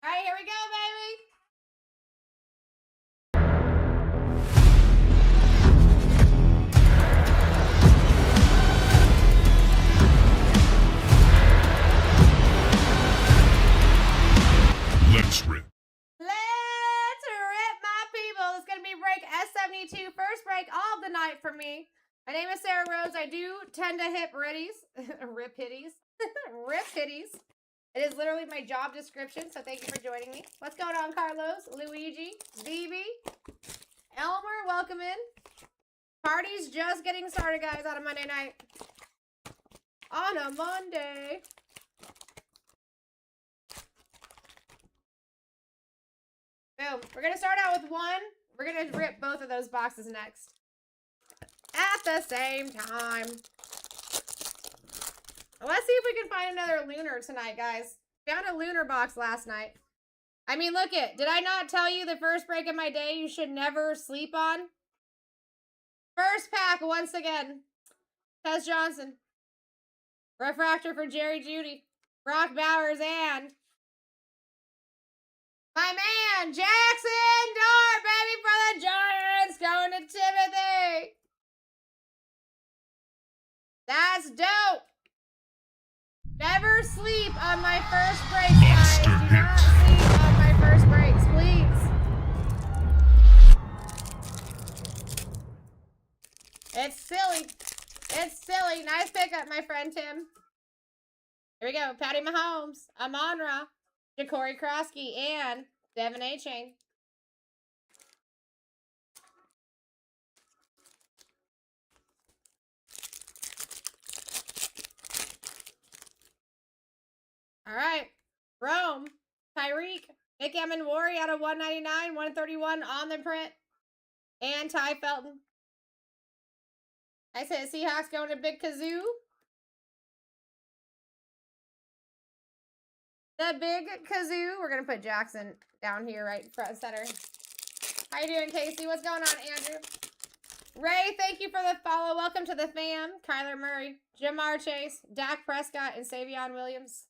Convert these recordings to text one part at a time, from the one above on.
All right, here we go, baby. Let's rip. Let's rip, my people. It's going to be break S72. First break of the night for me. My name is Sarah Rose. I do tend to hit ritties. Rip hitties. Rip hitties. It is literally my job description, so thank you for joining me. What's going on, Carlos, Luigi, BB, Elmer, welcome in. Party's just getting started, guys, on a Monday night. On a Monday. Boom. We're going to start out with one. We're going to rip both of those boxes next. At the same time. Let's see if we can find another lunar tonight, guys. Found a lunar box last night. I mean, look it. Did I not tell you the first break of my day you should never sleep on? First pack, once again. Tess Johnson. Refractor for Jerry Judy. Brock Bowers and my man, Jackson Dart, baby, for the Giants, going to Timothy. That's dope. Never sleep on my first breaks, guys. Do not sleep on my first breaks, please. It's silly. It's silly. Nice pickup, my friend Tim. Here we go. Patty Mahomes, Amon-Ra, Ja'Cory Krosky, and Devin A-Chain. All right. Rome, Tyreek, Nick Amenwari out of 199, 131 on the print. And Ty Felton. I said Seahawks going to Big Kazoo. The Big Kazoo. We're going to put Jackson down here right front center. How you doing, Casey? What's going on, Andrew? Ray, thank you for the follow. Welcome to the fam. Kyler Murray, Jamar Chase, Dak Prescott, and Savion Williams.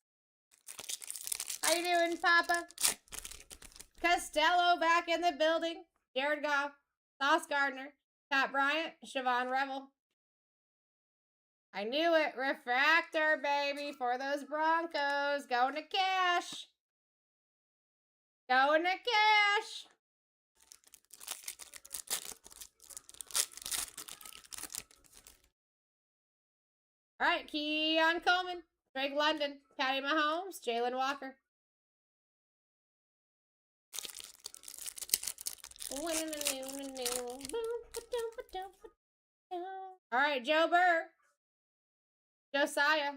How you doing, Papa? Costello back in the building. Jared Goff, Sauce Gardner, Pat Bryant, Siobhan Revel. I knew it. Refractor, baby, for those Broncos. Going to cash. Going to cash. All right, Keon Coleman, Drake London, Patty Mahomes, Jalen Walker. All right, Joe Burr. Josiah.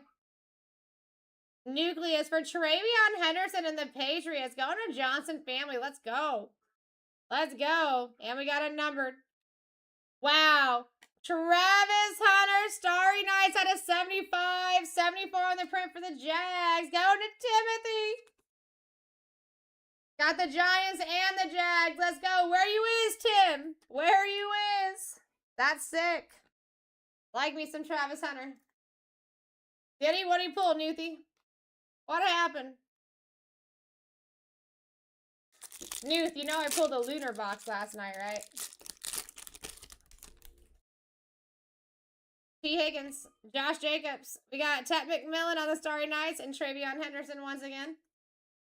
Nucleus for Travion Henderson and the Patriots. Going to Johnson family. Let's go. Let's go. And we got it numbered. Wow. Travis Hunter, Starry Nights out of 75. 74 on the print for the Jags. Going to Timothy. Got the Giants and the Jags. Let's go. Where you is, Tim? Where you is? That's sick. Like me some Travis Hunter. Did he? What did he pull, Newthie? What happened? Newth, you know I pulled a lunar box last night, right? T. Higgins, Josh Jacobs. We got Tet McMillan on the Starry Nights and Travion Henderson once again.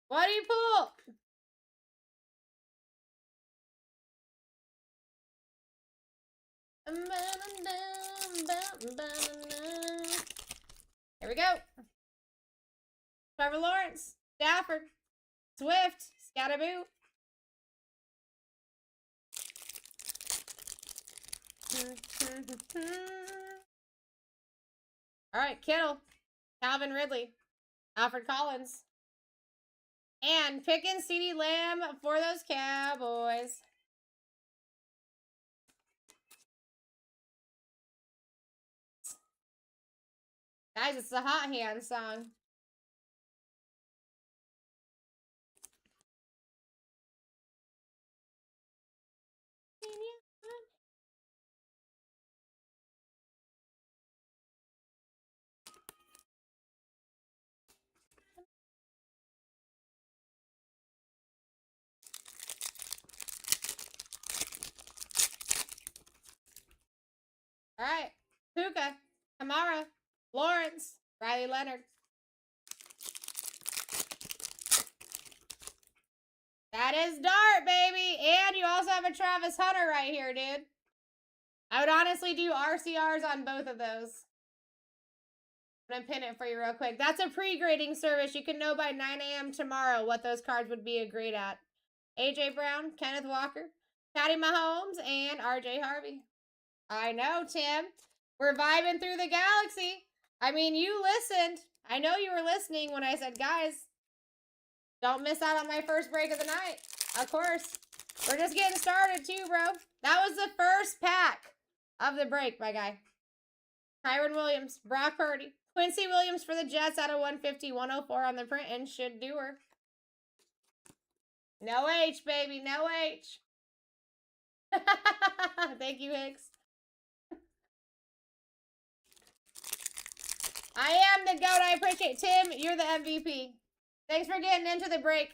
What did he pull? Here we go. Trevor Lawrence, Stafford, Swift, Scatterboo. All right, Kittle, Calvin Ridley, Alfred Collins, and picking CeeDee Lamb for those Cowboys. Guys, it's the Hot Hand song. All right. Puka, Kamara, Lawrence, Riley Leonard. That is Dart, baby. And you also have a Travis Hunter right here, dude. I would honestly do RCRs on both of those. I'm going to pin it for you real quick. That's a pre-grading service. You can know by 9 a.m. tomorrow what those cards would be a grade at. AJ Brown, Kenneth Walker, Patty Mahomes, and RJ Harvey. I know, Tim. We're vibing through the galaxy. I mean, you listened. I know you were listening when I said, guys, don't miss out on my first break of the night. Of course. We're just getting started too, bro. That was the first pack of the break, my guy. Kyron Williams, Brock Purdy, Quincy Williams for the Jets out of 150, 104 on the print, and should do her. No H, baby, no H. Thank you, Hicks. I am the GOAT. I appreciate it. Tim, you're the MVP. Thanks for getting into the break.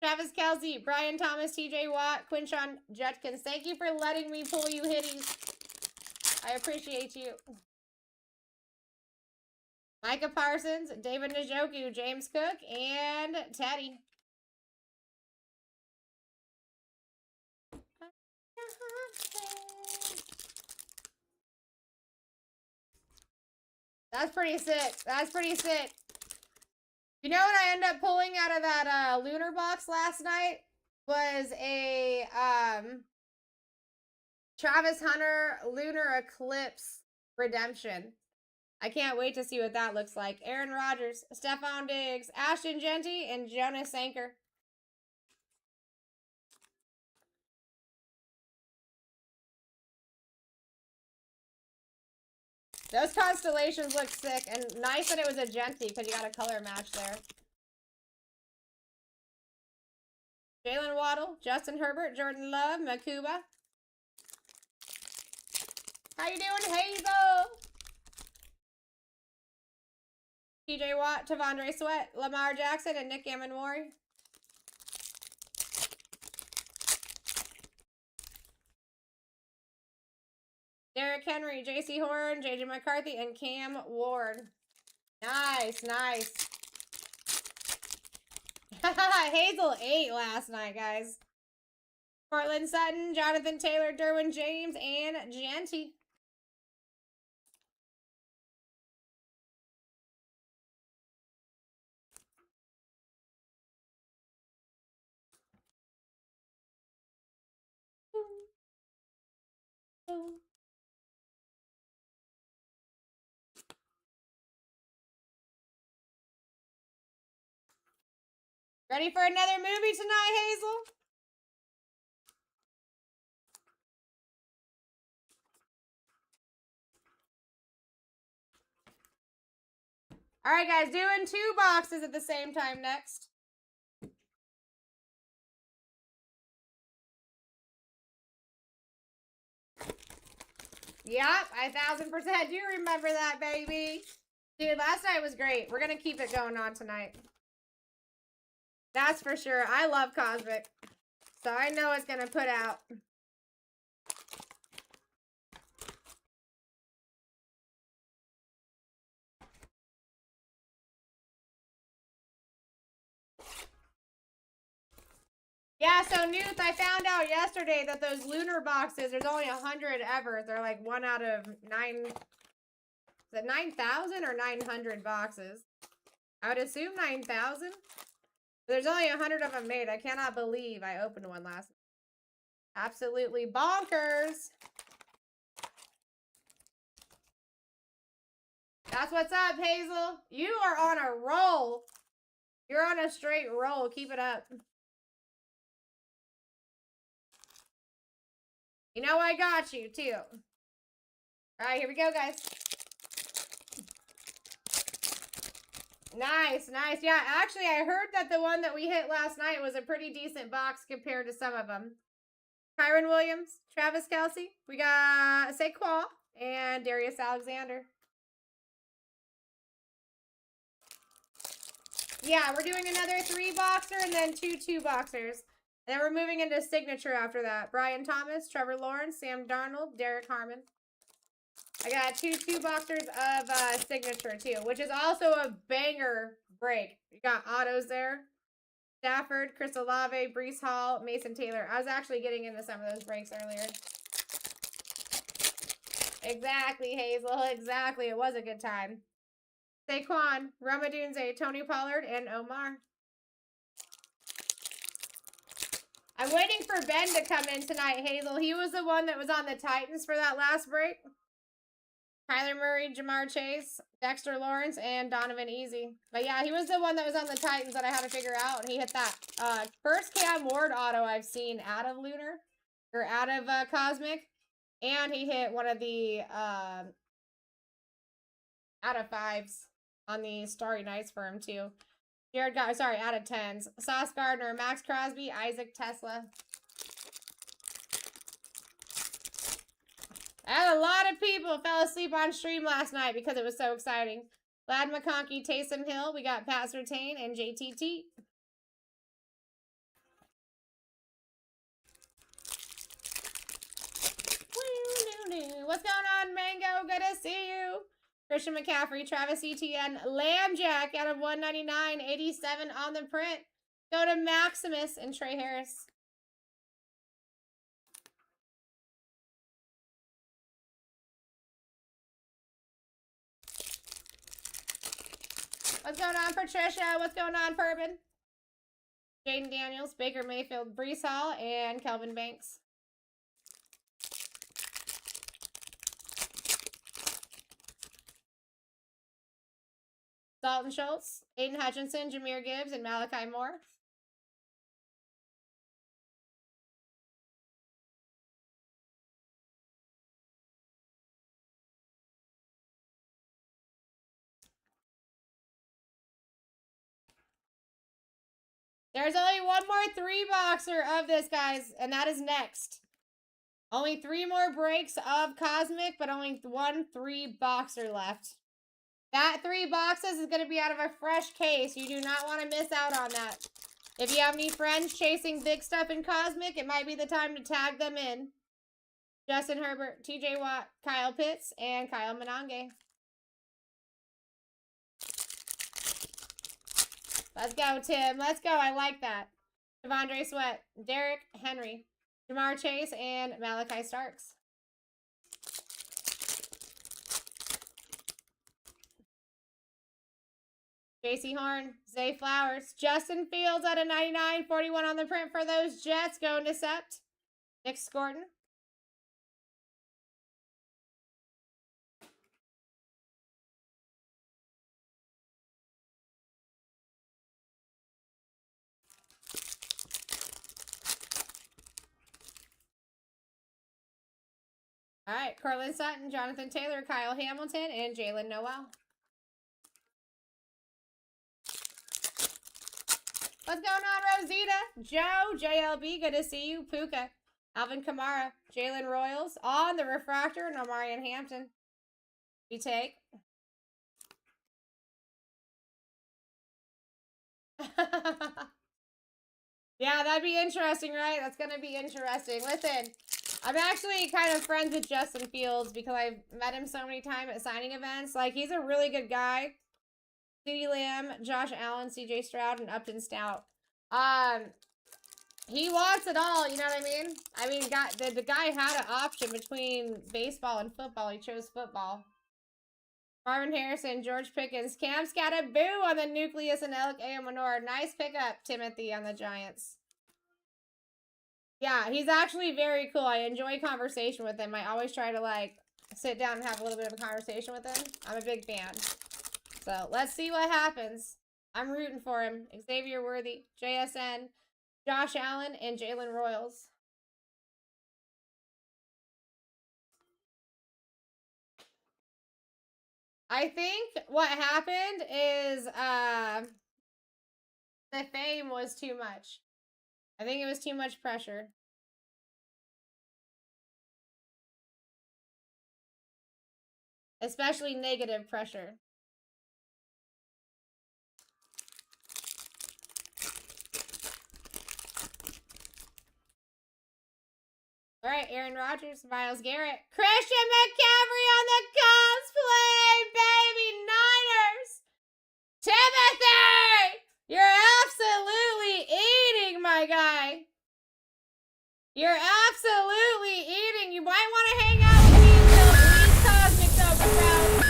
Travis Kelce, Brian Thomas, TJ Watt, Quinshon Judkins. Thank you for letting me pull you hitties. I appreciate you. Micah Parsons, David Njoku, James Cook, and Teddy. That's pretty sick. That's pretty sick. You know what I ended up pulling out of that lunar box last night? Was a Travis Hunter Lunar Eclipse Redemption. I can't wait to see what that looks like. Aaron Rodgers, Stephon Diggs, Ashton Genty, and Jonas Anchor. Those constellations look sick, and nice that it was a Genty because you got a color match there. Jalen Waddle, Justin Herbert, Jordan Love, Makuba. How you doing, Hazel? TJ Watt, Tavondre Sweat, Lamar Jackson, and Nick Amon-Mori. Derrick Henry, J.C. Horn, J.J. McCarthy, and Cam Ward. Nice, nice. Hazel ate last night, guys. Cortland Sutton, Jonathan Taylor, Derwin James, and Genty. Ready for another movie tonight, Hazel? All right, guys, doing 2 boxes at the same time next. Yep, I 1000% do remember that, baby. Dude, last night was great. We're going to keep it going on tonight. That's for sure. I love Cosmic, so I know it's going to put out. Yeah, so Newt, I found out yesterday that those lunar boxes, there's only 100 ever. They're like 1 out of 9, is it 9,000 or 900 boxes? I would assume 9,000. There's only 100 of them made. I cannot believe I opened one last night. Absolutely bonkers. That's what's up, Hazel. You are on a roll. You're on a straight roll. Keep it up. You know I got you, too. All right, here we go, guys. Nice, nice. Yeah, actually, I heard that the one that we hit last night was a pretty decent box compared to some of them. Kyron Williams, Travis Kelce. We got Saquon and Darius Alexander. Yeah, we're doing another 3-boxer and then 2 2-boxers. And then we're moving into signature after that. Brian Thomas, Trevor Lawrence, Sam Darnold, Derek Harmon. I got two boxers of Signature, too, which is also a banger break. You got autos there. Stafford, Chris Olave, Brees Hall, Mason Taylor. I was actually getting into some of those breaks earlier. Exactly, Hazel. Exactly. It was a good time. Saquon, Ramadunze, Tony Pollard, and Omar. I'm waiting for Ben to come in tonight, Hazel. He was the one that was on the Titans for that last break. Kyler Murray, Jamar Chase, Dexter Lawrence, and Donovan Easy. But yeah, he was the one that was on the Titans that I had to figure out, and he hit that first Cam Ward auto I've seen out of Lunar, or out of Cosmic, and he hit one of the out of 5s on the Starry Nights for him too. Jared got, sorry, out of 10s. Sauce Gardner, Max Crosby, Isaac Tesla. And a lot of people fell asleep on stream last night because it was so exciting. Lad McConkey, Taysom Hill. We got Pat Surtain and JTT. What's going on, Mango? Good to see you. Christian McCaffrey, Travis Etienne, Lambjack out of 199, 87 on the print. Go to Maximus and Trey Harris. What's going on, Patricia? What's going on, Purbin? Jaden Daniels, Baker Mayfield, Brees Hall, and Kelvin Banks. Dalton Schultz, Aiden Hutchinson, Jahmyr Gibbs, and Malachi Moore. There's only one more 3-boxer of this, guys, and that is next. Only 3 more breaks of Cosmic, but only 1 3-boxer left. That 3 boxes is going to be out of a fresh case. You do not want to miss out on that. If you have any friends chasing big stuff in Cosmic, it might be the time to tag them in. Justin Herbert, TJ Watt, Kyle Pitts, and Kyle Monange. Let's go, Tim. Let's go. I like that. Devondre Sweat, Derrick Henry, Jamar Chase, and Malachi Starks. JC Horn, Zay Flowers, Justin Fields out of 99, 41 on the print for those Jets. Going to Sept. Nick Scorton. All right, Cortland Sutton, Jonathan Taylor, Kyle Hamilton, and Jalen Noel. What's going on, Rosita? Joe, JLB, good to see you. Puka, Alvin Kamara, Jalen Royals on the refractor, and Omarion Hampton. We take. Yeah, that'd be interesting, right? That's going to be interesting. Listen, I'm actually kind of friends with Justin Fields because I've met him so many times at signing events. Like, he's a really good guy. CeeDee Lamb, Josh Allen, CJ Stroud, and Upton Stout. He wants it all, you know what I mean? I mean, the guy had an option between baseball and football. He chose football. Marvin Harrison, George Pickens, Cam Scatterboo on the Nucleus, and Alec Amonor. Nice pickup, Timothy, on the Giants. Yeah, he's actually very cool. I enjoy conversation with him. I always try to, like, sit down and have a little bit of a conversation with him. I'm a big fan. So, let's see what happens. I'm rooting for him. Xavier Worthy, JSN, Josh Allen, and Jalen Royals. I think what happened is the fame was too much. I think it was too much pressure. Especially negative pressure. All right, Aaron Rodgers, Myles Garrett, Christian McCaffrey on the Timothy! You're absolutely eating, my guy. You're absolutely eating. You might want to hang out with me until Lee's Cosmic Overgrowth.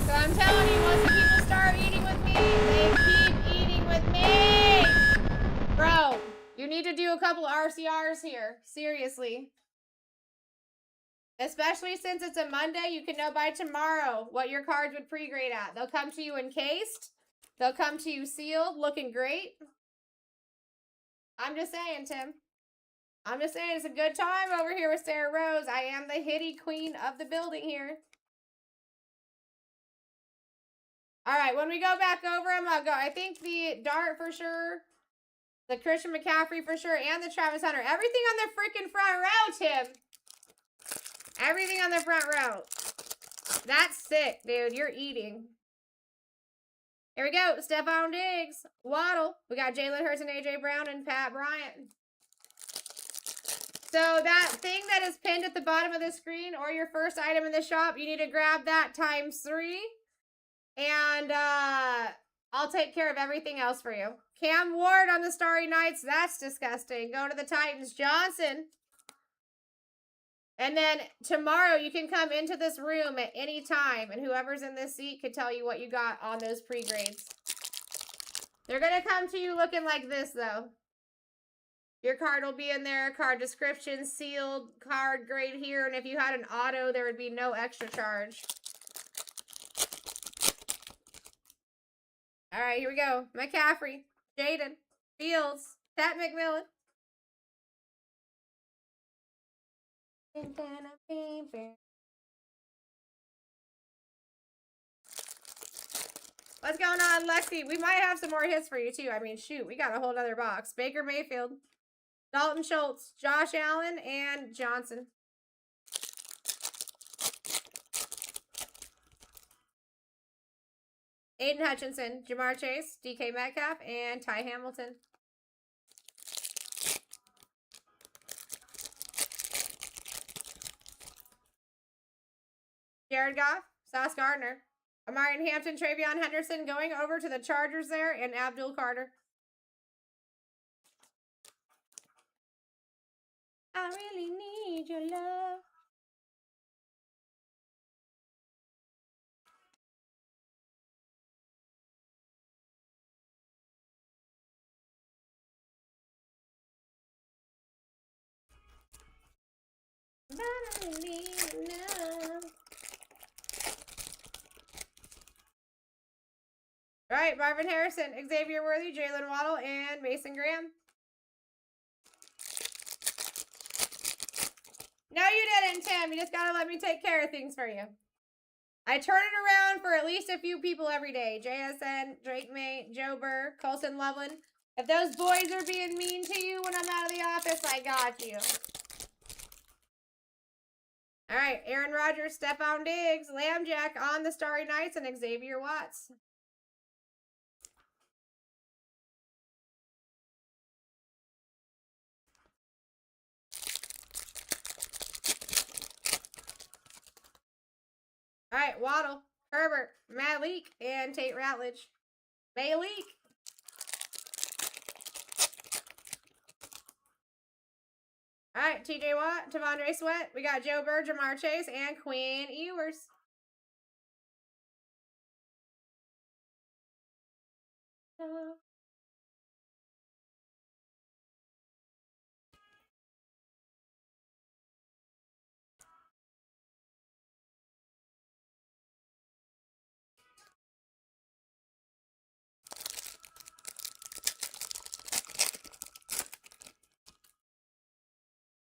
So I'm telling you, once the people start eating with me, they keep eating with me. Bro, you need to do a couple RCRs here. Seriously. Especially since it's a Monday, you can know by tomorrow what your cards would pre-grade at. They'll come to you encased. They'll come to you sealed, looking great. I'm just saying, Tim. I'm just saying, it's a good time over here with Sarah Rose. I am the hitty queen of the building here. All right, when we go back over them, I'll go. I think the Dart for sure, the Christian McCaffrey for sure, and the Travis Hunter. Everything on the freaking front row, Tim. Everything on the front row. That's sick, dude. You're eating. Here we go. Stephon Diggs. Waddle. We got Jalen Hurts and A.J. Brown and Pat Bryant. So that thing that is pinned at the bottom of the screen or your first item in the shop, you need to grab that ×3. And I'll take care of everything else for you. Cam Ward on the Starry Nights. That's disgusting. Go to the Titans. Johnson. And then tomorrow you can come into this room at any time. And whoever's in this seat can tell you what you got on those pre-grades. They're going to come to you looking like this, though. Your card will be in there, card description, sealed, card grade here, and if you had an auto, there would be no extra charge. All right, here we go. McCaffrey, Jaden, Fields, Pat McMillan. What's going on, Lexi? We might have some more hits for you, too. I mean, shoot, we got a whole other box. Baker Mayfield. Dalton Schultz, Josh Allen, and Johnson. Aiden Hutchinson, Jamar Chase, DK Metcalf, and Ty Hamilton. Jared Goff, Sauce Gardner, Amarian Hampton, Travion Henderson going over to the Chargers there, and Abdul Carter. I really need your love. But I need love. All right, Marvin Harrison, Xavier Worthy, Jalen Waddle, and Mason Graham. No, you didn't, Tim. You just gotta let me take care of things for you. I turn it around for at least a few people every day. JSN, Drake May, Joe Burr, Colson Loveland. If those boys are being mean to you when I'm out of the office, I got you. All right, Aaron Rodgers, Stephon Diggs, Lambjack on the Starry Nights, and Xavier Watts. All right, Waddle, Herbert, Malik, and Tate Ratledge. Malik. All right, TJ Watt, Tavondre Sweat. We got Joe Burr, Jamar Chase, and Quinn Ewers.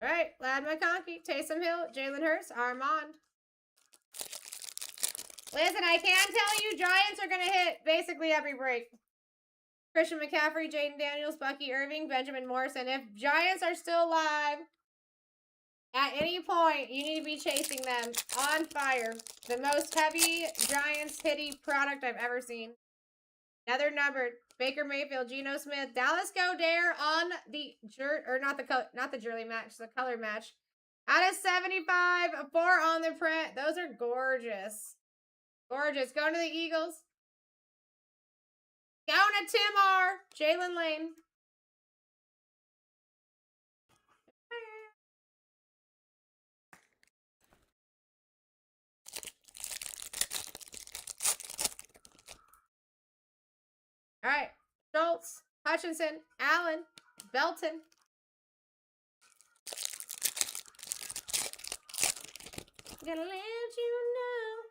All right, Lad McConkey, Taysom Hill, Jalen Hurts, Armand. Listen, I can tell you Giants are going to hit basically every break. Christian McCaffrey, Jaden Daniels, Bucky Irving, Benjamin Morrison. If Giants are still alive at any point, you need to be chasing them on fire. The most heavy Giants hitty product I've ever seen. Another numbered. Baker Mayfield, Geno Smith, Dallas Goedert on the not the jersey match, the color match. Out of 75, 4 on the print. Those are gorgeous. Gorgeous. Going to the Eagles. Going to Tim R. Jalen Lane. All right. Schultz, Hutchinson, Allen, Belton. Gonna let you know.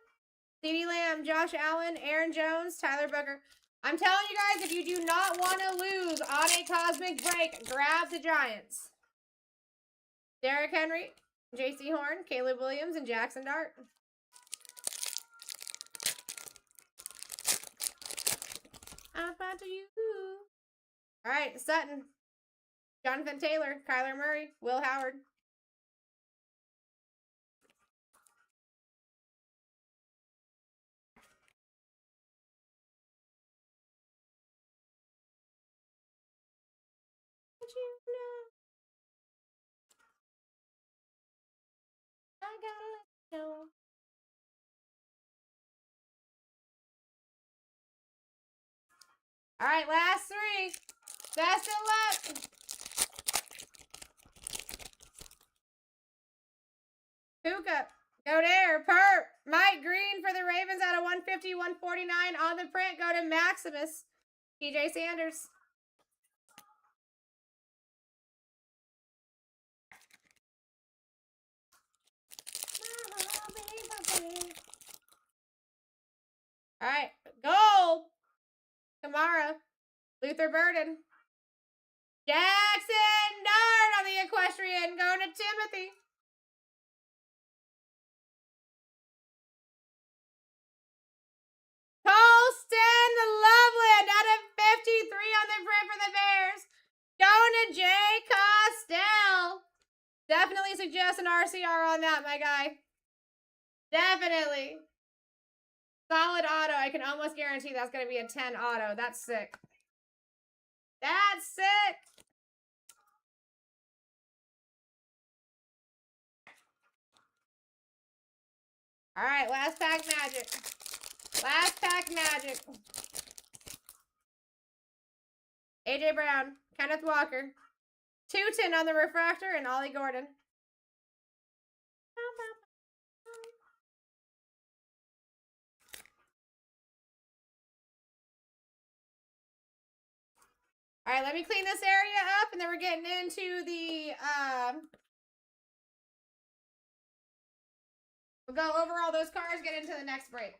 CeeDee Lamb, Josh Allen, Aaron Jones, Tyler Booker. I'm telling you guys, if you do not want to lose on a cosmic break, grab the Giants. Derrick Henry, J.C. Horn, Caleb Williams, and Jackson Dart. I'm about to you. All right, Sutton, Jonathan Taylor, Kyler Murray, Will Howard. You know, I gotta let you know. All right, last three. Best of luck. Puka, Godair, Perp, Mike Green for the Ravens out of 150, 149 on the print. Go to Maximus, TJ Sanders. All right, gold. Kamara, Luther Burden, Jackson Dart on the equestrian. Going to Timothy. Colston Loveland out of 53 on the print for the Bears. Going to Jay Costell. Definitely suggest an RCR on that, my guy. Definitely. Solid auto. I can almost guarantee that's going to be a 10 auto. That's sick. That's sick. All right, last pack magic. Last pack magic. AJ Brown, Kenneth Walker, Tootin on the refractor, and Ollie Gordon. All right, let me clean this area up, and then we're getting into the, we'll go over all those cards, get into the next break.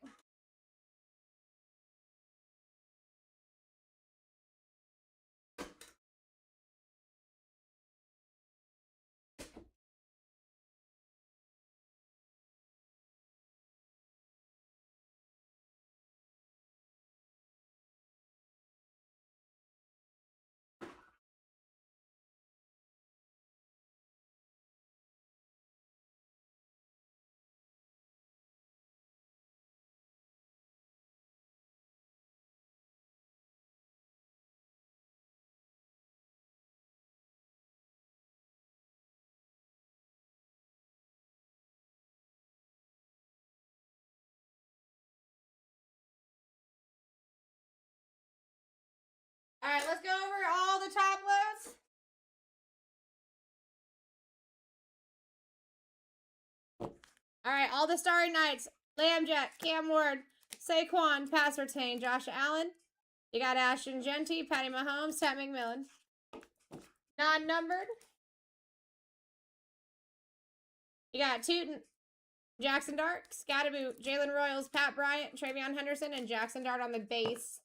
All right, let's go over all the top loads. All right, all the Starry Knights. Lambjack, Cam Ward, Saquon, pass retain, Josh Allen. You got Ashton Genty, Patty Mahomes, Pat McMillan. Non-numbered. You got Tootin, Jackson Dart, Scatterboot, Jalen Royals, Pat Bryant, Travion Henderson, and Jackson Dart on the base.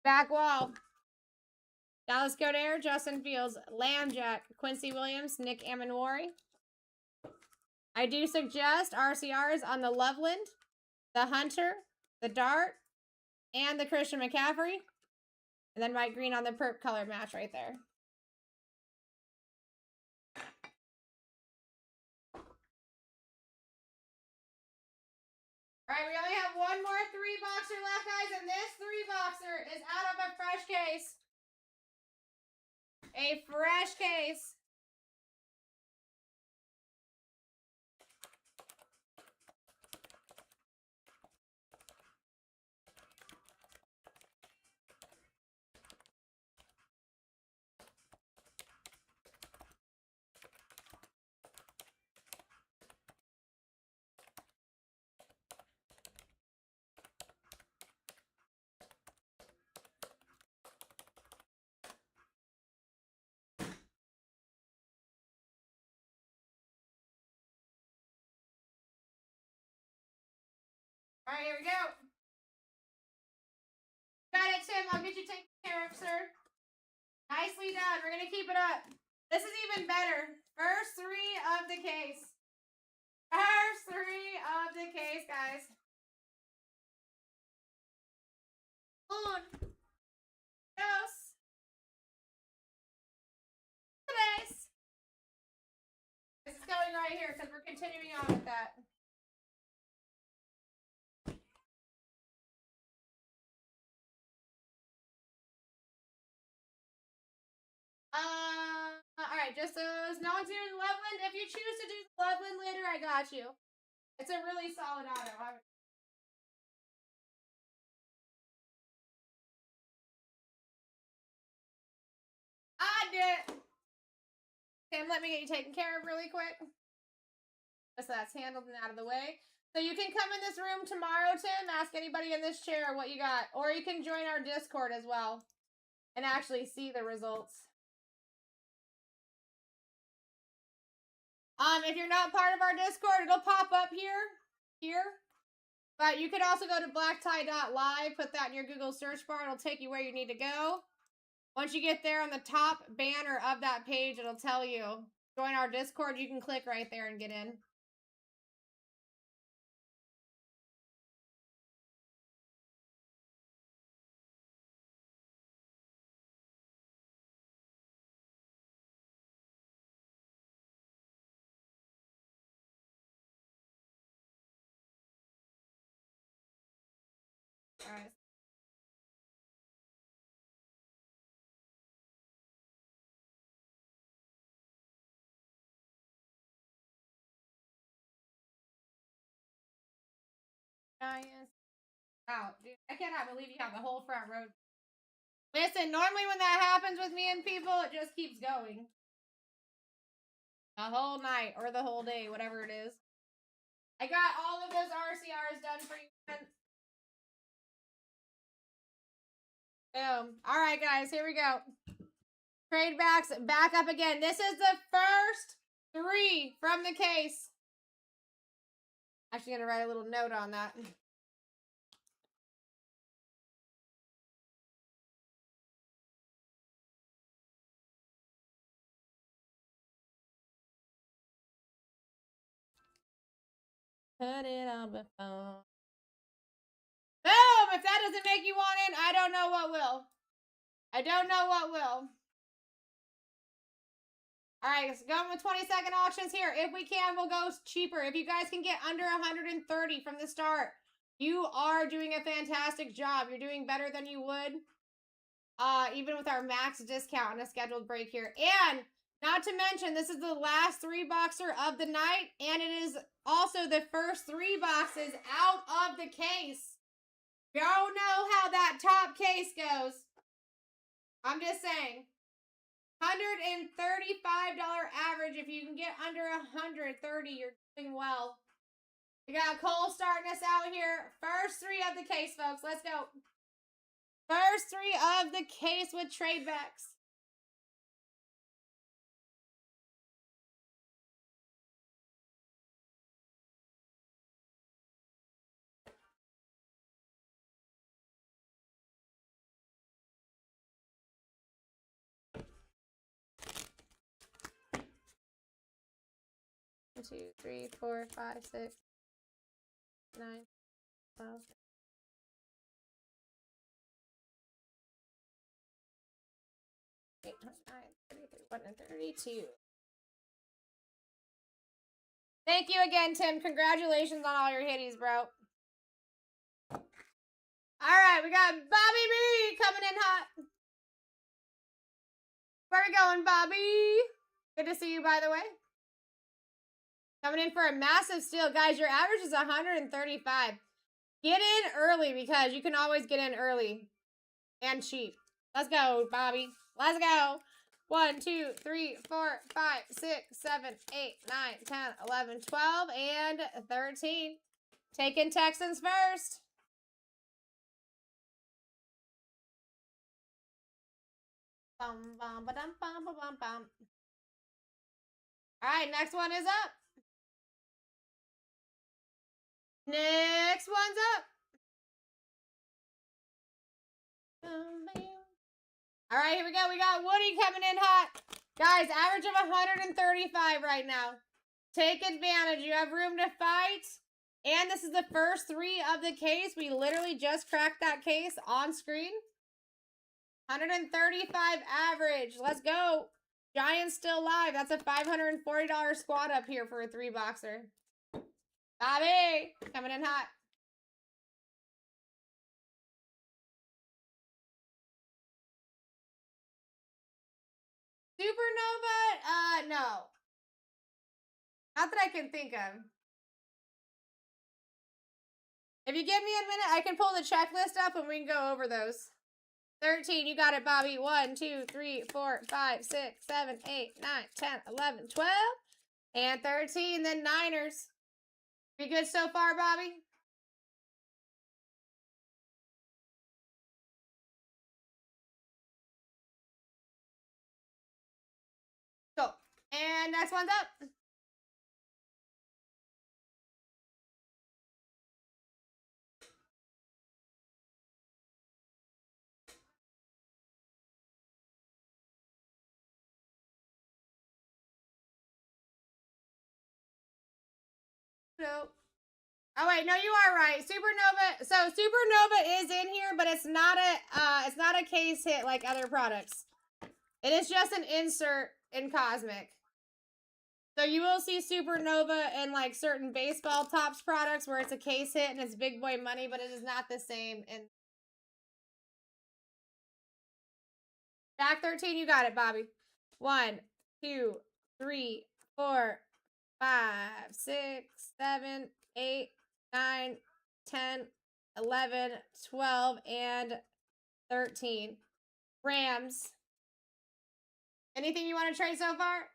Back wall. Dallas Godair, Justin Fields, Lambjack, Quincy Williams, Nick Amenwari. I do suggest RCRs on the Loveland, the Hunter, the Dart, and the Christian McCaffrey. And then Mike Green on the perp color match right there. All right, we only have one more 3-boxer left, guys, and this 3-boxer is out of a fresh case. A fresh case. All right, here we go. Got it, Tim. I'll get you taken care of, sir. Nicely done. We're going to keep it up. This is even better. First three of the case. First three of the case, guys. Un, dos, tres. This is going right here because we're continuing on with that. All right, just as no one's doing Loveland. If you choose to do Loveland later, I got you. It's a really solid auto. I did. Tim, let me get you taken care of really quick. So that's handled and out of the way. So you can come in this room tomorrow, Tim, ask anybody in this chair what you got. Or you can join our Discord as well and actually see the results. If you're not part of our Discord, it'll pop up here. But you can also go to BlackTie.live, put that in your Google search bar. It'll take you where you need to go. Once you get there on the top banner of that page, it'll tell you, join our Discord. You can click right there and get in. All right. Wow, dude, I cannot believe you have the whole front row. Listen, normally when that happens with me and people, it just keeps going. The whole night or the whole day, whatever it is. I got all of those RCRs done for you. Boom. All right, guys, here we go. Trade backs back up again. This is the first three from the case. Actually, going to write a little note on that. Put it on the phone. Boom! If that doesn't make you want in, I don't know what will. I don't know what will. All right, so going with 20-second auctions here. If we can, we'll go cheaper. If you guys can get under 130 from the start, you are doing a fantastic job. You're doing better than you would, even with our max discount and a scheduled break here. And not to mention, this is the last three boxer of the night, and it is also the first three boxes out of the case. You don't know how that top case goes. I'm just saying. $135 average. If you can get under 130, you're doing well. We got Cole starting us out here. First three of the case, folks. Let's go. First three of the case with trade backs. One, 2, 3, 4, 5, 6, 9, 12. 8, 9, 31, and 32. Thank you again, Tim. Congratulations on all your hitties, bro. All right, we got Bobby B coming in hot. Where are we going, Bobby? Good to see you, by the way. Coming in for a massive steal. Guys, your average is 135. Get in early because you can always get in early and cheap. Let's go, Bobby. Let's go. 1, 2, 3, 4, 5, 6, 7, 8, 9, 10, 11, 12, and 13. Taking Texans first. Bum, bum, ba-dum, bum, bum, bum, bum. All right, next one is up. Next one's up. All right, here we go. We got Woody coming in hot. Guys, average of 135 right now. Take advantage. You have room to fight. And this is the first 3 of the case. We literally just cracked that case on screen. 135 average. Let's go. Giants still live. That's a $540 squad up here for a 3-boxer. Bobby, coming in hot. Supernova? No. Not that I can think of. If you give me a minute, I can pull the checklist up and we can go over those. 13, you got it, Bobby. 1, 2, 3, 4, 5, 6, 7, 8, 9, 10, 11, 12. And 13, then Niners. Be good so far, Bobby? Go. And next one's up. No. Oh wait, no, you are right. Supernova. So Supernova is in here, but it's not a case hit like other products. It is just an insert in Cosmic. So you will see Supernova in like certain baseball tops products where it's a case hit and it's big boy money, but it is not the same. And back 13, you got it, Bobby. 1, 2, 3, 4, 5, 6, 7, 8, 9, 10, 11, 12, and 13. Rams. Anything you want to trade so far?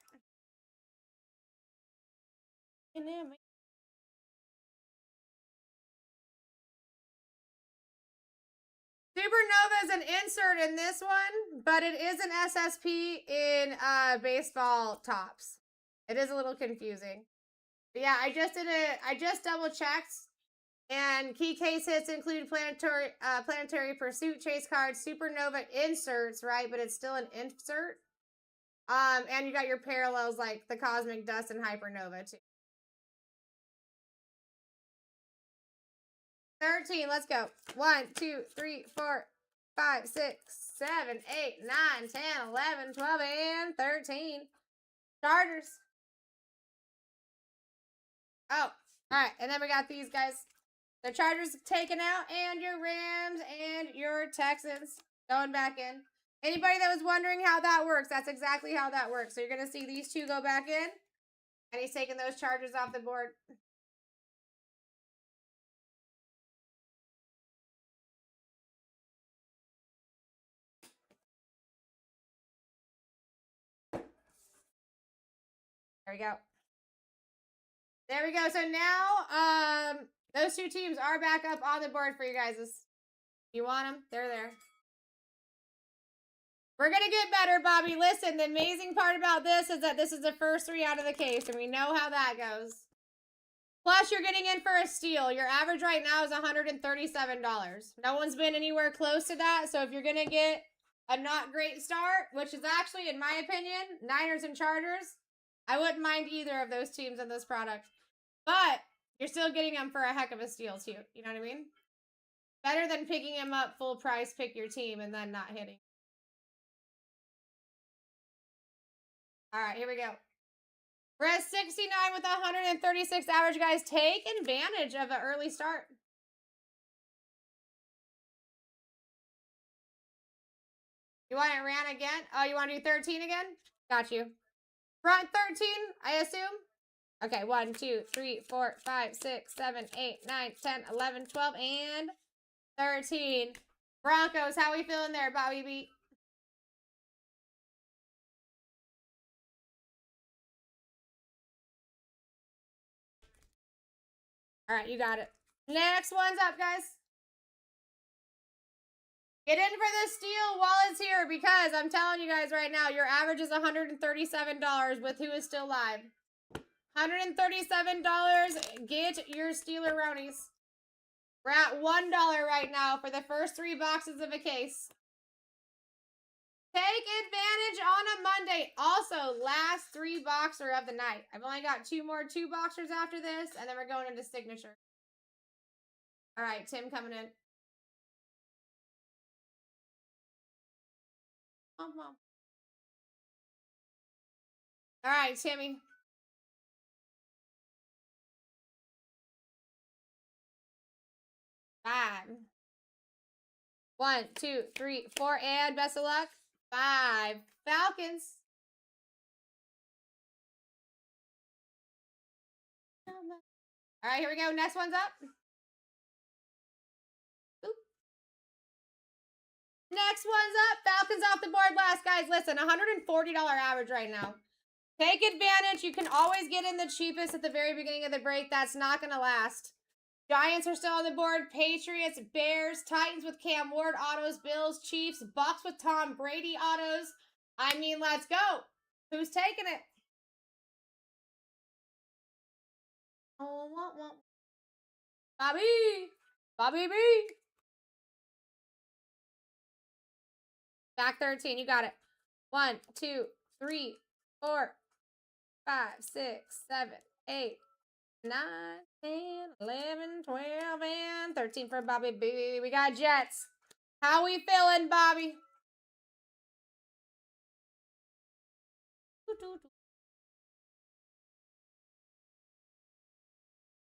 Supernova is an insert in this one, but it is an SSP in baseball tops. It is a little confusing. But yeah, I just double checked. And key case hits include planetary pursuit chase cards, Supernova inserts, right? But it's still an insert. And you got your parallels like the Cosmic Dust and Hypernova too. 13, let's go. 1, 2, 3, 4, 5, 6, 7, 8, 9, 10, 11, 12, and 13. Chargers. Oh, all right. And then we got these guys. The Chargers taken out, and your Rams and your Texans going back in. Anybody that was wondering how that works, that's exactly how that works. So you're going to see these 2 go back in, and he's taking those Chargers off the board. There we go. There we go. So now, those 2 teams are back up on the board for you guys. You want them? They're there. We're going to get better, Bobby. Listen, the amazing part about this is that this is the first 3 out of the case, and we know how that goes. Plus, you're getting in for a steal. Your average right now is $137. No one's been anywhere close to that, so if you're going to get a not great start, which is actually, in my opinion, Niners and Chargers, I wouldn't mind either of those teams in this product. But you're still getting them for a heck of a steal, too. You know what I mean? Better than picking them up full price, pick your team, and then not hitting. All right, here we go. We're at 69 with 136 average, guys. Take advantage of an early start. You want it ran again? Oh, you want to do 13 again? Got you. Front 13, I assume? Okay, 1, 2, 3, 4, 5, 6, 7, 8, 9, 10, 11, 12, and 13. Broncos, how we feeling there, Bobby B? All right, you got it. Next one's up, guys. Get in for this steal while it's here because I'm telling you guys right now, your average is $137 with who is still live. $137. Get your Steeler-Ronies. We're at $1 right now for the first 3 boxes of a case. Take advantage on a Monday. Also, last 3 boxer of the night. I've only got 2 more 2 boxers after this, and then we're going into signature. All right, Tim coming in. All right, Timmy. Five. 1, 2, 3, 4, and best of luck. 5. Falcons. All right, here we go. Next one's up. Oop. Next one's up. Falcons off the board last, guys. Listen, $140 average right now. Take advantage. You can always get in the cheapest at the very beginning of the break. That's not going to last. Giants are still on the board. Patriots, Bears, Titans with Cam Ward autos, Bills, Chiefs, Bucks with Tom Brady autos. I mean, let's go. Who's taking it? Oh, Bobby. Bobby B. Back 13. You got it. 1, 2, 3, 4, 5, 6, 7, 8, 9, 10, 11, 12, and 13 for Bobby B. We got Jets. How we feeling, Bobby?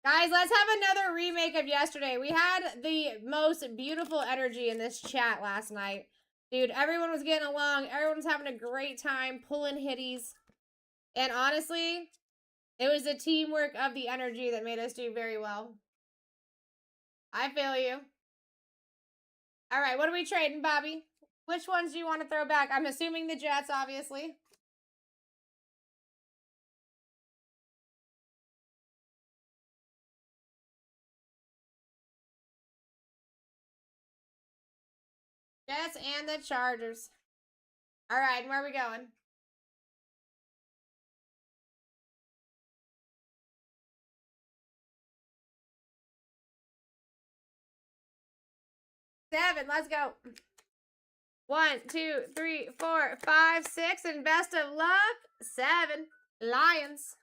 Guys, let's have another remake of yesterday. We had the most beautiful energy in this chat last night. Dude, everyone was getting along. Everyone was having a great time pulling hitties. And honestly, it was the teamwork of the energy that made us do very well. I feel you. All right, what are we trading, Bobby? Which ones do you want to throw back? I'm assuming the Jets, obviously. Jets and the Chargers. All right, and where are we going? Seven, let's go. 1, 2, 3, 4, 5, 6, and best of luck. 7. Lions.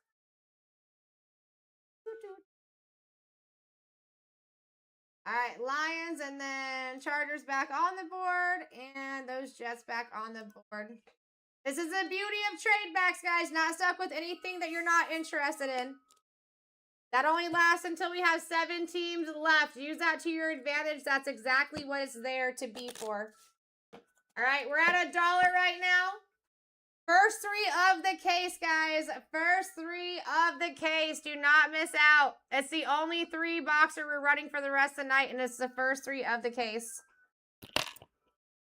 All right, Lions, and then Chargers back on the board, and those Jets back on the board. This is the beauty of trade backs, guys. Not stuck with anything that you're not interested in. That only lasts until we have 7 teams left. Use that to your advantage. That's exactly what it's there to be for. All right, we're at $1 right now. First 3 of the case, guys. First 3 of the case. Do not miss out. It's the only 3 boxer we're running for the rest of the night, and it's the first 3 of the case.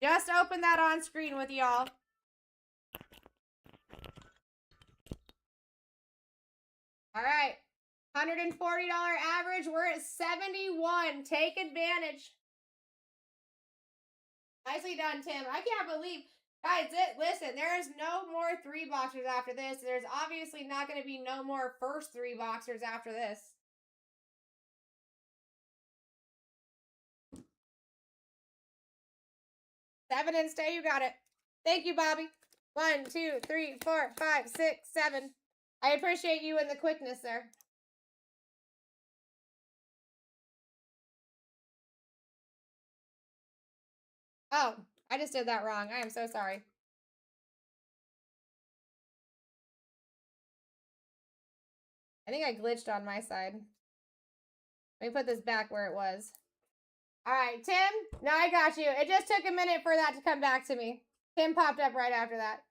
Just open that on screen with y'all. All right. $140 average. We're at 71. Take advantage. Nicely done, Tim. I can't believe... Guys, listen, there is no more 3 boxers after this. There's obviously not going to be no more first 3 boxers after this. Seven and stay, you got it. Thank you, Bobby. 1, 2, 3, 4, 5, 6, 7. I appreciate you and the quickness there. Oh, I just did that wrong. I am so sorry. I think I glitched on my side. Let me put this back where it was. All right, Tim. No, I got you. It just took a minute for that to come back to me. Tim popped up right after that.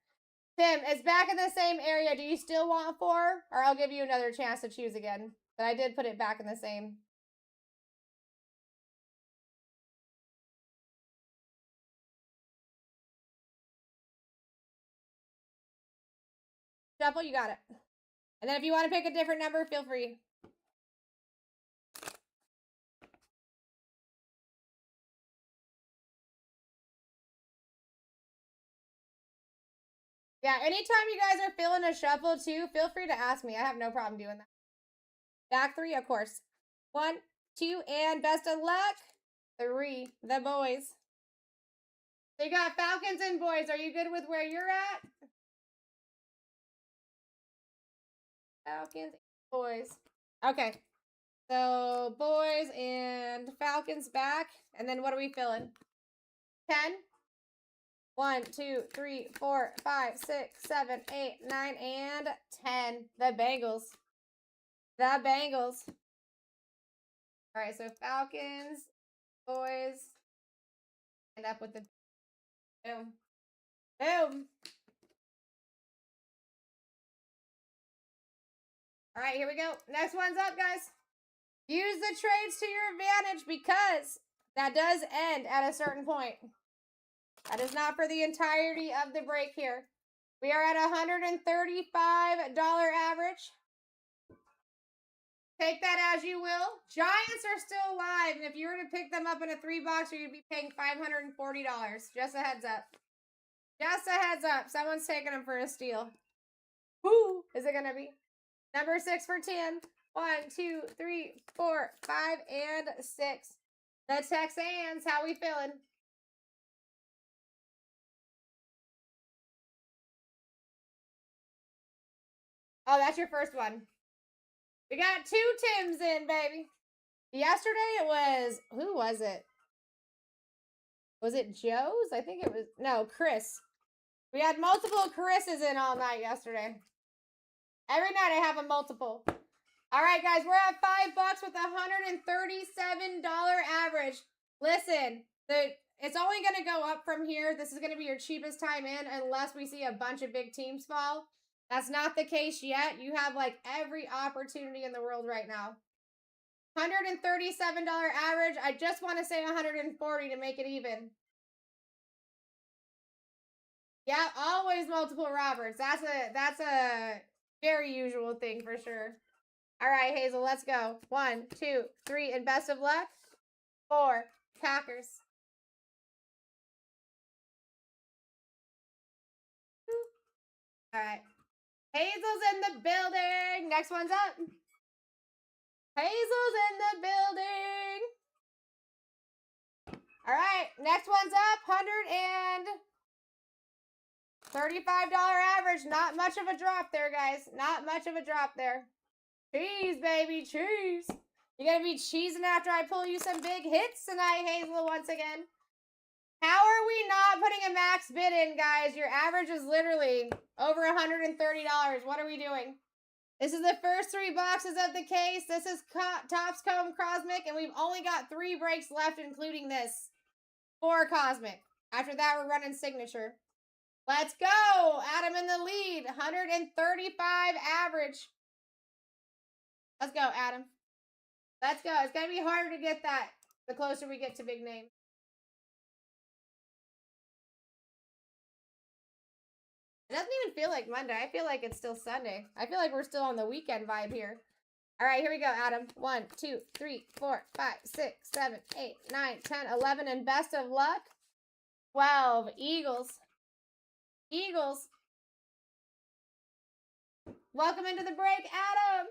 Tim, it's back in the same area. Do you still want 4? Or I'll give you another chance to choose again. But I did put it back in the same. Shuffle, you got it. And then if you want to pick a different number, feel free. Yeah, anytime you guys are feeling a shuffle too, feel free to ask me. I have no problem doing that. Back 3, of course. 1, 2, and best of luck. 3, the boys. So you got Falcons and boys. Are you good with where you're at? Falcons, boys. Okay. So boys and Falcons back. And then what are we feeling? 10. 1, 2, 3, 4, 5, 6, 7, 8, 9, and 10. The Bengals. The Bengals. All right, so Falcons, boys, end up with the boom. Boom. All right, here we go. Next one's up, guys. Use the trades to your advantage because that does end at a certain point. That is not for the entirety of the break here. We are at $135 average. Take that as you will. Giants are still alive, and if you were to pick them up in a 3-boxer, you'd be paying $540. Just a heads up. Just a heads up. Someone's taking them for a steal. Who is it going to be? Number 6 for 10. 1, 2, 3, 4, 5, and 6. The Texans, how we feeling? Oh, that's your first one. We got 2 Tims in, baby. Yesterday it was, who was it? Was it Joe's? I think it was, no, Chris. We had multiple Chris's in all night yesterday. Every night I have a multiple. All right, guys, we're at $5 with $137 average. Listen, it's only going to go up from here. This is going to be your cheapest time in unless we see a bunch of big teams fall. That's not the case yet. You have like every opportunity in the world right now. $137 average. I just want to say $140 to make it even. Yeah, always multiple Roberts. That's a very usual thing for sure. All right, Hazel, let's go. 1, 2, 3, and best of luck. 4, Packers. All right. Hazel's in the building. Next one's up. Hazel's in the building. All right, next one's up. $135 average. Not much of a drop there, guys. Not much of a drop there. Cheese, baby, cheese. You're going to be cheesing after I pull you some big hits tonight, Hazel, once again. How are we not putting a max bid in, guys? Your average is literally over $130. What are we doing? This is the first 3 boxes of the case. This is Topps Chrome Cosmic, and we've only got 3 breaks left, including this. 4 Cosmic. After that, we're running Signature. Let's go. Adam in the lead. 135 average. Let's go, Adam. Let's go. It's going to be harder to get that the closer we get to big name. It doesn't even feel like Monday. I feel like it's still Sunday. I feel like we're still on the weekend vibe here. All right, here we go, Adam. 1, 2, 3, 4, 5, 6, 7, 8, 9, 10, 11, and best of luck. 12, Eagles. Eagles. Welcome into the break, Adam.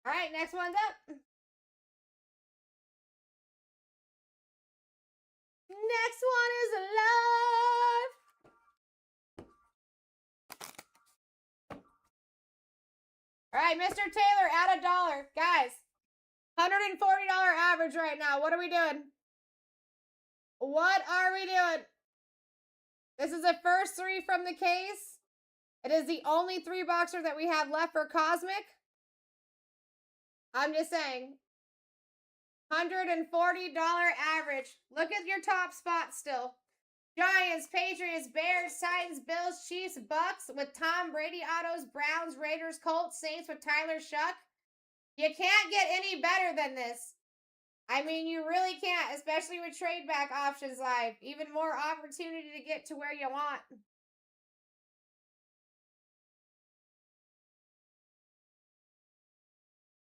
All right, next one's up. Next one is live. All right, Mr. Taylor, add $1. Guys, $140 average right now. What are we doing? What are we doing? This is the first 3 from the case. It is the only 3-boxer that we have left for Cosmic. I'm just saying. $140 average. Look at your top spot still. Giants, Patriots, Bears, Titans, Bills, Chiefs, Bucks with Tom Brady autos, Browns, Raiders, Colts, Saints with Tyler Shuck. You can't get any better than this. I mean, you really can't, especially with trade back options live. Even more opportunity to get to where you want.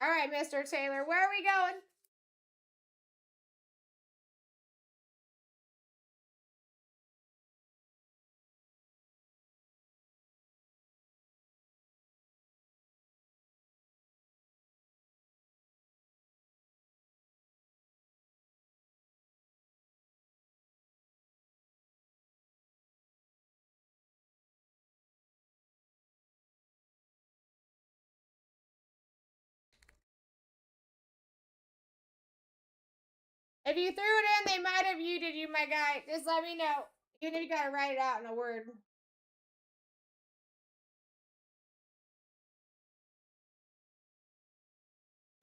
All right, Mr. Taylor, where are we going? If you threw it in, they might have muted you, my guy. Just let me know. You need to gotta write it out in a word.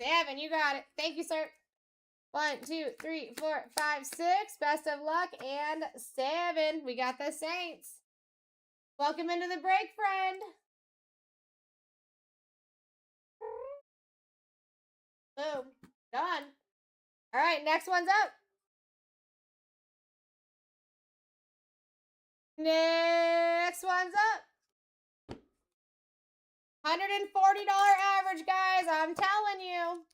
Seven, you got it. Thank you, sir. 1, 2, 3, 4, 5, 6. Best of luck. And 7. We got the Saints. Welcome into the break, friend. Boom. Done. All right, next one's up. Next one's up. $140 average, guys. I'm telling you.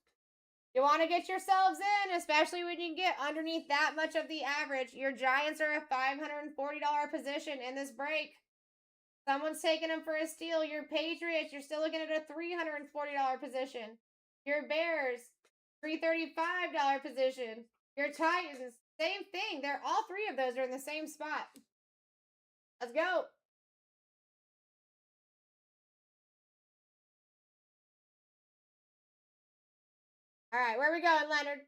You want to get yourselves in, especially when you get underneath that much of the average. Your Giants are a $540 position in this break. Someone's taking them for a steal. Your Patriots, you're still looking at a $340 position. Your Bears, $335 position. Your Titans, same thing. They're all three of those are in the same spot. Let's go. All right, where are we going, Leonard?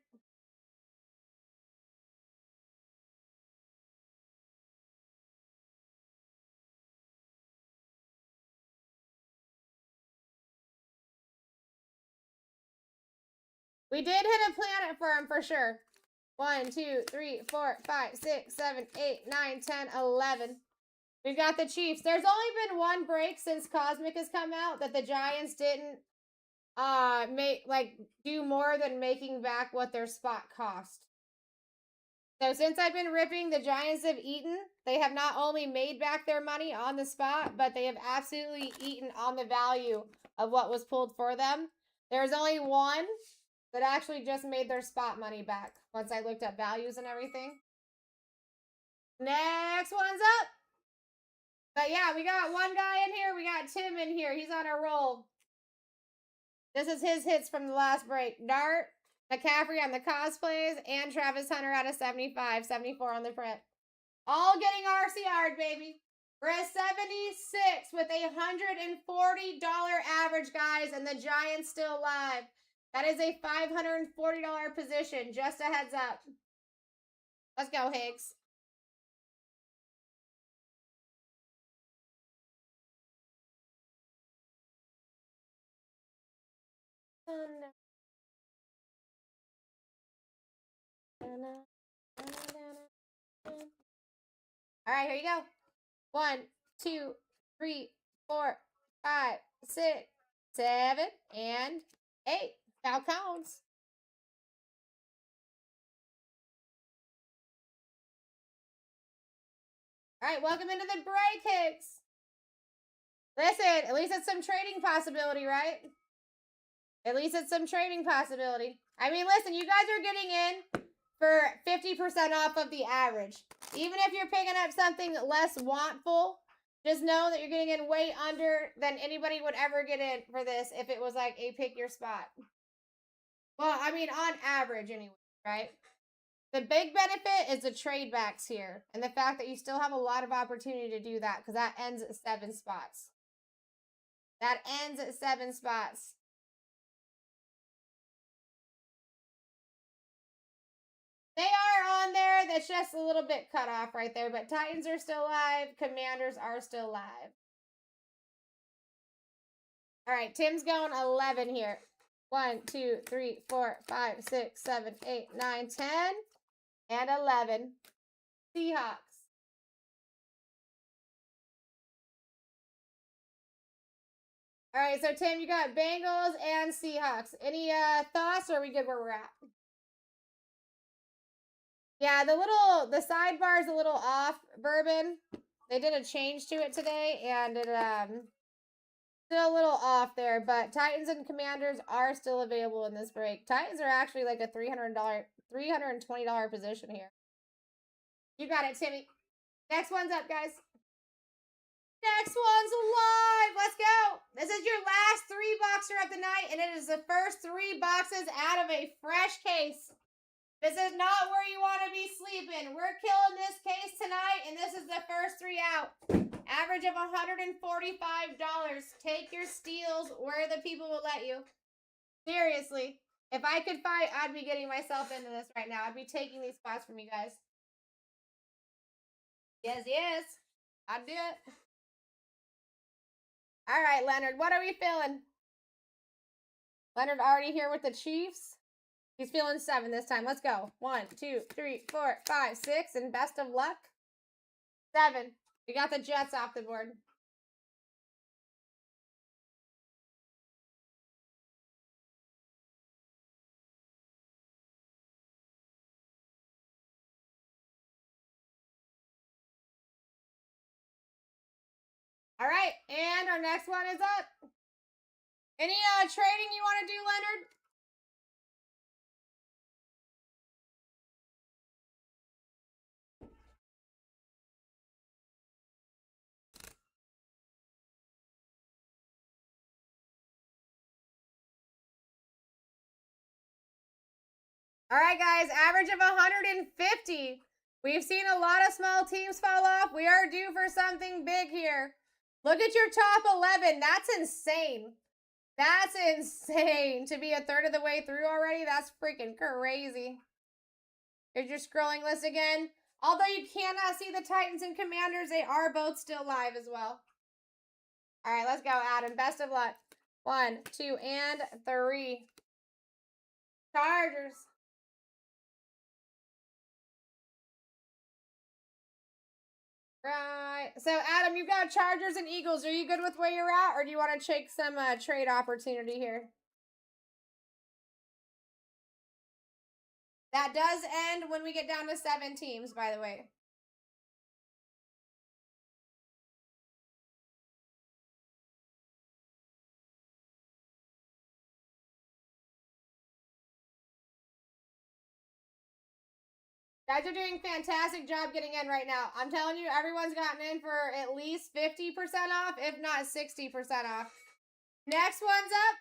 We did hit a planet for him for sure. 1, 2, 3, 4, 5, 6, 7, 8, 9, 10, 11. We've got the Chiefs. There's only been one break since Cosmic has come out that the Giants didn't do more than making back what their spot cost. So since I've been ripping, the Giants have eaten. They have not only made back their money on the spot, but they have absolutely eaten on the value of what was pulled for them. There's only one that actually just made their spot money back once I looked up values and everything. Next one's up. But yeah, we got one guy in here. We got Tim in here. He's on a roll. This is his hits from the last break. Dart, McCaffrey on the cosplays, and Travis Hunter out of 75, 74 on the print. All getting RCR'd, baby. We're at 76 with a $140 average, guys, and the Giants still live. That is a $540 position. Just a heads up. Let's go, Higgs. All right, here you go. 1, 2, 3, 4, 5, 6, 7, and 8. Now counts. All right, welcome into the break, Hicks. Listen, at least it's some trading possibility, right? At least it's some trading possibility. I mean, listen, you guys are getting in for 50% off of the average. Even if you're picking up something less wantful, just know that you're getting in way under than anybody would ever get in for this if it was like a pick your spot. Well, I mean, on average anyway, right? The big benefit is the trade backs here and the fact that you still have a lot of opportunity to do that because that ends at 7 spots. That ends at 7 spots. They are on there. That's just a little bit cut off right there. But Titans are still live. Commanders are still live. All right, Tim's going 11 here. 1, 2, 3, 4, 5, 6, 7, 8, 9, 10, and 11. Seahawks. All right, so Tim, you got Bengals and Seahawks. Any thoughts, or are we good where we're at? Yeah, the sidebar is a little off, Bourbon. They did a change to it today, and it still a little off there. But Titans and Commanders are still available in this break. Titans are actually like a $320 position here. You got it, Timmy. Next one's up, guys. Next one's live. Let's go. This is your last 3-boxer of the night, and it is the first 3 boxes out of a fresh case. This is not where you want to be sleeping. We're killing this case tonight, and this is the first 3 out. Average of $145. Take your steals where the people will let you. Seriously. If I could fight, I'd be getting myself into this right now. I'd be taking these spots from you guys. Yes, yes. I'd do it. All right, Leonard, what are we feeling? Leonard already here with the Chiefs. He's feeling 7 this time. Let's go. 1, 2, 3, 4, 5, 6, and best of luck. 7. We got the Jets off the board. All right, and our next one is up. Any trading you want to do, Leonard? All right, guys, average of 150. We've seen a lot of small teams fall off. We are due for something big here. Look at your top 11. That's insane. That's insane. To be a third of the way through already, that's freaking crazy. Here's your scrolling list again. Although you cannot see the Titans and Commanders, they are both still live as well. All right, let's go, Adam. Best of luck. 1, 2, and 3. Chargers. Right. So, Adam, you've got Chargers and Eagles. Are you good with where you're at, or do you want to take some trade opportunity here? That does end when we get down to 7 teams, by the way. Guys are doing a fantastic job getting in right now. I'm telling you, everyone's gotten in for at least 50% off, if not 60% off. Next one's up.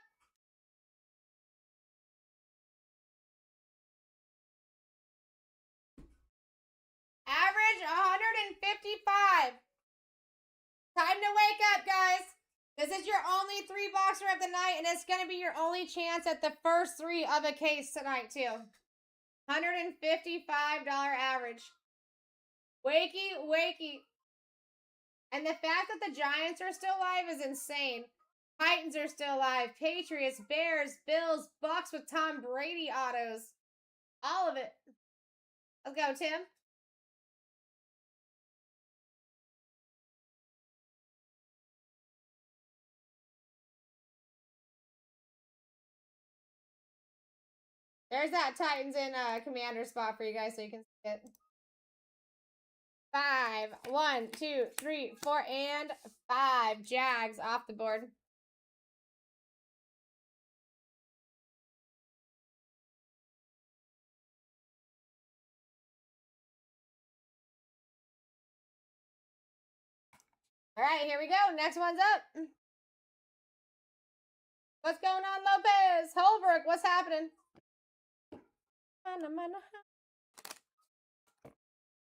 Average 155. Time to wake up, guys. This is your only 3-boxer of the night, and it's going to be your only chance at the first 3 of a case tonight, too. $155 average. Wakey, wakey. And the fact that the Giants are still alive is insane. Titans are still alive. Patriots, Bears, Bills, Bucks with Tom Brady autos. All of it. Let's go, Tim. There's that Titans and Commander spot for you guys so you can see it. 5. 1, 2, 3, 4, and 5. Jags off the board. All right, here we go. Next one's up. What's going on, Lopez? Holbrook, what's happening?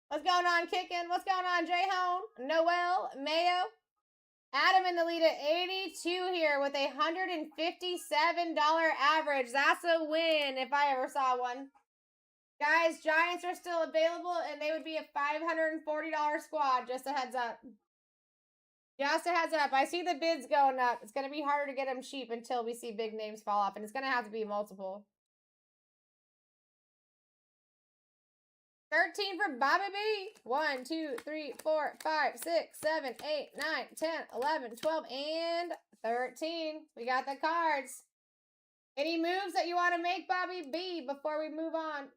What's going on, Kickin'? What's going on, J-Hone? Noel, Mayo. Adam in the lead at 82 here with a $157 average. That's a win if I ever saw one. Guys, Giants are still available, and they would be a $540 squad. Just a heads up. Just a heads up. I see the bids going up. It's going to be harder to get them cheap until we see big names fall off, and it's going to have to be multiple. 13 for Bobby B. 1, 2, 3, 4, 5, 6, 7, 8, 9, 10, 11, 12, and 13. We got the cards. Any moves that you want to make, Bobby B, before we move on?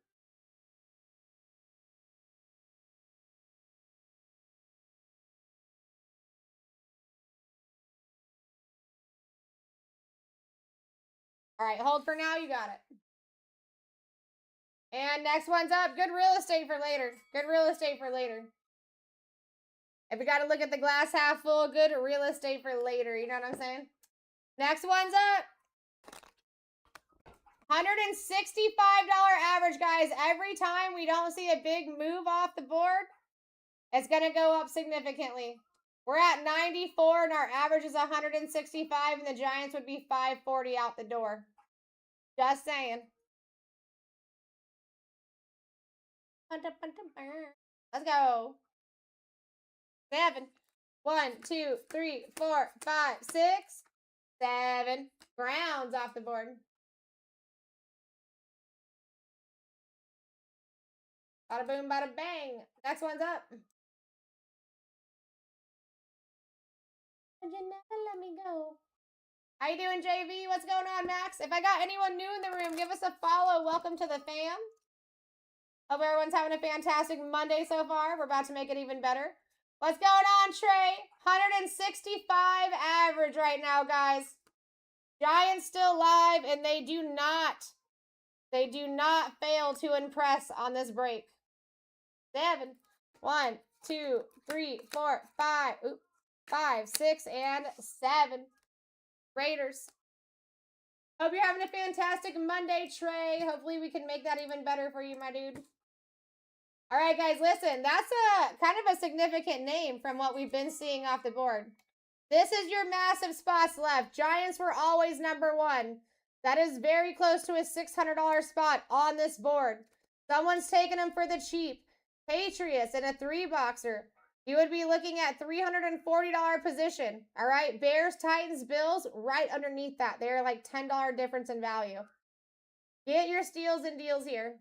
All right, hold for now. You got it. And next one's up. Good real estate for later. Good real estate for later. If we got to look at the glass half full, good real estate for later. You know what I'm saying? Next one's up. $165 average, guys. Every time we don't see a big move off the board, it's going to go up significantly. We're at 94 and our average is 165 and the Giants would be 540 out the door. Just saying. Let's go. 7. 1, 2, 3, 4, 5, 6, 7. Browns off the board. Bada boom, bada bang. Next one's up. You never let me go. How you doing, JV? What's going on, Max? If I got anyone new in the room, give us a follow. Welcome to the fam. Hope everyone's having a fantastic Monday so far. We're about to make it even better. What's going on, Trey? 165 average right now, guys. Giants still live, and they do not fail to impress on this break. 7. 1, 2, 3, 4, 5. 5, 6, and 7. Raiders. Hope you're having a fantastic Monday, Trey. Hopefully we can make that even better for you, my dude. All right, guys, listen. That's a kind of a significant name from what we've been seeing off the board. This is your massive spots left. Giants were always number 1. That is very close to a $600 spot on this board. Someone's taking them for the cheap. Patriots in a 3-boxer. You would be looking at $340 position. All right, Bears, Titans, Bills, right underneath that. They're like $10 difference in value. Get your steals and deals here.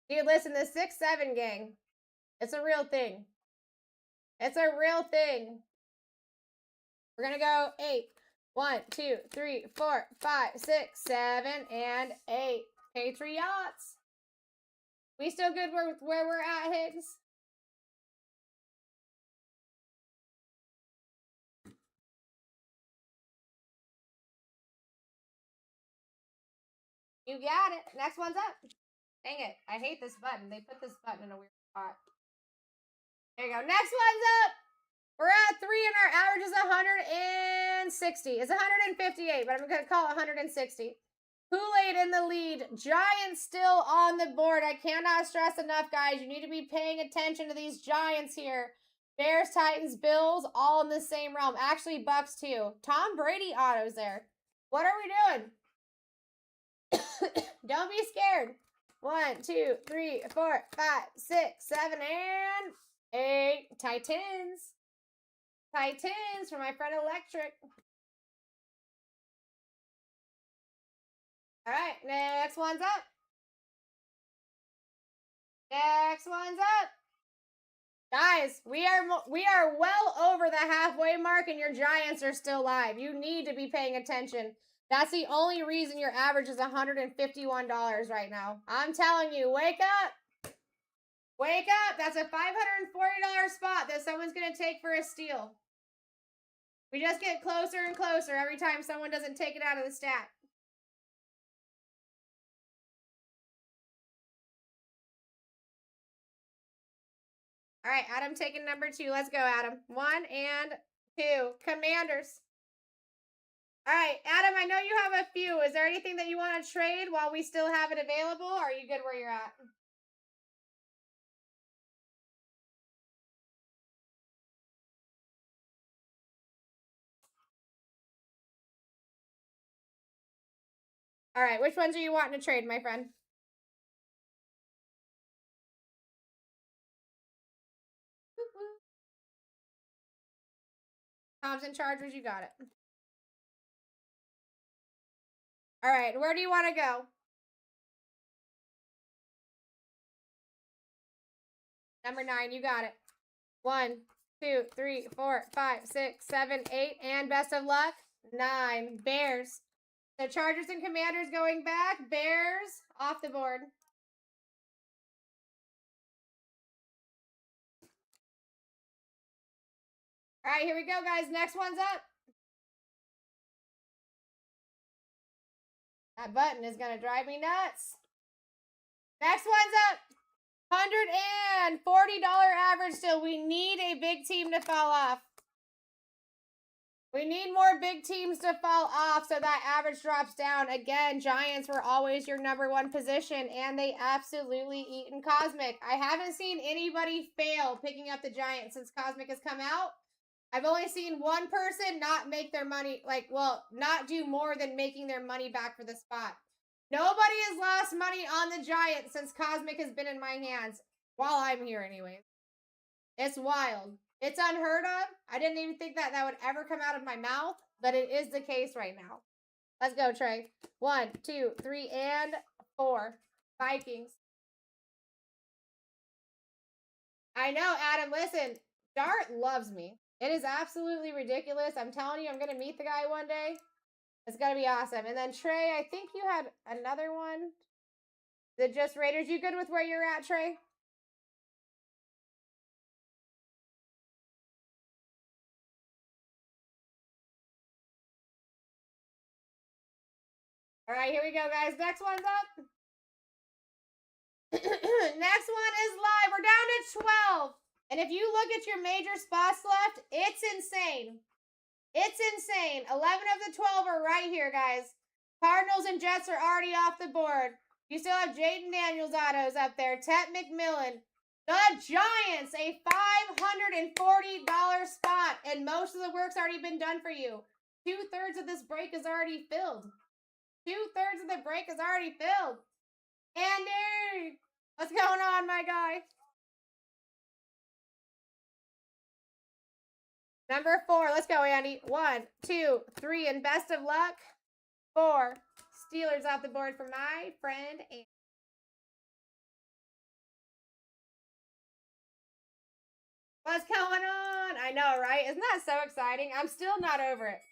Dude, listen, the 6-7 gang, it's a real thing. It's a real thing. We're going to go 8. 1, 2, 3, 4, 5, 6, 7, and 8. Patriots. We still good with where we're at, Higgs? You got it. Next one's up. Dang it. I hate this button. They put this button in a weird spot. There you go. Next one's up. We're at 3 and our average is 160. It's 158, but I'm going to call it 160. Kool-Aid in the lead. Giants still on the board. I cannot stress enough, guys. You need to be paying attention to these Giants here. Bears, Titans, Bills, all in the same realm. Actually, Bucks too. Tom Brady autos there. What are we doing? Don't be scared. 1, 2, 3, 4, 5, 6, 7, and 8. Titans. Titans for my friend Electric. All right, next one's up. Next one's up. Guys, we are well over the halfway mark and your Giants are still live. You need to be paying attention. That's the only reason your average is $151 right now. I'm telling you, wake up. Wake up. That's a $540 spot that someone's going to take for a steal. We just get closer and closer every time someone doesn't take it out of the stack. All right, Adam taking number 2. Let's go, Adam. 1 and 2. Commanders. All right, Adam, I know you have a few. Is there anything that you want to trade while we still have it available, or are you good where you're at? All right, which ones are you wanting to trade, my friend? Thompson Chargers, you got it. All right, where do you want to go? Number 9, you got it. 1, 2, 3, 4, 5, 6, 7, 8, and best of luck, 9. Bears. The Chargers and Commanders going back. Bears off the board. All right, here we go, guys. Next one's up. That button is going to drive me nuts. Next one's up. $140 average still. We need a big team to fall off. We need more big teams to fall off so that average drops down. Again, Giants were always your #1 position, and they absolutely eaten Cosmic. I haven't seen anybody fail picking up the Giants since Cosmic has come out. I've only seen one person not make their money, not do more than making their money back for the spot. Nobody has lost money on the Giants since Cosmic has been in my hands. While I'm here, anyways. It's wild. It's unheard of. I didn't even think that would ever come out of my mouth, but it is the case right now. Let's go, Trey. 1, 2, 3, and 4. Vikings. I know, Adam. Listen, Dart loves me. It is absolutely ridiculous. I'm telling you, I'm going to meet the guy one day. It's going to be awesome. And then, Trey, I think you had another one. Is it just Raiders? You good with where you're at, Trey? All right, here we go, guys. Next one's up. Next one is live. We're down to 12. And if you look at your major spots left, it's insane. It's insane. 11 of the 12 are right here, guys. Cardinals and Jets are already off the board. You still have Jaden Daniels autos up there. Tet McMillan. The Giants, a $540 spot. And most of the work's already been done for you. 2/3 of this break is already filled. 2/3 of the break is already filled. Andy, what's going on, my guy? Number 4. Let's go, Andy. 1, 2, 3, and best of luck. 4. Steelers off the board for my friend Andy. What's going on? I know, right? Isn't that so exciting? I'm still not over it.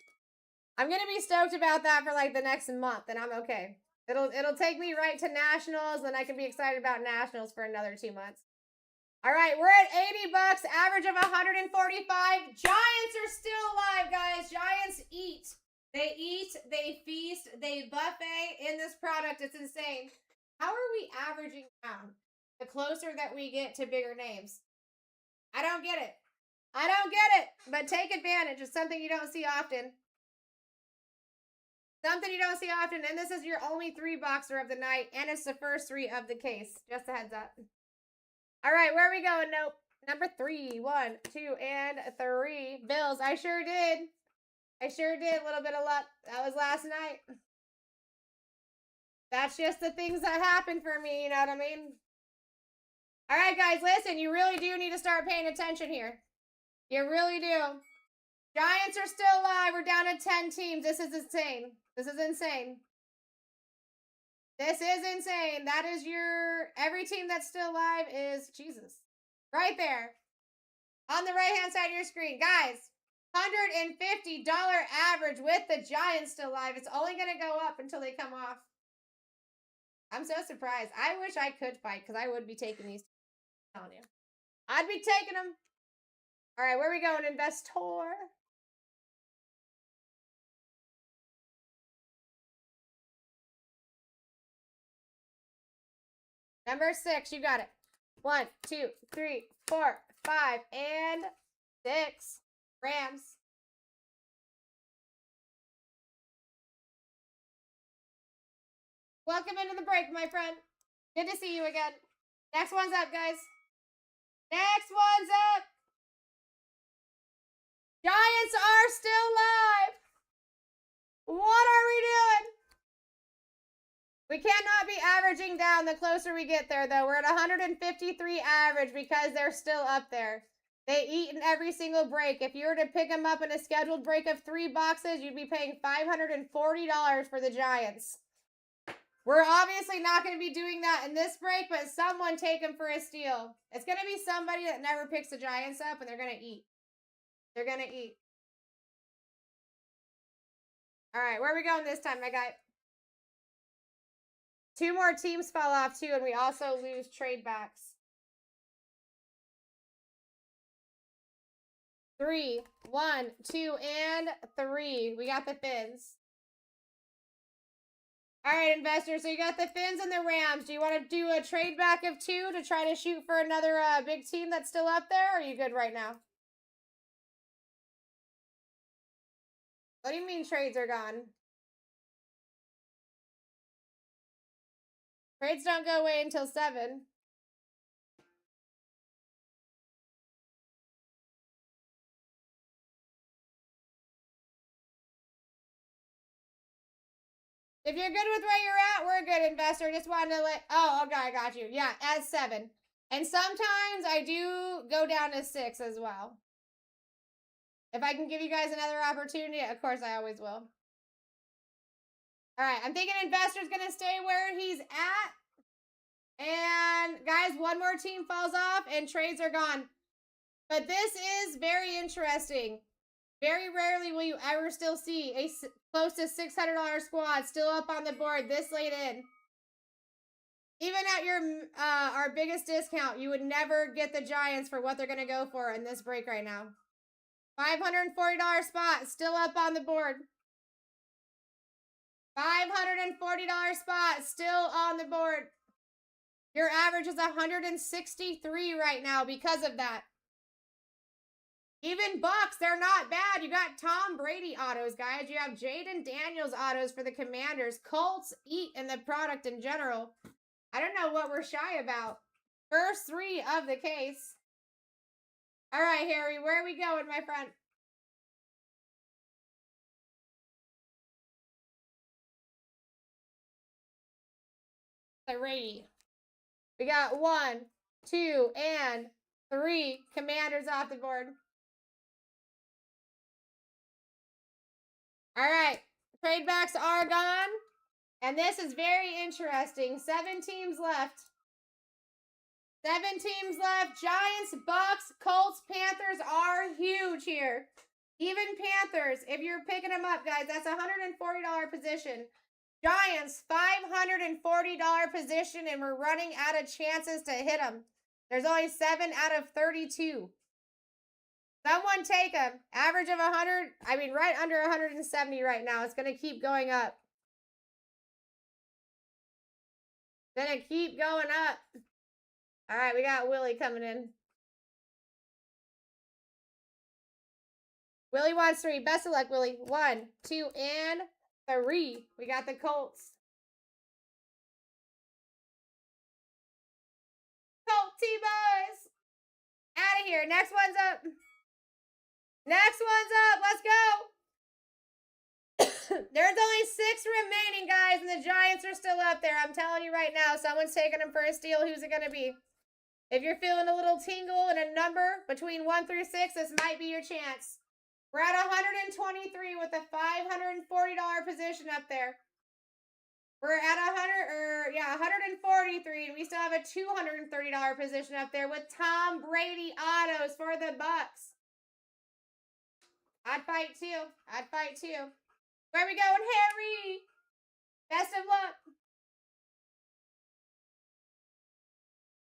I'm going to be stoked about that for like the next month, and I'm okay. It'll take me right to Nationals, and I can be excited about Nationals for another 2 months. All right, we're at $80, average of 145. Giants are still alive, guys. Giants eat. They eat, they feast, they buffet in this product. It's insane. How are we averaging down the closer that we get to bigger names? I don't get it. I don't get it, but take advantage. It's something you don't see often. Something you don't see often, and this is your only 3-boxer of the night, and it's the first 3 of the case. Just a heads up. All right, where are we going? Nope. Number 3. 1, 2, and 3. Bills. I sure did. I sure did. A little bit of luck. That was last night. That's just the things that happen for me, you know what I mean? All right, guys, listen. You really do need to start paying attention here. You really do. Giants are still alive. We're down to 10 teams. This is insane. This is insane. This is insane. That is every team that's still alive is Jesus. Right there. On the right-hand side of your screen. Guys, $150 average with the Giants still alive. It's only going to go up until they come off. I'm so surprised. I wish I could fight because I would be taking these. I'm telling you. I'd be taking them. All right, where are we going, investor? Number 6, you got it. 1, 2, 3, 4, 5, and 6. Rams. Welcome into the break, my friend. Good to see you again. Next one's up, guys. Next one's up. Giants are still live. What are we doing? We cannot be averaging down the closer we get there, though. We're at 153 average because they're still up there. They eat in every single break. If you were to pick them up in a scheduled break of 3 boxes, you'd be paying $540 for the Giants. We're obviously not going to be doing that in this break, but someone take them for a steal. It's going to be somebody that never picks the Giants up, and they're going to eat. They're going to eat. All right, where are we going this time, my guy? 2 more teams fall off, too, and we also lose trade backs. 3, 1, 2, and 3. We got the fins. All right, investors. So you got the Finns and the Rams. Do you want to do a trade back of 2 to try to shoot for another big team that's still up there? Or are you good right now? What do you mean trades are gone? Trades don't go away until 7. If you're good with where you're at, we're a good investor. Just wanted to let... Oh, okay, I got you. Yeah, at 7. And sometimes I do go down to 6 as well. If I can give you guys another opportunity, of course I always will. All right, I'm thinking investor's going to stay where he's at. And guys, one more team falls off and trades are gone. But this is very interesting. Very rarely will you ever still see a close to $600 squad still up on the board this late in. Even at your our biggest discount, you would never get the Giants for what they're going to go for in this break right now. $540 spot still up on the board. $540 spot still on the board. Your average is 163 right now because of that. Even Bucks, they're not bad. You got Tom Brady autos, guys. You have Jaden Daniels autos for the Commanders. Colts eat in the product in general. I don't know what we're shy about. First 3 of the case. All right, Harry, where are we going, my friend? Three. We got 1, 2, and 3 Commanders off the board. All right, trade backs are gone. And this is very interesting. 7 teams left. 7 teams left. Giants, Bucks, Colts, Panthers are huge here. Even Panthers, if you're picking them up, guys, that's a $140 position. Giants, $540 position, and we're running out of chances to hit them. There's only 7 out of 32. Someone take them. Average of 100, I mean, right under 170 right now. It's going to keep going up. Gonna keep going up. All right, we got Willie coming in. Willie wants 3. Best of luck, Willie. 1, 2, and 3. We got the Colts. Colt T-Boys. Out of here. Next one's up. Next one's up. Let's go. There's only 6 remaining, guys, and the Giants are still up there. I'm telling you right now, someone's taking them for a steal. Who's it going to be? If you're feeling a little tingle and a number between 1 through 6, this might be your chance. We're at 123 with a $540 position up there. We're at 143, and we still have a $230 position up there with Tom Brady autos for the Bucks. I'd fight too. I'd fight too. Where are we going, Harry? Best of luck.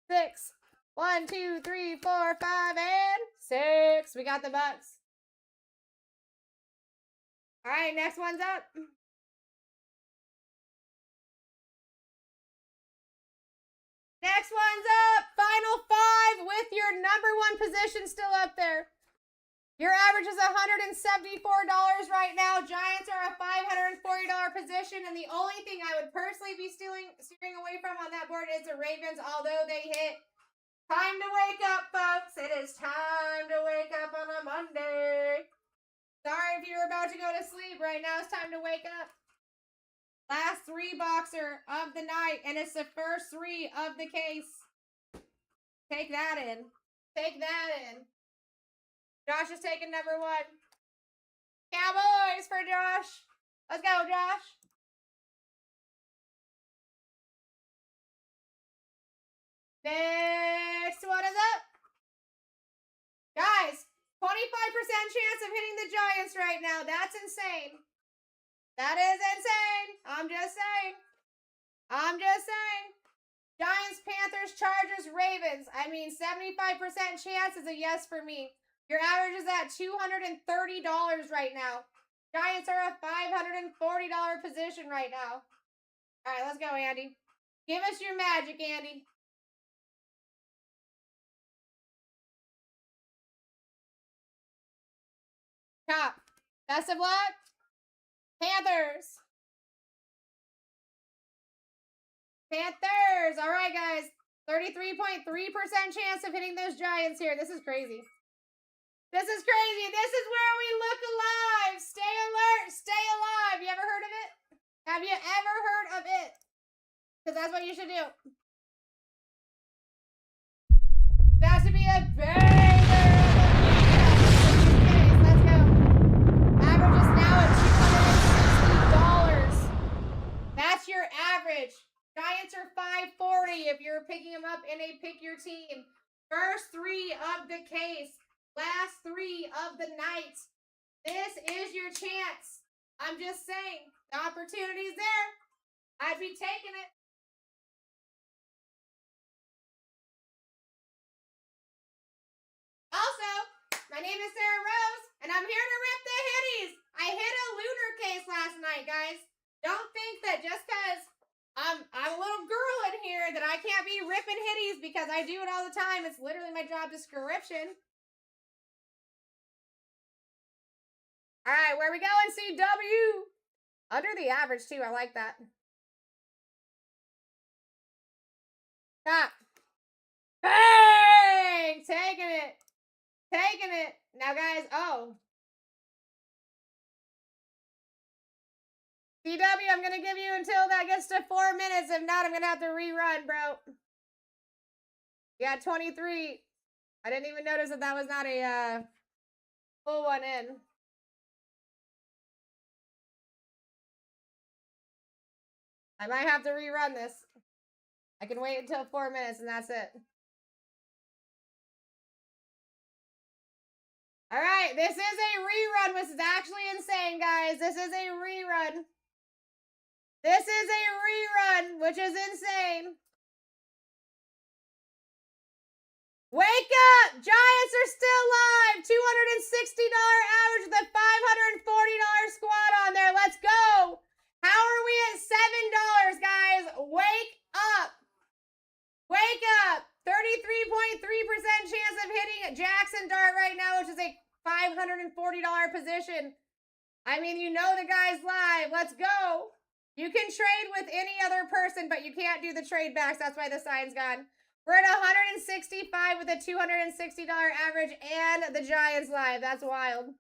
6. 1, 2, 3, 4, 5, and 6. We got the Bucks. All right, next one's up. Next one's up. Final 5 with your number 1 position still up there. Your average is $174 right now. Giants are a $540 position, and the only thing I would personally be steering away from on that board is the Ravens, although they hit. Time to wake up, folks. It is time to wake up on a Monday. Sorry if you're about to go to sleep. Right now it's time to wake up. Last 3 boxer of the night, and it's the first 3 of the case. Take that in. Take that in. Josh is taking number 1. Cowboys for Josh. Let's go, Josh. Next one is up. Guys, 25% chance of hitting the Giants right now. That's insane. That is insane. I'm just saying. I'm just saying. Giants, Panthers, Chargers, Ravens. I mean, 75% chance is a yes for me. Your average is at $230 right now. Giants are a $540 position right now. All right, let's go, Andy. Give us your magic, Andy. Top. Best of luck. Panthers. Panthers. All right, guys. 33.3% chance of hitting those Giants here. This is crazy. This is crazy. This is where we look alive. Stay alert. Stay alive. You ever heard of it? Have you ever heard of it? Because that's what you should do. That should be a banger. Let's go. Average is now at $260. That's your average. Giants are $540 if you're picking them up in a pick your team. First 3 of the case. Last 3 of the night. This is your chance. I'm just saying. The opportunity's there. I'd be taking it. Also, my name is Sarah Rose, and I'm here to rip the hitties. I hit a lunar case last night, guys. Don't think that just because I'm a little girl in here that I can't be ripping hitties because I do it all the time. It's literally my job description. All right, where we going, CW? Under the average, too. I like that. Top. Bang! Taking it. Taking it. Now, guys, CW, I'm going to give you until that gets to 4 minutes. If not, I'm going to have to rerun, bro. You got 23. I didn't even notice that that was not a full one in. I might have to rerun this. I can wait until 4 minutes and that's it. All right, this is a rerun, which is actually insane, guys. This is a rerun. This is a rerun, which is insane. Wake up! Giants are still live. $260 average with a $540 squad on there. Let's go. How are we at $7, guys? Wake up. Wake up. 33.3% chance of hitting Jackson Dart right now, which is a $540 position. I mean, you know the guy's live. Let's go. You can trade with any other person, but you can't do the trade backs. That's why the sign's gone. We're at 165 with a $260 average and the Giants live. That's wild.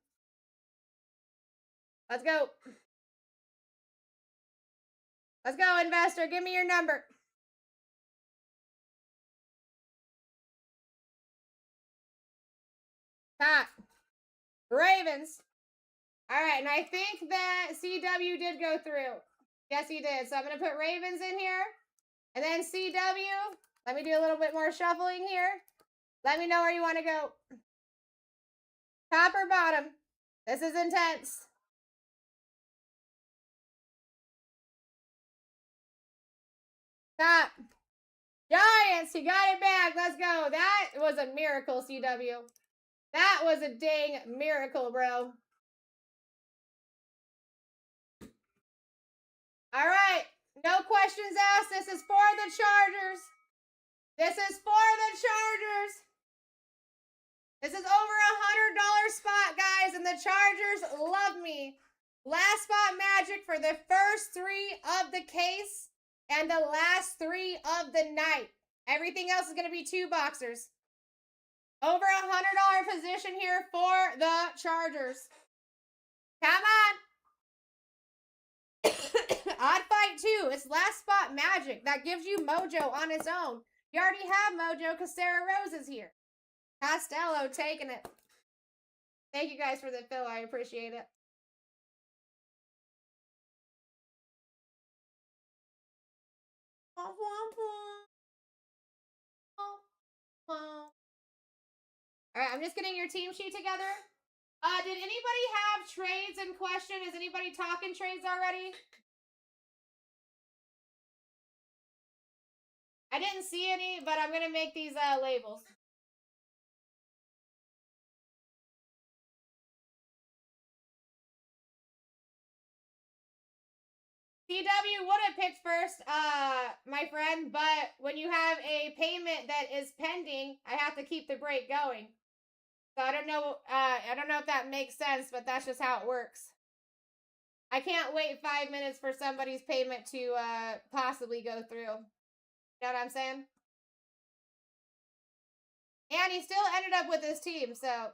Let's go. Let's go, investor. Give me your number. Top. Ravens. All right, and I think that CW did go through. Yes, he did. So I'm going to put Ravens in here. And then CW. Let me do a little bit more shuffling here. Let me know where you want to go. Top or bottom? This is intense. Top. Giants, you got it back. Let's go. That was a miracle, CW. That was a dang miracle, bro. All right. No questions asked. This is for the Chargers. This is for the Chargers. This is over $100 spot, guys, and the Chargers love me. Last spot magic for the first 3 of the case and the last 3 of the night. Everything else is going to be 2 boxers. Over $100 position here for the Chargers. Come on. Odd fight too. It's last spot magic. That gives you mojo on its own. You already have mojo because Sarah Rose is here. Costello taking it. Thank you guys for the fill. I appreciate it. All right, I'm just getting your team sheet together. Did anybody have trades in question? Is anybody talking trades already? I didn't see any, but I'm going to make these labels. CW would have picked first, my friend, but when you have a payment that is pending, I have to keep the break going. So I don't know if that makes sense, but that's just how it works. I can't wait 5 minutes for somebody's payment to possibly go through. You know what I'm saying? And he still ended up with his team, so.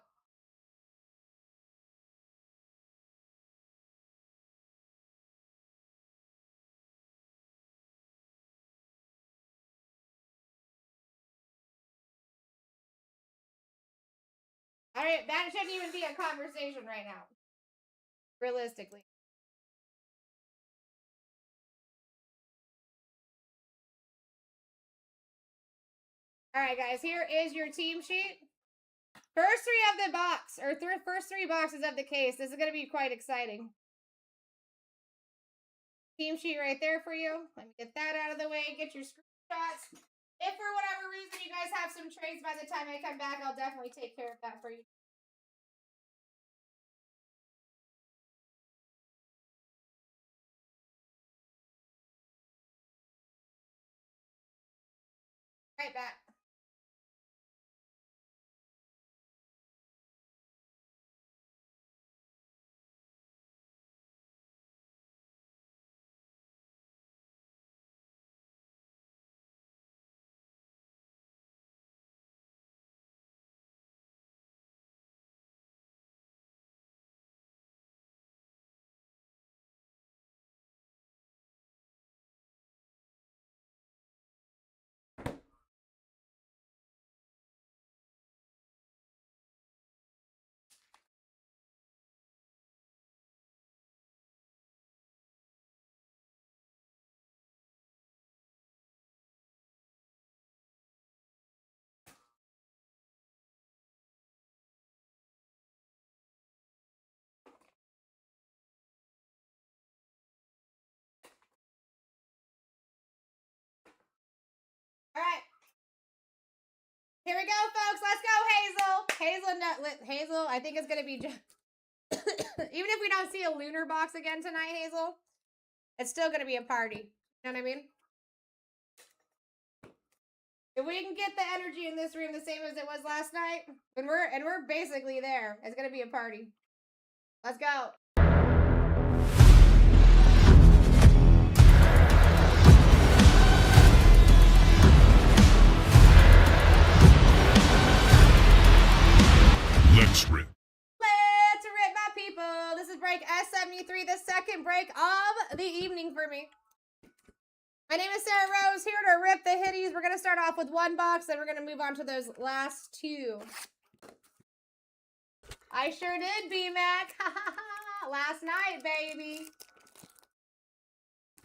Alright, that shouldn't even be a conversation right now. Realistically. Alright, guys, here is your team sheet. First three of the box, or first three boxes of the case. This is going to be quite exciting. Team sheet right there for you. Let me get that out of the way. Get your screenshots. If for whatever reason you guys have some trades by the time I come back, I'll definitely take care of that for you. Right back. All right. Here we go, folks. Let's go, Hazel. Hazel, I think it's going to be just... Even if we don't see a lunar box again tonight, Hazel, it's still going to be a party. You know what I mean? If we can get the energy in this room the same as it was last night, and we're basically there, it's going to be a party. Let's go. Let's rip. Let's rip, my people. This is break S73, the second break of the evening for me. My name is Sarah Rose, here to rip the hitties. We're going to start off with one box, then we're going to move on to those last two. I sure did, B-Mac. Last night, baby.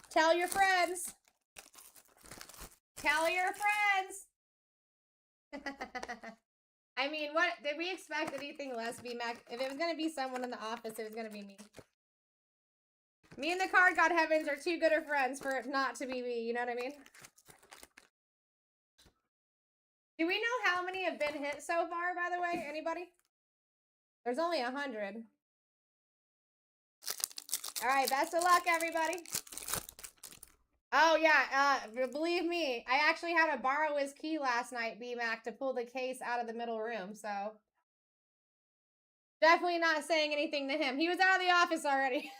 Tell your friends. Tell your friends. I mean, what did we expect anything less, B-Mac? If it was going to be someone in the office, it was going to be me. Me and the card god heavens are too good of friends for it not to be me, you know what I mean? Do we know how many have been hit so far, by the way? Anybody? There's only 100. All right, best of luck, everybody. Oh, yeah, believe me, I actually had to borrow his key last night, B-Mac, to pull the case out of the middle room, so. Definitely not saying anything to him. He was out of the office already.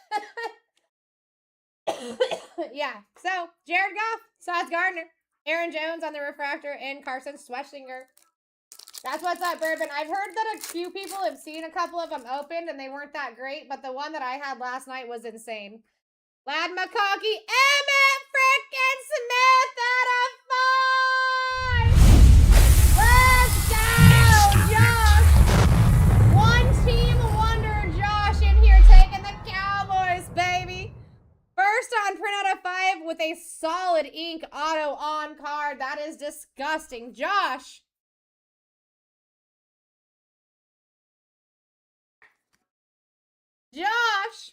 Yeah, so, Jared Goff, Sauce Gardner, Aaron Jones on the refractor, and Carson Schwarzenegger. That's what's up, Bourbon. I've heard that a few people have seen a couple of them opened, and they weren't that great, but the one that I had last night was insane. Lad McConkey, Emmett frickin' Smith out of 5! Let's go, Josh! One team wonder Josh in here taking the Cowboys, baby. First on print out of 5 with a solid ink auto on card. That is disgusting. Josh. Josh.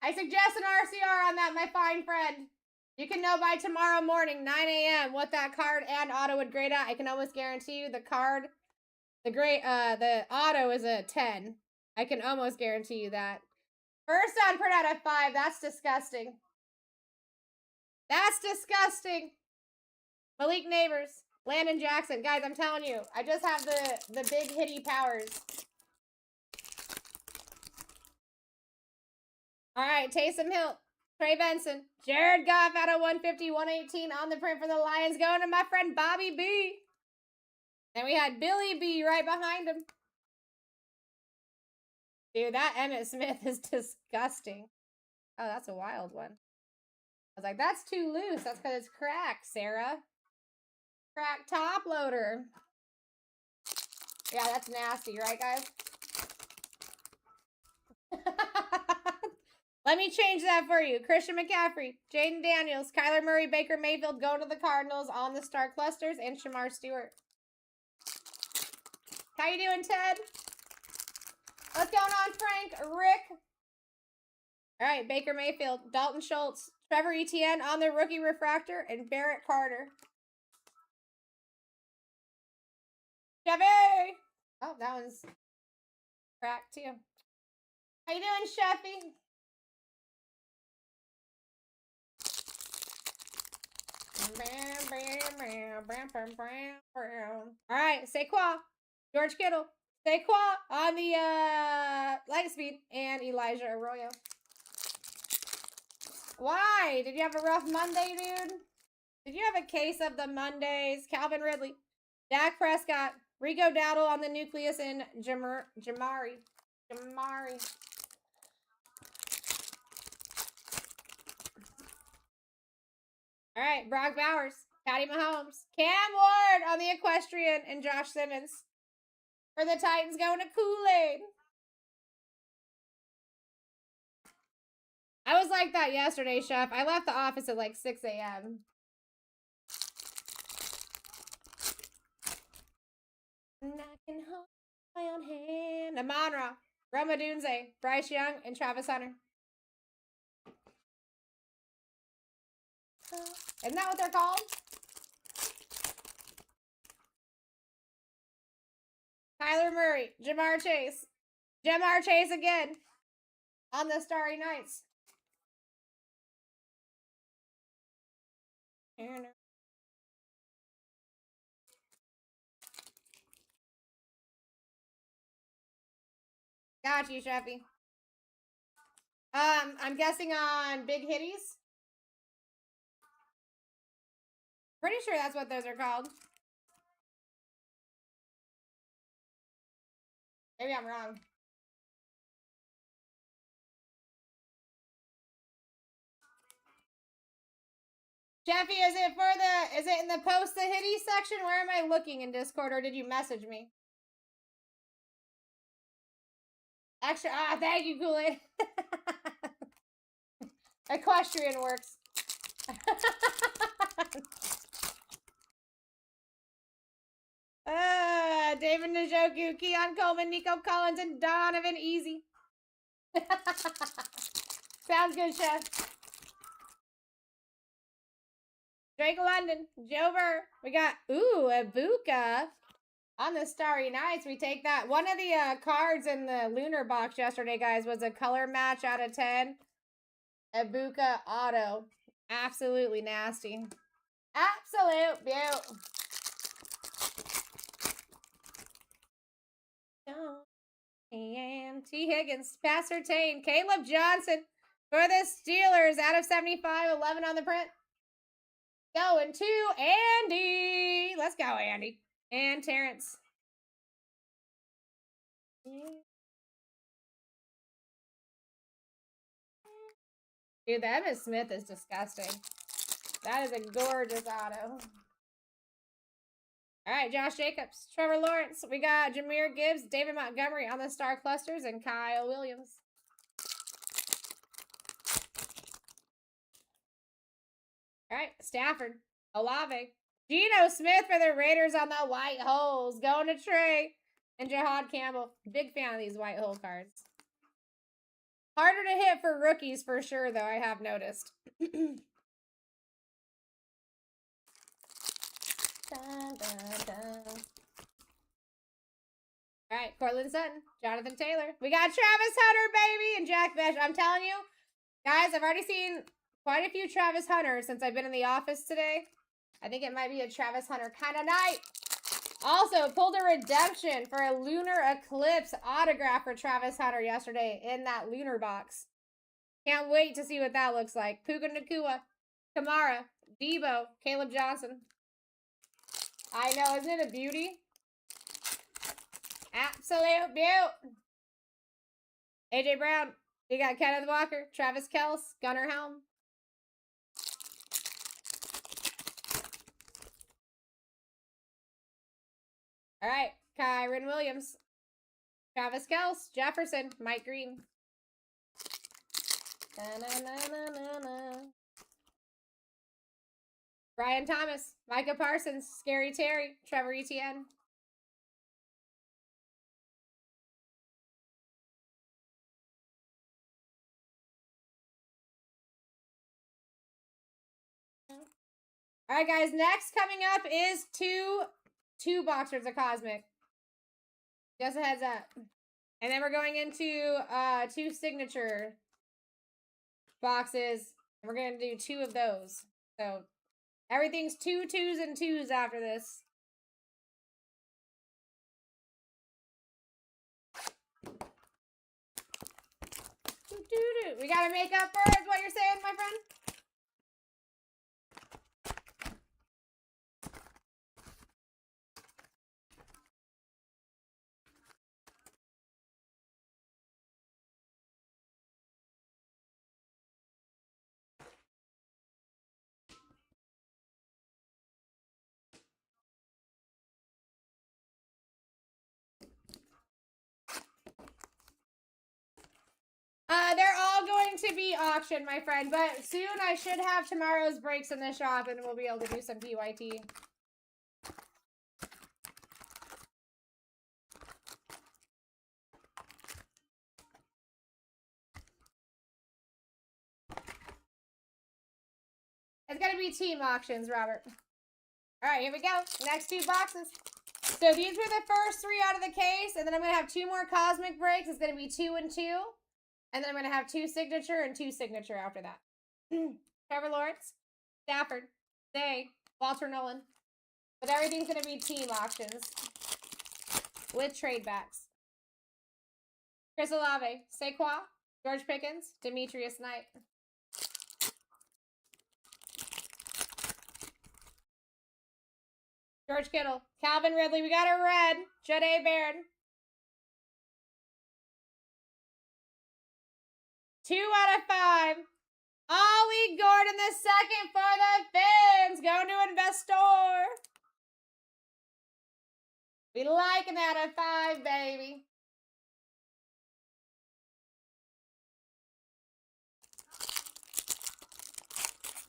I suggest an RCR on that, my fine friend. You can know by tomorrow morning, 9 a.m., what that card and auto would grade at. I can almost guarantee you the card, the auto is a 10. I can almost guarantee you that. First on print out of 5. That's disgusting. That's disgusting. Malik Neighbors. Landon Jackson. Guys, I'm telling you, I just have the big hitty powers. All right, Taysom Hill. Trey Benson. Jared Goff out of 150, 118 on the print for the Lions. Going to my friend Bobby B. And we had Billy B right behind him. Dude, that Emmitt Smith is disgusting. Oh, that's a wild one. I was like, that's too loose. That's because it's cracked, Sarah. Cracked top loader. Yeah, that's nasty, right, guys? Let me change that for you. Christian McCaffrey, Jaden Daniels, Kyler Murray, Baker Mayfield going to the Cardinals on the star clusters, and Shamar Stewart. How you doing, Ted? What's going on, Frank? Rick? All right, Baker Mayfield, Dalton Schultz, Trevor Etienne on the rookie refractor, and Barrett Carter. Chevy! Oh, that one's cracked, too. How you doing, Sheffy? All right, Saquon, George Kittle, Saquon on the Lightspeed, and Elijah Arroyo. Why? Did you have a rough Monday, dude? Did you have a case of the Mondays? Calvin Ridley, Dak Prescott, Rico Dowdle on the nucleus, and Jamari. All right, Brock Bowers, Patty Mahomes, Cam Ward on the equestrian, and Josh Simmons. For the Titans going to Kool-Aid. I was like that yesterday, Chef. I left the office at like 6 a.m. And I can hold my own hand. Amon-Ra, Roma Dunze, Bryce Young, and Travis Hunter. Isn't that what they're called? Kyler Murray, Jamar Chase. Jamar Chase again on the Starry Nights. Got you, Sheffy. I'm guessing on Big Hitties. Pretty sure that's what those are called. Maybe I'm wrong. Jeffy, is it in the post the hitty section? Where am I looking in Discord, or did you message me? Extra, thank you, Kool-Aid. Equestrian works. David Njoku, Keon Coleman, Nico Collins, and Donovan Easy. Sounds good, Chef. Drake London, Joe Burr. We got, Ibuka on the Starry Nights. We take that. One of the cards in the Lunar box yesterday, guys, was a color match out of 10. Ibuka auto. Absolutely nasty. Absolute beaut. And T. Higgins, Pastor Tane, Caleb Johnson for the Steelers out of 75, 11 on the print. Going to Andy. Let's go, Andy. And Terrence. Dude, the Emmitt Smith is disgusting. That is a gorgeous auto. All right, Josh Jacobs, Trevor Lawrence. We got Jahmyr Gibbs, David Montgomery on the star clusters, and Kyle Williams. All right, Stafford, Olave, Geno Smith for the Raiders on the white holes. Going to Trey and Jahad Campbell. Big fan of these white hole cards. Harder to hit for rookies for sure, though, I have noticed. Dun, dun, dun. All right, Cortland Sutton, Jonathan Taylor. We got Travis Hunter, baby, and Jack Besh. I'm telling you, guys, I've already seen quite a few Travis Hunters since I've been in the office today. I think it might be a Travis Hunter kind of night. Also, pulled a redemption for a Lunar Eclipse autograph for Travis Hunter yesterday in that Lunar box. Can't wait to see what that looks like. Puka Nakua, Kamara, Debo, Caleb Johnson. I know, isn't it a beauty? Absolute beaut. AJ Brown. We got Kenneth Walker, Travis Kelce, Gunnar Helm. All right, Kyron Williams, Travis Kelce, Jefferson, Mike Green. Brian Thomas, Micah Parsons, Scary Terry, Trevor Etienne. All right, guys, next coming up is two boxers of Cosmic. Just a heads up. And then we're going into two signature boxes. And we're going to do two of those. So everything's 2 2s and 2s after this. We got to make up for it, is what you're saying, my friend? They're all going to be auctioned, my friend, but soon I should have tomorrow's breaks in the shop and we'll be able to do some PYT. It's going to be team auctions, Robert. All right, here we go. Next two boxes. So these were the first 3 out of the case, and then I'm going to have 2 more Cosmic breaks. It's going to be 2 and 2. And then I'm going to have 2 signature and 2 signature after that. Trevor Lawrence, Stafford, Zay, Walter Nolan. But everything's going to be team auctions with trade backs. Chris Olave, Saquon, George Pickens, Demetrius Knight. George Kittle, Calvin Ridley. We got a red. Jade Baird. 2 out of 5. Ollie Gordon the second for the Fins. Going to Investor. We like an out of 5, baby.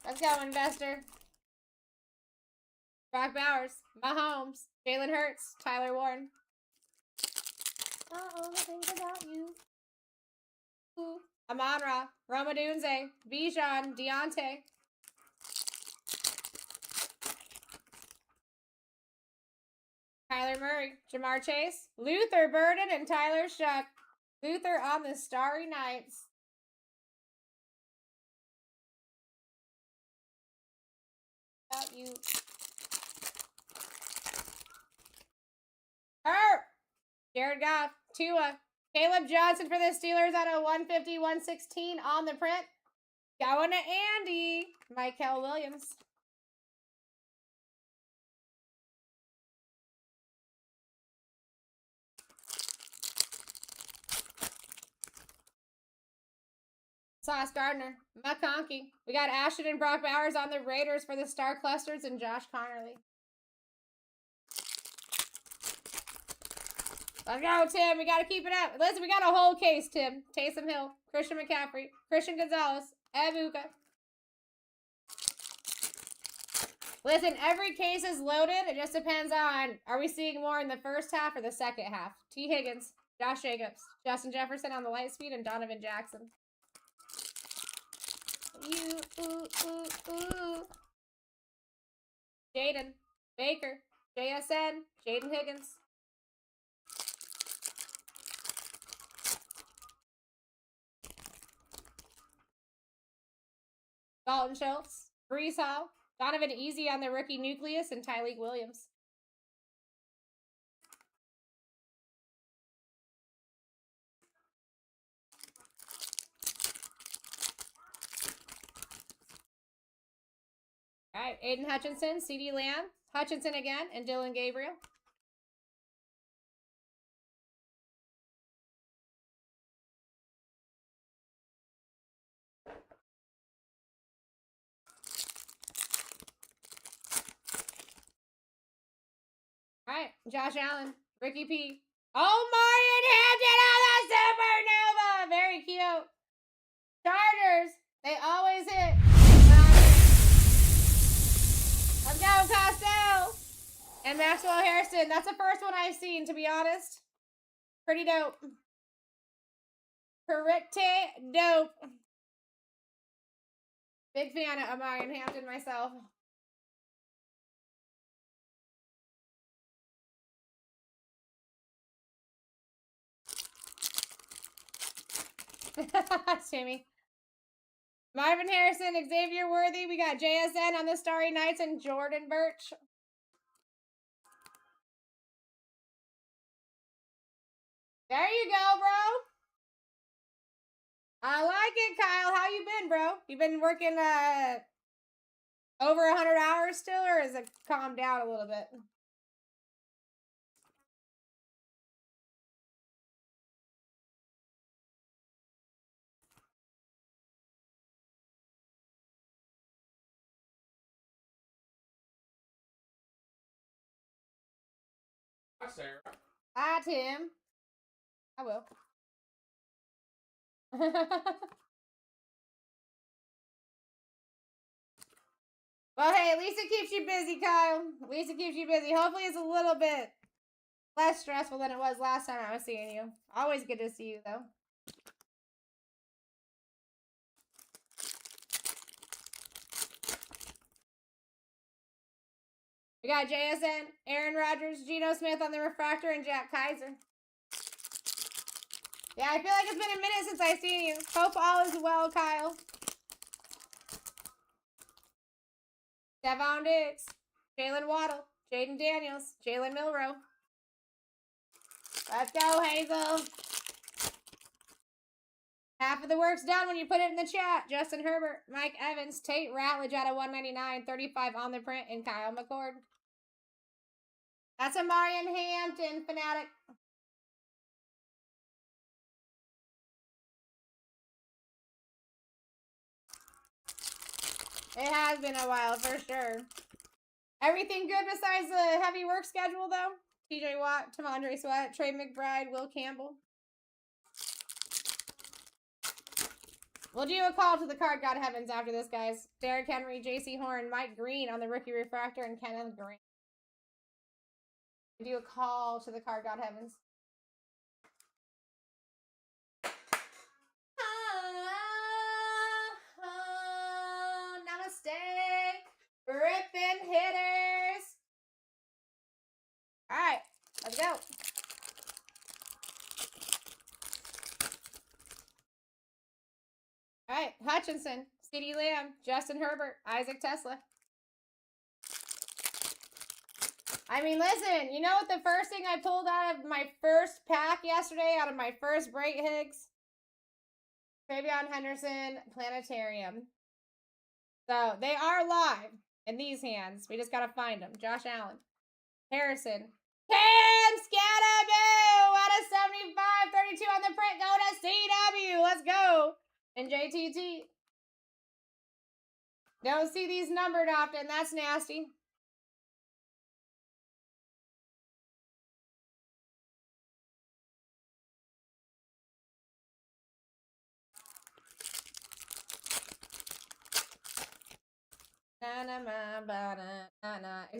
Let's go, Investor. Brock Bowers, Mahomes, Jalen Hurts, Tyler Warren. Uh-oh, think about you. Ooh. Amon-Ra, Roma Dunze, Bijan, Deontay. Kyler Murray, Jamar Chase, Luther Burden, and Tyler Shuck. Luther on the Starry Nights. About you. Jared Goff, Tua, Caleb Johnson for the Steelers out of 150, 116 on the print. Going to Andy, Michael Williams. Sauce Gardner, McConkey. We got Ashton and Brock Bowers on the Raiders for the Star Clusters and Josh Connerly. Let's go, Tim. We got to keep it up. Listen, we got a whole case, Tim. Taysom Hill, Christian McCaffrey, Christian Gonzalez, Ebuka. Listen, every case is loaded. It just depends on, are we seeing more in the first half or the second half? T. Higgins, Josh Jacobs, Justin Jefferson on the light speed, and Donovan Jackson. Jaden, Baker, JSN, Jaden Higgins. Dalton Schultz, Brees Hall, Donovan Easy on the rookie nucleus, and Tyleek Williams. All right, Aiden Hutchinson, CeeDee Lamb, Hutchinson again, and Dylan Gabriel. All right, Josh Allen, Ricky P. Oh, Marion Hampton on the Supernova! Very cute. Chargers, they always hit. Let's go, Costello! And Maxwell Harrison. That's the first one I've seen, to be honest. Pretty dope. Pretty dope. Big fan of Marion Hampton myself. Jamie. Marvin Harrison, Xavier Worthy. We got JSN on the Starry Nights and Jordan Birch. There you go, bro. I like it, Kyle. How you been, bro? You been working over 100 hours still, or is it calmed down a little bit? Hi, Sarah. Hi, Tim. I will. Well, hey, at least it keeps you busy, Kyle. At least it keeps you busy. Hopefully it's a little bit less stressful than it was last time I was seeing you. Always good to see you, though. We got JSN, Aaron Rodgers, Geno Smith on the refractor, and Jack Kaiser. Yeah, I feel like it's been a minute since I've seen you. Hope all is well, Kyle. Devon Diggs, Jalen Waddle, Jaden Daniels, Jalen Milrow. Let's go, Hazel. Half of the work's done when you put it in the chat. Justin Herbert, Mike Evans, Tate Ratledge out of 199, 35 on the print, and Kyle McCord. That's a Marion Hampton fanatic. It has been a while, for sure. Everything good besides the heavy work schedule, though? TJ Watt, Tamondre Sweat, Trey McBride, Will Campbell. We'll do a call to the card god heavens after this, guys. Derrick Henry, J.C. Horn, Mike Green on the rookie refractor, and Kenneth Green. We'll do a call to the card god heavens. Namaste. Rippin' hitters. All right, let's go. All right, Hutchinson, CeeDee Lamb, Justin Herbert, Isaac Tesla. I mean, listen, you know what the first thing I pulled out of my first pack yesterday, out of my first break, Higgs? Travion Henderson, Planetarium. So, they are live in these hands. We just got to find them. Josh Allen, Harrison, Cam Scatterboo out of 75, 32 on the print. Go to CW. Let's go. And JTT. Don't see these numbered often. That's nasty.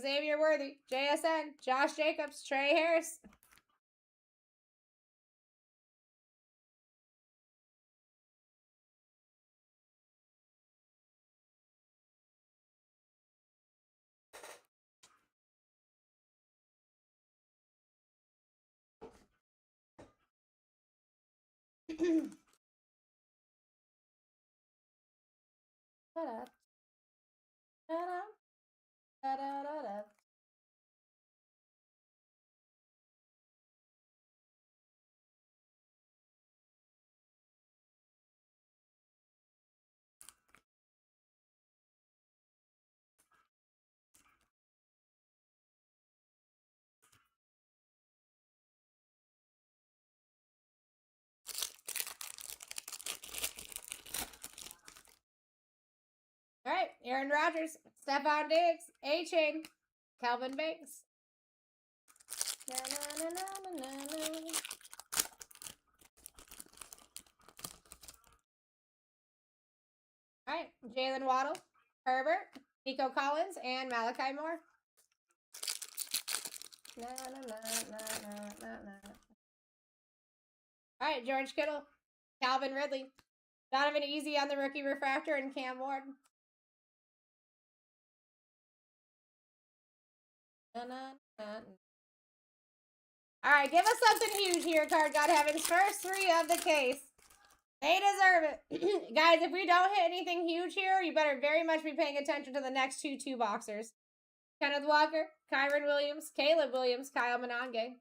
Xavier Worthy, JSN, Josh Jacobs, Trey Harris. Da-da. Da-da. Da-da-da-da. All right, Aaron Rodgers, Stephon Diggs, A-Chain, Calvin Banks. Na, na, na, na, na, na. All right, Jalen Waddle, Herbert, Nico Collins, and Malachi Moore. Na, na, na, na, na, na, na. All right, George Kittle, Calvin Ridley, Donovan Easy on the rookie refractor, and Cam Ward. Na, na, na, na. All right, give us something huge here, Card God Heavens. First three of the case. They deserve it. Guys, if we don't hit anything huge here, you better very much be paying attention to the next two boxers. Kenneth Walker, Kyron Williams, Caleb Williams, Kyle Monange.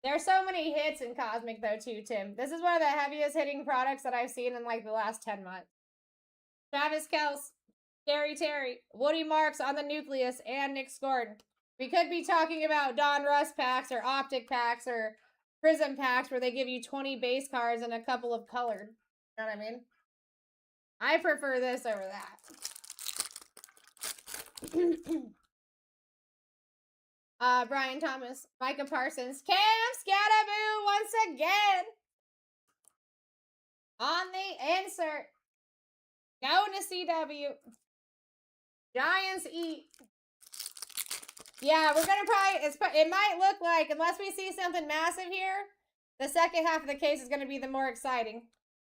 There's so many hits in Cosmic, though, too, Tim. This is one of the heaviest hitting products that I've seen in, like, the last 10 months. Travis Kelce, Gary Terry, Woody Marks on the Nucleus, and Nick Gordon. We could be talking about Don Russ packs or Optic packs or Prism packs where they give you 20 base cards and a couple of colored. You know what I mean? I prefer this over that. Brian Thomas, Micah Parsons, Cam Scatterboo once again on the insert. Go to CW. Giants eat. Yeah, we're gonna probably, it might look like, unless we see something massive here, the second half of the case is gonna be the more exciting.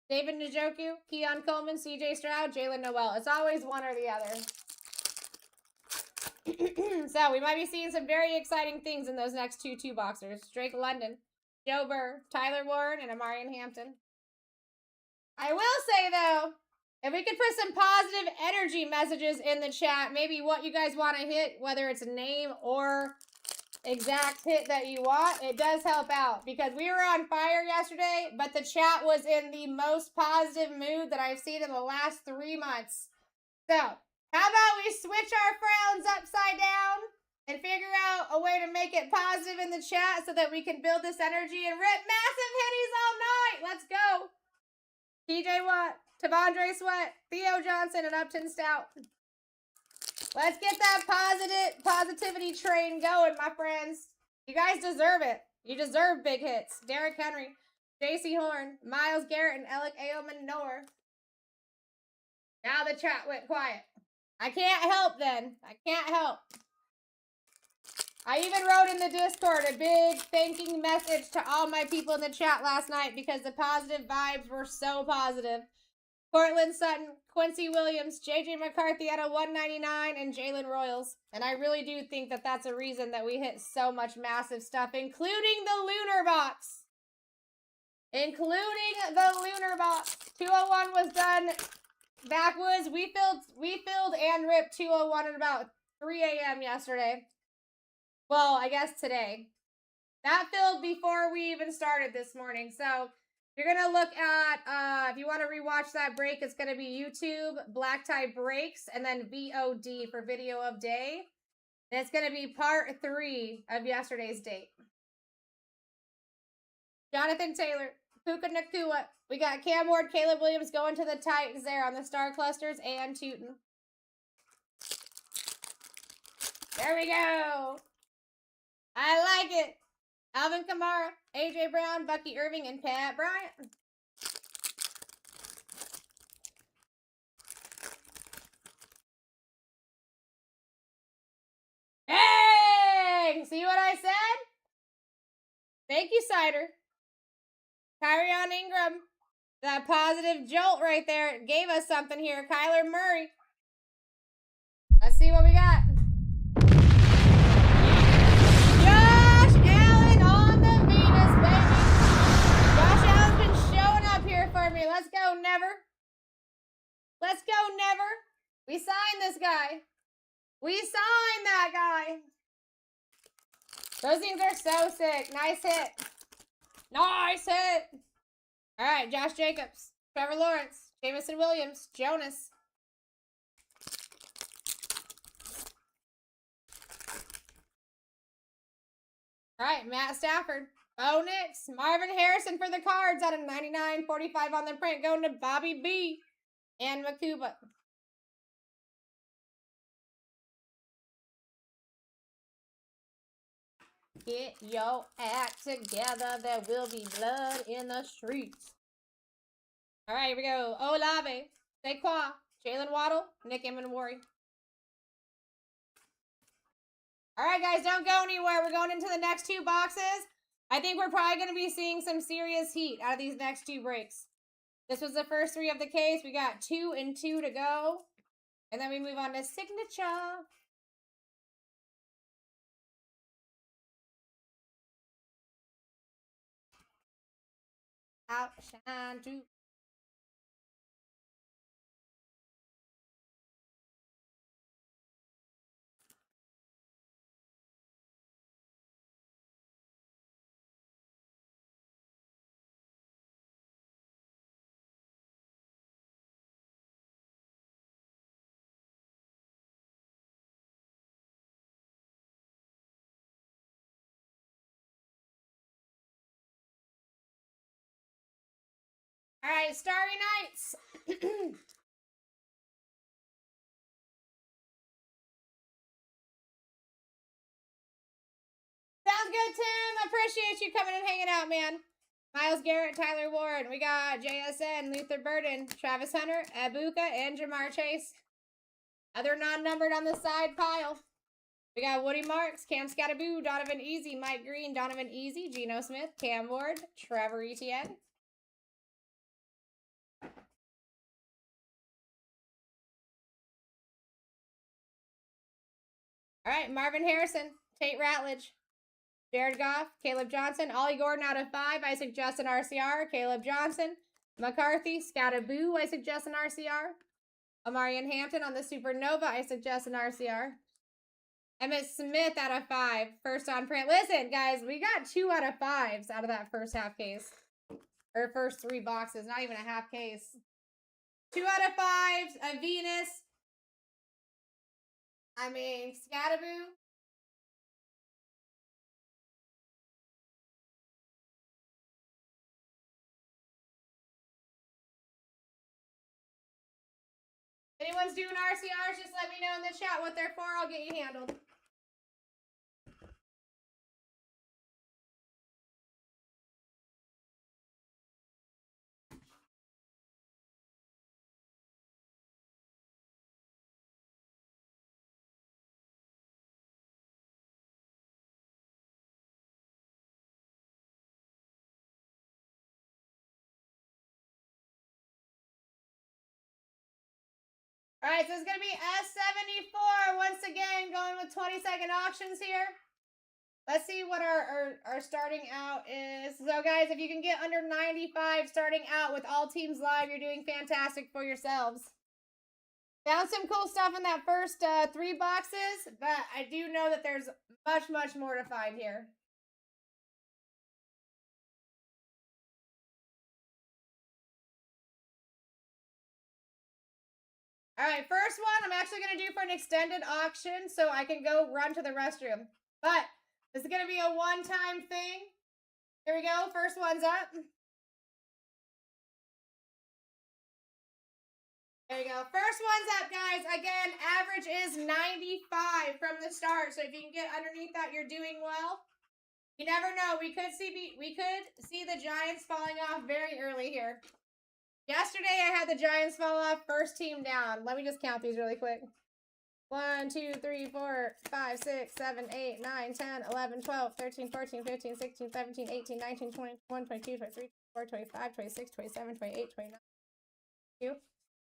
David Njoku, Keon Coleman, CJ Stroud, Jalen Noel. It's always one or the other. So we might be seeing some very exciting things in those next two boxers. Drake London, Joe Burr, Tyler Warren, and Amarian Hampton. I will say, though, if we could put some positive energy messages in the chat, maybe what you guys want to hit, whether it's a name or exact hit that you want, it does help out. Because we were on fire yesterday, but the chat was in the most positive mood that I've seen in the last 3 months. So, how about we switch our frowns upside down and figure out a way to make it positive in the chat so that we can build this energy and rip massive hitties all night. Let's go. TJ Watt, Tavondre Sweat, Theo Johnson, and Upton Stout. Let's get that positivity train going, my friends. You guys deserve it. You deserve big hits. Derrick Henry, JC Horn, Myles Garrett, and Alec Aoman-Noor. Now the chat went quiet. I can't help then. I can't help. I even wrote in the Discord a big thanking message to all my people in the chat last night because the positive vibes were so positive. Cortland Sutton, Quincy Williams, JJ McCarthy at a 199, and Jalen Royals. And I really do think that that's a reason that we hit so much massive stuff, including the Lunar Box. Including the Lunar Box. 201 was done backwoods. We filled and ripped 201 at about 3 a.m. yesterday. Well, I guess today. That filled before we even started this morning. So you're going to look at, if you want to rewatch that break, it's going to be YouTube, BlackTie Breaks, and then VOD for Video of Day. And it's going to be part 3 of yesterday's date. Jonathan Taylor, Puka Nakua. We got Cam Ward, Caleb Williams going to the Titans there on the Star Clusters, and Tootin. There we go. I like it. Alvin Kamara, AJ Brown, Bucky Irving, and Pat Bryant. Hey! See what I said? Thank you, Cider. Kyrion Ingram. That positive jolt right there gave us something here. Kyler Murray. Let's see what we got. Let's go, Never. We signed this guy. We signed that guy. Those things are so sick. Nice hit. Nice hit. All right, Josh Jacobs, Trevor Lawrence, Jamison Williams, Jonas. All right, Matt Stafford, Bo Nix, Marvin Harrison for the Cards out of 99.45 on the print, going to Bobby B and Makuba. Get your act together. There will be blood in the streets. All right, here we go. Olave, Saquon, Jalen Waddle, Nick Emenwari. All right, guys, don't go anywhere. We're going into the next two boxes. I think we're probably going to be seeing some serious heat out of these next two breaks. This was the first three of the case. We got 2 and 2 to go. And then we move on to signature. Outshine to. All right, Starry Nights. Sounds good, Tim. Appreciate you coming and hanging out, man. Myles Garrett, Tyler Ward. We got JSN, Luther Burden, Travis Hunter, Abuka, and Jamar Chase. Other non-numbered on the side pile. We got Woody Marks, Cam Scattaboo, Donovan Easy, Mike Green, Donovan Easy, Geno Smith, Cam Ward, Trevor Etienne. All right, Marvin Harrison, Tate Ratledge, Jared Goff, Caleb Johnson, Ollie Gordon out of 5. I suggest an RCR. Caleb Johnson, McCarthy, Scattaboo. I suggest an RCR. Amarian Hampton on the Supernova. I suggest an RCR. Emmitt Smith out of 5. First on print. Listen, guys, we got 2 out of 5s out of that first half case. Or first 3 boxes. Not even a half case. 2 out of 5s. A Venus. I mean, Scattaboo. If anyone's doing RCRs, just let me know in the chat what they're for. I'll get you handled. All right, so it's going to be S74 once again, going with 20-second auctions here. Let's see what our starting out is. So, guys, if you can get under 95 starting out with all teams live, you're doing fantastic for yourselves. Found some cool stuff in that first 3 boxes, but I do know that there's much, much more to find here. All right, first one I'm actually going to do for an extended auction so I can go run to the restroom. But this is going to be a one-time thing. Here we go. First one's up. There you go. First one's up, guys. Again, average is 95 from the start. So if you can get underneath that, you're doing well. You never know. We could see the Giants falling off very early here. Yesterday, I had the Giants fall off first team down. Let me just count these really quick. 1, 2, 3, 4, 5, 6, 7, 8, 9, 10, 11, 12, 13, 14, 15, 16, 17, 18, 19, 20, 21, 22, 23, 24, 25, 26, 27, 28, 29.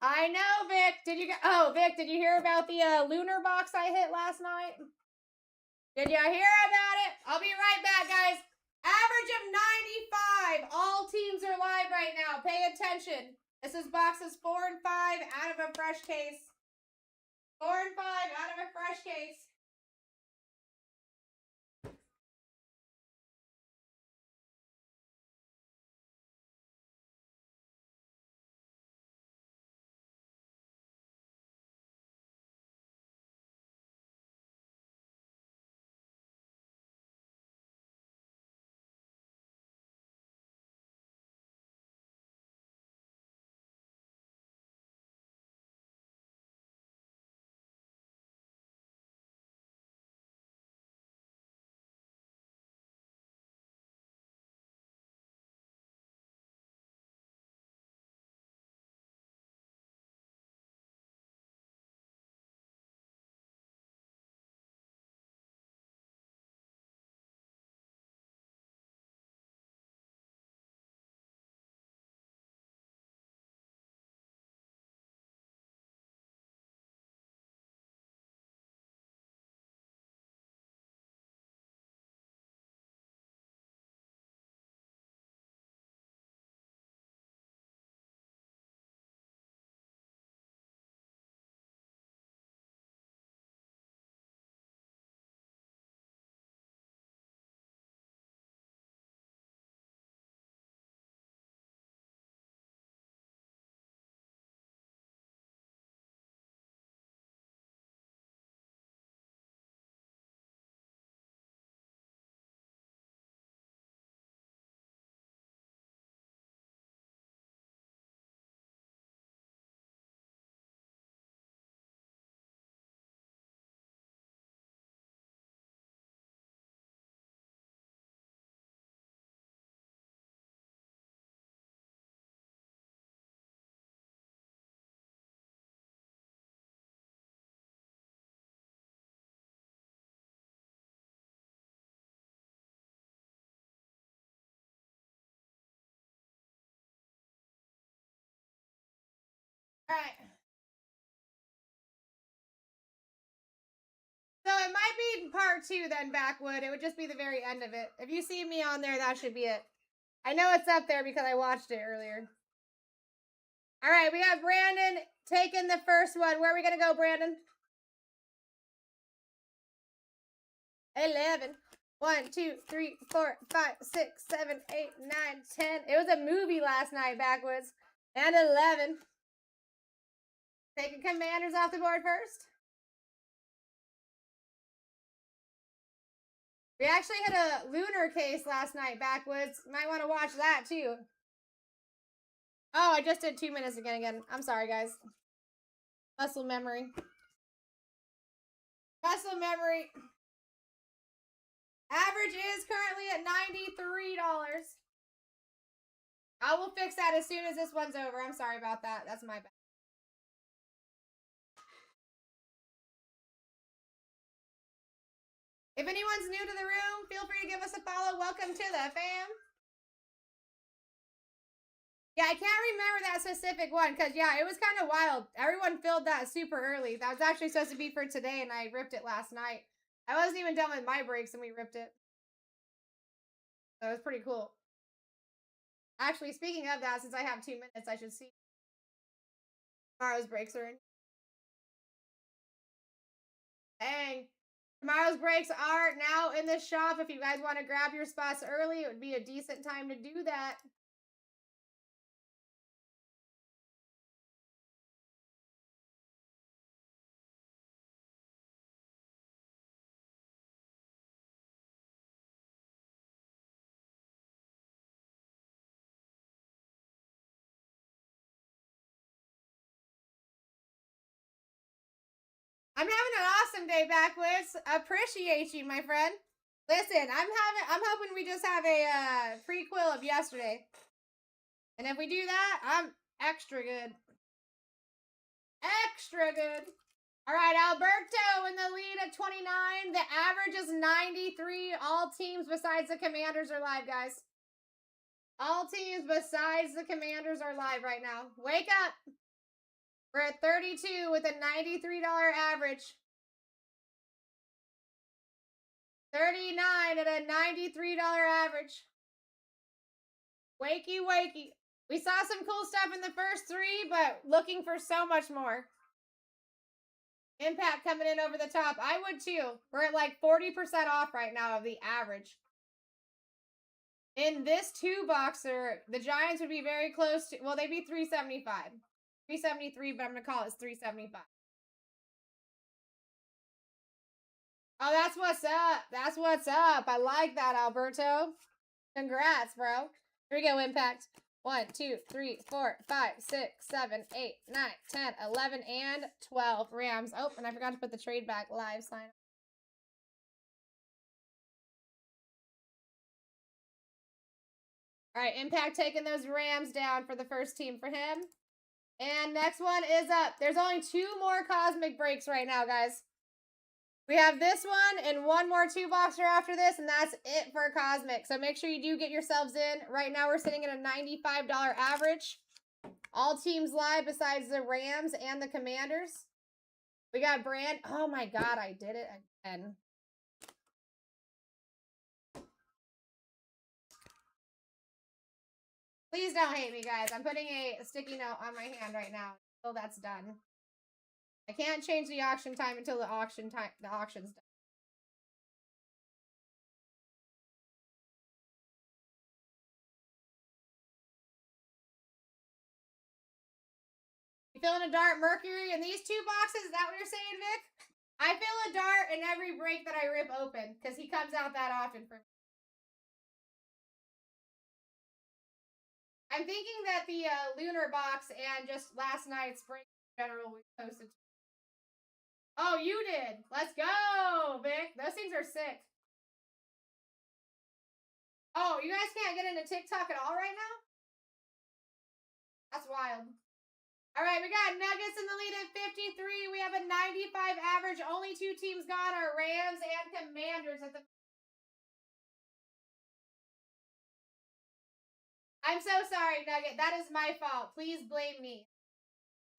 I know, Vic. Vic, did you hear about the lunar box I hit last night? Did you hear about it? I'll be right back, guys. Average of 95. All teams are live right now. Pay attention. This is boxes 4 and 5 out of a fresh case. 4 and 5 out of a fresh case. All right. So it might be part 2 then, Backwood. It would just be the very end of it. If you see me on there, that should be it. I know it's up there because I watched it earlier. All right, we have Brandon taking the first one. Where are we going to go, Brandon? 11. 1, 2, 3, 4, 5, 6, 7, 8, 9, 10. It was a movie last night, Backwoods. And 11. Taking Commanders off the board first. We actually hit a lunar case last night, Backwoods. Might want to watch that, too. Oh, I just did 2 minutes again. I'm sorry, guys. Muscle memory. Muscle memory. Average is currently at $93. I will fix that as soon as this one's over. I'm sorry about that. That's my bad. If anyone's new to the room, feel free to give us a follow. Welcome to the fam. Yeah, I can't remember that specific one because, yeah, it was kind of wild. Everyone filled that super early. That was actually supposed to be for today, and I ripped it last night. I wasn't even done with my breaks, and we ripped it. So it was pretty cool. Actually, speaking of that, since I have 2 minutes, I should see tomorrow's breaks are in. Dang. Tomorrow's breaks are now in the shop. If you guys want to grab your spots early, it would be a decent time to do that. I'm having an awesome day, Backwoods. Appreciate you, my friend. Listen, I'm hoping we just have a prequel of yesterday. And if we do that, I'm extra good. Extra good. All right, Alberto in the lead at 29. The average is 93. All teams besides the Commanders are live, guys. All teams besides the Commanders are live right now. Wake up. We're at 32 with a $93 average. 39 at a $93 average. Wakey, wakey. We saw some cool stuff in the first 3, but looking for so much more. Impact coming in over the top. I would too. We're at like 40% off right now of the average. In this 2-boxer, the Giants would be very close to, well, they'd be 375. 373, but I'm going to call it 375. Oh, that's what's up. That's what's up. I like that, Alberto. Congrats, bro. Here we go, Impact. 1, 2, 3, 4, 5, 6, 7, 8, 9, 10, 11, and 12 Rams. Oh, and I forgot to put the trade back live sign. All right, Impact taking those Rams down for the first team for him. And next one is up. There's only 2 more Cosmic breaks right now, guys. We have this one and one more 2-boxer after this, and that's it for Cosmic. So make sure you do get yourselves in. Right now we're sitting at a $95 average. All teams live besides the Rams and the Commanders. We got Brand. Oh my God, I did it again. Please don't hate me, guys. I'm putting a sticky note on my hand right now until that's done. I can't change the auction time until the auction's done. You feeling a dart Mercury in these 2 boxes? Is that what you're saying, Vic? I feel a dart in every break that I rip open because he comes out that often for me. I'm thinking that the lunar box and just last night's break in general we posted. Oh, you did. Let's go, Vic. Those things are sick. Oh, you guys can't get into TikTok at all right now? That's wild. All right, we got Nuggets in the lead at 53. We have a 95 average. Only 2 teams gone are Rams and Commanders at the. I'm so sorry, Nugget. That is my fault. Please blame me.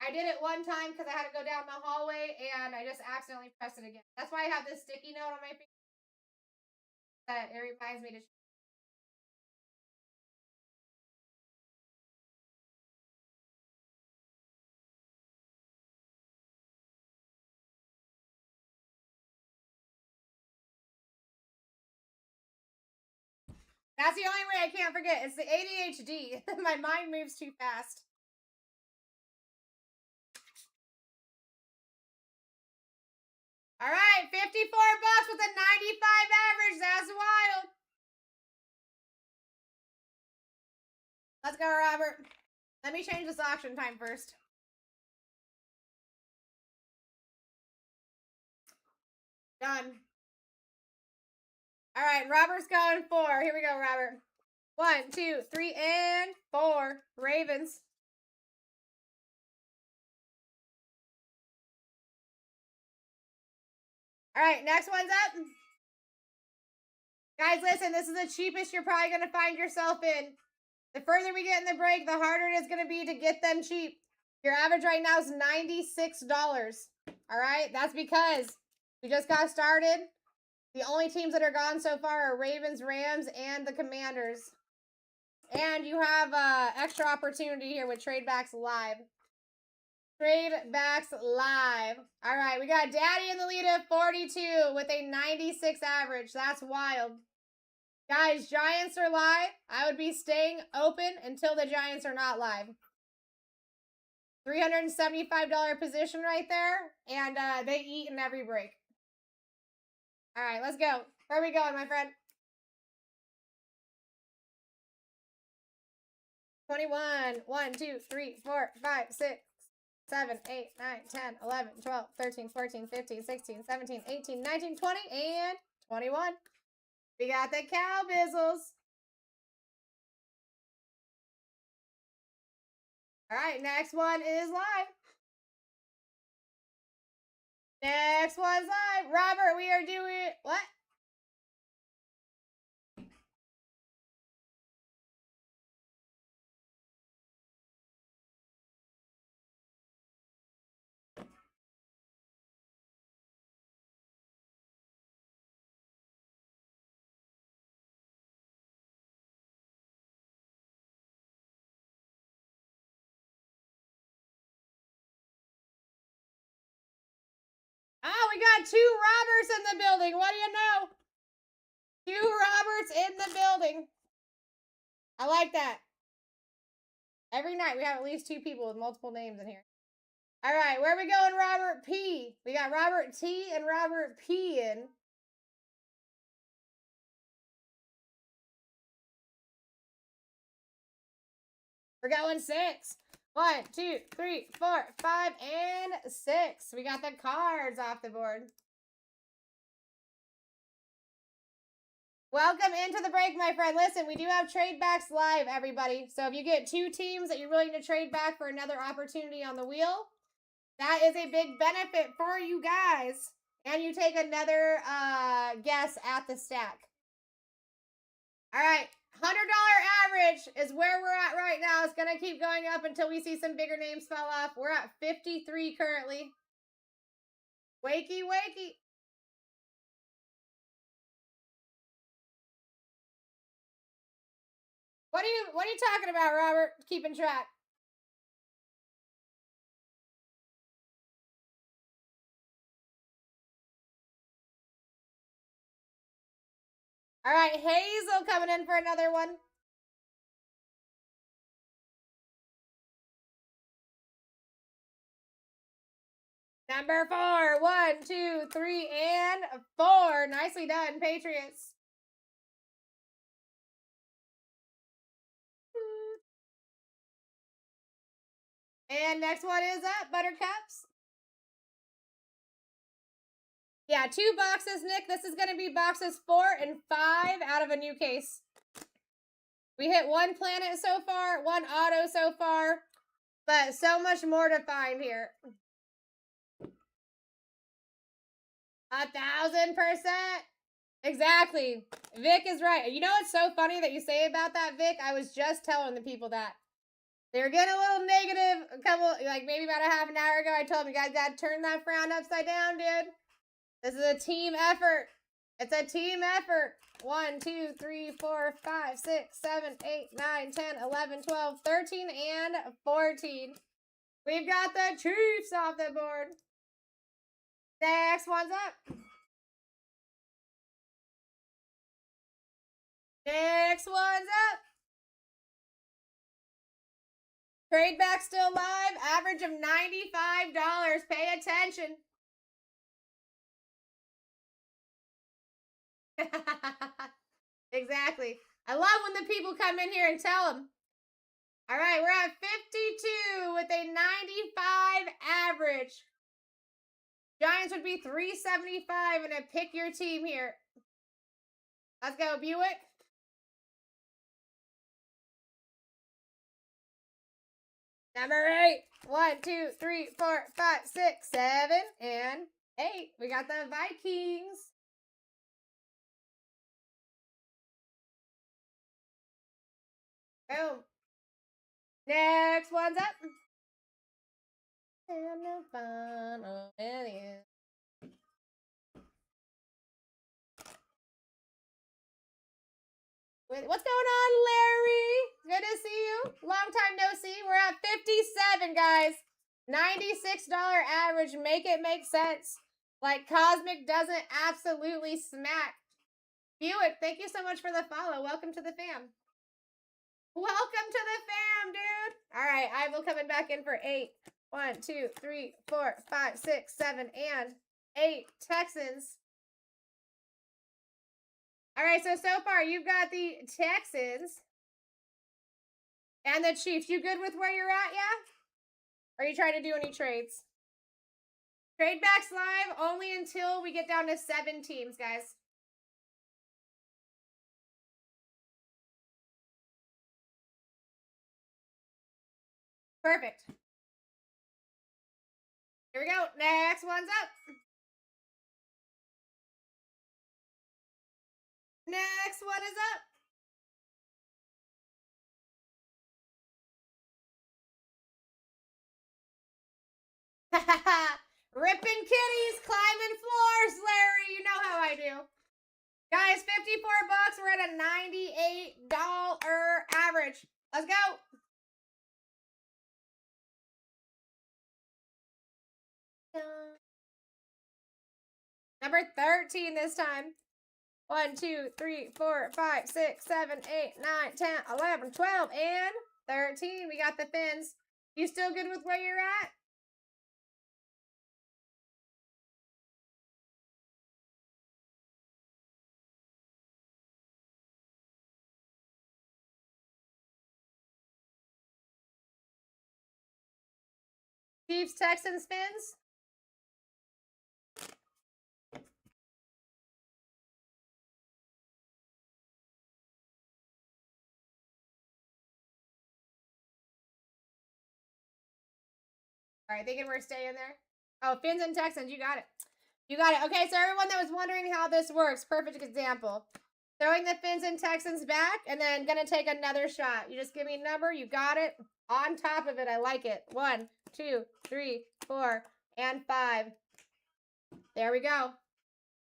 I did it one time because I had to go down the hallway and I just accidentally pressed it again. That's why I have this sticky note on my finger. That it reminds me to. That's the only way I can't forget. It's the ADHD. My mind moves too fast. All right, 54 bucks with a 95 average. That's wild. Let's go, Robert. Let me change this auction time first. Done. All right, Robert's going 4. Here we go, Robert. 1, 2, 3, and 4. Ravens. All right, next one's up. Guys, listen, this is the cheapest you're probably going to find yourself in. The further we get in the break, the harder it is going to be to get them cheap. Your average right now is $96. All right, that's because we just got started. The only teams that are gone so far are Ravens, Rams, and the Commanders. And you have extra opportunity here with Trade Backs Live. Trade Backs Live. All right, we got Daddy in the lead at 42 with a 96 average. That's wild. Guys, Giants are live. I would be staying open until the Giants are not live. $375 position right there. And they eat in every break. All right, let's go. Where are we going, my friend? 21. 1, 2, 3, 4, 5, 6, 7, 8, 9, 10, 11, 12, 13, 14, 15, 16, 17, 18, 19, 20, and 21. We got the cow bizzles. All right, next one is live. Next one's live. Robert, we are doing what? Oh, we got 2 Roberts in the building. What do you know? 2 Roberts in the building. I like that. Every night we have at least 2 people with multiple names in here. All right, where are we going, Robert P? We got Robert T and Robert P in. We're going 6. 1, 2, 3, 4, 5, and 6. We got the cards off the board. Welcome into the break, my friend. Listen, we do have trade backs live, everybody. So if you get 2 teams that you're willing to trade back for another opportunity on the wheel, that is a big benefit for you guys. And you take another guess at the stack. All right, $100 average is where we're at right now. It's going to keep going up until we see some bigger names fall off. We're at 53 currently. Wakey, wakey. What are you talking about, Robert? Keeping track. All right, Hazel coming in for another one. Number 4. 1, 2, 3, and 4. Nicely done, Patriots. And next one is up, Buttercups. Yeah, 2 boxes, Nick. This is going to be boxes 4 and 5 out of a new case. We hit 1 planet so far, 1 auto so far, but so much more to find here. 1,000%. Exactly. Vic is right. You know what's so funny that you say about that, Vic? I was just telling the people that. They were getting a little negative a couple, like maybe about a half an hour ago. I told them, you guys got to turn that frown upside down, dude. This is a team effort. It's a team effort. 1, 2, 3, 4, 5, 6, 7, 8, 9, 10, 11, 12, 13, and 14. We've got the Chiefs off the board. Next one's up. Next one's up. Trade back still live. Average of $95. Pay attention. Exactly. I love when the people come in here and tell them. All right, we're at 52 with a 95 average. Giants would be 375 and a pick your team here. Let's go, Buick. Number 8. 1, 2, 3, 4, 5, 6, 7, and 8. We got the Vikings. Boom. Next one's up. And the final million. What's going on, Larry? Good to see you. Long time no see. We're at 57, guys. $96 average. Make it make sense. Like Cosmic doesn't absolutely smack. Buick, thank you so much for the follow. Welcome to the fam. Welcome to the fam, dude. All right, Ivel coming back in for 8. 1, 2, 3, 4, 5, 6, 7, and 8. Texans. All right, so far you've got the Texans and the Chiefs. You good with where you're at, yeah? Or are you trying to do any trades? Trade backs live only until we get down to 7 teams, guys. Perfect. Here we go. Next one's up. Next one is up. Ripping kitties, climbing floors, Larry. You know how I do. Guys, 54 bucks. We're at a $98 average. Let's go. Number 13 this time. 1, 2, 3, 4, 5, 6, 7, 8, 9, 10, 11, 12, and 13. We got the fins. You still good with where you're at? Chiefs, Texans, fins? All right, thinking we're staying there. Oh, fins and Texans, you got it. You got it. Okay, so everyone that was wondering how this works, perfect example. Throwing the fins and Texans back, and then gonna take another shot. You just give me a number, you got it. On top of it, I like it. 1, 2, 3, 4, and 5. There we go.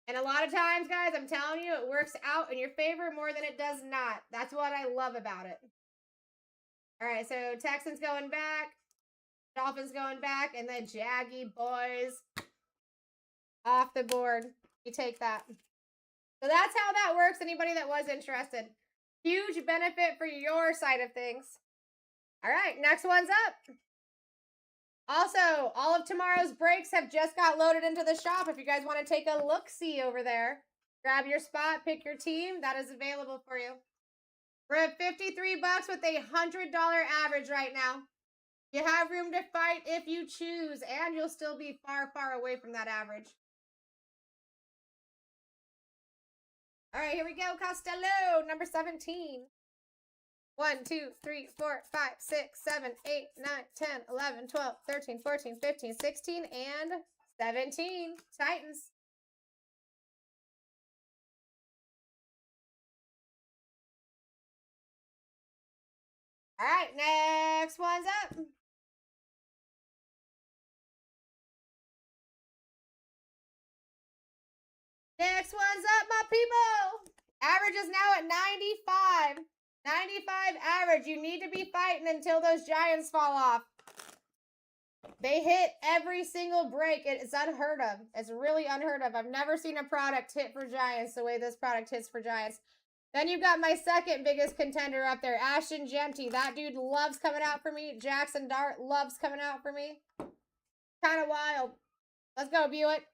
And a lot of times, guys, I'm telling you, it works out in your favor more than it does not. That's what I love about it. All right, so Texans going back, Dolphins going back, and then Jaggy boys off the board. You take that. So that's how that works. Anybody that was interested. Huge benefit for your side of things. All right, next one's up. Also, all of tomorrow's breaks have just got loaded into the shop. If you guys want to take a look-see over there, grab your spot, pick your team. That is available for you. We're at $53 with a $100 average right now. You have room to fight if you choose, and you'll still be far, far away from that average. All right, here we go. Costello, number 17. 1, 2, 3, 4, 5, 6, 7, 8, 9, 10, 11, 12, 13, 14, 15, 16, and 17. Titans. All right, next one's up. Next one's up, my people. Average is now at 95. 95 average. You need to be fighting until those Giants fall off. They hit every single break. It's unheard of. It's really unheard of. I've never seen a product hit for Giants the way this product hits for Giants. Then you've got my second biggest contender up there, Ashton Genty. That dude loves coming out for me. Jackson Dart loves coming out for me. Kind of wild. Let's go, Buick.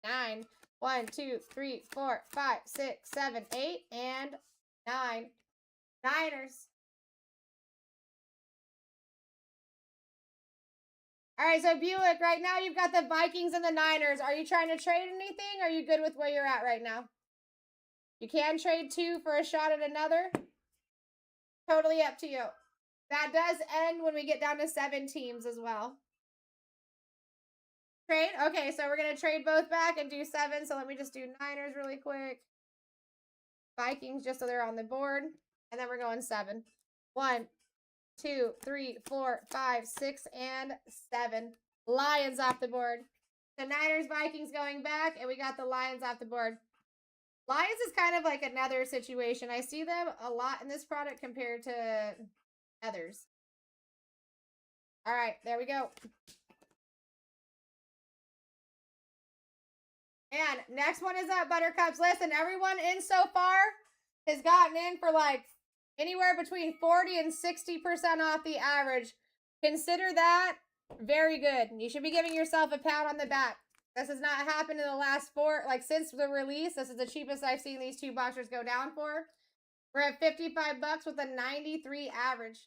9. 1, 2, 3, 4, 5, 6, 7, 8, and 9. Niners. All right, so Buick, right now you've got the Vikings and the Niners. Are you trying to trade anything? Or are you good with where you're at right now? You can trade 2 for a shot at another. Totally up to you. That does end when we get down to 7 teams as well. Trade? Okay, so we're going to trade both back and do 7. So let me just do Niners really quick. Vikings, just so they're on the board. And then we're going 7. 1, 2, 3, 4, 5, 6, and 7. Lions off the board. The Niners, Vikings going back, and we got the Lions off the board. Lions is kind of like another situation. I see them a lot in this product compared to others. All right, there we go. And next one is up, Buttercups. Listen, everyone in so far has gotten in for like anywhere between 40 and 60% off the average. Consider that very good. You should be giving yourself a pat on the back. This has not happened in the last since the release. This is the cheapest I've seen these 2 boxers go down for. We're at $55 with a 93 average.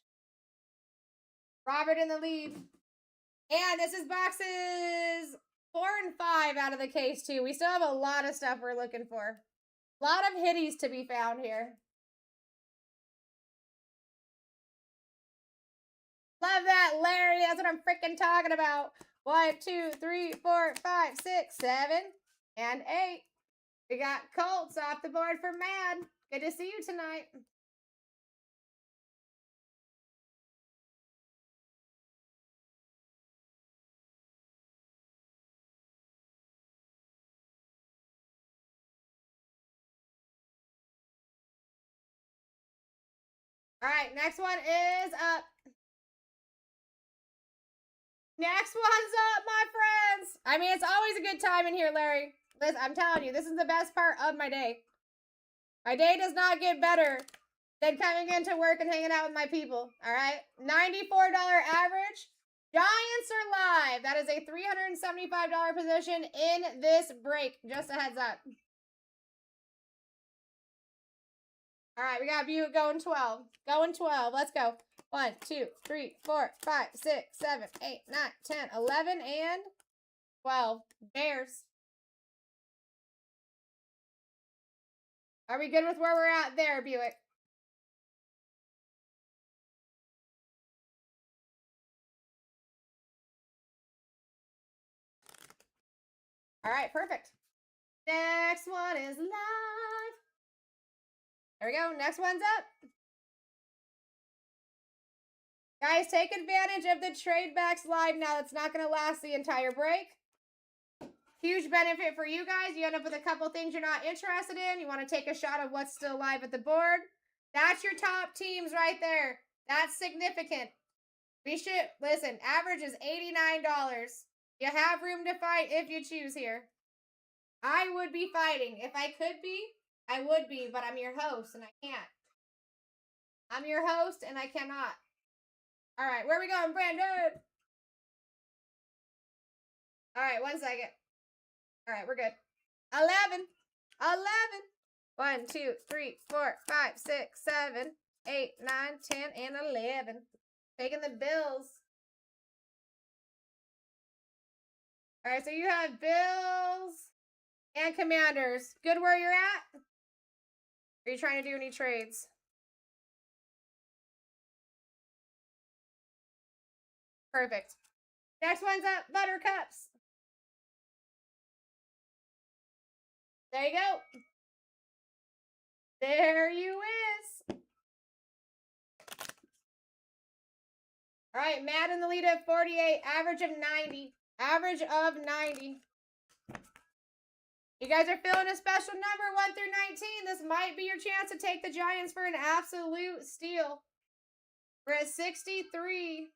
Robert in the lead. And this is boxes 4 and 5 out of the case, too. We still have a lot of stuff we're looking for. A lot of hitties to be found here. Love that, Larry. That's what I'm freaking talking about. 1, 2, 3, 4, 5, 6, 7, and 8. We got Colts off the board for Mad. Good to see you tonight. All right, next one is up. Next one's up, my friends. I mean, it's always a good time in here, Larry. Listen, I'm telling you, this is the best part of my day. My day does not get better than coming into work and hanging out with my people. All right? $94 average. Giants are live. That is a $375 position in this break. Just a heads up. All right, we got Buick going 12. Going 12. Let's go. 1, 2, 3, 4, 5, 6, 7, 8, 9, 10, 11, and 12. Bears. Are we good with where we're at there, Buick? All right, perfect. Next one is live. There we go. Next one's up. Guys, take advantage of the trade backs live now. It's not going to last the entire break. Huge benefit for you guys. You end up with a couple things you're not interested in. You want to take a shot of what's still live at the board. That's your top teams right there. That's significant. We should, listen, average is $89. You have room to fight if you choose here. I would be fighting. If I could be, I would be, but I'm your host and I can't. I'm your host and I cannot. All right, where are we going, Brandon? All right, 1 second. All right, we're good. 11. 1, 2, 3, 4, 5, 6, 7, 8, 9, 10, and 11. Taking the Bills. All right, so you have Bills and Commanders. Good where you're at? Are you trying to do any trades? Perfect. Next one's up, Buttercups. There you go. There you is. All right, Matt in the lead at 48, average of 90. Average of 90. You guys are feeling a special number, 1 through 19. This might be your chance to take the Giants for an absolute steal. We're at 63.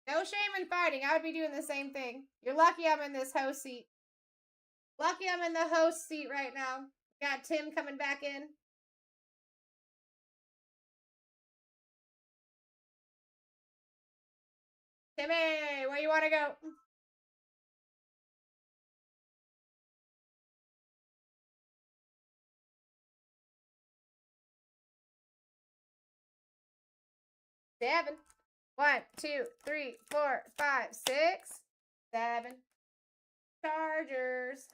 No shame in fighting. I would be doing the same thing. You're lucky I'm in this host seat. Lucky I'm in the host seat right now. Got Tim coming back in. Timmy, where you want to go? Seven. 1, 2, 3, 4, 5, 6, 7. Chargers.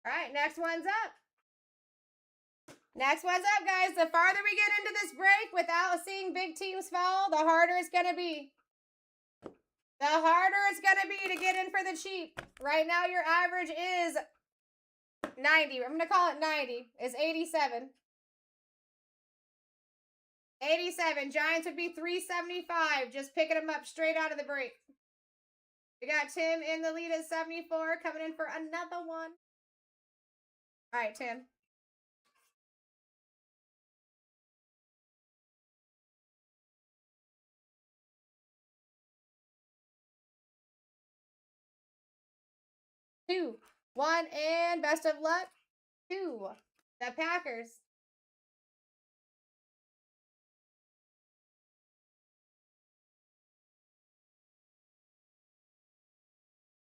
All right, next one's up. Next one's up, guys. The farther we get into this break without seeing big teams fall, the harder it's going to be. The harder it's going to be to get in for the cheap. Right now, your average is 90. I'm going to call it 90. It's 87. 87. Giants would be 375. Just picking them up straight out of the break. We got Tim in the lead at 74. Coming in for another one. All right, Tim. Two, 1, and best of luck. 2. The Packers.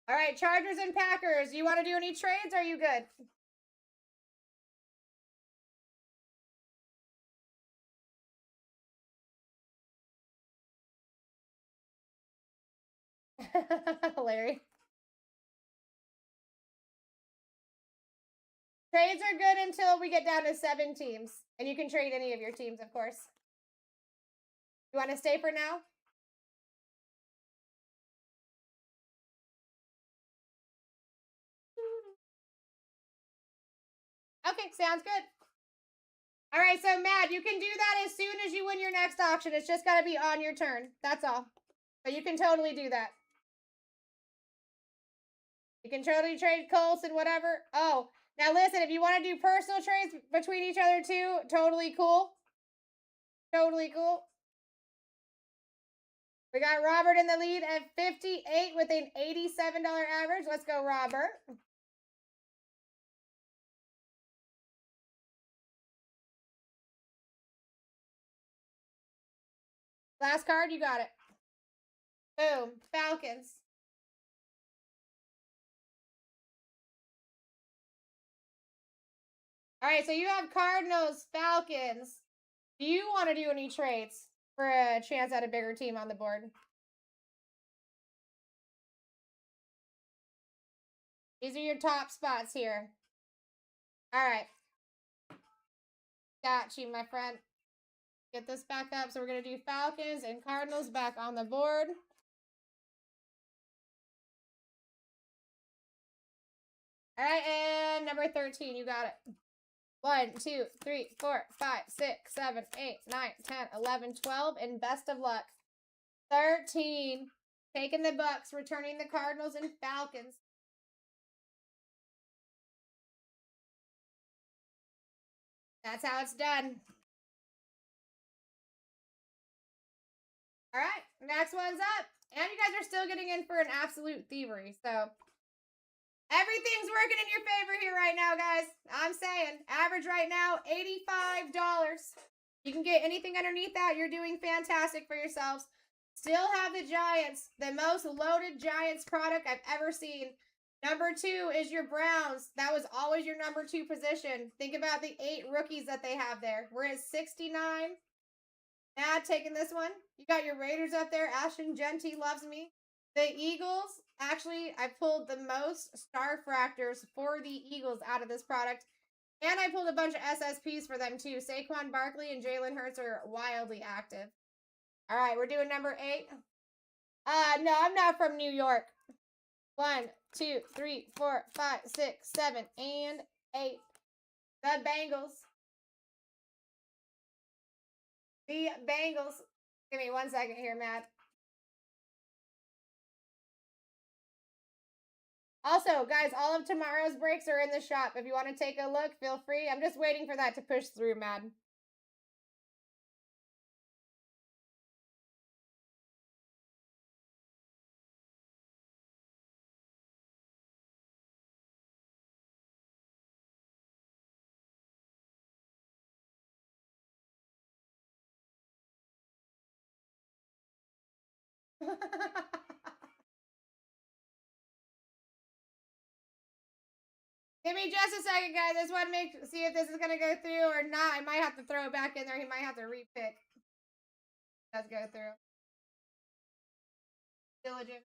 All right, Chargers and Packers. You want to do any trades? Or are you good? Larry. Trades are good until we get down to 7 teams. And you can trade any of your teams, of course. You want to stay for now? Okay, sounds good. All right, so Matt, you can do that as soon as you win your next auction. It's just got to be on your turn. That's all. But you can totally do that. You can totally trade Colts and whatever. Oh, Now listen, if you want to do personal trades between each other too, totally cool. Totally cool. We got Robert in the lead at 58 with an $87 average. Let's go, Robert. Last card, you got it. Boom. Falcons. All right, so you have Cardinals, Falcons. Do you want to do any trades for a chance at a bigger team on the board? These are your top spots here. All right. Got you, my friend. Get this back up. So we're going to do Falcons and Cardinals back on the board. All right, and number 13, you got it. 1, 2, 3, 4, 5, 6, 7, 8, 9, 10, 11, 12, and best of luck. 13, taking the Bucks, returning the Cardinals and Falcons. That's how it's done. All right, next one's up. And you guys are still getting in for an absolute thievery, so everything's working in your favor here right now, guys. I'm saying, average right now, $85. You can get anything underneath that. You're doing fantastic for yourselves. Still have the Giants, the most loaded Giants product I've ever seen. Number 2 is your Browns. That was always your number 2 position. Think about the 8 rookies that they have there. We're at 69. Matt taking this one. You got your Raiders up there. Ashton Genty loves me. The Eagles, actually, I pulled the most star fractors for the Eagles out of this product. And I pulled a bunch of SSPs for them too. Saquon Barkley and Jalen Hurts are wildly active. All right, we're doing number 8. No, I'm not from New York. 1, 2, 3, 4, 5, 6, 7, and 8. The Bengals. The Bengals. Give me 1 second here, Matt. Also, guys, all of tomorrow's breaks are in the shop. If you want to take a look, feel free. I'm just waiting for that to push through, Matt. Give me just a second, guys. I just want to see if this is going to go through or not. I might have to throw it back in there. He might have to repick. Let's go through. Diligent.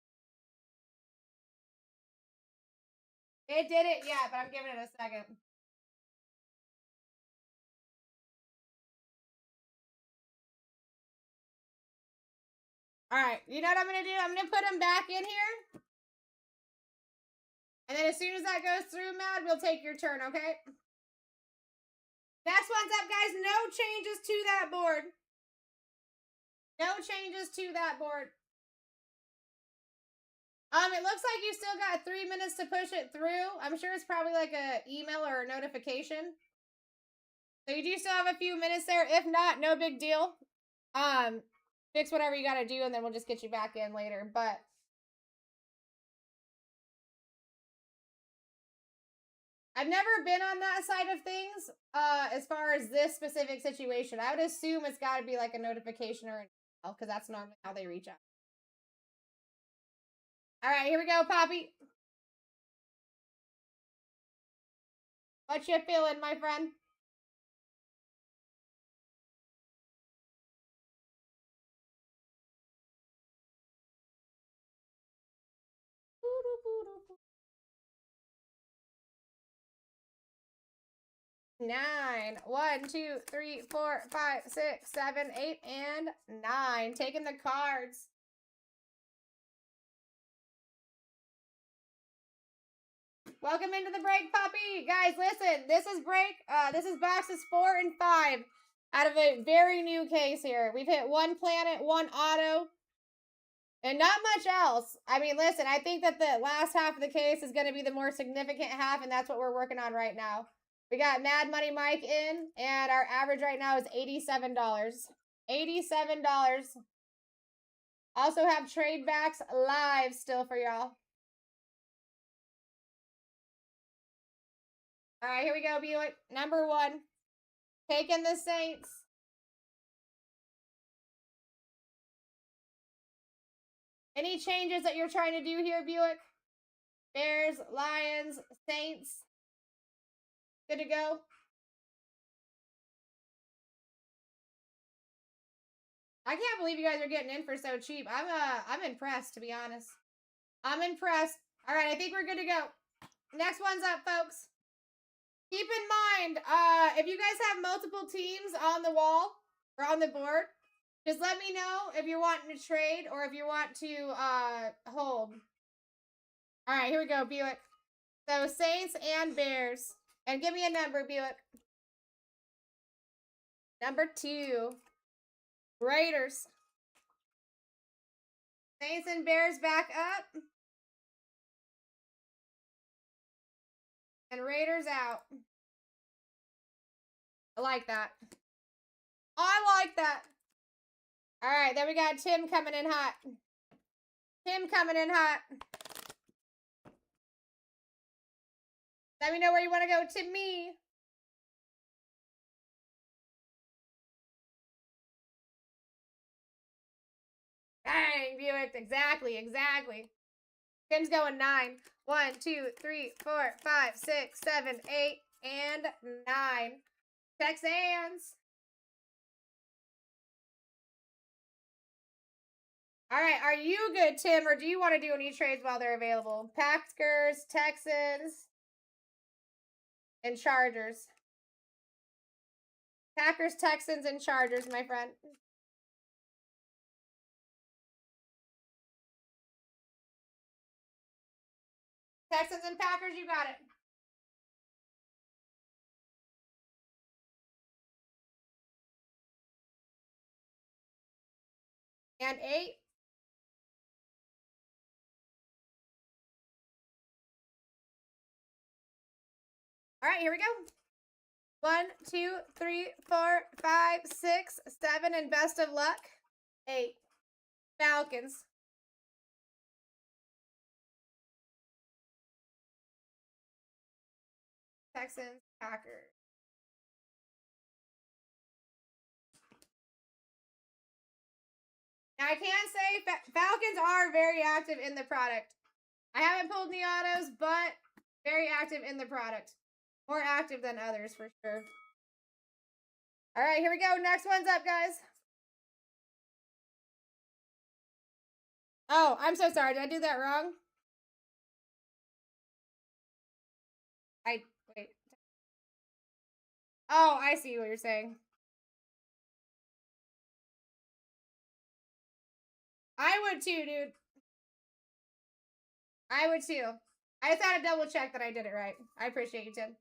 It did it, yeah, but I'm giving it a second. All right, you know what I'm going to do? I'm going to put him back in here. And then as soon as that goes through, Matt, we'll take your turn, okay? Next one's up, guys. No changes to that board. No changes to that board. It looks like you still got 3 minutes to push it through. I'm sure it's probably like an email or a notification. So you do still have a few minutes there. If not, no big deal. Fix whatever you got to do, and then we'll just get you back in later. But I've never been on that side of things as far as this specific situation. I would assume it's got to be like a notification or an email, because that's normally how they reach out. All right, here we go, Poppy. What you feeling, my friend? Nine. 1, 2, 3, 4, 5, 6, 7, 8, and 9. Taking the cards. Welcome into the break, Poppy. Guys, listen. This is break. This is boxes 4 and 5 out of a very new case here. We've hit 1 planet, 1 auto. And not much else. I mean, listen, I think that the last half of the case is going to be the more significant half, and that's what we're working on right now. We got Mad Money Mike in, and our average right now is $87. $87. Also have trade backs live still for y'all. All right, here we go, Buick. Number 1. Taking the Saints. Any changes that you're trying to do here, Buick? Bears, Lions, Saints. Good to go. I can't believe you guys are getting in for so cheap. I'm impressed, to be honest. I'm impressed. All right, I think we're good to go. Next one's up, folks. Keep in mind, if you guys have multiple teams on the wall or on the board, just let me know if you're wanting to trade or if you want to hold. All right, here we go, Buick. So Saints and Bears. And give me a number, Buick. Number 2. Raiders. Saints and Bears back up. And Raiders out. I like that. I like that. All right, then we got Tim coming in hot. Tim coming in hot. Let me know where you want to go, Timmy. Dang, Buick. Exactly, exactly. Tim's going 9. 1, 2, 3, 4, 5, 6, 7, 8, and 9. Texans. All right, are you good, Tim, or do you want to do any trades while they're available? Packers, Texans, and Chargers. Packers, Texans, and Chargers, my friend. Texans and Packers, you got it. And 8. All right, here we go. 1, 2, 3, 4, 5, 6, 7, and best of luck. 8. Falcons. Texans, Packers. Now, I can say Falcons are very active in the product. I haven't pulled the autos, but very active in the product. More active than others, for sure. All right, here we go. Next one's up, guys. Oh, I'm so sorry. Did I do that wrong? Wait. Oh, I see what you're saying. I would too, dude. I would too. I just had to double check that I did it right. I appreciate you, Tim.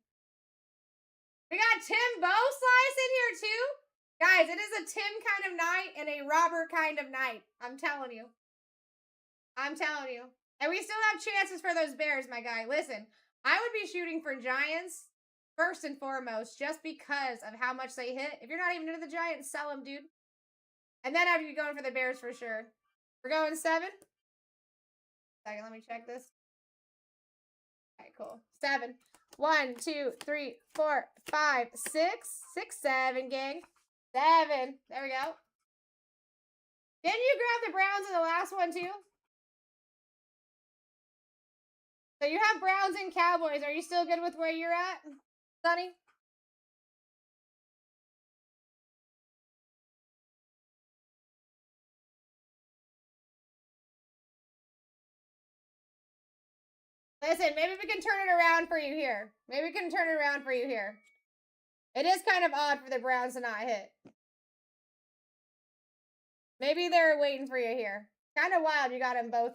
We got Tim Bow Slice in here too. Guys, it is a Tim kind of night and a Robert kind of night. I'm telling you. I'm telling you. And we still have chances for those Bears, my guy. Listen, I would be shooting for Giants first and foremost just because of how much they hit. If you're not even into the Giants, sell them, dude. And then I'd be going for the Bears for sure. We're going 7. Second, let me check this. All right, cool. 7. 1, 2, 3, 4, 5, 6. 6, 7, gang. 7. There we go. Didn't you grab the Browns in the last one too? So you have Browns and Cowboys. Are you still good with where you're at, Sonny? Listen, maybe we can turn it around for you here. Maybe we can turn it around for you here. It is kind of odd for the Browns to not hit. Maybe they're waiting for you here. Kind of wild you got them both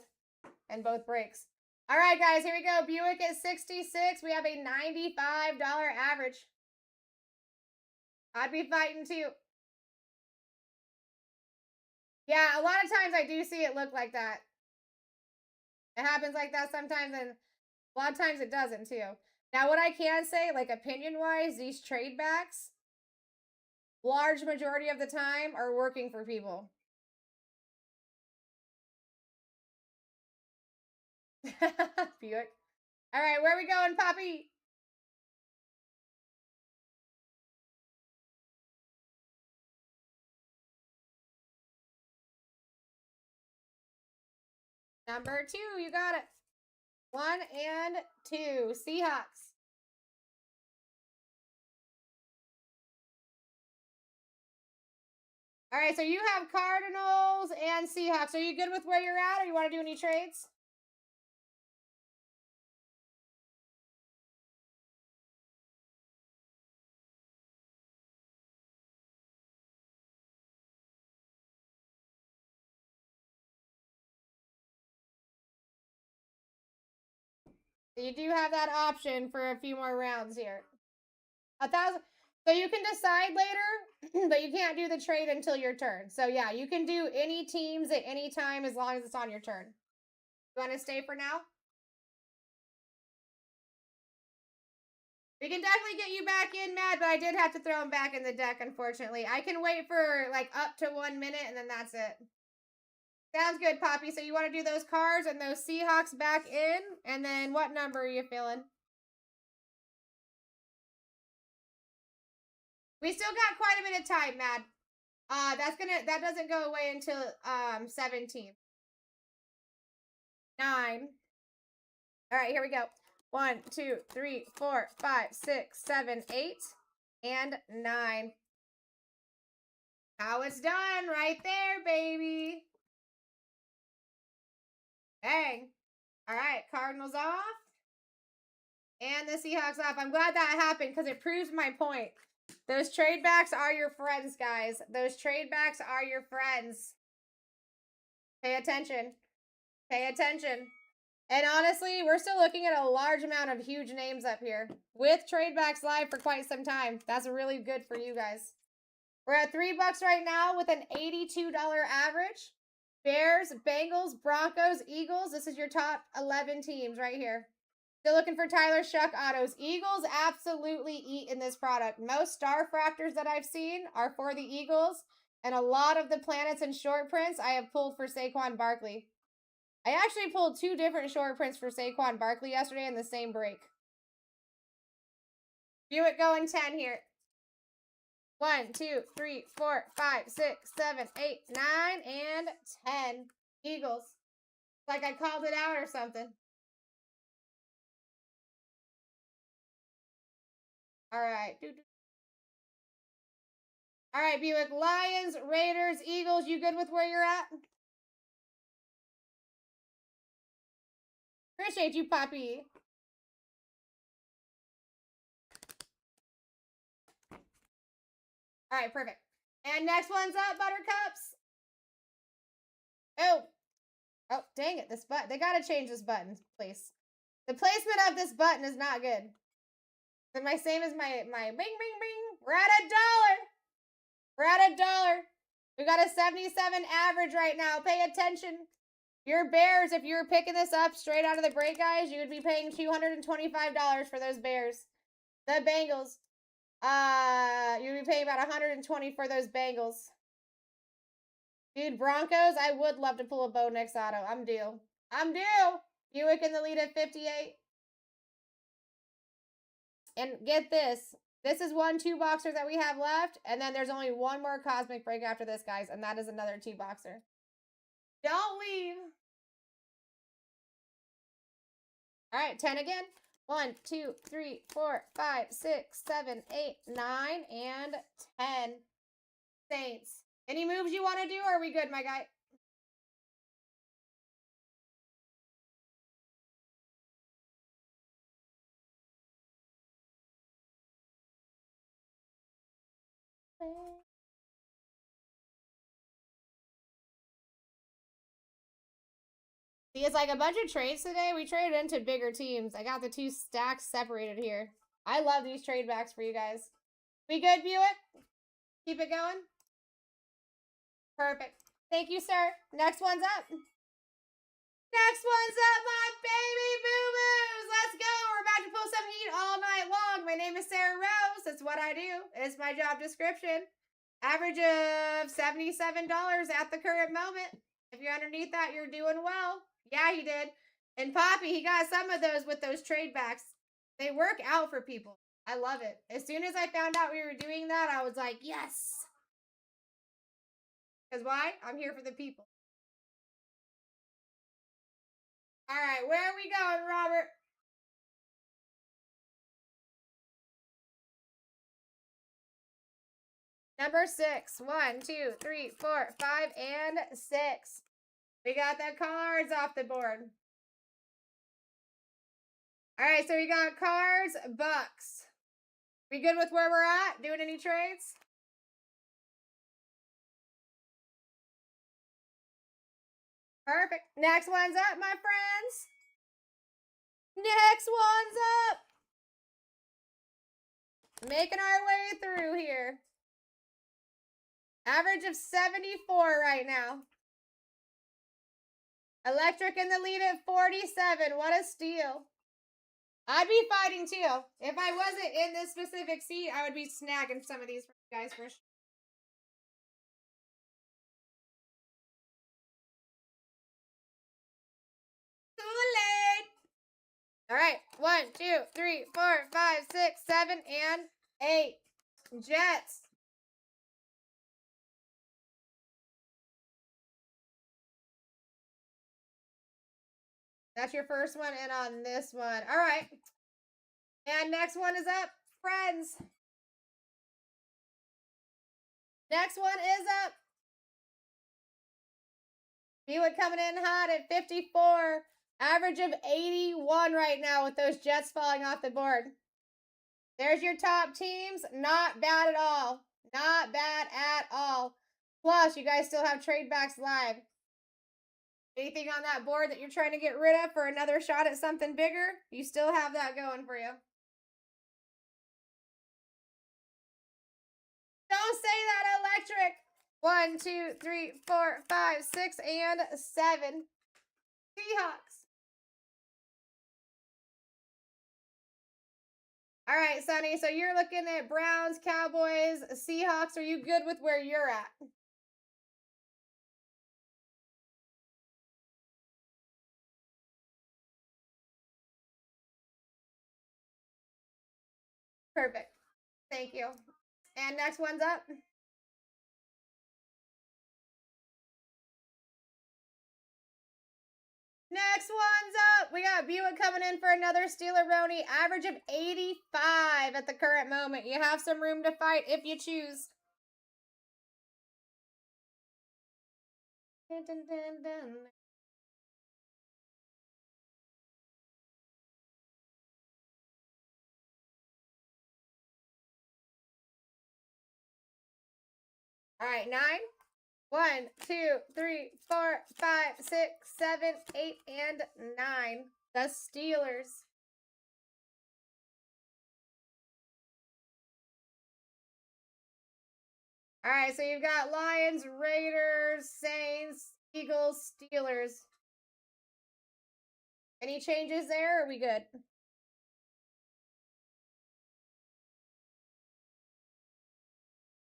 and both breaks. All right, guys, here we go. Buick at 66. We have a $95 average. I'd be fighting too. Yeah, a lot of times I do see it look like that. It happens like that sometimes, and a lot of times it doesn't too. Now, what I can say, like opinion-wise, these trade backs, large majority of the time, are working for people. Buick. All right, where are we going, Poppy? Number 2, you got it. 1 and 2, Seahawks. All right, so you have Cardinals and Seahawks. Are you good with where you're at, or you want to do any trades? You do have that option for a few more rounds here. 1,000. So you can decide later, but you can't do the trade until your turn. So yeah, you can do any teams at any time as long as it's on your turn. You want to stay for now? We can definitely get you back in, Matt, but I did have to throw him back in the deck, unfortunately. I can wait for like up to 1 minute, and then that's it. Sounds good, Poppy. So you want to do those Cards and those Seahawks back in, and then what number are you feeling? We still got quite a bit of time, Matt. That doesn't go away until 17. 9. All right, here we go. 1, 2, 3, 4, 5, 6, 7, 8, and 9. How it's done right there, baby. Bang. All right, Cardinals off. And the Seahawks off. I'm glad that happened because it proves my point. Those trade backs are your friends, guys. Those trade backs are your friends. Pay attention. Pay attention. And honestly, we're still looking at a large amount of huge names up here. With trade backs live for quite some time. That's really good for you guys. We're at $3 right now with an $82 average. Bears, Bengals, Broncos, Eagles. This is your top 11 teams right here. Still looking for Tyler Shuck autos. Eagles absolutely eat in this product. Most star fractors that I've seen are for the Eagles. And a lot of the planets and short prints I have pulled for Saquon Barkley. I actually pulled 2 different short prints for Saquon Barkley yesterday in the same break. Buick going 10 here. 1, 2, 3, 4, 5, 6, 7, 8, 9, and 10. Eagles. Like I called it out or something. All right. All right, Buick. Lions, Raiders, Eagles. You good with where you're at? Appreciate you, Poppy. All right, perfect. And next one's up, Buttercups. Oh. Oh, dang it. This button. They got to change this button, please. The placement of this button is not good. So my same as my bing, bing, bing. We're at $1. We're at $1. We got a 77 average right now. Pay attention. Your Bears, if you were picking this up straight out of the break, guys, you would be paying $225 for those Bears. The Bengals. You would be paying about $120 for those Bengals. Dude, Broncos, I would love to pull a Bo Nix auto. I'm due. I'm due. Buick in the lead at 58. And get this. This is 1 2-boxer that we have left. And then there's only one more Cosmic Break after this, guys. And that is another 2-boxer. Don't leave. All right, 10 again. 1, 2, 3, 4, 5, 6, 7, 8, 9, and 10. Saints. Any moves you want to do, or are we good, my guy? See, it's like a bunch of trades today. We traded into bigger teams. I got the 2 stacks separated here. I love these trade backs for you guys. We good, Buick? Keep it going? Perfect. Thank you, sir. Next one's up. Next one's up, my baby boo-boos. Let's go. We're about to pull some heat all night long. My name is Sarah Rose. That's what I do. It's my job description. Average of $77 at the current moment. If you're underneath that, you're doing well. Yeah, he did. And Poppy, he got some of those with those trade backs. They work out for people. I love it. As soon as I found out we were doing that, I was like, yes. Because why? I'm here for the people. All right, where are we going, Robert? Number 6. 1, 2, 3, 4, 5, and 6. We got the cards off the board. All right, so we got cards, bucks. We good with where we're at? Doing any trades? Perfect. Next one's up, my friends. Next one's up. Making our way through here. Average of 74 right now. Electric in the lead at 47. What a steal. I'd be fighting too. If I wasn't in this specific seat, I would be snagging some of these for you guys for sure. Kool-Aid. All right. 1, 2, 3, 4, 5, 6, 7, and 8. Jets. That's your first one, and on this one. All right. And next one is up, friends. Next one is up. Buick coming in hot at 54. Average of 81 right now with those Jets falling off the board. There's your top teams. Not bad at all. Not bad at all. Plus, you guys still have trade backs live. Anything on that board that you're trying to get rid of for another shot at something bigger, you still have that going for you. Don't say that, electric. 1, 2, 3, 4, 5, 6, and 7. Seahawks. All right, Sonny. So you're looking at Browns, Cowboys, Seahawks. Are you good with where you're at? Perfect. Thank you. And next one's up. Next one's up. We got Buick coming in for another Steeler-Roni. Average of 85 at the current moment. You have some room to fight if you choose. Dun, dun, dun, dun. All right, 9. 1, 2, 3, 4, 5, 6, 7, 8, and 9. The Steelers. All right, so you've got Lions, Raiders, Saints, Eagles, Steelers. Any changes there? Or are we good?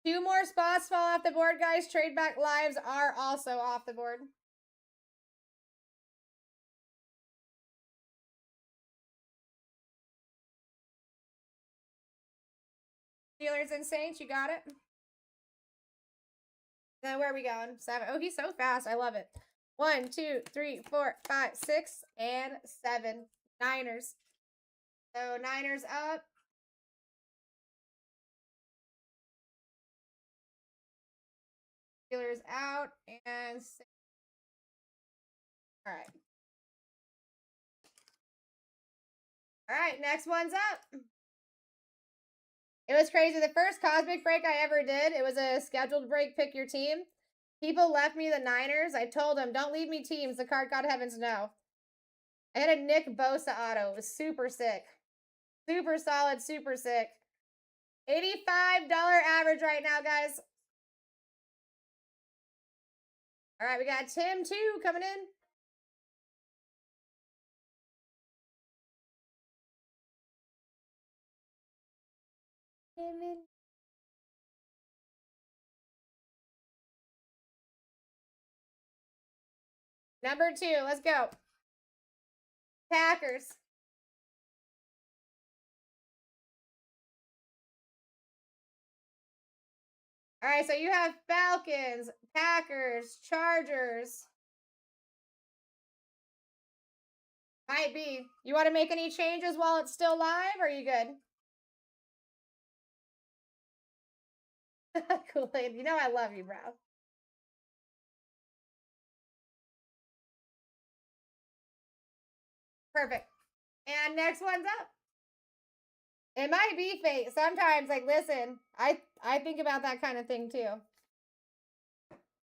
Two more spots fall off the board, guys. Trade back lives are also off the board. Steelers and Saints, you got it? Then where are we going? 7. Oh, he's so fast. I love it. 1, 2, 3, 4, 5, 6, and 7. Niners. So Niners up. Steelers out. And all right. All right, next one's up. It was crazy. The first Cosmic break I ever did, it was a scheduled break, pick your team. People left me the Niners. I told them, don't leave me teams. The card God heavens no. I had a Nick Bosa auto. It was super sick. Super solid, super sick. $85 average right now, guys. All right, we got Tim 2 coming in. Number 2, let's go. Packers. All right, so you have Falcons, Packers, Chargers. Might be. You want to make any changes while it's still live, or are you good? Kool-Aid, you know I love you, bro. Perfect. And next one's up. It might be fate. Sometimes, like, listen, I think about that kind of thing too.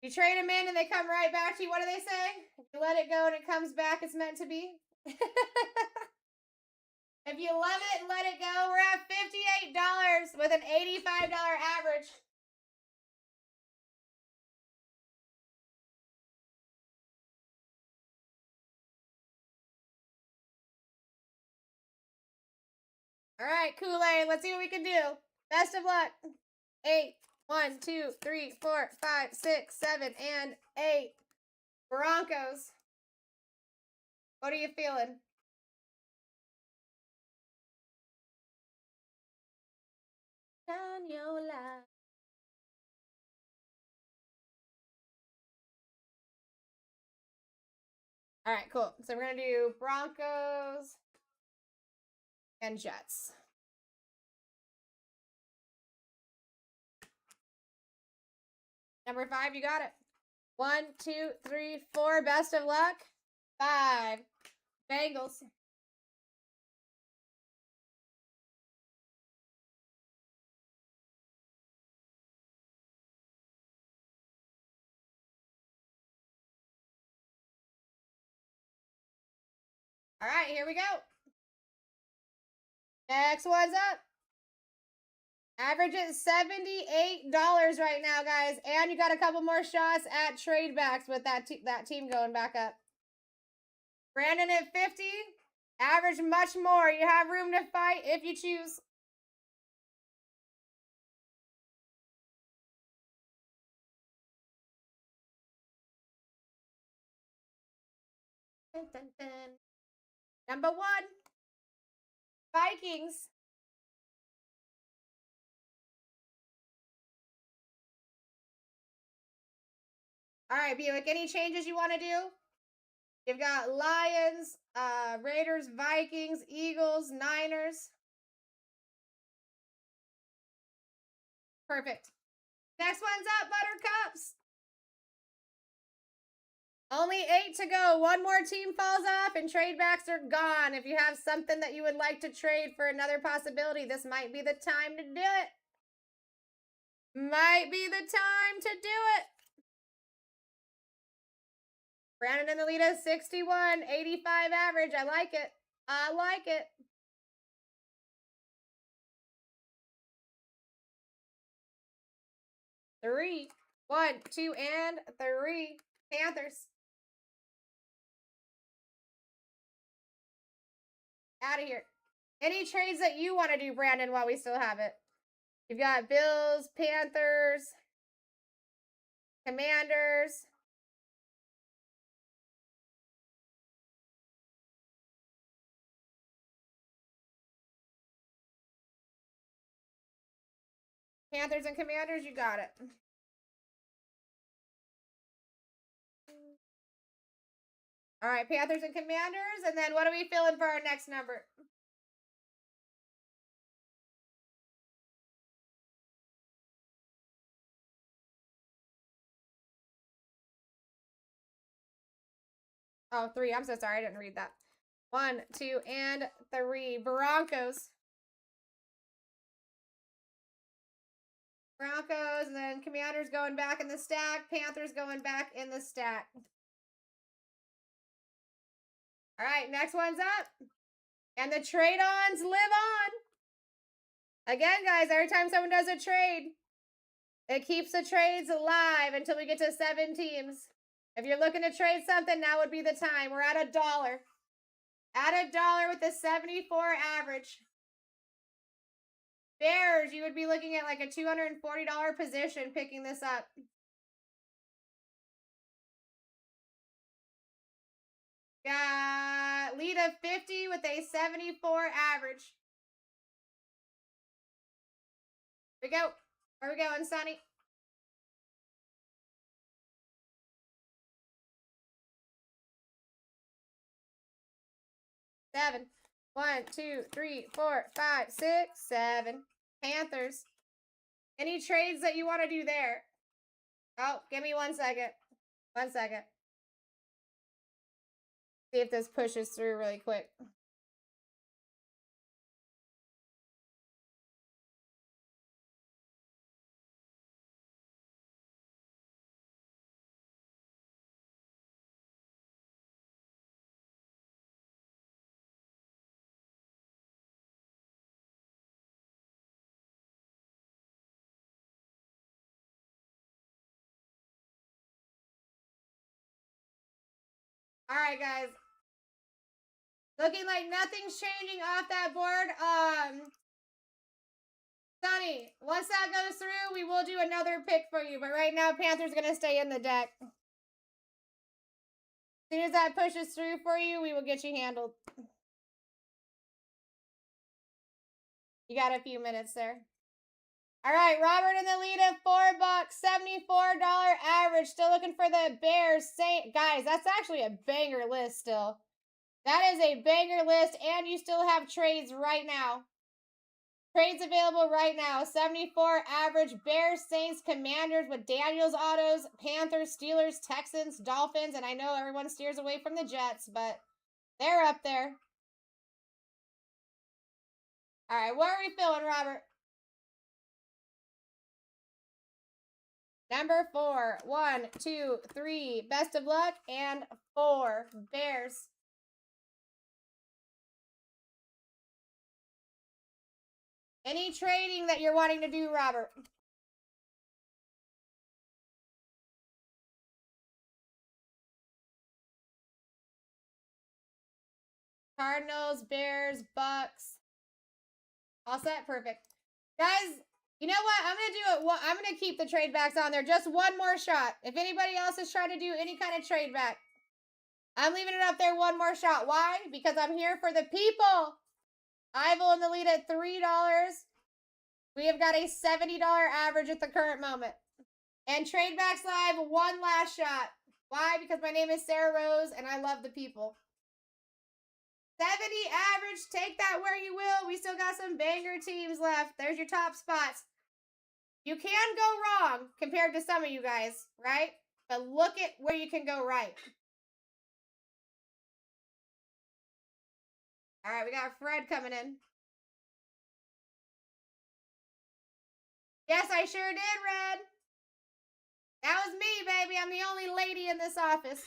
You trade them in and they come right back to you. What do they say? If you let it go and it comes back, it's meant to be. If you love it and let it go, we're at $58 with an $85 average. All right, Kool-Aid, let's see what we can do. Best of luck. 8, 1, 2, 3, 4, 5, 6, 7, and 8. Broncos. What are you feeling? Down your life. All right, cool. So we're going to do Broncos and Jets. Number 5, you got it. 1, 2, 3, 4. Best of luck. 5. Bengals. All right, here we go. Next one's up. Average is $78 right now, guys. And you got a couple more shots at trade backs with that team going back up. Brandon at 50. Average much more. You have room to fight if you choose. Dun, dun, dun. Number 1. Vikings. All right, Buick, any changes you want to do? You've got Lions, Raiders, Vikings, Eagles, Niners. Perfect. Next one's up, Buttercups. Only 8 to go. One more team falls off and trade backs are gone. If you have something that you would like to trade for another possibility, this might be the time to do it. Might be the time to do it. Brandon in the lead is 61, 85 average. I like it. I like it. Three. 1, 2, and 3. Panthers. Out of here. Any trades that you want to do, Brandon, while we still have it? You've got Bills, Panthers, Commanders. Panthers and Commanders, you got it. All right, Panthers and Commanders. And then what are we feeling for our next number? Oh, 3. I'm so sorry. I didn't read that. 1, 2, and 3. Broncos. Broncos, and then Commanders going back in the stack. Panthers going back in the stack. All right, next one's up. And the trade-ons live on. Again, guys, every time someone does a trade, it keeps the trades alive until we get to 7 teams. If you're looking to trade something, now would be the time. We're at $1. At $1 with a 74 average. Bears, you would be looking at like a $240 position picking this up. Got lead of 50 with a 74 average. Here we go. Where are we going, Sonny? Seven. 1, 2, 3, 4, 5, 6, 7. Panthers. Any trades that you want to do there? Oh, give me 1 second. 1 second. See if this pushes through really quick. All right, guys. Looking like nothing's changing off that board. Sonny, once that goes through, we will do another pick for you. But right now, Panthers going to stay in the deck. As soon as that pushes through for you, we will get you handled. You got a few minutes there. All right, Robert in the lead at $4, $74 average. Still looking for the Bears. Guys, that's actually a banger list still. That is a banger list, and you still have trades right now. Trades available right now. 74 average. Bears, Saints, Commanders with Daniels autos. Panthers, Steelers, Texans, Dolphins. And I know everyone steers away from the Jets, but they're up there. All right, what are we feeling, Robert? Number 4. 1, 2, 3. Best of luck. And 4. Bears. Any trading that you're wanting to do, Robert? Cardinals, Bears, Bucks. All set. Perfect. Guys, you know what? I'm going to do it. I'm going to keep the trade backs on there. Just one more shot. If anybody else is trying to do any kind of trade back, I'm leaving it up there one more shot. Why? Because I'm here for the people. Ival in the lead at $3. We have got a $70 average at the current moment. And Trade Backs Live, one last shot. Why? Because my name is Sarah Rose and I love the people. 70 average. Take that where you will. We still got some banger teams left. There's your top spots. You can go wrong compared to some of you guys, right? But look at where you can go right. All right, we got Fred coming in. Yes, I sure did, Red. That was me, baby. I'm the only lady in this office.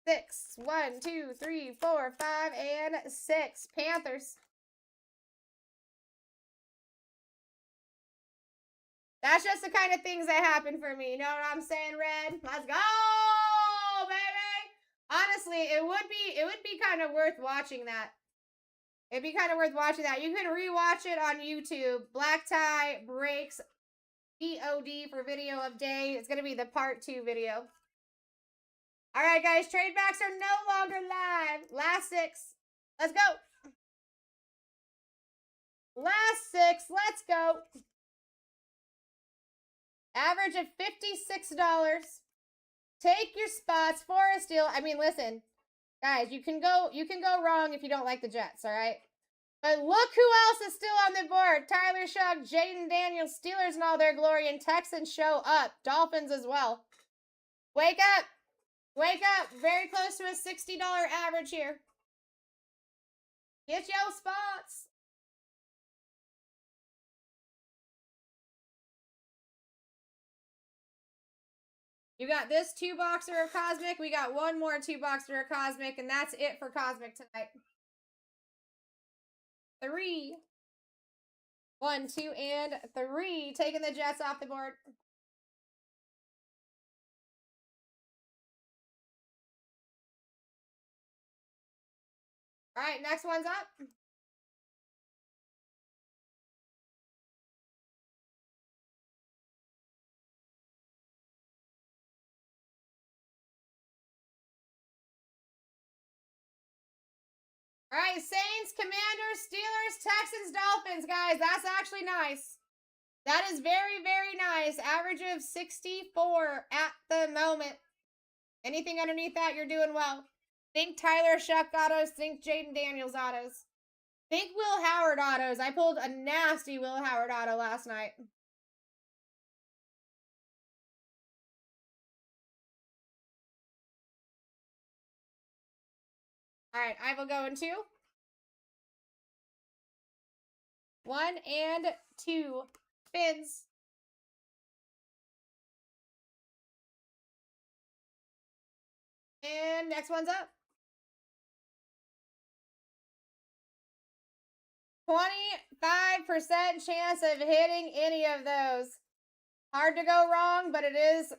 6. 1, 2, 3, 4, 5, and 6. Panthers. That's just the kind of things that happen for me. You know what I'm saying, Red? Let's go, baby. Honestly, it would be kind of worth watching that. It'd be kind of worth watching that. You can rewatch it on YouTube. BlackTie breaks VOD for video of day. It's going to be the part 2 video. All right, guys. Trade backs are no longer live. Last 6. Let's go. Last 6. Let's go. Average of $56. Take your spots for a steal. I mean, listen, guys, you can go wrong if you don't like the Jets, all right? But look who else is still on the board. Tyler Shough, Jaden Daniels, Steelers in all their glory, and Texans show up. Dolphins as well. Wake up. Wake up. Very close to a $60 average here. Get your spots. You got this 2-boxer of Cosmic. We got one more 2-boxer of Cosmic, and that's it for Cosmic tonight. 3. 1, 2, and 3. Taking the Jets off the board. All right, next one's up. All right, Saints, Commanders, Steelers, Texans, Dolphins, guys. That's actually nice. That is very, very nice. Average of 64 at the moment. Anything underneath that, you're doing well. Think Tyler Shuck autos. Think Jaden Daniels autos. Think Will Howard autos. I pulled a nasty Will Howard auto last night. All right, I will go in 2. 1 and 2 spins. And next one's up. 25% chance of hitting any of those. Hard to go wrong, but it is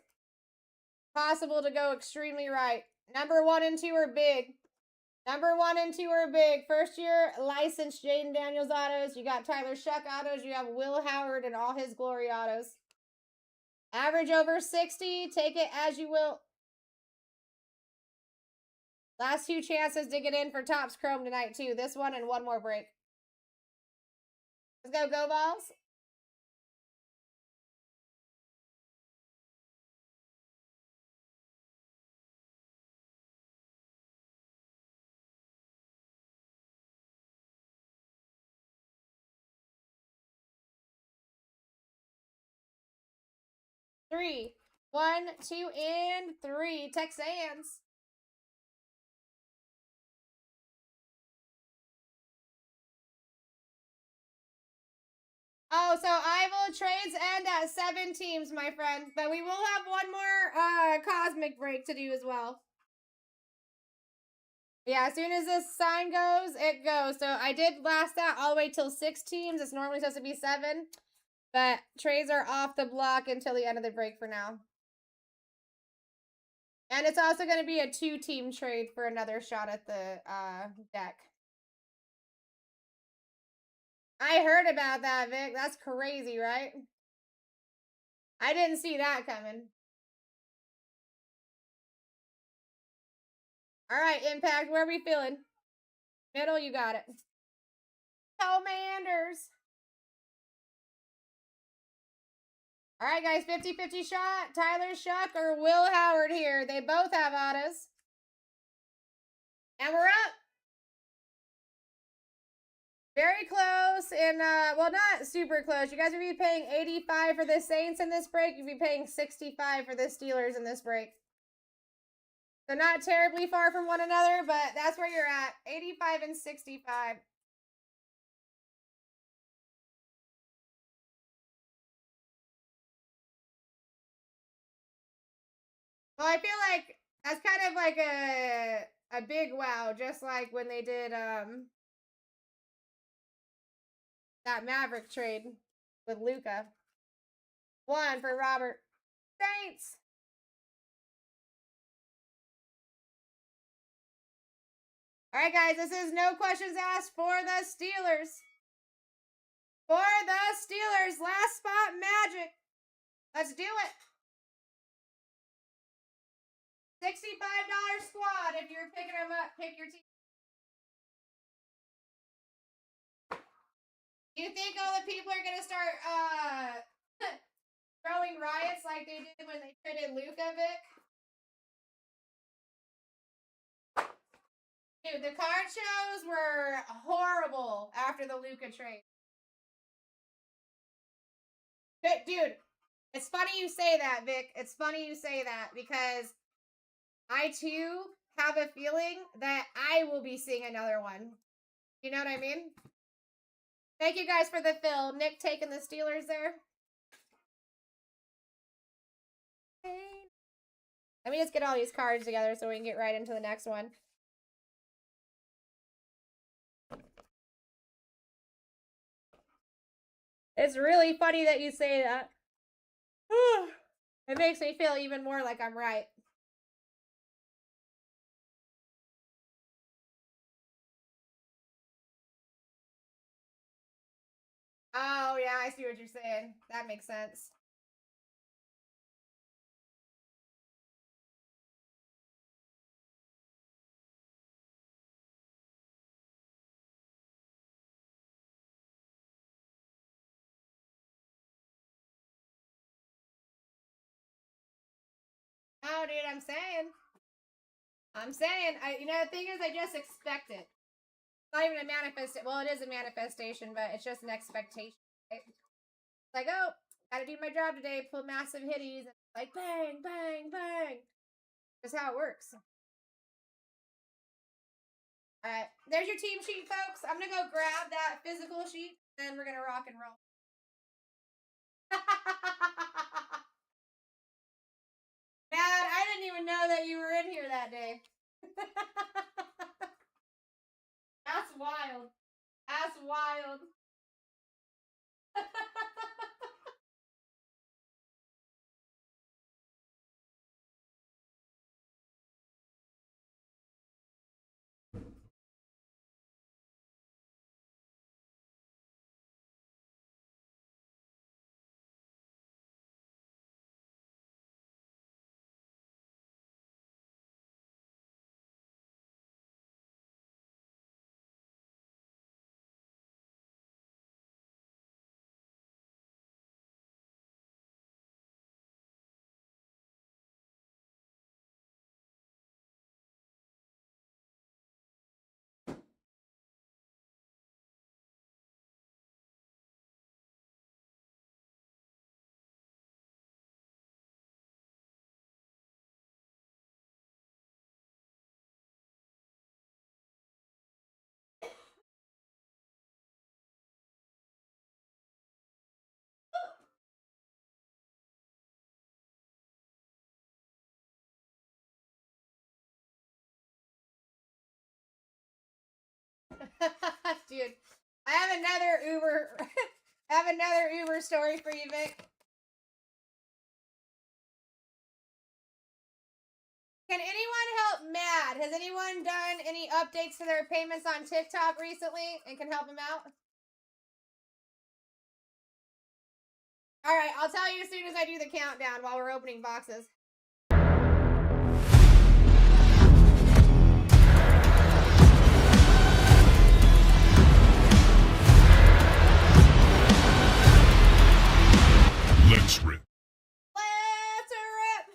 possible to go extremely right. Number 1 and 2 are big. Number 1 and 2 are big. First year licensed Jaden Daniels autos. You got Tyler Shuck autos. You have Will Howard and all his glory autos. Average over 60. Take it as you will. Last 2 chances to get in for Topps Chrome tonight, too. This one and one more break. Let's go balls. Three. 1, 2, and 3. Texans. Oh, so I will trades end at 7 teams, my friend. But we will have one more cosmic break to do as well. Yeah, as soon as this sign goes, it goes. So I did last that all the way till 6 teams. It's normally supposed to be 7. But trades are off the block until the end of the break for now. And it's also going to be a 2-team trade for another shot at the deck. I heard about that, Vic. That's crazy, right? I didn't see that coming. All right, Impact, where are we feeling? Middle, you got it. Commanders. All right, guys, 50-50 shot. Tyler Shuck or Will Howard here. They both have autos. And we're up. Very close and, well, not super close. You guys would be paying 85 for the Saints in this break. You'd be paying 65 for the Steelers in this break. So not terribly far from one another, but that's where you're at. 85 and 65. Well, I feel like that's kind of like a big wow, just like when they did that Maverick trade with Luca. 1 for Robert. Saints. All right, guys, this is no questions asked for the Steelers. For the Steelers, last spot magic. Let's do it. $65 squad. If you're picking them up, pick your team. You think all the people are going to start throwing riots like they did when they traded Luka, Vic? Dude, the card shows were horrible after the Luka trade. But, dude, it's funny you say that, Vic. It's funny you say that because I, too, have a feeling that I will be seeing another one. You know what I mean? Thank you guys for the fill. Nick taking the Steelers there. Let me just get all these cards together so we can get right into the next one. It's really funny that you say that. It makes me feel even more like I'm right. Oh, yeah, I see what you're saying. That makes sense. Oh, dude, I'm saying. You know, the thing is, I just expect it. It's not even a manifestation. Well, it is a manifestation, but it's just an expectation. Right? It's like, oh, gotta do my job today, pull massive hitties, and like bang, bang, bang. That's how it works. Alright, there's your team sheet, folks. I'm gonna go grab that physical sheet, and we're gonna rock and roll. Dad, I didn't even know that you were in here that day. That's wild. That's wild. Dude, I have another Uber. I have another Uber story for you, Vic. Can anyone help Mad? Has anyone done any updates to their payments on TikTok recently and can help him out? All right, I'll tell you as soon as I do the countdown while we're opening boxes. Let's rip. Let's rip.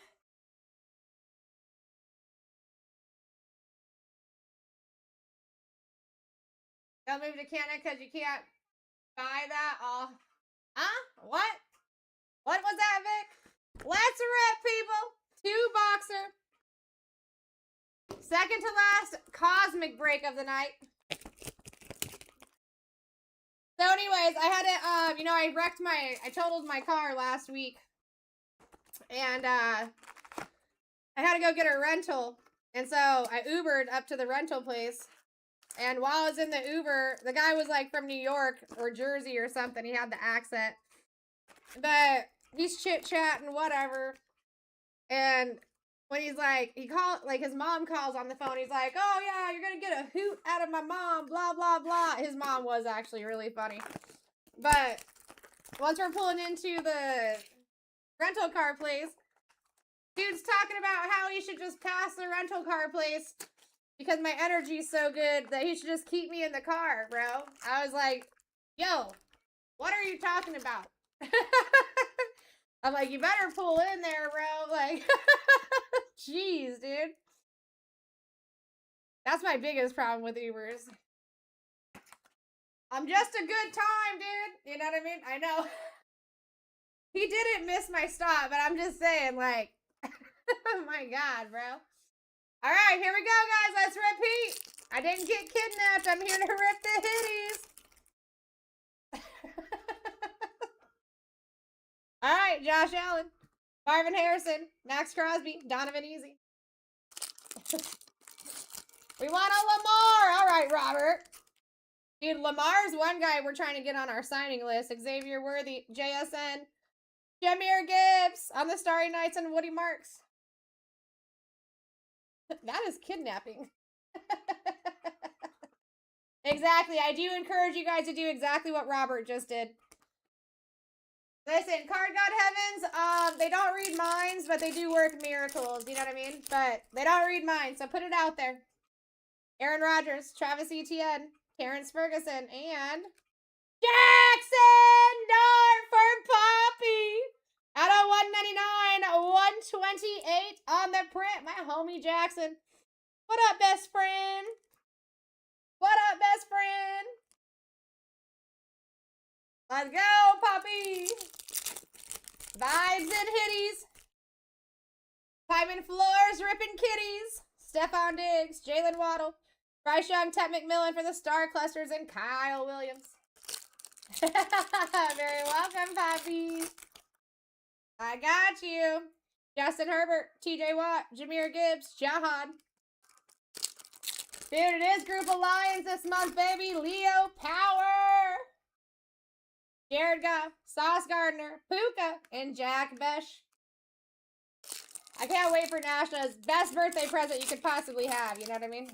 Don't move to Canada because you can't buy that. Oh, huh? What? What was that, Vic? Let's rip, people. 2 boxer. Second to last cosmic break of the night. So anyways, I had to, I totaled my car last week. And, I had to go get a rental. And so I Ubered up to the rental place. And while I was in the Uber, the guy was like from New York or Jersey or something. He had the accent. But he's chit-chatting, whatever. And when he's like, his mom calls on the phone. He's like, oh yeah, you're gonna get a hoot out of my mom, blah, blah, blah. His mom was actually really funny. But once we're pulling into the rental car place, dude's talking about how he should just pass the rental car place because my energy's so good that he should just keep me in the car, bro. I was like, yo, what are you talking about? I'm like, you better pull in there, bro. Like, jeez, dude. That's my biggest problem with Ubers. I'm just a good time, dude. You know what I mean? I know. He didn't miss my stop, but I'm just saying, like, oh my God, bro. All right, here we go, guys. Let's repeat. I didn't get kidnapped. I'm here to rip the hitties. All right, Josh Allen, Marvin Harrison, Max Crosby, Donovan Easy. We want a Lamar. All right, Robert. Dude, Lamar's one guy we're trying to get on our signing list. Xavier Worthy, JSN, Jameer Gibbs on the Starry Nights, and Woody Marks. That is kidnapping. Exactly. I do encourage you guys to do exactly what Robert just did. Listen, Card God Heavens, they don't read minds, but they do work miracles. You know what I mean? But they don't read minds, so put it out there. Aaron Rodgers, Travis Etienne, Terrence Ferguson, and Jackson Dart for Poppy. Out of 199, 128 on the print. My homie Jackson. What up, best friend? What up, best friend? Let's go, Poppy. Vibes and hitties. Piping floors, ripping kitties. Stephon Diggs, Jalen Waddle, Bryce Young, Ted McMillan for the Star Clusters, and Kyle Williams. Very welcome, Poppy. I got you. Justin Herbert, TJ Watt, Jahmyr Gibbs, Jahan. Dude, it is Group of Lions this month, baby. Leo Power. Jared Goff, Sauce Gardner, Puka, and Jack Besh. I can't wait for Nationals. Best birthday present you could possibly have. You know what I mean?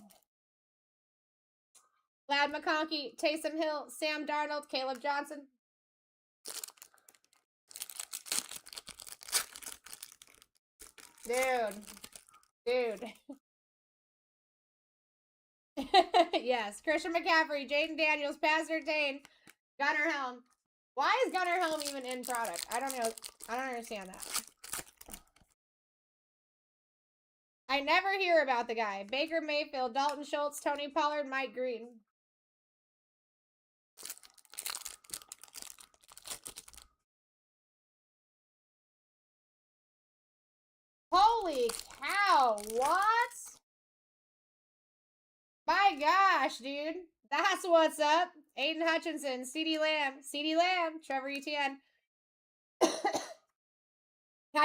Lad McConkey, Taysom Hill, Sam Darnold, Caleb Johnson. Dude. Yes, Christian McCaffrey, Jaden Daniels, Pastor Dane, Gunnar Helm. Why is Gunnar Helm even in product? I don't know. I don't understand that. I never hear about the guy. Baker Mayfield, Dalton Schultz, Tony Pollard, Mike Green. Holy cow, what? My gosh, dude. That's what's up. Aiden Hutchinson, CeeDee Lamb, Trevor Etienne. Have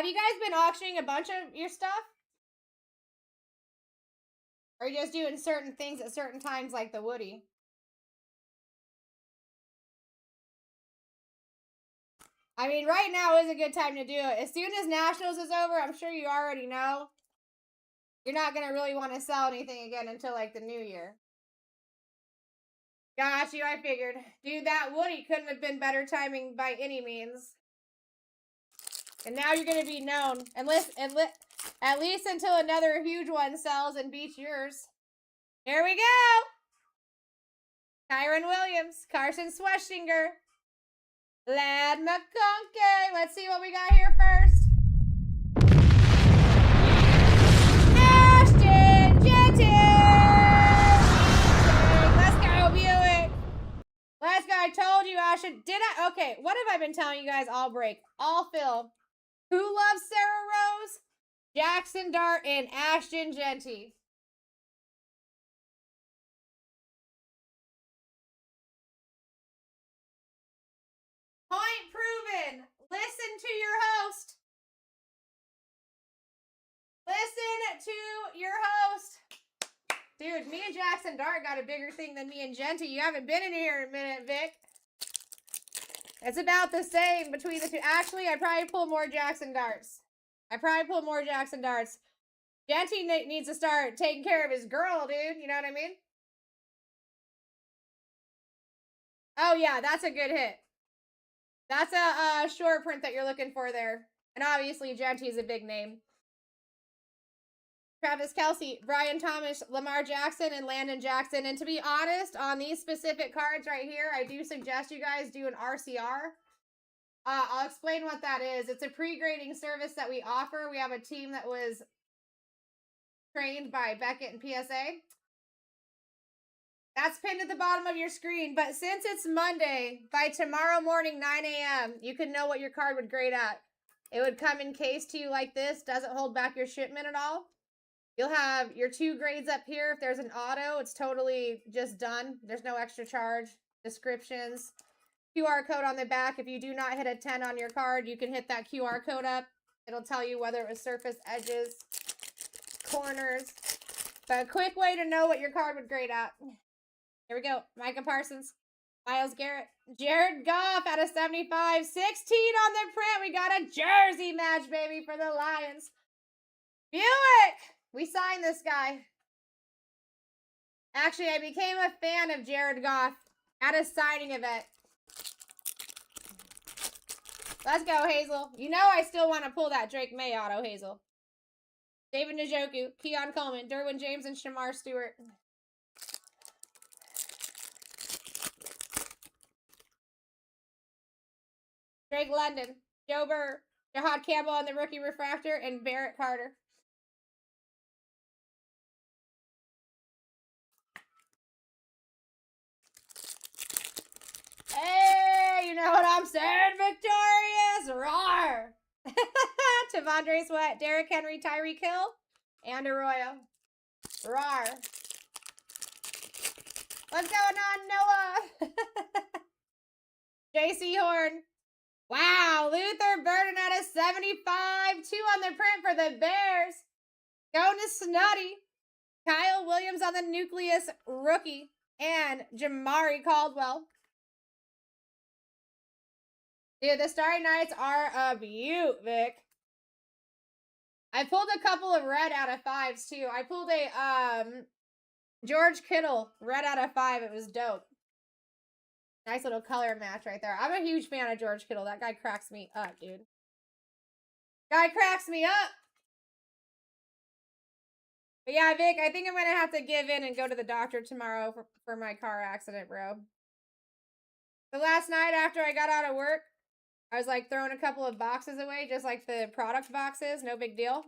you guys been auctioning a bunch of your stuff? Or are you just doing certain things at certain times like the Woody? I mean, right now is a good time to do it. As soon as Nationals is over, I'm sure you already know, you're not going to really want to sell anything again until like the new year. Got you, I figured. Dude, that Woody couldn't have been better timing by any means. And now you're going to be known. At least until another huge one sells and beats yours. Here we go. Kyron Williams, Carson Schwestinger, Lad McConkey. Let's see what we got here first. Ashton Jeter. Let's go, Buick. Let's go. I told you, Ashton. Okay, what have I been telling you guys all break? All fill. Who loves Sarah Rose? Jackson Dart and Ashton Jeter. Point proven. Listen to your host. Listen to your host. Dude, me and Jackson Dart got a bigger thing than me and Genty. You haven't been in here a minute, Vic. It's about the same between the two. Actually, I'd probably pull more Jackson Darts. Genty needs to start taking care of his girl, dude. You know what I mean? Oh, yeah, that's a good hit. That's a short print that you're looking for there. And obviously, Genty's a big name. Travis Kelce, Brian Thomas, Lamar Jackson, and Landon Jackson. And to be honest, on these specific cards right here, I do suggest you guys do an RCR. I'll explain what that is. It's a pre-grading service that we offer. We have a team that was trained by Beckett and PSA. That's pinned at the bottom of your screen. But since it's Monday, by tomorrow morning, 9 a.m., you can know what your card would grade at. It would come in case to you like this. Doesn't hold back your shipment at all. You'll have your 2 grades up here. If there's an auto, it's totally just done. There's no extra charge. Descriptions. QR code on the back. If you do not hit a 10 on your card, you can hit that QR code up. It'll tell you whether it was surface, edges, corners. But a quick way to know what your card would grade at. Here we go. Micah Parsons, Myles Garrett, Jared Goff out of 75. 16 on the print. We got a jersey match, baby, for the Lions. Buick! We signed this guy. Actually, I became a fan of Jared Goff at a signing event. Let's go, Hazel. You know I still want to pull that Drake May auto, Hazel. David Njoku, Keon Coleman, Derwin James, and Shamar Stewart. Drake London, Joe Burr, Jahad Campbell on the rookie refractor, and Barrett Carter. Hey, you know what I'm saying? Victorious! Roar! Tavondre Sweat, Derrick Henry, Tyreek Hill, and Arroyo. Roar. What's going on, Noah? JC Horn. Wow, Luther Burden at a 75. 2 on the print for the Bears. Going to Snuddy. Kyle Williams on the Nucleus rookie. And Jamari Caldwell. Dude, the Starry Nights are a beaut, Vic. I pulled a couple of red out of 5s, too. I pulled a, George Kittle red out of 5. It was dope. Nice little color match right there. I'm a huge fan of George Kittle. That guy cracks me up, dude. Guy cracks me up. But yeah, Vic, I think I'm going to have to give in and go to the doctor tomorrow for my car accident, bro. The last night after I got out of work, I was like throwing a couple of boxes away, just like the product boxes. No big deal.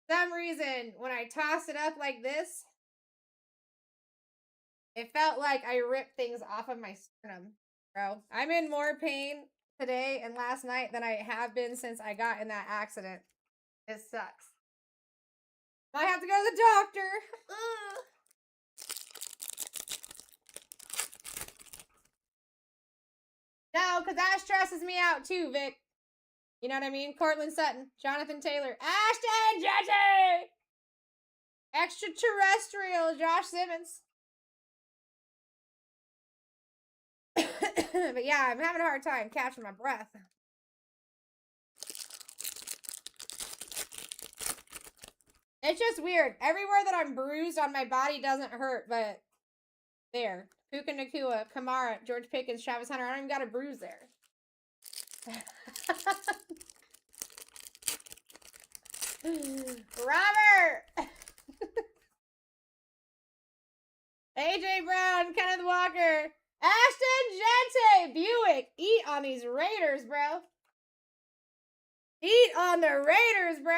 For some reason, when I tossed it up like this, it felt like I ripped things off of my sternum, bro. I'm in more pain today and last night than I have been since I got in that accident. It sucks. I have to go to the doctor. Ugh. No, because that stresses me out too, Vic. You know what I mean? Cortland Sutton, Jonathan Taylor, Ashton Jetty, Extraterrestrial, Josh Simmons. But yeah, I'm having a hard time catching my breath. It's just weird. Everywhere that I'm bruised on my body doesn't hurt, but there. Puka Nacua, Kamara, George Pickens, Travis Hunter. I don't even got a bruise there. Robert! AJ Brown, Kenneth Walker, Ashton Gente, Buick. Eat on these Raiders, bro. Eat on the Raiders, bro.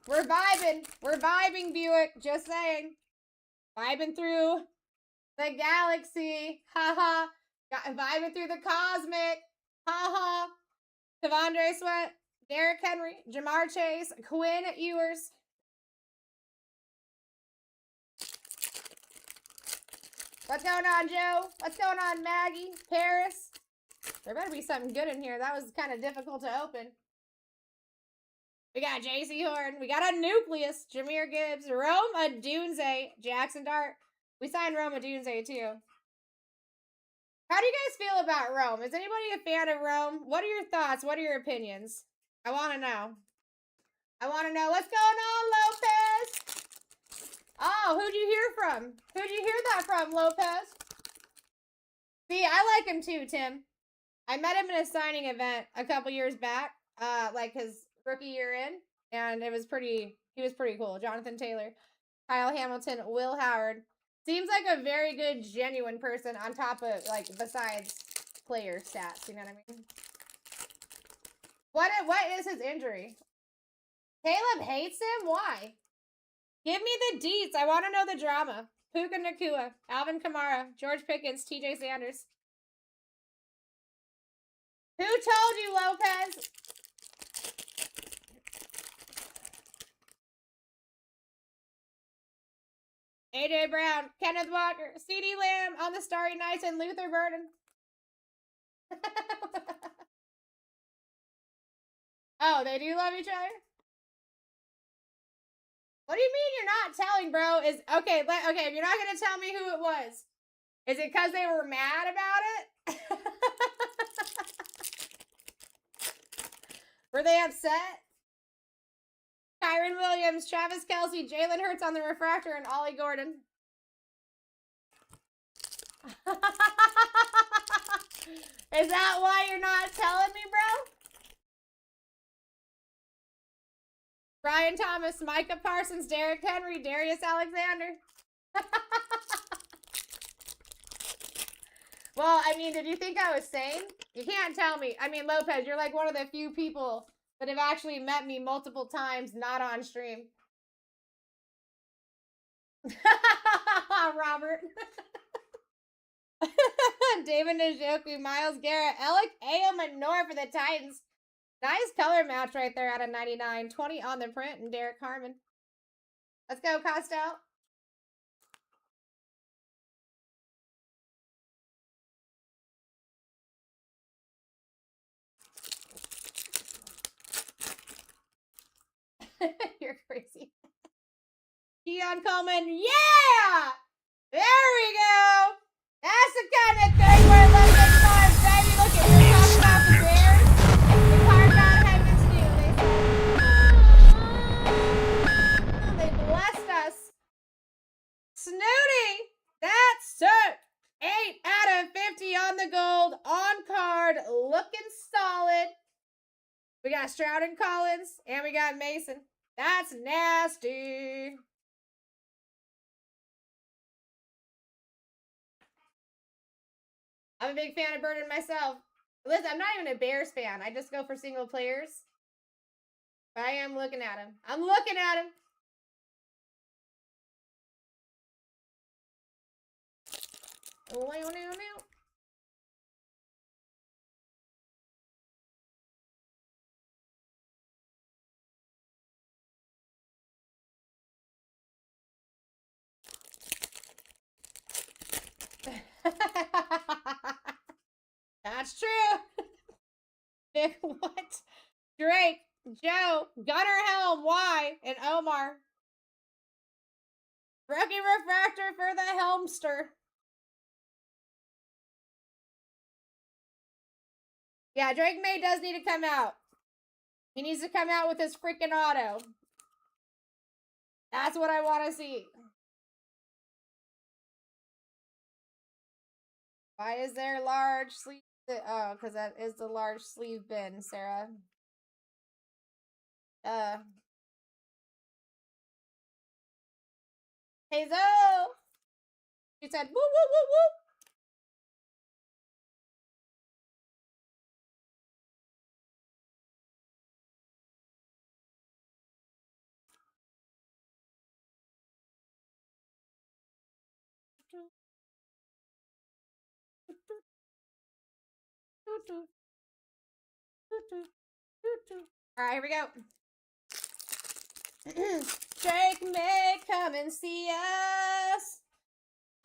We're vibing. We're vibing, Buick. Just saying. Vibing through the galaxy. Haha. Vibing through the cosmic. Haha. Tavondre Sweat. Derrick Henry. Jamar Chase. Quinn Ewers. What's going on, Joe? What's going on, Maggie? Paris? There better be something good in here. That was kind of difficult to open. We got JC Horn. We got a Nucleus. Jahmyr Gibbs. Rome Odunze. Jackson Dart. We signed Rome Odunze too. How do you guys feel about Rome? Is anybody a fan of Rome? What are your thoughts? What are your opinions? I want to know. I want to know what's going on, Lopez. Oh, who'd you hear from? Who'd you hear that from, Lopez? See, I like him too, Tim. I met him in a signing event a couple years back, like his rookie year in, and he was pretty cool. Jonathan Taylor, Kyle Hamilton, Will Howard. Seems like a very good, genuine person on top of, like, besides player stats, you know what I mean? What is his injury? Caleb hates him? Why? Give me the deets. I want to know the drama. Puka Nacua, Alvin Kamara, George Pickens, TJ Sanders. Who told you, Lopez? AJ Brown, Kenneth Walker, CeeDee Lamb on the Starry Nights, and Luther Burden. Oh, they do love each other? What do you mean you're not telling, bro? Okay, if you're not going to tell me who it was, is it because they were mad about it? Were they upset? Kyron Williams, Travis Kelce, Jalen Hurts on the refractor, and Ollie Gordon. Is that why you're not telling me, bro? Brian Thomas, Micah Parsons, Derrick Henry, Darius Alexander. Well, I mean, did you think I was sane? You can't tell me. I mean, Lopez, you're like one of the few people that have actually met me multiple times, not on stream. Robert. David Njoku, Miles Garrett, Alec Manor for the Titans. Nice color match right there out of 99. 20 on the print, and Derek Harmon. Let's go, Costello. You're crazy. Keon Coleman, yeah! There we go! That's the kind of thing where let's get started, baby. Look at you talking about the Bears. The card God heavens do. They blessed us. Snooty! That's it! 8 out of 50 on the gold. On card. Looking solid. We got Stroud and Collins. And we got Mason. That's nasty. I'm a big fan of Burden myself. Listen, I'm not even a Bears fan. I just go for single players. But I am looking at him. I'm looking at him. That's true. Nick, what? Drake, Joe, Gunnar Helm, Y, and Omar. Rookie refractor for the Helmster. Yeah, Drake May does need to come out. He needs to come out with his freaking auto. That's what I want to see. Why is there large sleeve? Oh, because that is the large sleeve bin, Sarah. Hey, Zoe! She said, woo, woo, woo, woo! All right, here we go. Drake May, come and see us.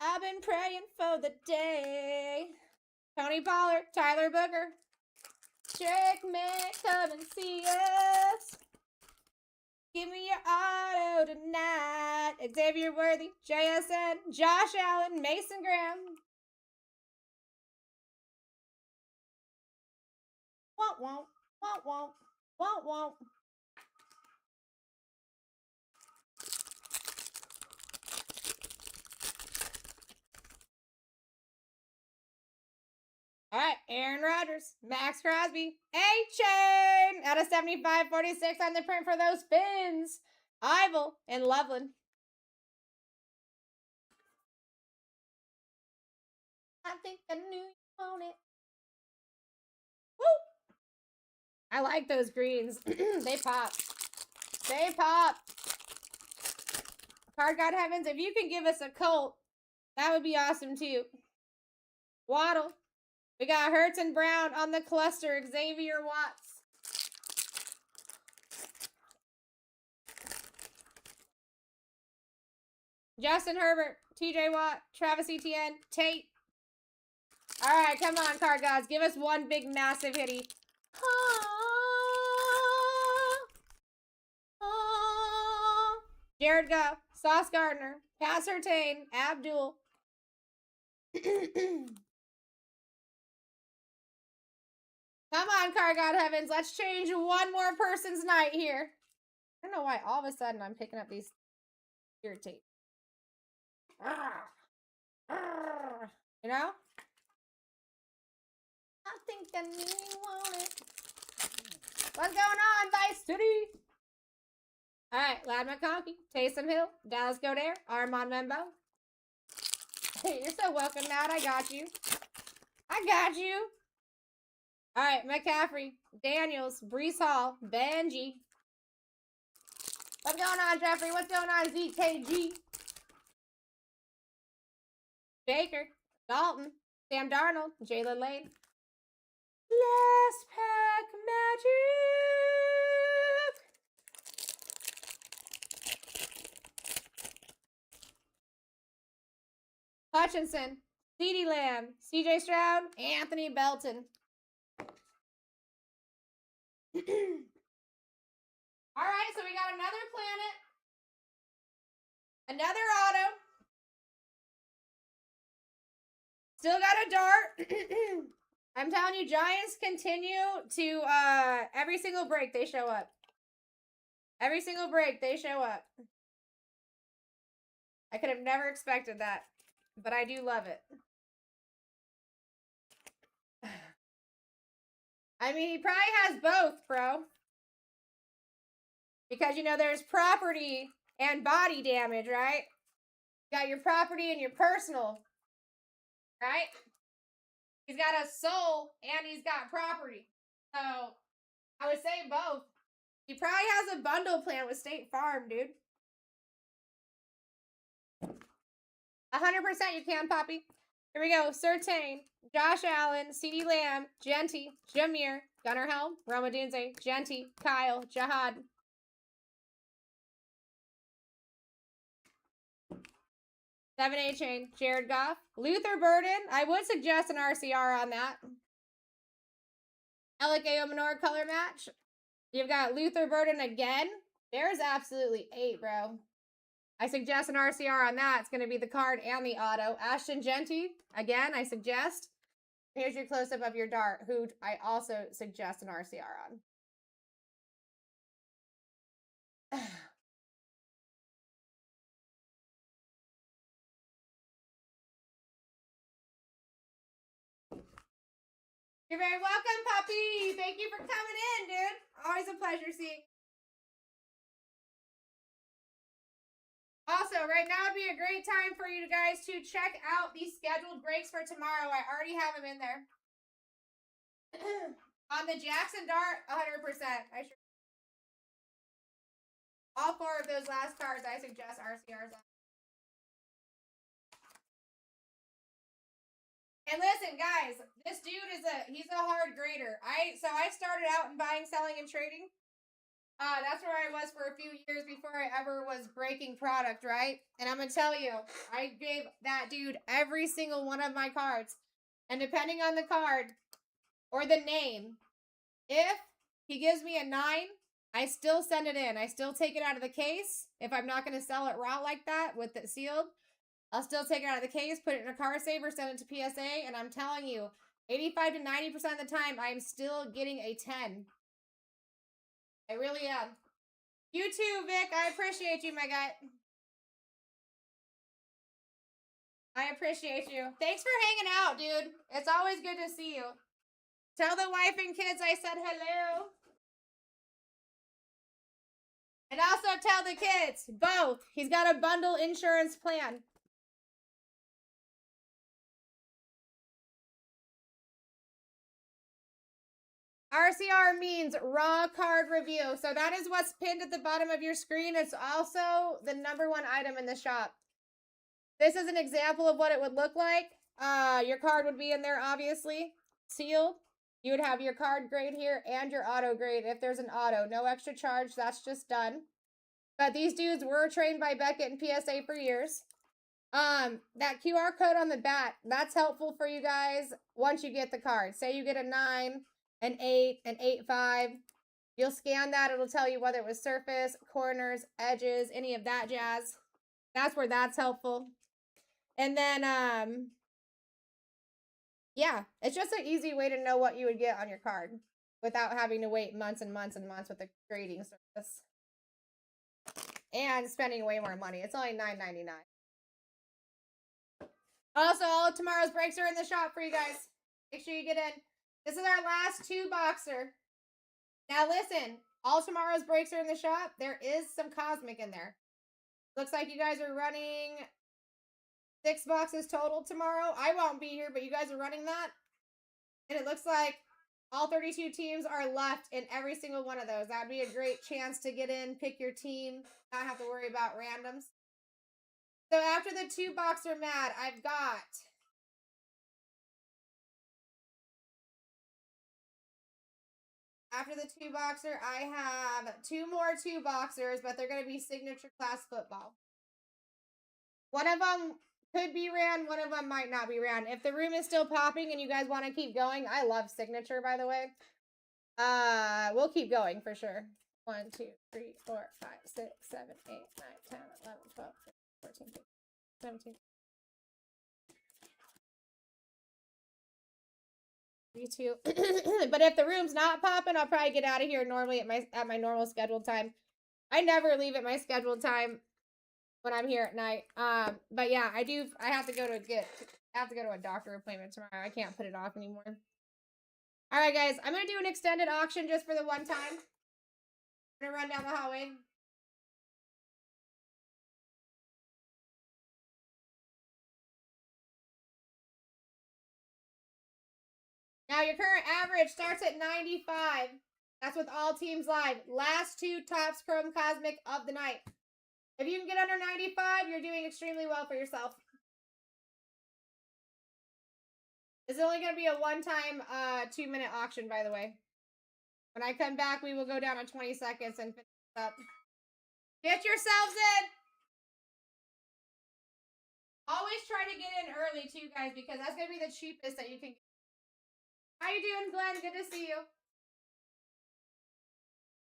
I've been praying for the day. Tony Pollard, Tyler Booker. Drake May, come and see us. Give me your auto tonight. Xavier Worthy, JSN, Josh Allen, Mason Graham. Won't, won't, won't, won't, won't, won't. All right, Aaron Rodgers, Max Crosby, A-Chain out of 75-46 on the print for those Fins. Ivel and Loveland. I think I knew you want it. Woo! I like those greens. They pop. They pop. Card God Heavens, if you can give us a Colt, that would be awesome too. Waddle. We got Hurts and Brown on the cluster. Xavier Watts. Justin Herbert. TJ Watt. Travis Etienne. Tate. All right, come on, card gods. Give us one big, massive hitty. Jared Goff. Sauce Gardner. Cass Surtain. Abdul. Come on, card god heavens. Let's change one more person's night here. I don't know why all of a sudden I'm picking up these irritate. You know? I think I knew you want it. What's going on, Vice City? All right, Lad McConkey, Taysom Hill, Dallas Goddard, Armand Membo. Hey, you're so welcome, Matt. I got you. I got you. All right, McCaffrey, Daniels, Brees Hall, Benji. What's going on, Jeffrey? What's going on, ZKG? Baker, Dalton, Sam Darnold, Jalen Lane. Last pack magic. Hutchinson, CeeDee Lamb, CJ Stroud, Anthony Belton. All right, so we got another planet, another auto. Still got a dart. I'm telling you, Giants continue to, every single break, they show up. Every single break, they show up. I could have never expected that, but I do love it. I mean, he probably has both, bro. Because, you know, there's property and body damage, right? You got your property and your personal, right? He's got a soul and he's got property. So, I would say both. He probably has a bundle plan with State Farm, dude. 100% you can, Poppy. Here we go. Surtain, Josh Allen, CeeDee Lamb, Genty, Jameer, Gunnar Helm, Roma Dunze, Genty, Kyle, Jahad. 7A chain, Jared Goff, Luther Burden. I would suggest an RCR on that. LKO Menor color match. You've got Luther Burden again. There's absolutely 8, bro. I suggest an RCR on that. It's going to be the card and the auto. Ashton Genty, again, I suggest. Here's your close-up of your dart, who I also suggest an RCR on. You're very welcome, Puppy. Thank you for coming in, dude. Always a pleasure seeing. Also, right now would be a great time for you guys to check out the scheduled breaks for tomorrow. I already have them in there. On the Jackson Dart, 100%. All 4 of those last cards, I suggest RCRs on. And listen, guys, this dude is he's a hard grader. So I started out in buying, selling, and trading. That's where I was for a few years before I ever was breaking product, right? And I'm gonna tell you, I gave that dude every single one of my cards. And depending on the card or the name, if he gives me a 9, I still send it in. I still take it out of the case. If I'm not gonna sell it raw like that with it sealed, I'll still take it out of the case, put it in a car saver, send it to PSA, and I'm telling you, 85 to 90% of the time, I'm still getting a 10. I really am. You too, Vic. I appreciate you, my guy. I appreciate you. Thanks for hanging out, dude. It's always good to see you. Tell the wife and kids I said hello. And also tell the kids, both. He's got a bundle insurance plan. RCR means raw card review. So that is what's pinned at the bottom of your screen. It's also the #1 item in the shop. This is an example of what it would look like. Your card would be in there, obviously, sealed. You would have your card grade here and your auto grade if there's an auto. No extra charge. That's just done. But these dudes were trained by Beckett and PSA for years. That QR code on the back, that's helpful for you guys once you get the card. Say you get a 9, an 8, an 8.5. You'll scan that. It'll tell you whether it was surface, corners, edges, any of that jazz. That's where that's helpful. And then, yeah, it's just an easy way to know what you would get on your card without having to wait months and months and months with the grading service. And spending way more money. It's only $9.99. Also, all of tomorrow's breaks are in the shop for you guys. Make sure you get in. This is our last 2-boxer. Now listen, all tomorrow's breaks are in the shop. There is some Cosmic in there. Looks like you guys are running 6 boxes total tomorrow. I won't be here, but you guys are running that. And it looks like all 32 teams are left in every single one of those. That would be a great chance to get in, pick your team, not have to worry about randoms. So after the 2-box are mad, I've got after the 2-boxer, I have 2 more 2-boxers, but they're going to be signature class football. One of them could be ran, one of them might not be ran. If the room is still popping and you guys want to keep going, I love signature, by the way. We'll keep going for sure. 1, 2, 3, 4, 5, 6, 7, 8, 9, 10, 11, 12, 13, 14, 15, 17. You too. But if the room's not popping, I'll probably get out of here normally at my normal scheduled time. I never leave at my scheduled time when I'm here at night. But yeah, I have to go to a doctor appointment tomorrow. I can't put it off anymore. All right, guys, I'm gonna do an extended auction just for the one time. I'm gonna run down the hallway. Now your current average starts at 95. That's with all teams live. Last 2 Topps Chrome Cosmic of the night. If you can get under 95, you're doing extremely well for yourself. This is only going to be a one-time 2-minute auction, by the way. When I come back, we will go down to 20 seconds and finish this up. Get yourselves in! Always try to get in early, too, guys, because that's going to be the cheapest that you can get. How you doing, Glenn? Good to see you.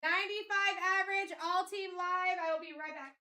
95 average, all team live. I will be right back.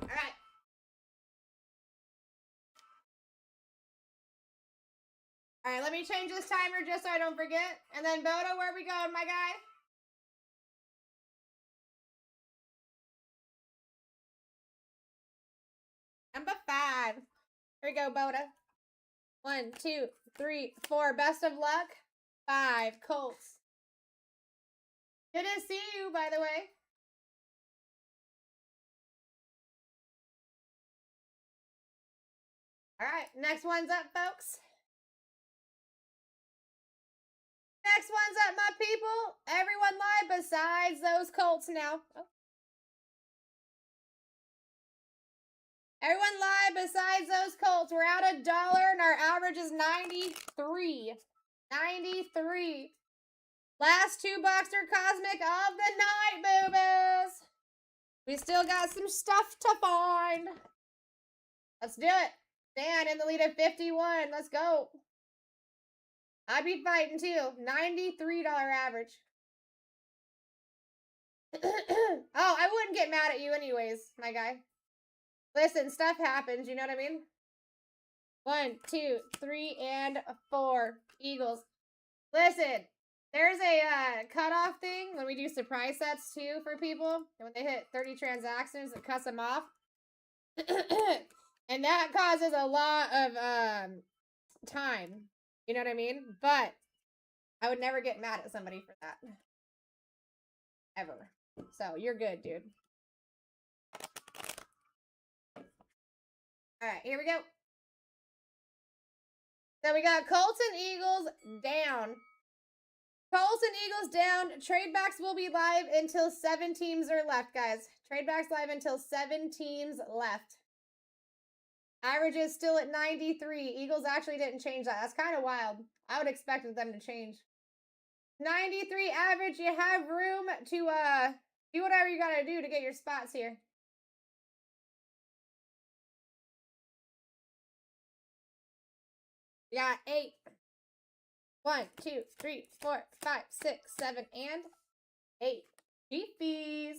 All right. All right, let me change this timer just so I don't forget. And then, Bodo, where are we going, my guy? Number 5. Here we go, Bodo. 1, 2, 3, 4. Best of luck. 5. Colts. Good to see you, by the way. All right, next one's up, folks. Next one's up, my people. Everyone live besides those Colts now. Oh. Everyone live besides those Colts. We're out $1 and our average is 93. 93. Last 2-boxer Cosmic of the night, boo-boos. We still got some stuff to find. Let's do it. Dan in the lead at 51. Let's go. I'd be fighting too. $93 average. Oh, I wouldn't get mad at you anyways, my guy. Listen, stuff happens, you know what I mean? 1, 2, 3, and 4. Eagles. Listen, there's a cutoff thing when we do surprise sets too for people. And when they hit 30 transactions, it cuts them off. And that causes a lot of time. You know what I mean? But I would never get mad at somebody for that. Ever. So you're good, dude. Alright, here we go. So we got Colts and Eagles down. Colts and Eagles down. Tradebacks will be live until 7 teams are left, guys. Tradebacks live until 7 teams left. Average is still at 93. Eagles actually didn't change that. That's kind of wild. I would expect them to change. 93 average. You have room to do whatever you gotta do to get your spots here. We got 8. 1, 2, 3, 4, 5, 6, 7, and 8. Beefies.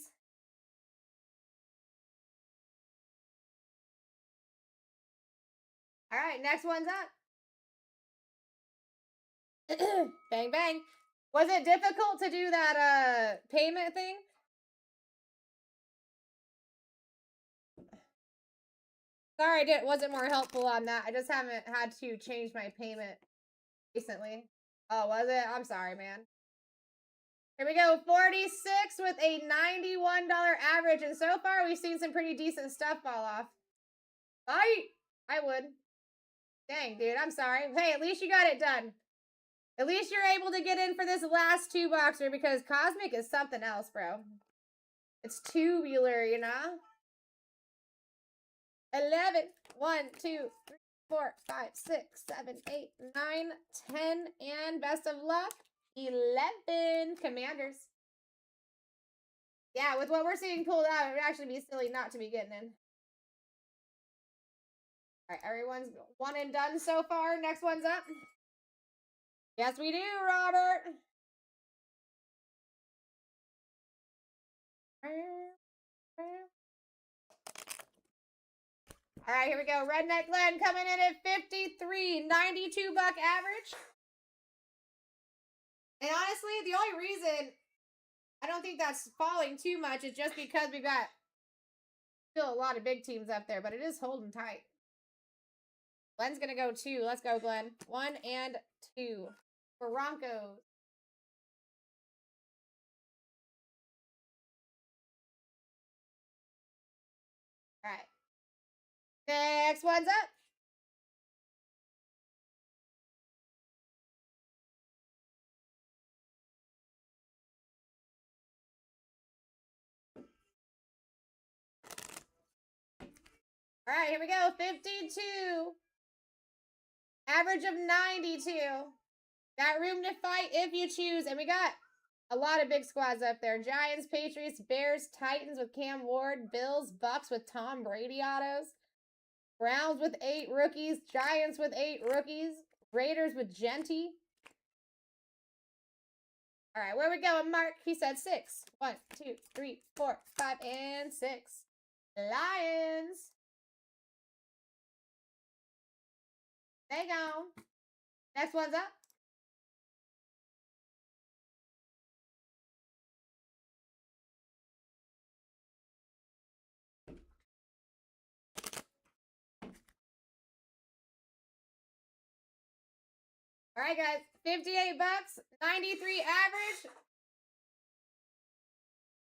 All right, next one's up. Bang, bang. Was it difficult to do that payment thing? Sorry, I wasn't more helpful on that. I just haven't had to change my payment recently. Oh, was it? I'm sorry, man. Here we go. 46 with a $91 average. And so far, we've seen some pretty decent stuff fall off. I would. Dang, dude. I'm sorry. Hey, at least you got it done. At least you're able to get in for this last 2-boxer because Cosmic is something else, bro. It's tubular, you know? 11. 1, 2, 3, 4, 5, 6, 7, 8, 9, 10, and best of luck, 11. Commanders. Yeah, with what we're seeing pulled out, it would actually be silly not to be getting in. All right, everyone's one and done so far. Next one's up. Yes, we do, Robert. All right, here we go. Redneck Glenn coming in at 53, $92 average. And honestly, the only reason I don't think that's falling too much is just because we've got still a lot of big teams up there, but it is holding tight. Glenn's going to go 2. Let's go, Glenn. 1 and 2 for Broncos. All right. Next one's up. All right, here we go. 52. Average of 92. Got room to fight if you choose. And we got a lot of big squads up there. Giants, Patriots, Bears, Titans with Cam Ward, Bills, Bucks with Tom Brady autos, Browns with 8 rookies, Giants with 8 rookies, Raiders with Genty. All right, where we going, Mark? He said 6. 1, 2, 3, 4, 5, and 6. Lions. They gone. Next one's up. All right, guys. $58, 93 average.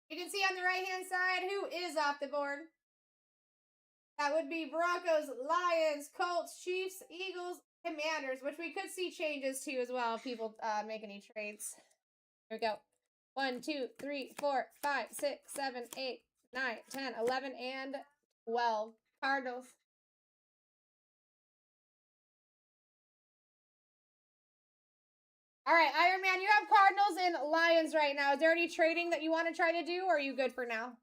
You can see on the right-hand side who is off the board. That would be Broncos, Lions, Colts, Chiefs, Eagles, Commanders, which we could see changes to as well if people make any trades. Here we go. 1, 2, 3, 4, 5, 6, 7, 8, 9, 10, 11, and 12. Cardinals. All right, Iron Man, you have Cardinals and Lions right now. Is there any trading that you want to try to do, or are you good for now?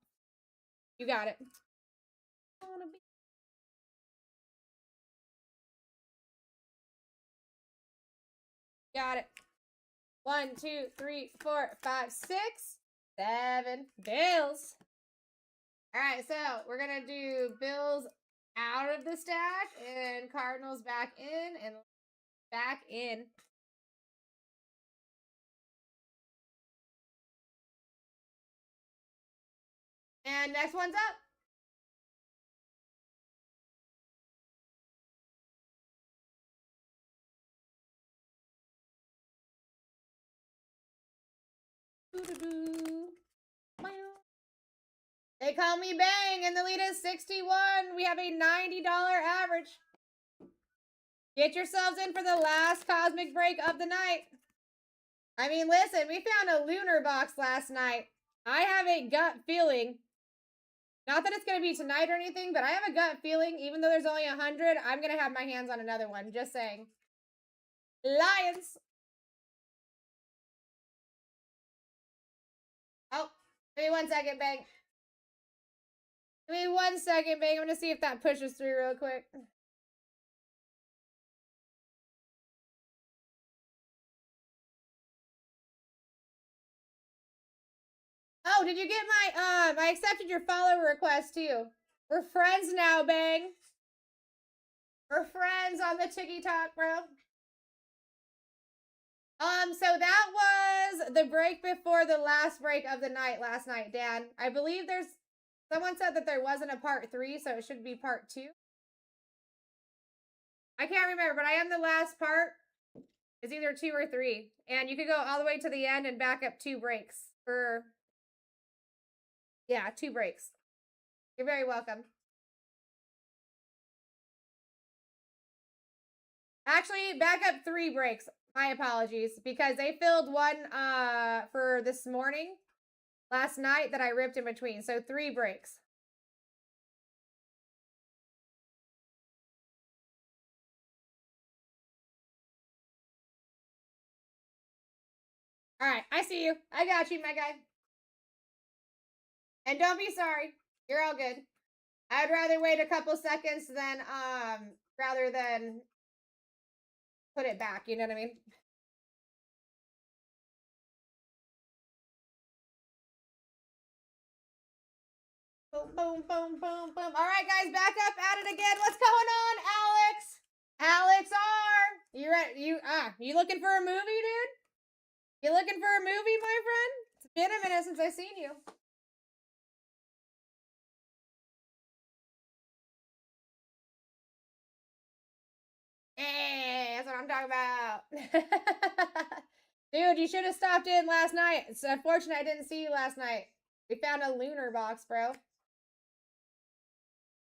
You got it. Got it. 1, 2, 3, 4, 5, 6, 7. Bills. All right, so we're going to do Bills out of the stack and Cardinals back in and back in. And next one's up. They call me Bang, and the lead is 61. We have a $90 average. Get yourselves in for the last cosmic break of the night. I mean, listen, we found a lunar box last night. I have a gut feeling, not that it's going to be tonight or anything, but I have a gut feeling, even though there's only 100, I'm going to have my hands on another one. Just saying. Lions. Oh, give me 1 second, Bang. Give me 1 second, Bang. I'm going to see if that pushes through real quick. Oh, did you get my, I accepted your follow request too. We're friends now, Bang. We're friends on the TikTok, bro. So that was the break before the last break of the night last night, Dan. I believe someone said that there wasn't a part 3, so it should be part 2. I can't remember, but I am the last part. It's either 2 or 3. And you could go all the way to the end and back up 2 breaks yeah, 2 breaks. You're very welcome. Actually, back up 3 breaks. My apologies, because they filled one for this morning, last night, that I ripped in between. So 3 breaks. All right, I see you. I got you, my guy. And don't be sorry. You're all good. I'd rather wait a couple seconds than rather than put it back, you know what I mean? Boom, boom, boom, boom, boom. All right, guys, back up at it again. What's going on, Alex? Alex R. You ready? You looking for a movie, dude? You looking for a movie, my friend? It's been a minute since I've seen you. Hey, that's what I'm talking about. Dude, you should have stopped in last night. It's unfortunate I didn't see you last night. We found a lunar box, bro.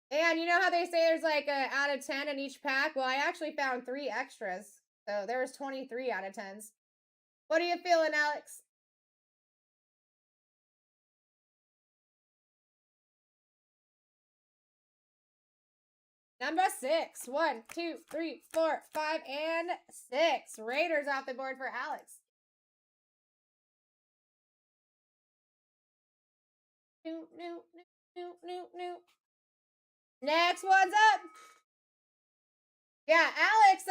And you know how they say there's like a out of 10 in each pack? Well, I actually found 3 extras. So there was 23 out of 10s. What are you feeling, Alex? Number 6. 1, 2, 3, 4, 5, and 6. Raiders off the board for Alex. New. Next one's up. Yeah, Alex,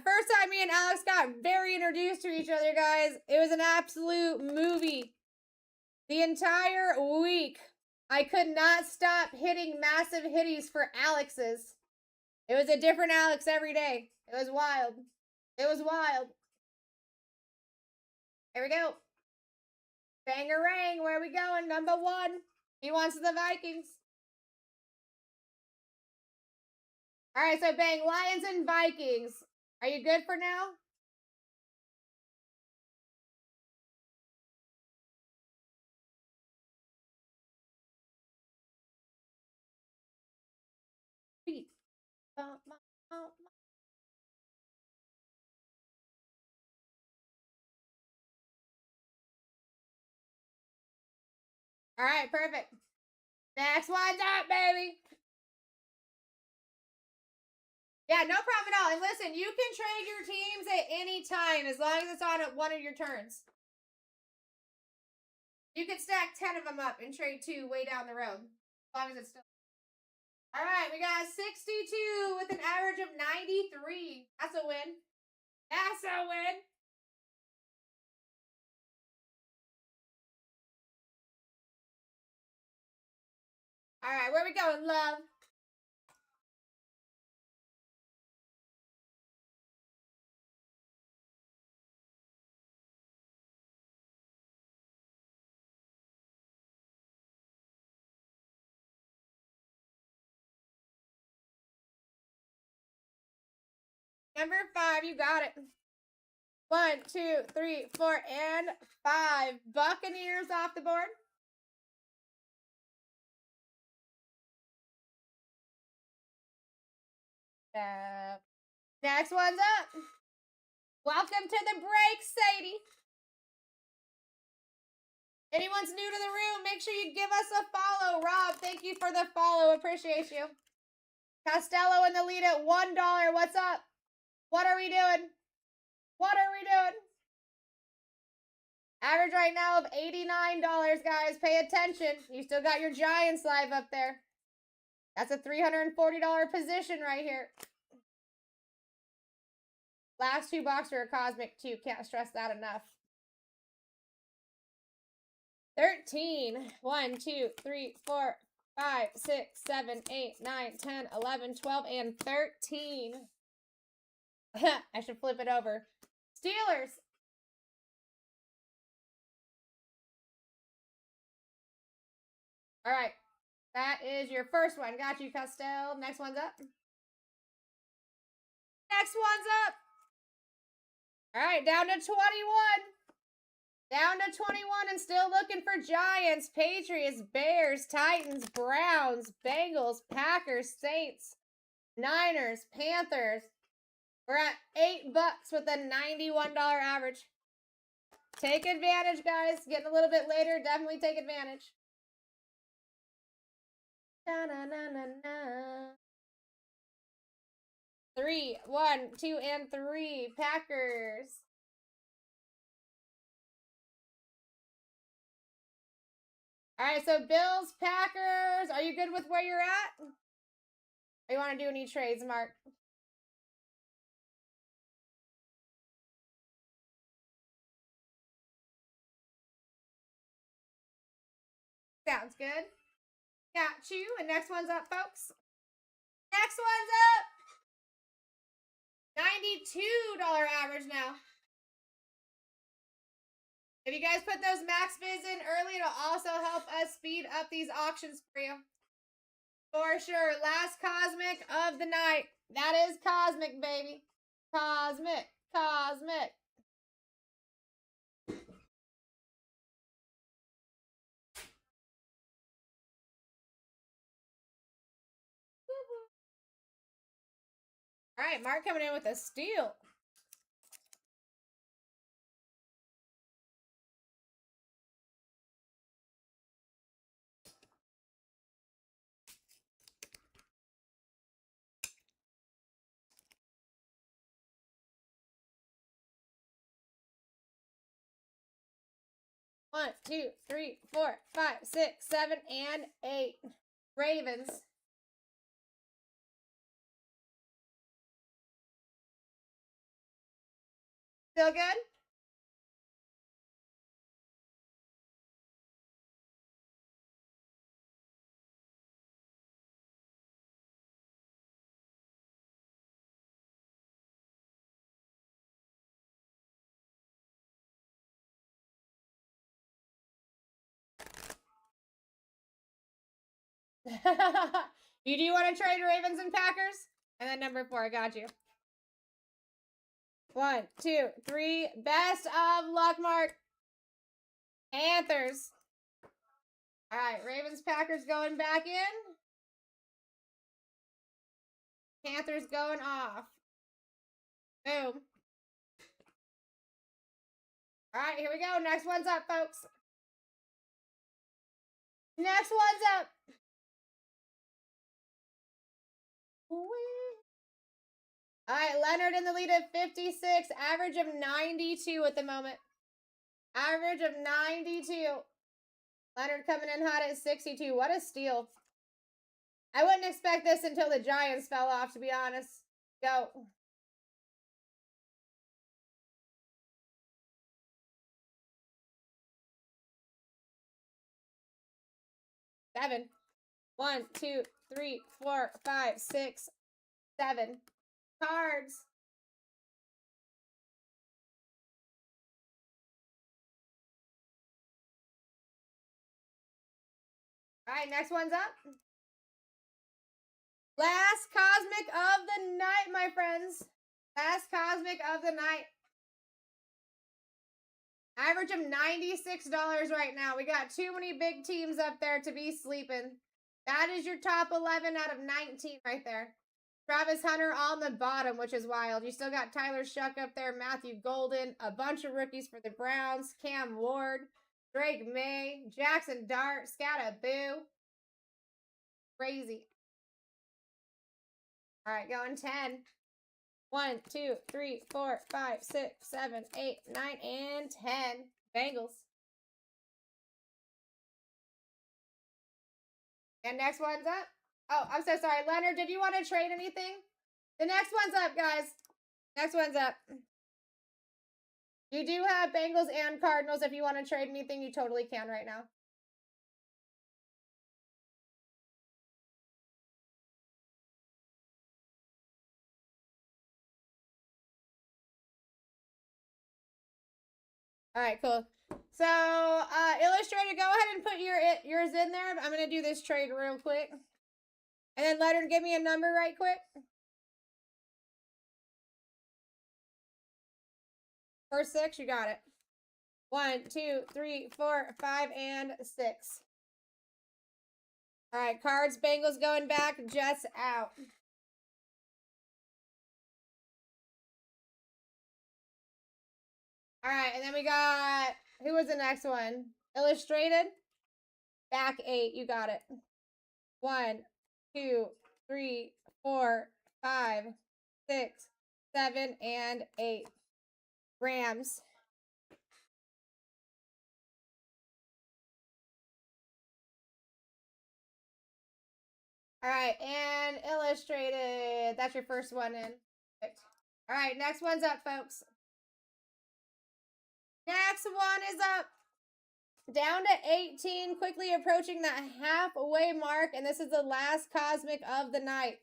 first time me and Alex got very introduced to each other, guys. It was an absolute movie. The entire week, I could not stop hitting massive hitties for Alex's. It was a different Alex every day. It was wild. It was wild. Here we go. Bangarang, where are we going? Number 1. He wants the Vikings. All right, so Bang, Lions and Vikings. Are you good for now? All right, perfect. Next one's up, baby. Yeah, no problem at all. And listen, you can trade your teams at any time as long as it's on one of your turns. You can stack 10 of them up and trade 2 way down the road. As long as it's still. All right, we got 62 with an average of 93. That's a win. That's a win. All right, where we going, love? Number 5, you got it. 1, 2, 3, 4, and 5. Buccaneers off the board. Next one's up. Welcome to the break, Sadie. Anyone's new to the room, make sure you give us a follow. Rob, thank you for the follow. Appreciate you. Costello in the lead at $1. What's up? What are we doing? What are we doing? Average right now of $89, guys. Pay attention. You still got your Giants live up there. That's a $340 position right here. Last 2 boxer are Cosmic, too. Can't stress that enough. 13. 1, 2, 3, 4, 5, 6, 7, 8, 9, 10, 11, 12, and 13. I should flip it over. Steelers. All right. That is your first one. Got you, Costello. Next one's up. Next one's up. All right, down to 21. Down to 21 and still looking for Giants, Patriots, Bears, Titans, Browns, Bengals, Packers, Saints, Niners, Panthers. We're at $8 with a $91 average. Take advantage, guys. Getting a little bit later. Definitely take advantage. Da-na-na-na-na. 3, 1, 2, and 3. Packers. All right, so Bills, Packers. Are you good with where you're at? Or you want to do any trades, Mark? Sounds good. Got you. And next one's up, folks. Next one's up. $92 average now. If you guys put those max bids in early, it'll also help us speed up these auctions for you. For sure. Last Cosmic of the night. That is Cosmic, baby. Cosmic. Cosmic. All right, Mark coming in with a steal. One, 2, 3, 4, 5, 6, 7, and 8. Ravens. Still good? You do want to trade Ravens and Packers? And then number 4, I got you. 1, 2, 3. Best of luck, Mark. Panthers. All right, Ravens, Packers going back in. Panthers going off. Boom. All right, here we go. Next one's up, folks. Next one's up. All right, Leonard in the lead at 56, average of 92 at the moment. Average of 92. Leonard coming in hot at 62. What a steal. I wouldn't expect this until the Giants fell off, to be honest. Go. Seven. 1, 2, 3, 4, 5, 6, 7. Cards. All right, next one's up. Last Cosmic of the night, my friends. Last Cosmic of the night. Average of $96 right now. We got too many big teams up there to be sleeping. That is your top 11 out of 19 right there. Travis Hunter on the bottom, which is wild. You still got Tyler Shuck up there, Matthew Golden, a bunch of rookies for the Browns, Cam Ward, Drake May, Jackson Dart, Scatta Boo. Crazy. All right, going 10. 1, 2, 3, 4, 5, 6, 7, 8, 9, and 10. Bengals. And next one's up. Oh, I'm so sorry. Leonard, did you want to trade anything? The next one's up, guys. Next one's up. You do have Bengals and Cardinals. If you want to trade anything, you totally can right now. All right, cool. So, Illustrator, go ahead and put yours in there. I'm going to do this trade real quick. And then Leonard, give me a number right quick. First 6, you got it. 1, 2, 3, 4, 5, and 6. All right, Cards, Bengals going back, Jets out. All right, and then we got, who was the next one? Illustrated, back 8, you got it. 1, 2, 3, 4, 5, 6, 7, and 8. Rams. All right, and Illustrated. That's your first one in. All right, next one's up, folks. Next one is up. Down to 18, quickly approaching that halfway mark, and this is the last Cosmic of the night.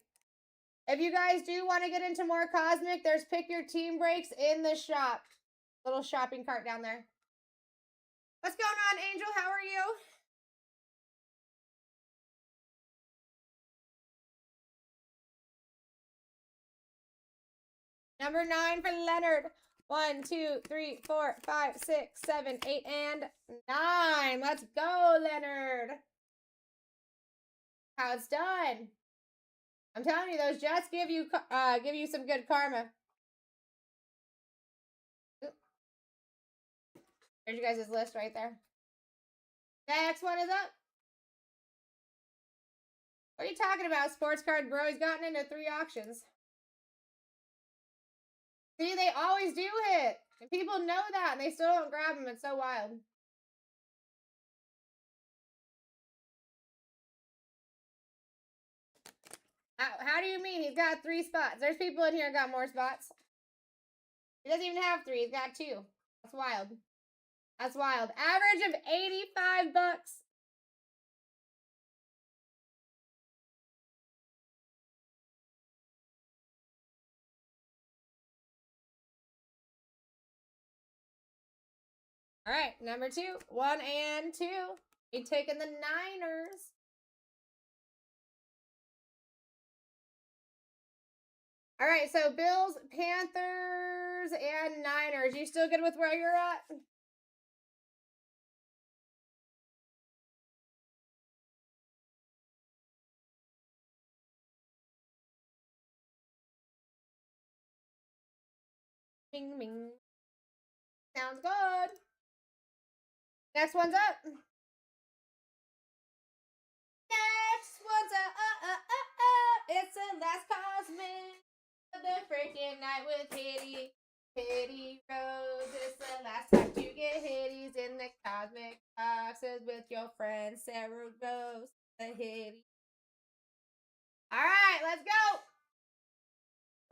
If you guys do want to get into more Cosmic, there's Pick Your Team breaks in the shop. Little shopping cart down there. What's going on, Angel? How are you? Number 9 for Leonard. 1, 2, 3, 4, 5, 6, 7, 8, and 9. Let's go, Leonard. How it's done. I'm telling you, those Jets give you some good karma. There's you guys' list right there. Next one is up. What are you talking about, Sports Card Bro? He's gotten into 3 auctions. See, they always do hit. And people know that, and they still don't grab them. It's so wild. How do you mean? He's got 3 spots. There's people in here who got more spots. He doesn't even have 3. He's got 2. That's wild. That's wild. Average of 85 bucks. All right, number 2. 1 and 2. You taking the Niners. All right, so Bills, Panthers, and Niners. You still good with where you're at? Bing, bing. Sounds good. Next one's up. Next one's it's the last cosmic of the freaking night with Hitty. Hitty Rose. It's the last time to get Hitties in the cosmic boxes with your friend Sarah Rose. The Hitty. Alright, let's go.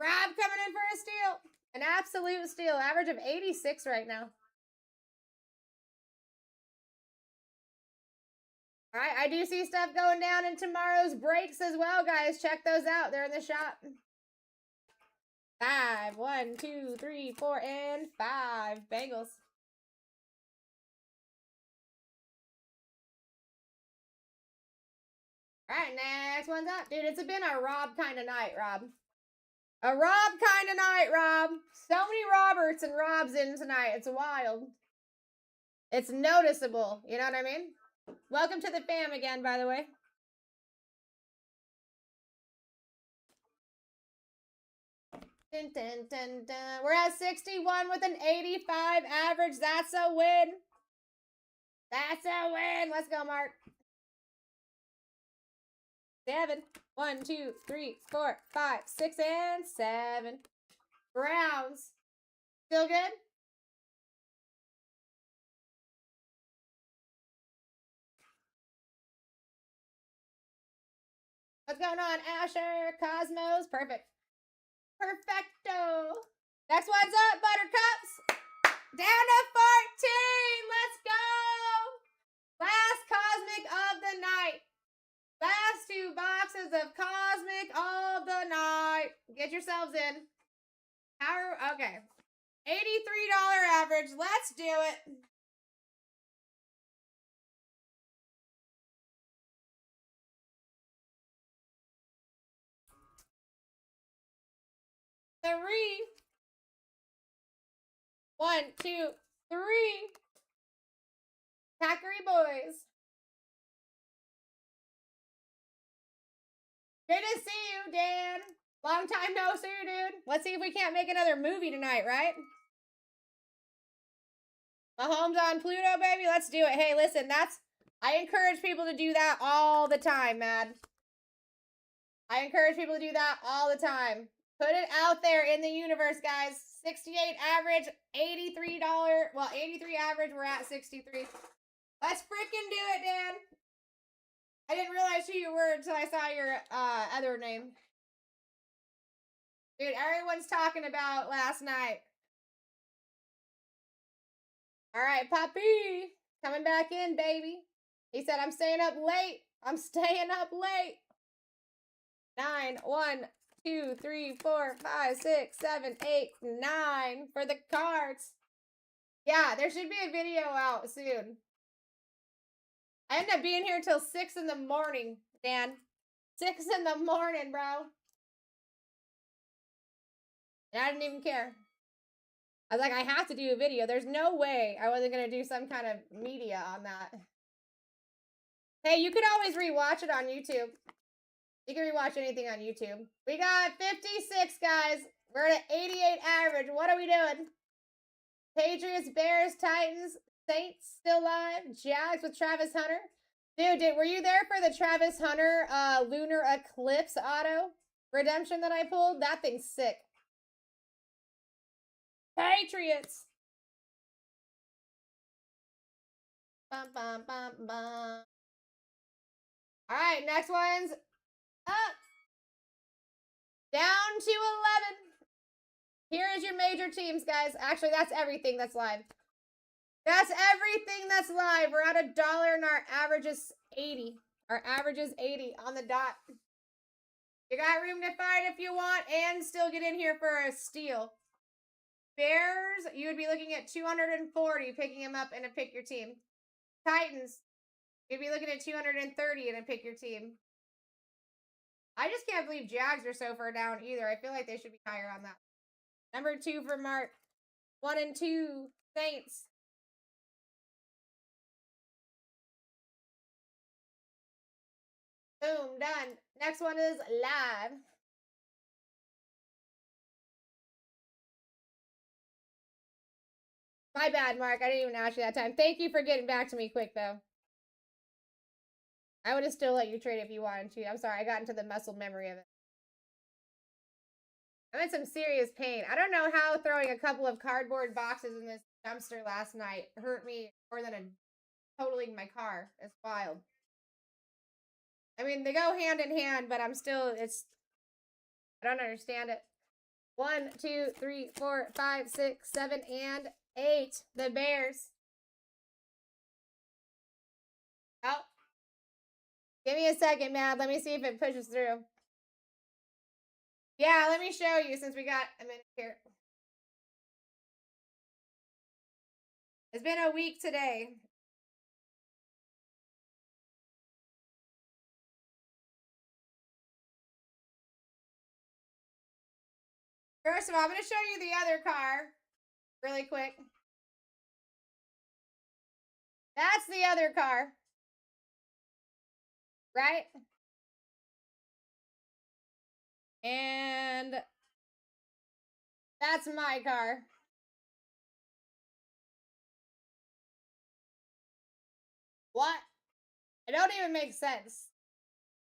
Rob coming in for a steal. An absolute steal. Average of 86 right now. All right, I do see stuff going down in tomorrow's breaks as well, guys. Check those out. They're in the shop. 5, 1, 2, 3, 4, and 5. Bengals. All right, next one's up. Dude, it's been a Rob kind of night, Rob. A Rob kind of night, Rob. So many Roberts and Robs in tonight. It's wild. It's noticeable. You know what I mean? Welcome to the fam again, by the way. Dun, dun, dun, dun. We're at 61 with an 85 average. That's a win. That's a win. Let's go, Mark. 7. 1, 2, 3, 4, 5, 6, and 7. Browns. Still good? What's going on, Asher? Cosmos. Perfect. Perfecto. Next one's up, Buttercups. Down to 14. Let's go. Last Cosmic of the night. Last 2 boxes of Cosmic of the night. Get yourselves in. Okay. $83 average. Let's do it. Three. 1, 2, 3. Packery boys. Good to see you, Dan. Long time no see, dude. Let's see if we can't make another movie tonight, right? Mahomes on Pluto, baby. Let's do it. Hey, listen, I encourage people to do that all the time, man. I encourage people to do that all the time. Put it out there in the universe, guys. 68 average, $83. Well, 83 average. We're at 63. Let's freaking do it, Dan. I didn't realize who you were until I saw your other name. Dude, everyone's talking about last night. All right, Poppy. Coming back in, baby. He said, I'm staying up late. I'm staying up late. 9, 1, 2, 3, 4, 5, 6, 7, 8, 9 for the cards. Yeah, there should be a video out soon. I ended up being here till 6 in the morning, Dan. 6 in the morning, bro. And I didn't even care. I was like, I have to do a video. There's no way I wasn't going to do some kind of media on that. Hey, you could always rewatch it on YouTube. You can rewatch anything on YouTube. We got 56, guys. We're at an 88 average. What are we doing? Patriots, Bears, Titans, Saints still live. Jags with Travis Hunter. Dude, were you there for the Travis Hunter Lunar Eclipse auto redemption that I pulled? That thing's sick. Patriots. Bum, bum, bum, bum. All right, next one's up. Down to 11. Here is your major teams, guys. Actually, that's everything that's live. That's everything that's live. We're at $1 and our average is 80. Our average is 80 on the dot. You got room to fight if you want and still get in here for a steal. Bears, you would be looking at 240 picking them up in a pick your team. Titans, you'd be looking at 230 in a pick your team. I just can't believe Jags are so far down either. I feel like they should be higher on that. Number 2 for Mark. 1 and 2, Saints. Boom, done. Next one is live. My bad, Mark. I didn't even ask you that time. Thank you for getting back to me quick, though. I would have still let you trade if you wanted to. I'm sorry, I got into the muscle memory of it. I'm in some serious pain. I don't know how throwing a couple of cardboard boxes in this dumpster last night hurt me more than totaling my car. It's wild. I mean, they go hand in hand, but I'm still, I don't understand it. 1, 2, 3, 4, 5, 6, 7, and 8. The Bears. Oh. Give me a second, Matt. Let me see if it pushes through. Yeah, let me show you since we got a minute here. It's been a week today. First of all, I'm going to show you the other car really quick. That's the other car. Right? And that's my car. What? It don't even make sense.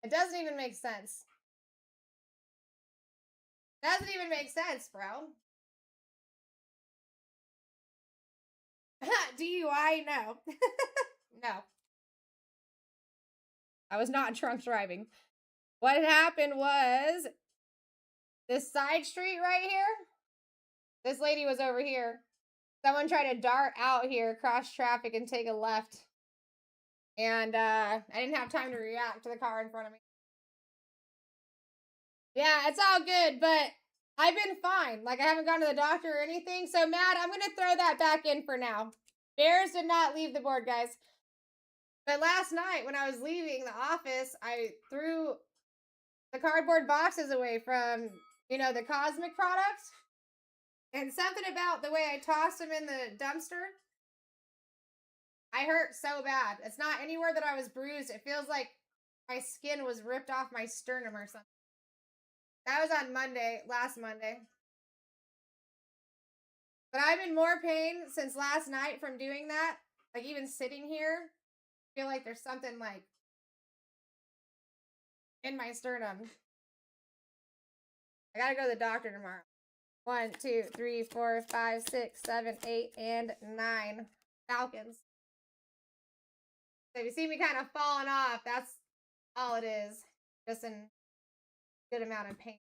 It doesn't even make sense. Doesn't even make sense, bro. DUI? No. No. I was not drunk driving. What had happened was this side street right here. This lady was over here. Someone tried to dart out here, cross traffic, and take a left. And I didn't have time to react to the car in front of me. Yeah, it's all good, but I've been fine. Like, I haven't gone to the doctor or anything. So, Matt, I'm going to throw that back in for now. Bears did not leave the board, guys. But last night, when I was leaving the office, I threw the cardboard boxes away from, you know, the cosmic products. And something about the way I tossed them in the dumpster, I hurt so bad. It's not anywhere that I was bruised. It feels like my skin was ripped off my sternum or something. That was on Monday, last Monday. But I'm in more pain since last night from doing that. Like, even sitting here, I feel like there's something, like, in my sternum. I gotta go to the doctor tomorrow. 1, 2, 3, 4, 5, 6, 7, 8, and 9 Falcons. So if you see me kind of falling off, that's all it is. Just in good amount of pain.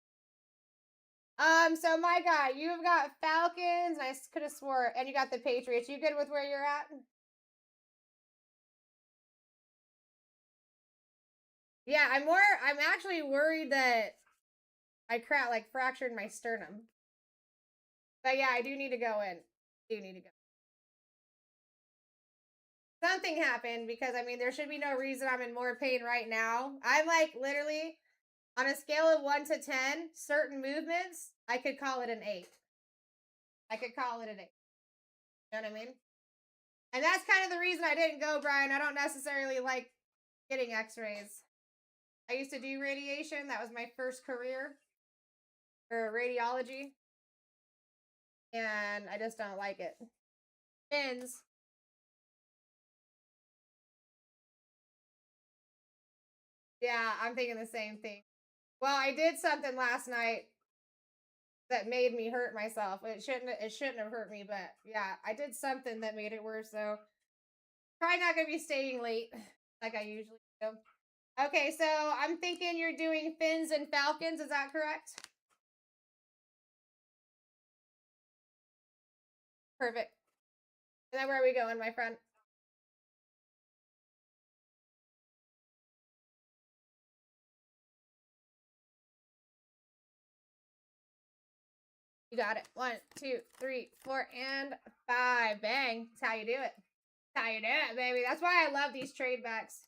So my guy, you've got Falcons, and I could have swore, and you got the Patriots. You good with where you're at? Yeah, I'm actually worried that I fractured my sternum. But yeah, I do need to go in. Something happened because, I mean, there should be no reason I'm in more pain right now. I'm like literally on a scale of 1 to 10, certain movements, I could call it an 8. I could call it an 8. You know what I mean? And that's kind of the reason I didn't go, Brian. I don't necessarily like getting x-rays. I used to do radiation. That was my first career for radiology. And I just don't like it. Fins. Yeah, I'm thinking the same thing. Well, I did something last night that made me hurt myself. It shouldn't have hurt me, but yeah, I did something that made it worse. So probably not gonna be staying late like I usually do. Okay, so I'm thinking you're doing Fins and Falcons. Is that correct? Perfect. And then where are we going, my friend? You got it. 1, 2, 3, 4, and 5. Bang. That's how you do it. That's how you do it, baby. That's why I love these trade backs.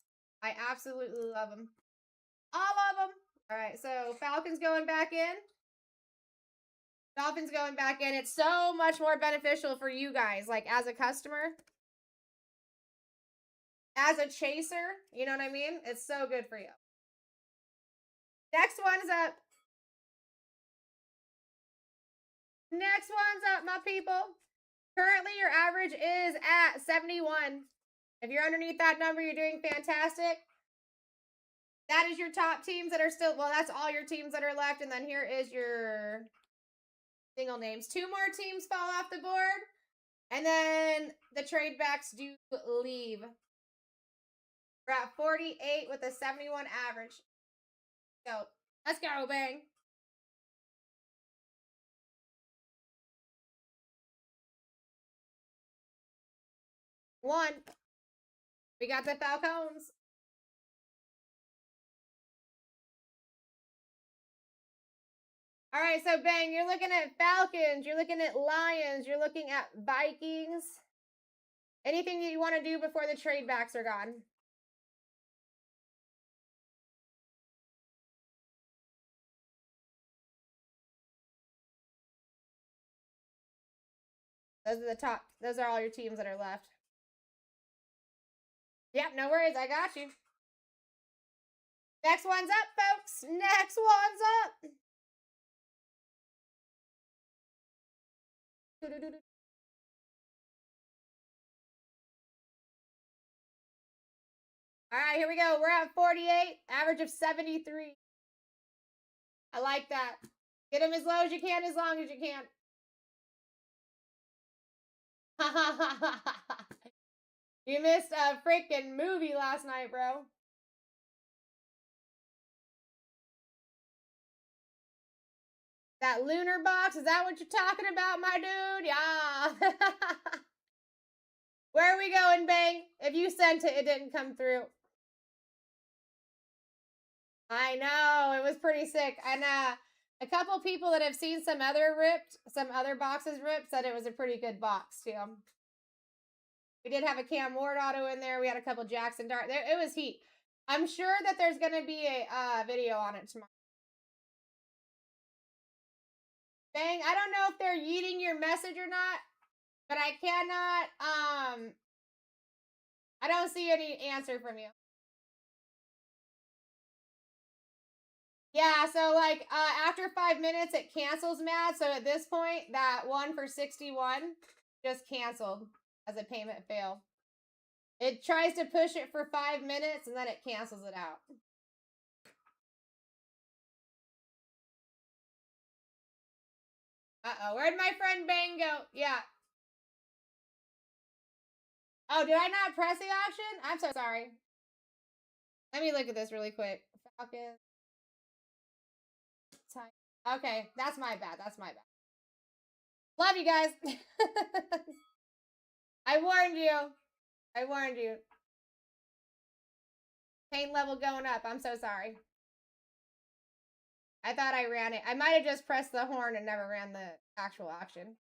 I absolutely love them. All of them. All right, so Falcons going back in. Dolphins going back in. It's so much more beneficial for you guys, like as a customer, as a chaser. You know what I mean? It's so good for you. Next one's up. Next one's up, my people. Currently, your average is at 71. If you're underneath that number, you're doing fantastic. That is your top teams that are still, well, that's all your teams that are left. And then here is your single names. 2 more teams fall off the board. And then the trade backs do leave. We're at 48 with a 71 average. So let's go, bang. One. We got the Falcons. All right, so bang, you're looking at Falcons, you're looking at Lions, you're looking at Vikings. Anything that you want to do before the trade backs are gone? Those are the top. Those are all your teams that are left. Yep, no worries. I got you. Next one's up, folks. Next one's up. All right, here we go. We're at 48, average of 73. I like that. Get them as low as you can, as long as you can. You missed a freaking movie last night, bro. That lunar box, is that what you're talking about, my dude? Yeah. Where are we going, Bang? If you sent it, it didn't come through. I know, it was pretty sick. And a couple people that have seen some other boxes ripped, said it was a pretty good box, too. We did have a Cam Ward auto in there. We had a couple Jackson Dart. It was heat. I'm sure that there's going to be a video on it tomorrow. Bang, I don't know if they're yeeting your message or not, but I cannot, I don't see any answer from you. Yeah, so like after 5 minutes it cancels, Matt. So at this point, that one for 61 just canceled as a payment fail. It tries to push it for 5 minutes and then it cancels it out. Uh-oh, where'd my friend Bang go? Yeah. Oh, did I not press the auction? I'm so sorry. Let me look at this really quick. Falcon. Okay, that's my bad. That's my bad. Love you guys. I warned you. I warned you. Pain level going up. I'm so sorry. I thought I ran it. I might have just pressed the horn and never ran the actual auction.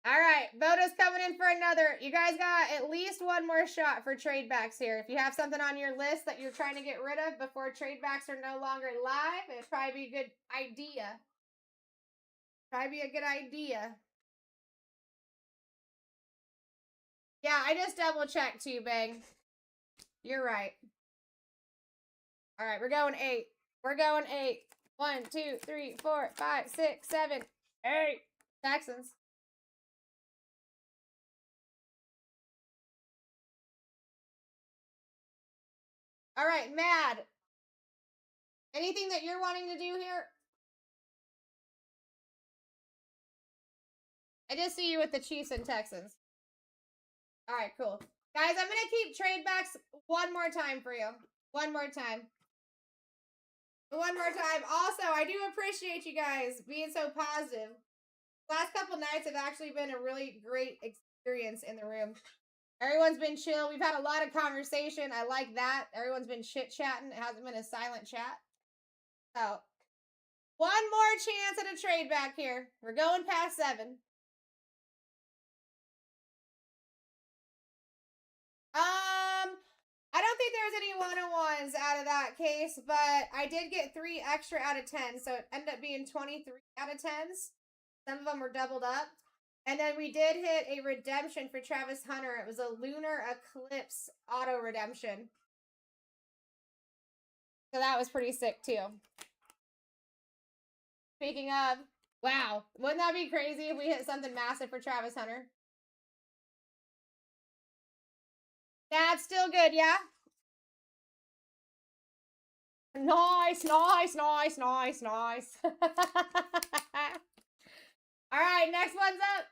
All right, Voda's coming in for another. You guys got at least one more shot for trade backs here. If you have something on your list that you're trying to get rid of before trade backs are no longer live, it'd probably be a good idea. Probably be a good idea. Yeah, I just double checked too, Bang. You're right. All right, we're going 8. We're going 8. 1, 2, 3, 4, 5, 6, 7, 8. Texans. All right, Mad. Anything that you're wanting to do here? I just see you with the Chiefs and Texans. All right, cool. Guys, I'm going to keep trade backs one more time for you. One more time. One more time. Also, I do appreciate you guys being so positive. Last couple nights have actually been a really great experience in the room. Everyone's been chill. We've had a lot of conversation. I like that. Everyone's been chit-chatting. It hasn't been a silent chat. So, one more chance at a trade back here. We're going past 7. I don't think there was any one-on-ones out of that case, but I did get 3 extra out of 10, so it ended up being 23 out of 10s. Some of them were doubled up. And then we did hit a redemption for Travis Hunter. It was a Lunar Eclipse auto redemption. So that was pretty sick, too. Speaking of, wow, wouldn't that be crazy if we hit something massive for Travis Hunter? That's still good, yeah? Nice, nice, nice, nice, nice. All right, next one's up.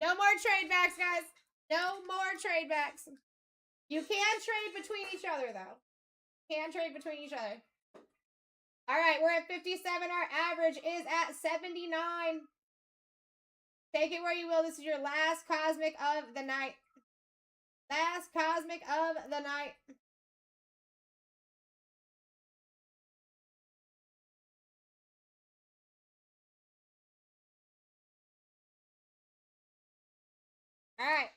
No more trade backs, guys. No more trade backs. You can trade between each other, though. Can trade between each other. All right, we're at 57. Our average is at 79. Take it where you will. This is your last cosmic of the night. Last cosmic of the night. All right.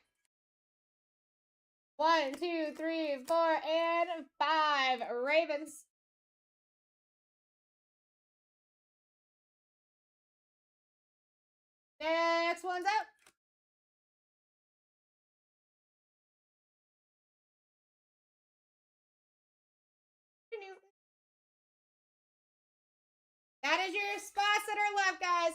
1, 2, 3, 4, and 5. Ravens. Next one's up. That is your spots that are left, guys.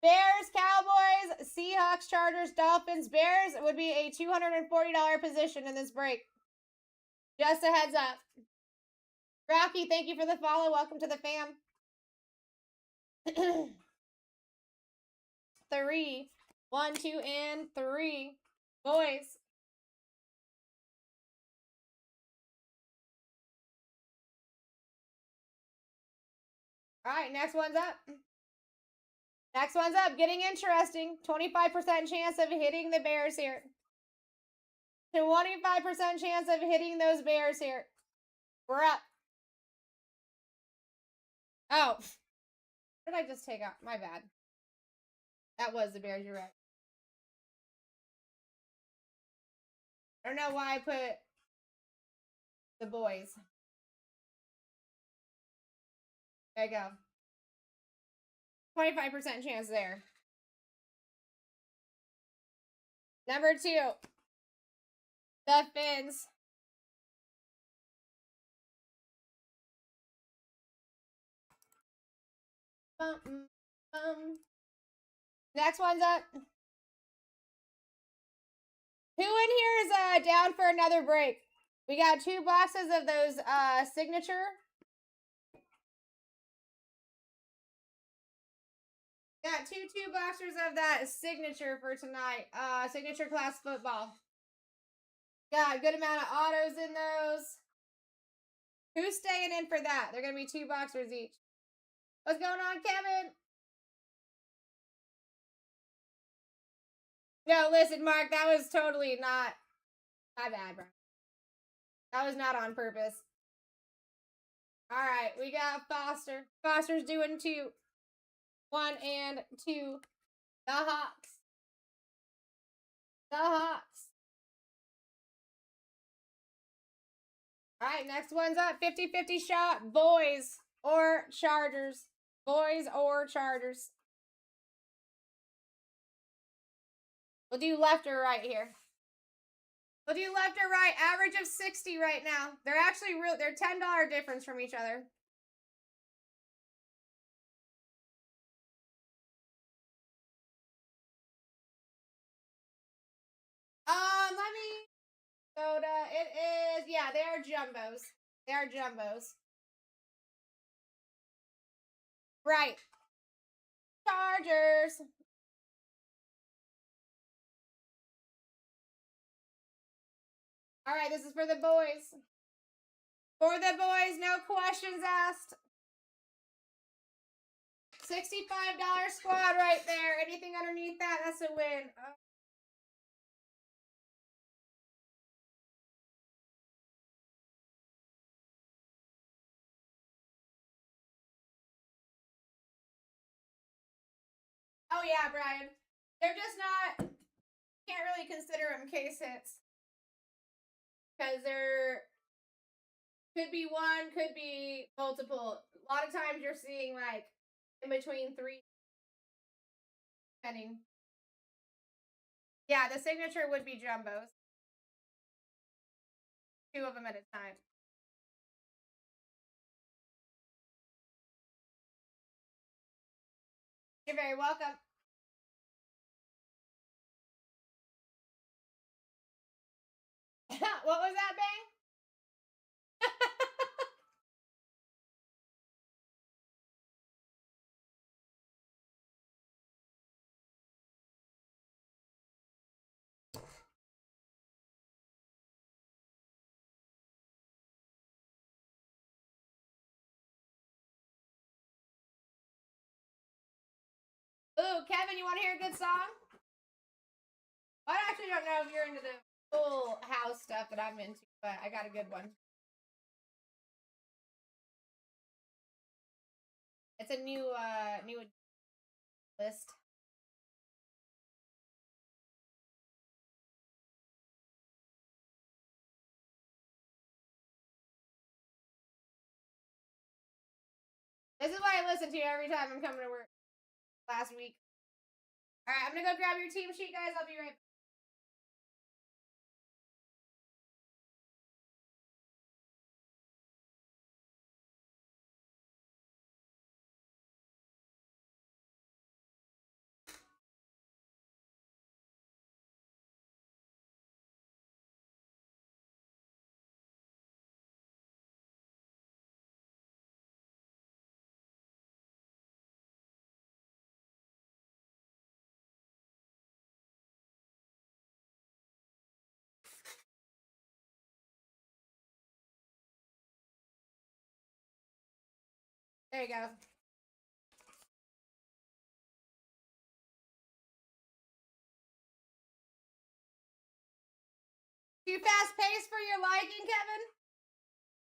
Bears, Cowboys, Seahawks, Chargers, Dolphins. Bears would be a $240 position in this break. Just a heads up. Rocky, thank you for the follow. Welcome to the fam. 3. 1, 2, and 3. Boys. All right, next one's up. Next one's up. Getting interesting. 25% chance of hitting the Bears here. 25% chance of hitting those Bears here. We're up. Oh. What did I just take out? My bad. That was the Bears, you're right. I don't know why I put the boys. There you go. 25% chance there. Number 2. The Fins. Next one's up. Who in here is down for another break? We got 2 boxes of those signature. Got two boxers of that signature for tonight. Signature class football. Got a good amount of autos in those. Who's staying in for that? They're gonna be 2 boxers each. What's going on, Kevin? No, listen, Mark, that was totally not my bad, bro. That was not on purpose. All right, we got Foster. Foster's doing 2. 1 and 2. The Hawks. The Hawks. All right, next one's up. 50-50 shot. Boys or Chargers. Boys or Chargers. We'll do left or right here. We'll do left or right. Average of 60 right now. They're actually real. They're $10 difference from each other. Let me go to, it is, yeah, they are jumbos. They are jumbos. Right. Chargers. All right, this is for the boys. For the boys, no questions asked. $65 squad right there. Anything underneath that, that's a win. Oh yeah, Brian. They're just not, can't really consider them case hits. Because there could be one, could be multiple. A lot of times you're seeing like in between 3, depending. Yeah, the signature would be jumbos. 2 of them at a time. You're very welcome. What was that, Bang? Kevin, you want to hear a good song? I actually don't know if you're into the full house stuff that I'm into, but I got a good one. It's a new list. This is what I listen to every time I'm coming to work. Last week. Alright, I'm gonna go grab your team sheet, guys. I'll be right back. There you go. Too fast paced for your liking, Kevin?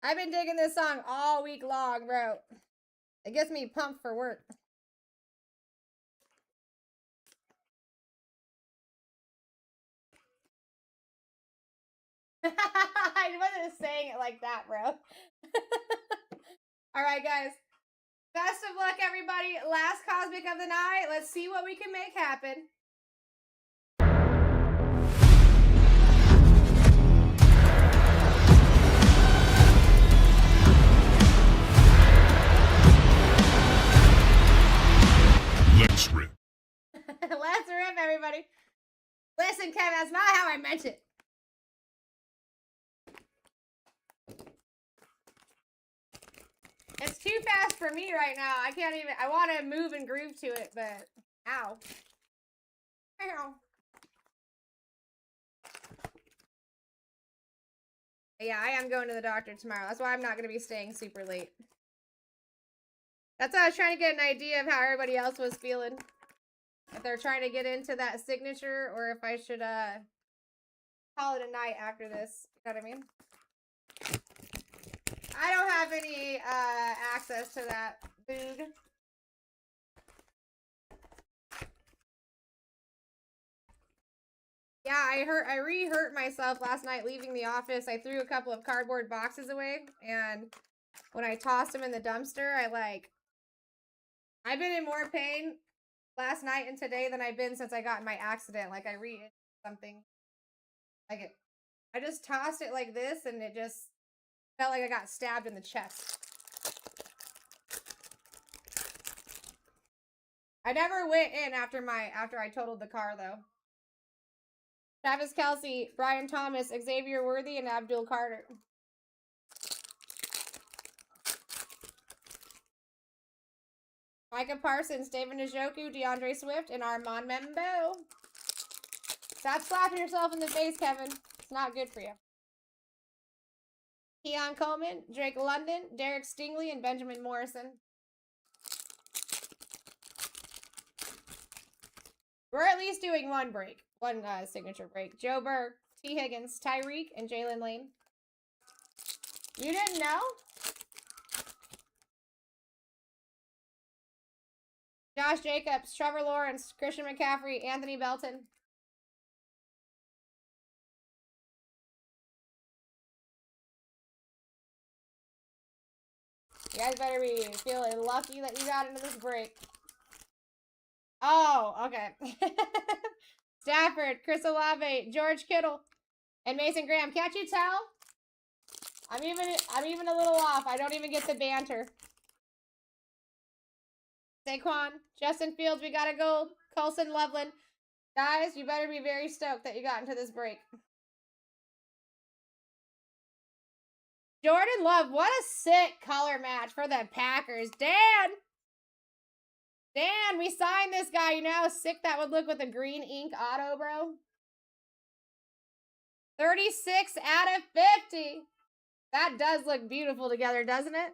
I've been digging this song all week long, bro. It gets me pumped for work. I wasn't saying it like that, bro. Alright, guys. Best of luck, everybody. Last Cosmic of the night. Let's see what we can make happen. Let's rip. Let's rip, everybody. Listen, Kevin, that's not how I meant it. It's too fast for me right now. I can't even. I want to move and groove to it, but ow. Ow. Yeah, I am going to the doctor tomorrow. That's why I'm not going to be staying super late. That's why I was trying to get an idea of how everybody else was feeling. If they're trying to get into that signature, or if I should call it a night after this. You know what I mean? I don't have any access to that food. Yeah, I re-hurt myself last night leaving the office. I threw a couple of cardboard boxes away, and when I tossed them in the dumpster, I've been in more pain last night and today than I've been since I got in my accident. Like, I re-injured something. Like, I just tossed it like this, and it just felt like I got stabbed in the chest. I never went in after I totaled the car, though. Travis Kelce, Brian Thomas, Xavier Worthy, and Abdul Carter. Micah Parsons, David Njoku, DeAndre Swift, and Armand Membo. Stop slapping yourself in the face, Kevin. It's not good for you. Keon Coleman, Drake London, Derek Stingley, and Benjamin Morrison. We're at least doing one break. One signature break. Joe Burr, T. Higgins, Tyreek, and Jalen Lane. You didn't know? Josh Jacobs, Trevor Lawrence, Christian McCaffrey, Anthony Belton. You guys better be feeling lucky that you got into this break. Oh, okay. Stafford, Chris Olave, George Kittle, and Mason Graham. Can't you tell? I'm even a little off. I don't even get the banter. Saquon, Justin Fields, we gotta go. Colson Loveland. Guys, you better be very stoked that you got into this break. Jordan Love, what a sick color match for the Packers. Dan, we signed this guy. You know how sick that would look with a green ink auto, bro? 36 out of 50. That does look beautiful together, doesn't it?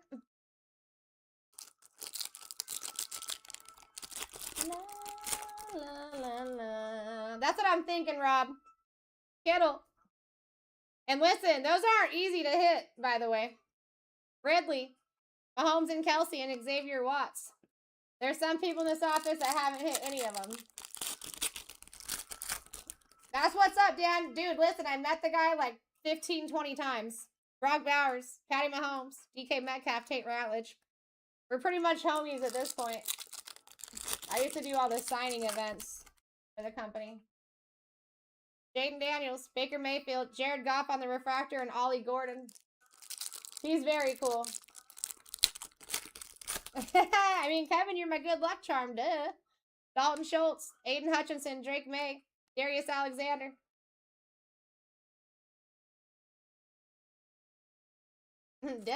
la, la, la. That's what I'm thinking, Rob. Kittle. And listen, those aren't easy to hit, by the way. Ridley, Mahomes and Kelsey, and Xavier Watts. There's some people in this office that haven't hit any of them. That's what's up, Dan. Dude, listen, I met the guy like 15, 20 times. Brock Bowers, Patty Mahomes, DK Metcalf, Tate Ratledge. We're pretty much homies at this point. I used to do all the signing events for the company. Jaden Daniels, Baker Mayfield, Jared Goff on the refractor, and Ollie Gordon. He's very cool. I mean, Kevin, you're my good luck charm, duh. Dalton Schultz, Aiden Hutchinson, Drake May, Darius Alexander. Duh.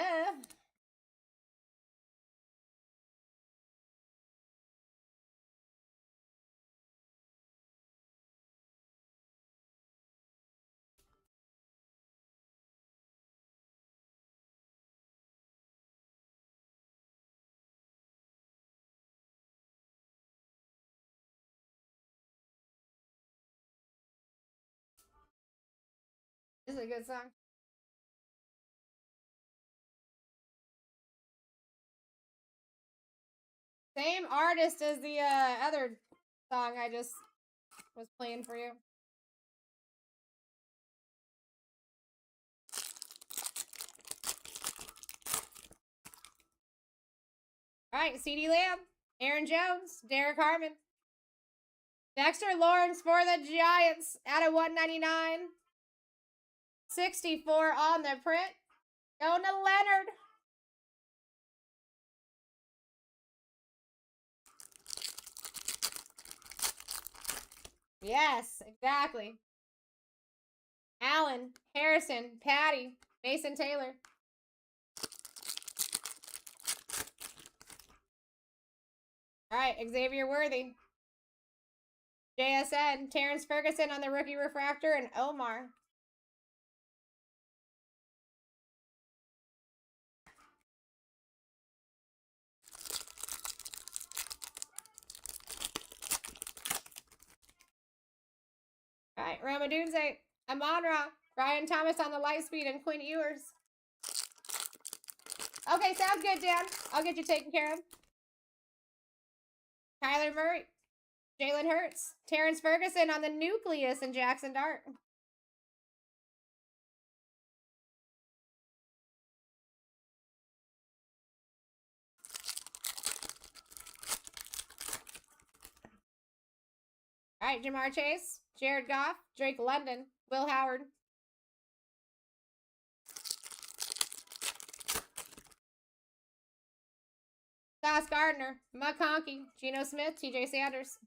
This is a good song. Same artist as the other song I just was playing for you. All right, CeeDee Lamb, Aaron Jones, Derek Harmon. Dexter Lawrence for the Giants out of 199. 64 on the print. Going to Leonard. Yes, exactly. Allen, Harrison, Patty, Mason Taylor. All right, Xavier Worthy. JSN, Terrence Ferguson on the rookie refractor, and Omar. All right, Ramadunze, Amon-Ra, Ryan Thomas on the light speed, and Quinn Ewers. Okay, sounds good, Dan. I'll get you taken care of. Kyler Murray, Jalen Hurts, Terrence Ferguson on the nucleus, and Jackson Dart. All right, Jamar Chase, Jared Goff, Drake London, Will Howard. Sauce Gardner, McConkey, Geno Smith, TJ Sanders.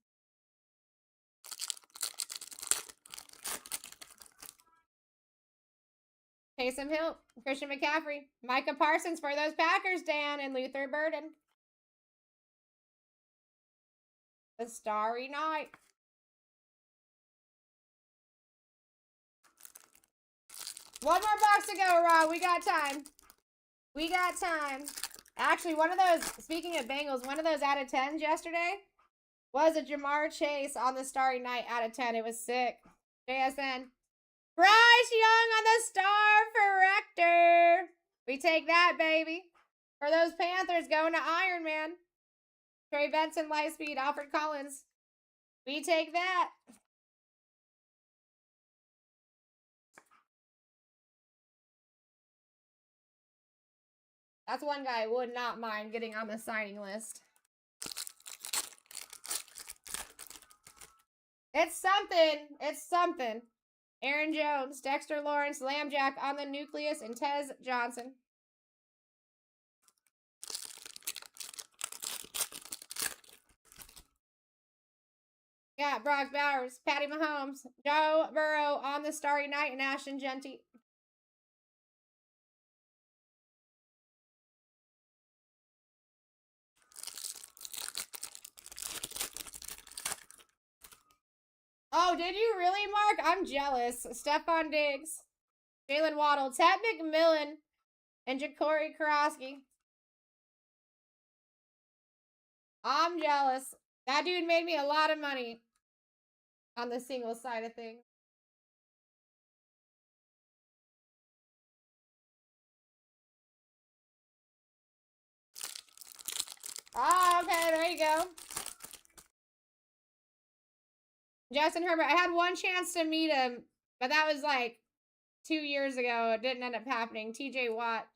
Taysom Hill, Christian McCaffrey, Micah Parsons for those Packers, Dan, and Luther Burden. The Starry Night. One more box to go, Rob. We got time. We got time. Actually, one of those, speaking of Bengals, one of those out of 10s yesterday was a Jamar Chase on the Starry Night out of 10. It was sick. JSN. Bryce Young on the star for Rector. We take that, baby. For those Panthers going to Iron Man. Trey Benson, Lightspeed, Alfred Collins. We take that. That's one guy I would not mind getting on the signing list. It's something. It's something. Aaron Jones, Dexter Lawrence, Lambjack on the nucleus, and Tez Johnson. Yeah, Brock Bowers, Patty Mahomes, Joe Burrow on the Starry Night, and Ashton Genty. Oh, did you really, Mark? I'm jealous. Stephon Diggs, Jalen Waddle, Ted McMillan, and Ja'Cory Karosky. I'm jealous. That dude made me a lot of money on the single side of things. Oh, okay, there you go. Justin Herbert. I had one chance to meet him, but that was like 2 years ago. It didn't end up happening. TJ Watt.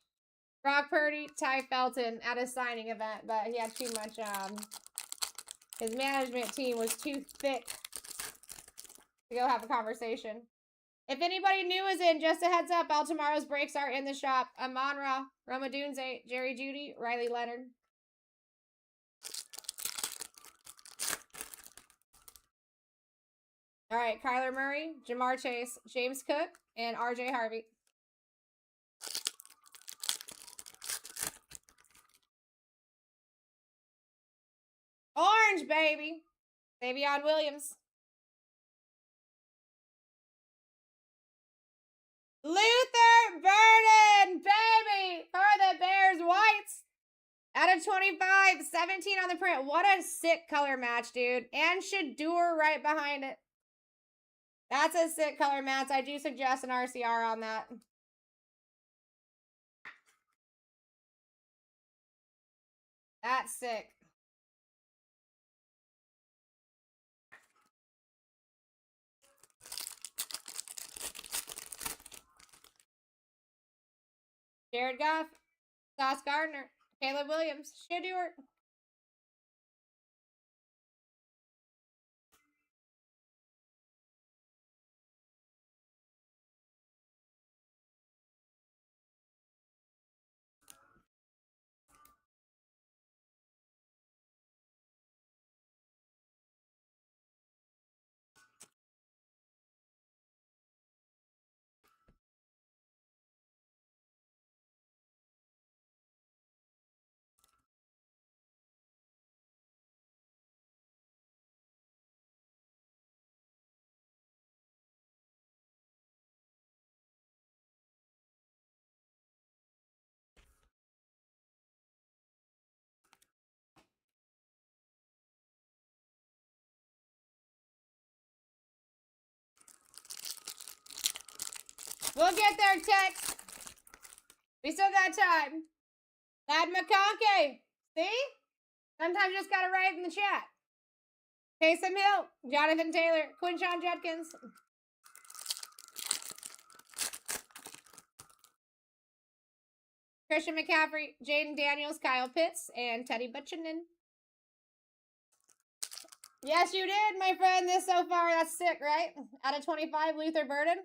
Brock Purdy, Ty Felton at a signing event, but he had too much, his management team was too thick to go have a conversation. If anybody new is in, just a heads up, all tomorrow's breaks are in the shop. Amon Ra, Roma Dunze, Jerry Jeudy, Riley Leonard. All right, Kyler Murray, Jamar Chase, James Cook, and RJ Harvey. Orange, baby. Davion Williams. Luther Burden, baby, for the Bears Whites. Out of 25, 17 on the print. What a sick color match, dude. And Shadur right behind it. That's a sick color match. I do suggest an RCR on that. That's sick. Jared Goff, Sauce Gardner, Caleb Williams, Shadur. We'll get there, Tex. We still got time. Lad McConkey. See? Sometimes you just gotta write in the chat. Taysom Hill, Jonathan Taylor, Quinshon Judkins. Christian McCaffrey, Jaden Daniels, Kyle Pitts, and Teddy Butchinen. Yes, you did, my friend. This so far, that's sick, right? Out of 25, Luther Burden.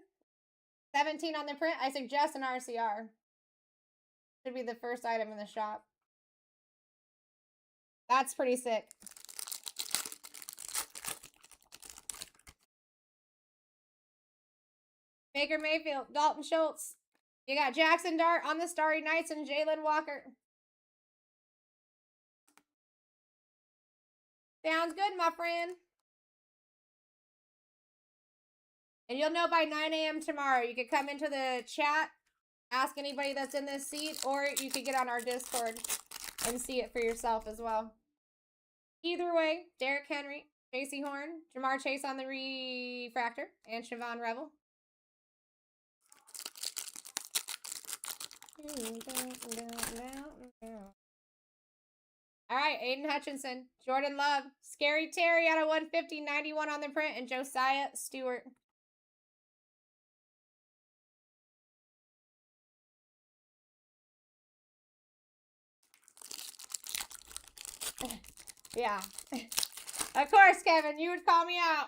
17 on the print. I suggest an RCR. Should be the first item in the shop. That's pretty sick. Baker Mayfield, Dalton Schultz. You got Jackson Dart on the Starry Knights and Jalen Walker. Sounds good, my friend. And you'll know by 9 a.m. tomorrow. You could come into the chat, ask anybody that's in this seat, or you could get on our Discord and see it for yourself as well. Either way, Derrick Henry, JC Horn, Jamar Chase on the refractor, and Siobhan Revel. All right, Aiden Hutchinson, Jordan Love, Scary Terry out of 150, 91 on the print, and Josiah Stewart. Yeah. Of course, Kevin, you would call me out.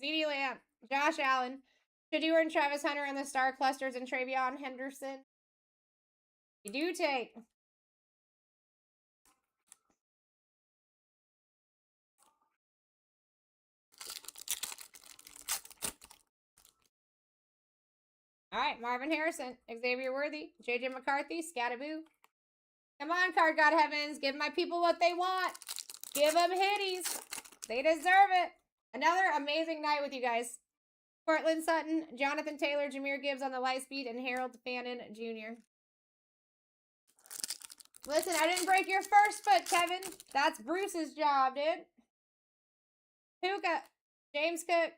CeeDee Lamb, Josh Allen, Shadur and Travis Hunter in the star clusters, and Travion Henderson. You do take. All right, Marvin Harrison, Xavier Worthy, JJ McCarthy, Scattaboo. Come on, Card God Heavens. Give my people what they want. Give them hitties. They deserve it. Another amazing night with you guys. Cortland Sutton, Jonathan Taylor, Jahmyr Gibbs on the light speed, and Harold Fannin Jr. Listen, I didn't break your first foot, Kevin. That's Bruce's job, dude. Puka, James Cook,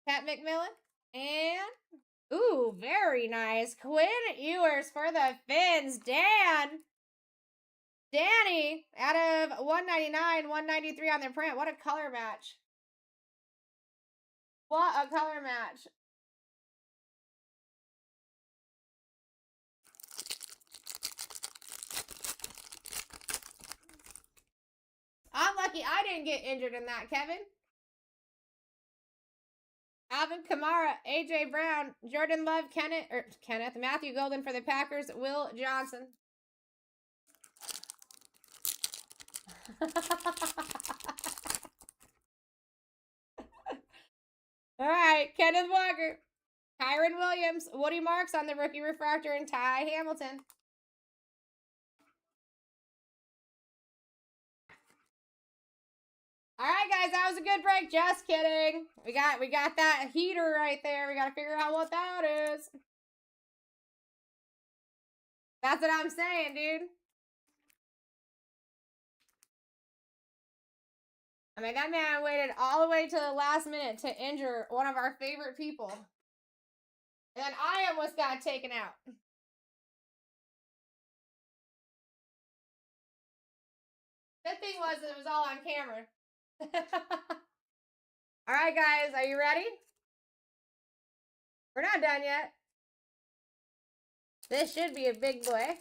Pat McMillan, and ooh, very nice. Quinn Ewers for the Finns. Danny, out of 199, 193 on their print. What a color match. What a color match. I'm lucky I didn't get injured in that, Kevin. Alvin Kamara, AJ Brown, Jordan Love, Kenneth, Matthew Golden for the Packers, Will Johnson. All right, Kenneth Walker, Kyron Williams, Woody Marks on the rookie refractor, and Ty Hamilton. All right, guys, that was a good break. Just kidding. We got that heater right there. We got to figure out what that is. That's what I'm saying, dude. I mean, that man waited all the way to the last minute to injure one of our favorite people. And then I almost got taken out. Good thing was it was all on camera. All right, guys, are you ready? We're not done yet. This should be a big boy.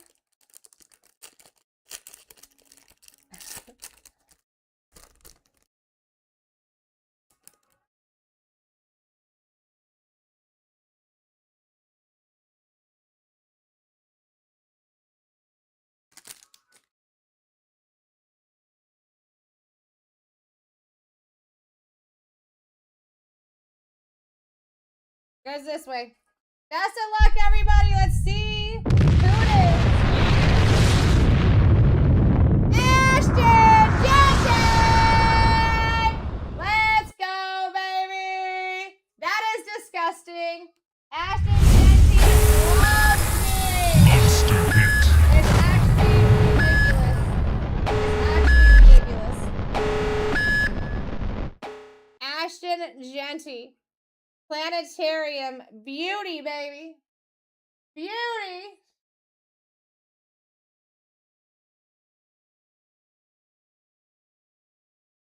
Goes this way. Best of luck, everybody. Let's see who it is. Ashton Jensen! Let's go, baby. That is disgusting. Ashton Jensen loves me. Monster hit. It's actually ridiculous. It's actually ridiculous. Ashton Jensen. Planetarium beauty, baby. Beauty.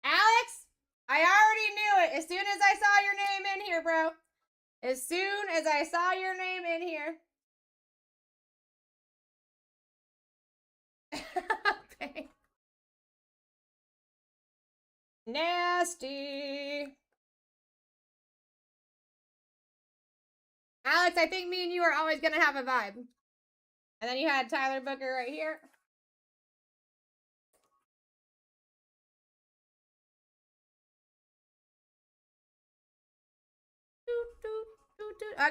Alex, I already knew it as soon as I saw your name in here, bro. As soon as I saw your name in here. Okay. Nasty. Alex, I think me and you are always going to have a vibe. And then you had Tyler Booker right here.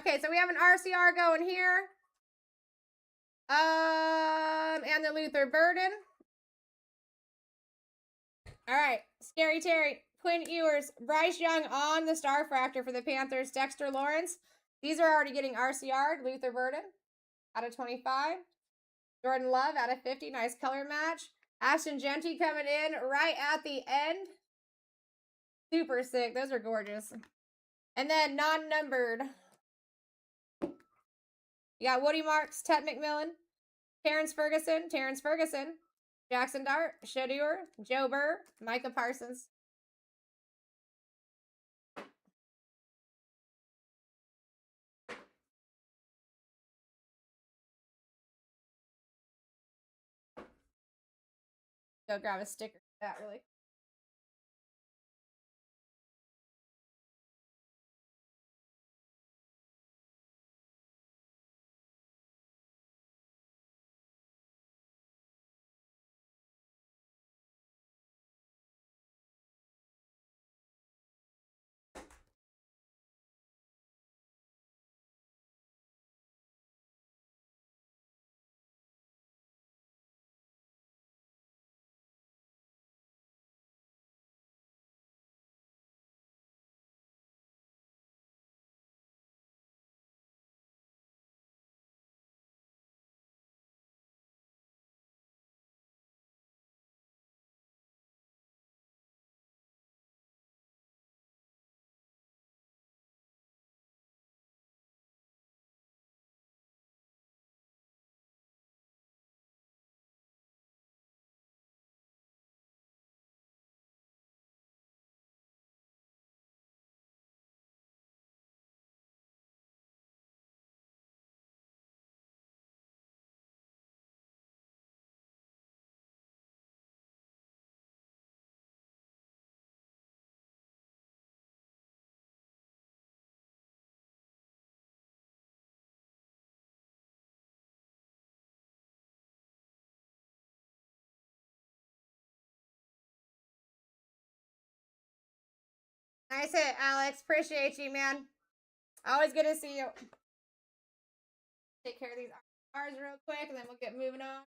Okay, so we have an RCR going here. And the Luther Burden. All right, Scary Terry, Quinn Ewers, Bryce Young on the Star Fractor for the Panthers, Dexter Lawrence. These are already getting RCR'd. Luther Burden out of 25. Jordan Love out of 50. Nice color match. Ashton Jensen coming in right at the end. Super sick. Those are gorgeous. And then non-numbered. You got Woody Marks, Tet McMillan, Terrence Ferguson, Jackson Dart, Shadur, Joe Burr, Micah Parsons. Go grab a sticker for that really. Nice hit, Alex. Appreciate you, man. Always good to see you. Take care of these R's real quick, and then we'll get moving on.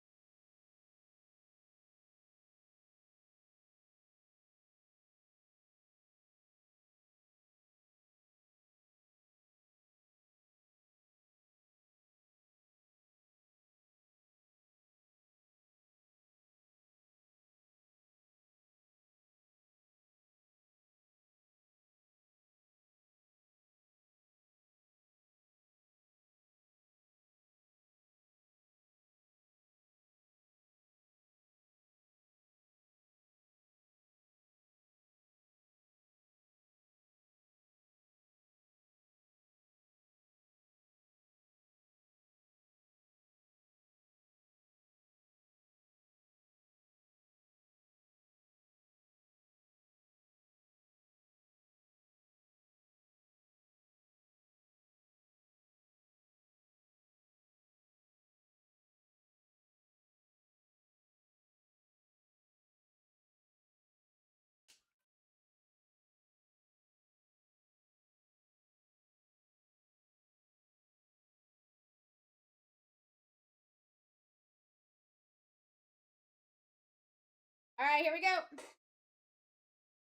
All right, here we go.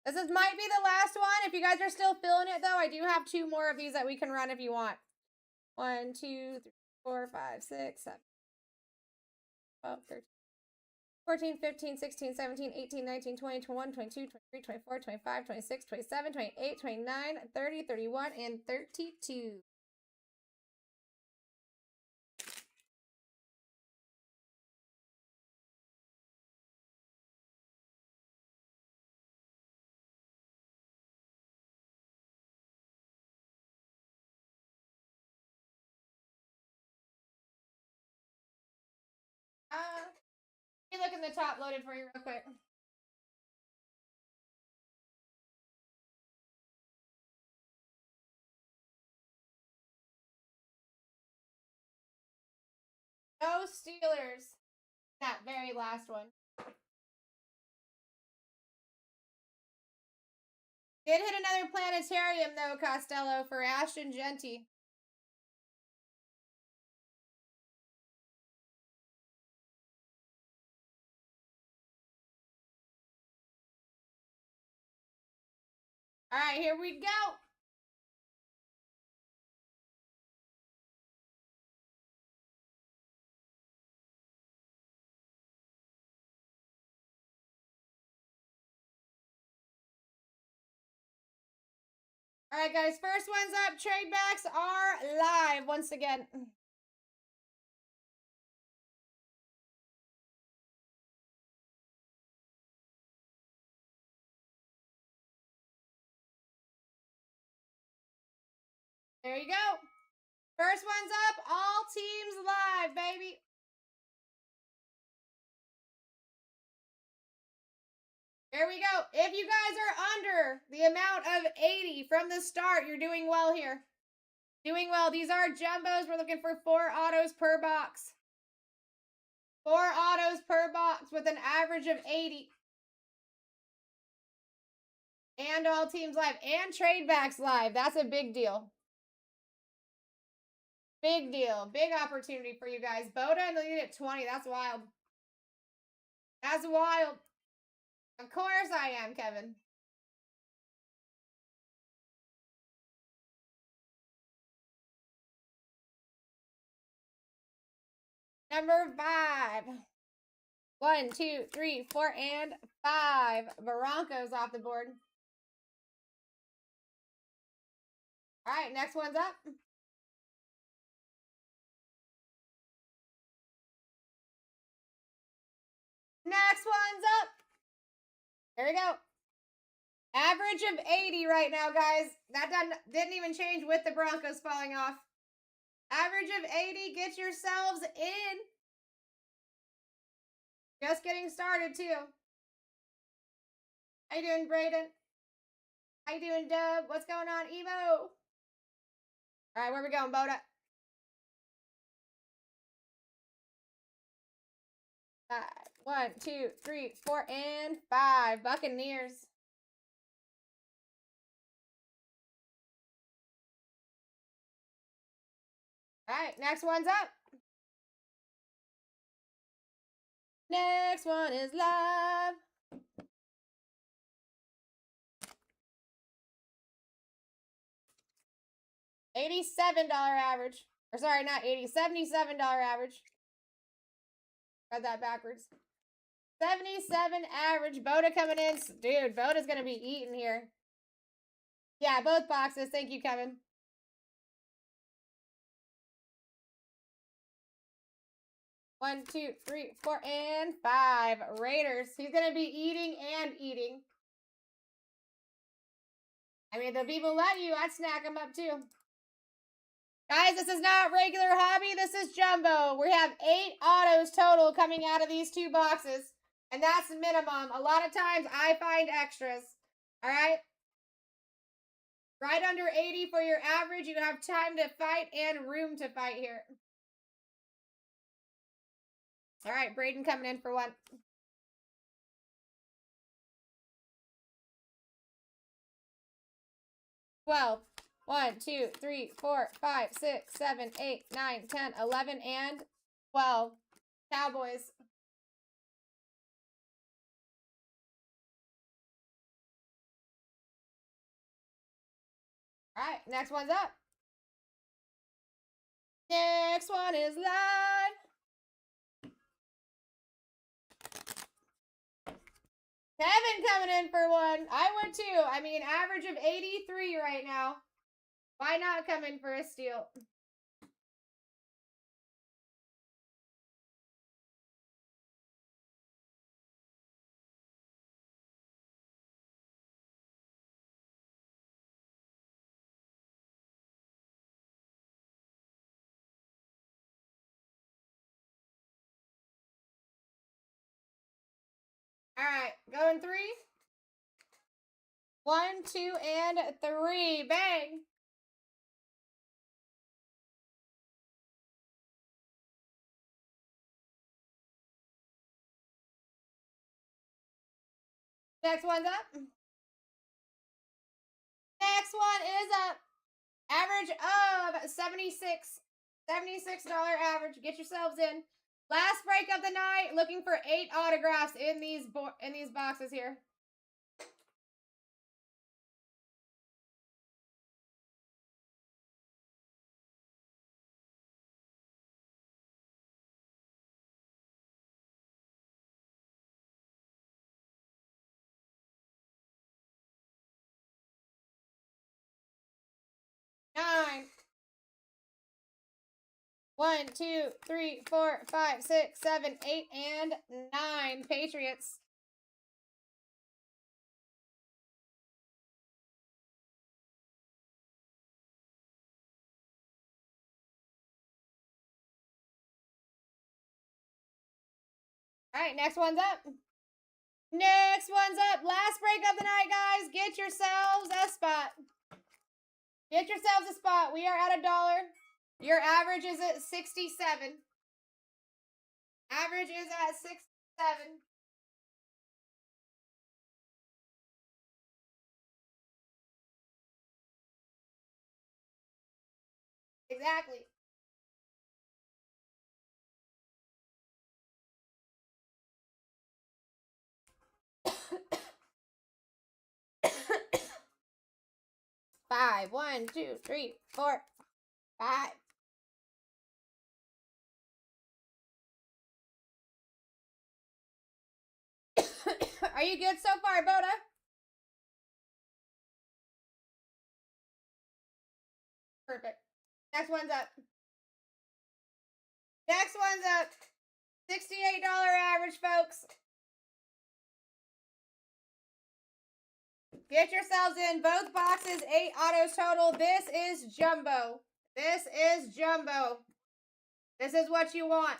This might be the last one. If you guys are still feeling it, though, I do have 2 more of these that we can run if you want. 1, 2, 3, 4, 5, 6, 7, 12, 13, 14, 15, 16, 17, 18, 19, 20, 21, 22, 23, 24, 25, 26, 27, 28, 29, 30, 31, and 32. Let me look in the top loaded for you real quick. No Steelers. That very last one. Did hit another planetarium, though, Costello, for Ashton Genty. All right, here we go. All right, guys, first one's up. Trade backs are live once again. There you go. First one's up. All teams live, baby. Here we go. If you guys are under the amount of 80 from the start, you're doing well here. Doing well. These are jumbos. We're looking for 4 autos per box. 4 autos per box with an average of 80. And all teams live. And trade backs live. That's a big deal. Big deal. Big opportunity for you guys. Boda in the lead at 20. That's wild. That's wild. Of course I am, Kevin. Number 5. 1, 2, 3, 4, and 5. Broncos off the board. All right, next one's up. Next one's up. There we go. Average of 80 right now, guys. That didn't even change with the Broncos falling off. Average of 80. Get yourselves in. Just getting started, too. How you doing, Brayden? How you doing, Dub? What's going on, Evo? All right, where we going, Boda? 5. 1, 2, 3, 4, and 5. Buccaneers. All right, next one's up. Next one is live. $87 average. Or sorry, not 80, $77 average. Got that backwards. 77 average. Boda coming in. Dude, Boda's going to be eating here. Yeah, both boxes. Thank you, Kevin. One, two, three, four, and 5. Raiders. He's going to be eating and eating. I mean, the people let you, I'd snack them up too. Guys, this is not regular hobby. This is jumbo. We have 8 autos total coming out of these 2 boxes. And that's minimum. A lot of times I find extras. All right? Right under 80 for your average. You have time to fight and room to fight here. All right, Braden coming in for 1. $12. 1, 2, 3, 4, 5, 6, 7, 8, 9, 10, 11, and 12. Cowboys. All right, next one's up. Next one is live. Kevin coming in for 1. I would too. I mean, average of 83 right now. Why not come in for a steal? All right, going 3. 1, 2, and 3. Bang. Next one's up. Next one is up. Average of 76. $76 average. Get yourselves in. Last break of the night. Looking for 8 autographs in these boxes here. Nine. 1, 2, 3, 4, 5, 6, 7, 8, and 9. Patriots. All right, next one's up. Next one's up. Last break of the night, guys. Get yourselves a spot. Get yourselves a spot. We are at $1. Your average is at 67. Average is at 67. Exactly. Five. 1, 2, 3, 4, 5. Are you good so far, Boda? Perfect. Next one's up. Next one's up. $68 average, folks. Get yourselves in. Both boxes, 8 autos total. This is jumbo. This is jumbo. This is what you want.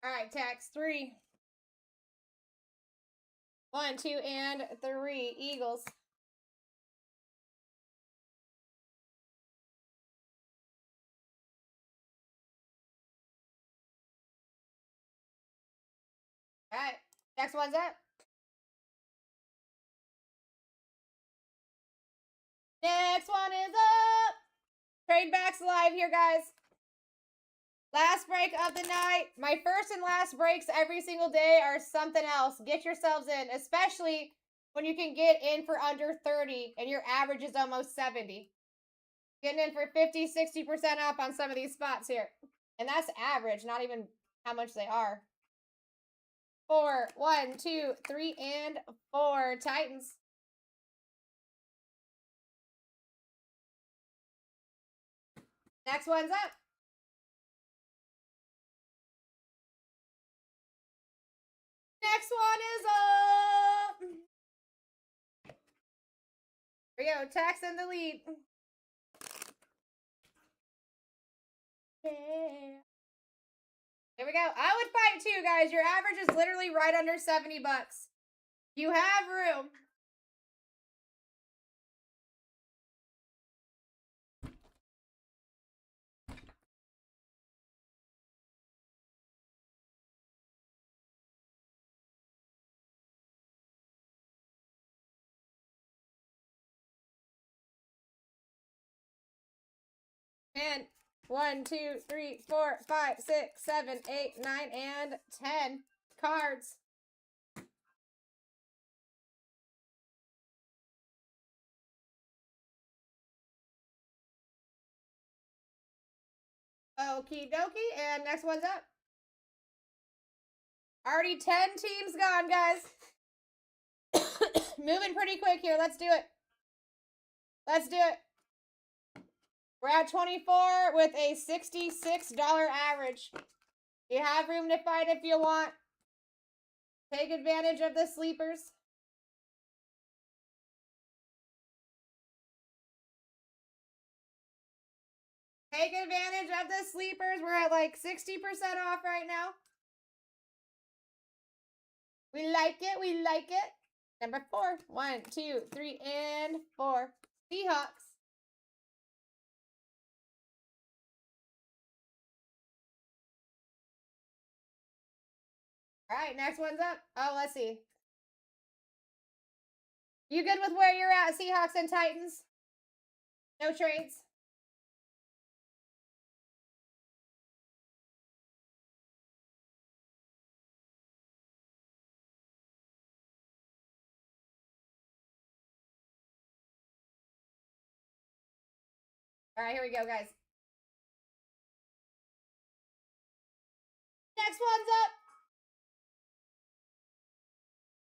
All right, tax 3. 1, 2, and 3. Eagles. Next one's up. Next one is up. Trade backs live here, guys. Last break of the night. My first and last breaks every single day are something else. Get yourselves in, especially when you can get in for under 30 and your average is almost 70. Getting in for 50, 60% up on some of these spots here. And that's average, not even how much they are. 4, 1, 2, 3, and 4. Titans. Next one's up. Next one is up. Here we go. Tax in the lead. Yeah. Here we go. I would fight too, guys. Your average is literally right under 70 bucks. You have room. And 1, 2, 3, 4, 5, 6, 7, 8, 9, and 10 cards. Okie dokie. And next one's up. Already 10 teams gone, guys. Moving pretty quick here. Let's do it. Let's do it. We're at 24 with a $66 average. You have room to fight if you want. Take advantage of the sleepers. Take advantage of the sleepers. We're at like 60% off right now. We like it. We like it. Number 4. 1, 2, 3, and 4. Seahawks. All right, next one's up. Oh, let's see. You good with where you're at, Seahawks and Titans? No trades? All right, here we go, guys. Next one's up.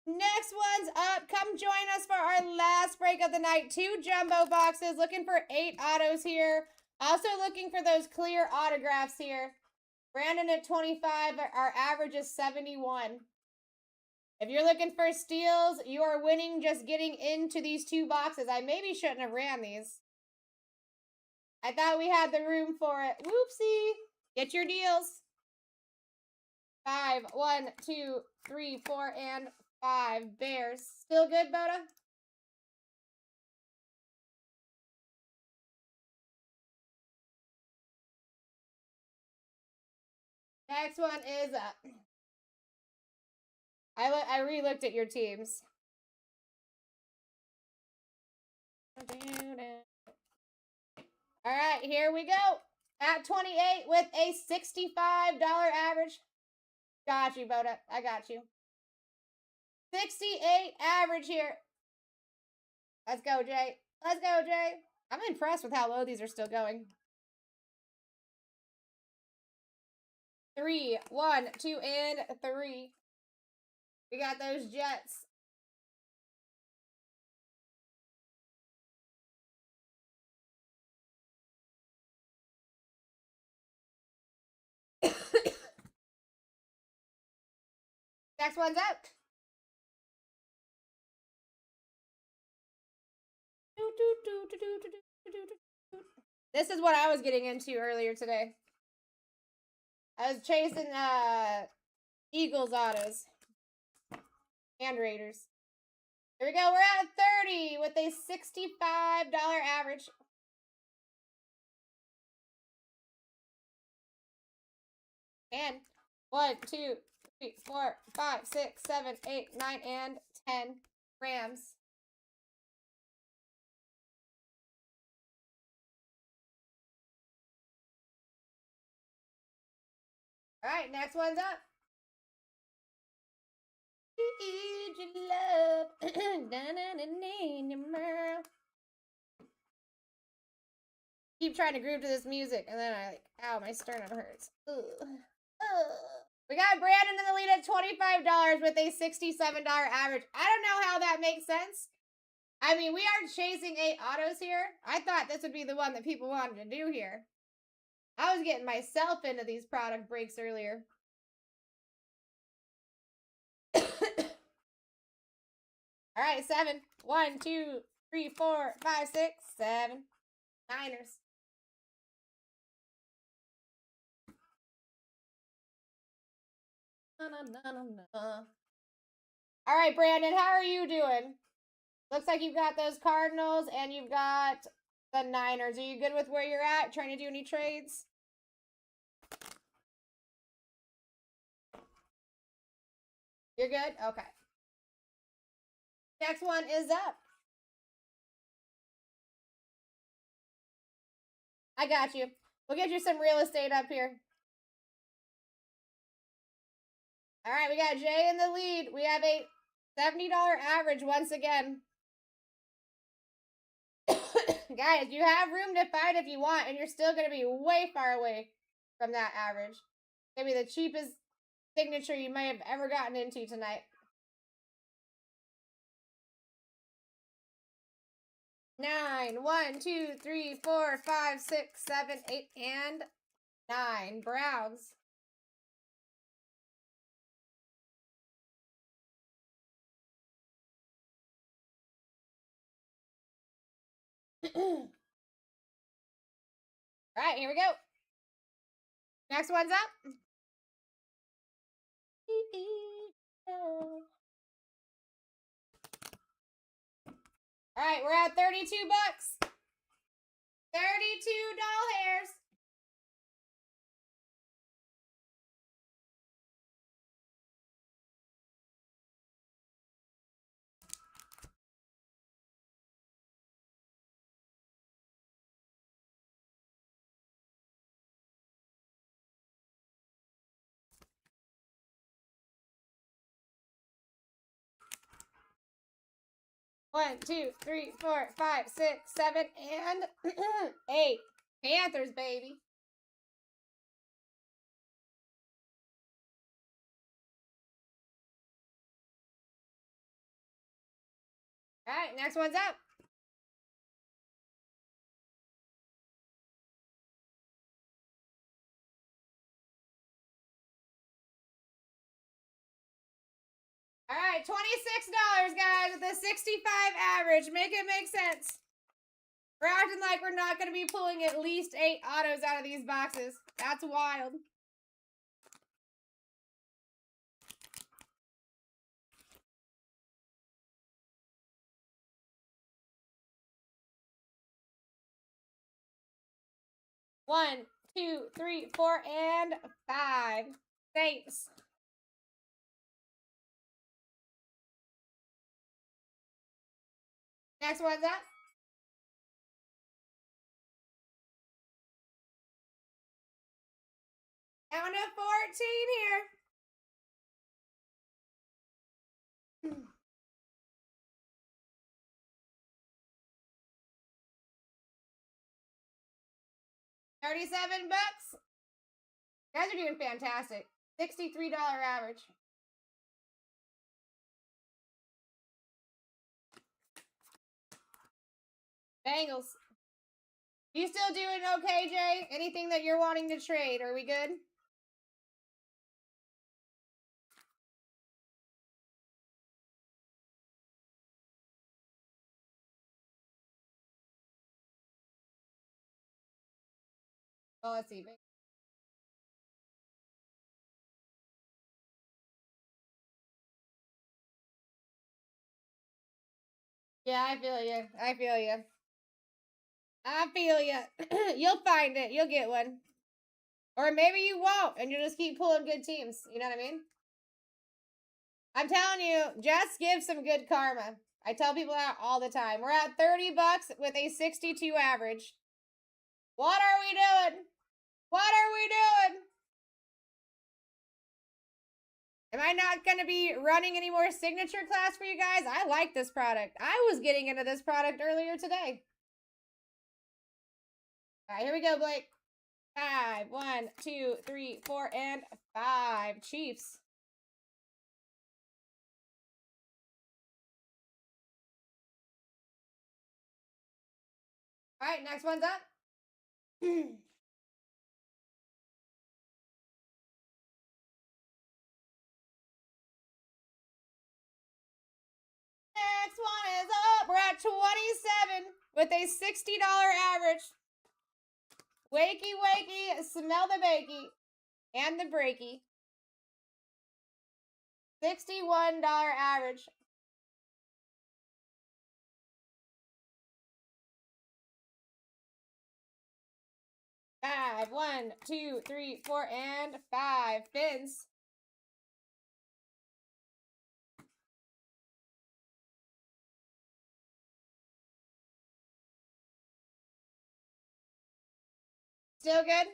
Next one's up. Come join us for our last break of the night. 2 jumbo boxes. Looking for 8 autos here. Also looking for those clear autographs here. Brandon at 25. Our average is 71. If you're looking for steals, you are winning just getting into these 2 boxes. I maybe shouldn't have ran these. I thought we had the room for it. Whoopsie. Get your deals. 5, 1, 2, 3, 4, and 5. Bears. Still good, Boda? Next one is up. I re-looked at your teams. All right, here we go. At 28 with a $65 average. Got you, Boda. I got you. 68 average here. Let's go, Jay. Let's go, Jay. I'm impressed with how low these are still going. 3, 1, 2, and 3. We got those Jets. Next one's up. This is what I was getting into earlier today. I was chasing Eagles autos and Raiders. Here we go. We're at 30 with a $65 average. And 1, 2, 3, 4, 5, 6, 7, 8, 9, and 10 Rams. All right, next one's up. Need your love. Keep trying to groove to this music, and then I like, ow, my sternum hurts. Ugh. Ugh. We got Brandon in the lead at $25 with a $67 average. I don't know how that makes sense. I mean, we are chasing 8 autos here. I thought this would be the one that people wanted to do here. I was getting myself into these product breaks earlier. All right, 7. 1, 2, 3, 4, 5, 6, 7. Niners. All right, Brandon, how are you doing? Looks like you've got those Cardinals and you've got the Niners. Are you good with where you're at? Trying to do any trades? You're good? Okay. Next one is up. I got you. We'll get you some real estate up here. All right, we got Jay in the lead. We have a $70 average once again. Guys, you have room to fight if you want, and you're still going to be way far away from that average. Maybe the cheapest signature you may have ever gotten into tonight. 9. 1, 2, 3, 4, 5, 6, 7, 8, and 9. Browns. All right, here we go. Next one's up. All right, we're at 32 bucks. 32 doll hairs. One, 2, 3, 4, 5, 6, 7, and 8. Panthers, baby. All right, next one's up. All right, $26, guys, with a 65 average. Make it make sense. We're acting like we're not going to be pulling at least 8 autos out of these boxes. That's wild. One, 2, 3, 4, and 5. Saints. Next one's up. Down to 14 here. 37 bucks. You guys are doing fantastic. $63 average. Bengals. You still doing okay, Jay? Anything that you're wanting to trade? Are we good? Well, let's see. Yeah, I feel you. I feel you. I feel you. You'll find it. You'll get one. Or maybe you won't, and you'll just keep pulling good teams. You know what I mean? I'm telling you, just give some good karma. I tell people that all the time. We're at 30 bucks with a 62 average. What are we doing? What are we doing? Am I not going to be running any more signature class for you guys? I like this product. I was getting into this product earlier today. All right, here we go, Blake. 5, 1, 2, 3, 4, and 5. Chiefs. All right, next one's up. Next one is up. We're at 27 with a $60 average. Wakey, wakey, smell the bakey and the breaky. $61 average. Five, 1, 2, 3, 4, and 5. Fins. Still good?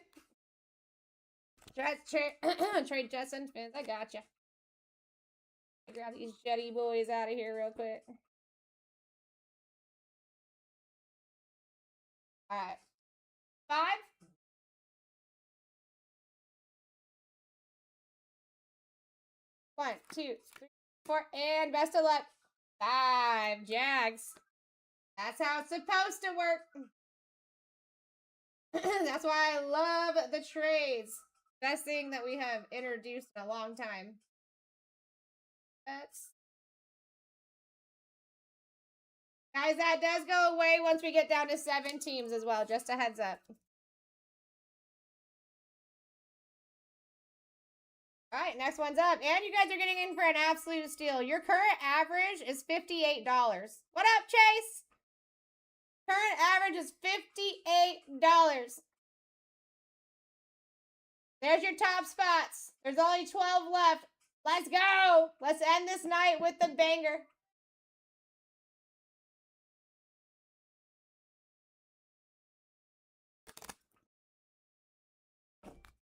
Trade Jets and Fins. I gotcha. Grab these jetty boys out of here real quick. All right. 5. 1, 2, 3, 4, and best of luck. 5. Jags. That's how it's supposed to work. That's why I love the trades. Best thing that we have introduced in a long time. Guys, that does go away once we get down to 7 teams as well. Just a heads up. All right, next one's up. And you guys are getting in for an absolute steal. Your current average is $58. What up, Chase? Current average is $58. There's your top spots. There's only 12 left. Let's go. Let's end this night with the banger.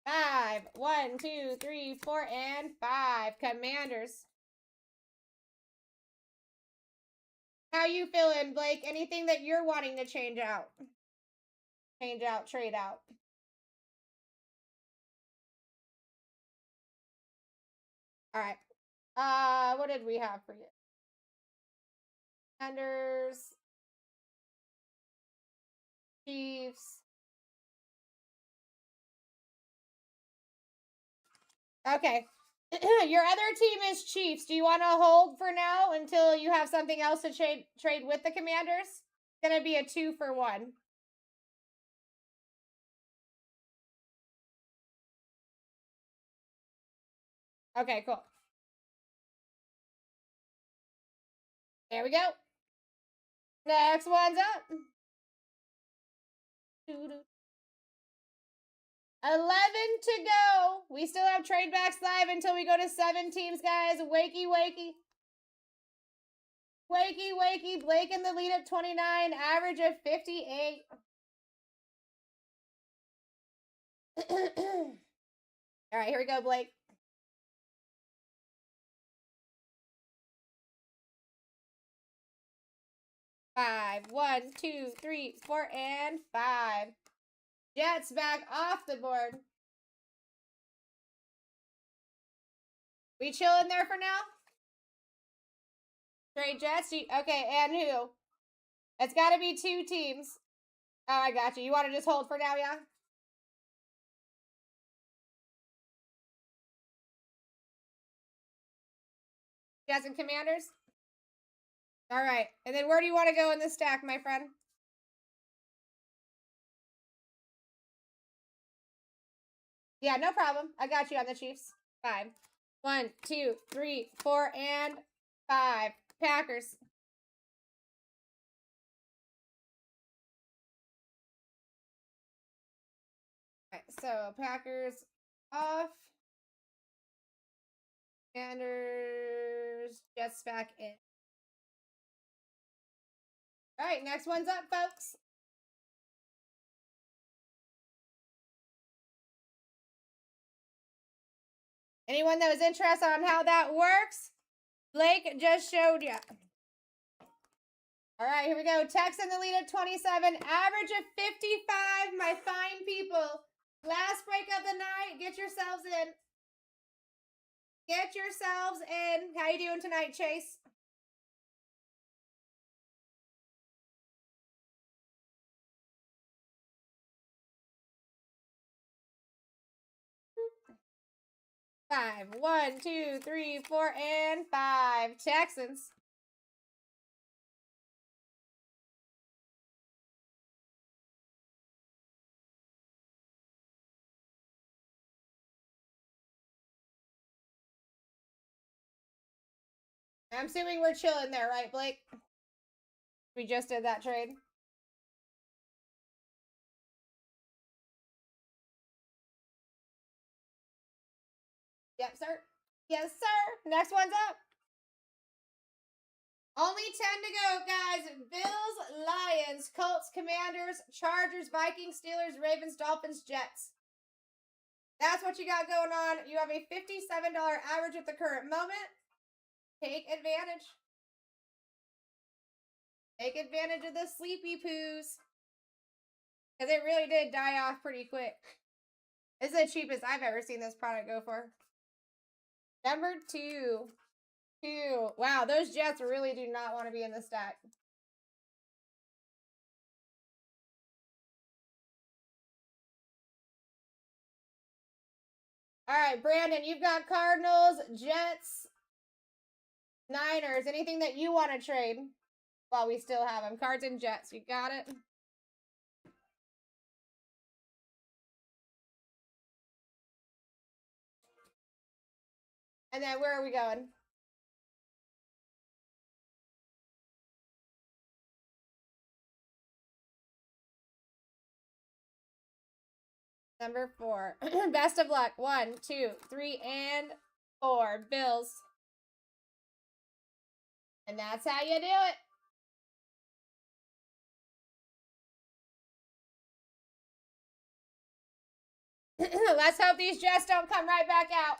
Five, 1, 2, 3, 4, and 5. Commanders. How you feeling, Blake? Anything that you're wanting to change out? Change out, trade out. All right. What did we have for you? Commanders. Chiefs. Okay. Your other team is Chiefs. Do you want to hold for now until you have something else to trade with the Commanders? It's going to be a 2-for-1. Okay, cool. There we go. Next one's up. 11 to go. We still have trade backs live until we go to 7 teams, guys. Wakey, wakey. Wakey, wakey. Blake in the lead at 29. Average of 58. All right, here we go, Blake. 5, 1, 2, 3, 4, and 5. Jets back off the board. We chilling there for now? Trade Jets? Okay, and who? It's got to be 2 teams. Oh, I got you. You want to just hold for now, yeah? Jets and Commanders? All right. And then where do you want to go in this stack, my friend? Yeah, no problem. I got you on the Chiefs. 5. 1, 2, 3, 4, and 5. Packers. All right, so Packers off. Commanders, Jets back in. All right, next one's up, folks. Anyone that was interested on how that works, Blake just showed you. All right, here we go. Tex in the lead at 27. Average of 55, my fine people. Last break of the night. Get yourselves in. Get yourselves in. How you doing tonight, Chase? Five. 1, 2, 3, 4, and 5. Texans. I'm assuming we're chilling there, right, Blake? We just did that trade. Yep, sir. Yes, sir. Next one's up. Only 10 to go, guys. Bills, Lions, Colts, Commanders, Chargers, Vikings, Steelers, Ravens, Dolphins, Jets. That's what you got going on. You have a $57 average at the current moment. Take advantage. Take advantage of the sleepy poos. Because it really did die off pretty quick. This is the cheapest I've ever seen this product go for. Number 2. Wow, those Jets really do not want to be in the stack. All right, Brandon, you've got Cardinals, Jets, Niners. Anything that you want to trade while we still have them? Cards and Jets. You got it? And then where are we going? Number 4. Best of luck. 1, 2, 3, and 4. Bills. And that's how you do it. Let's hope these Jets don't come right back out.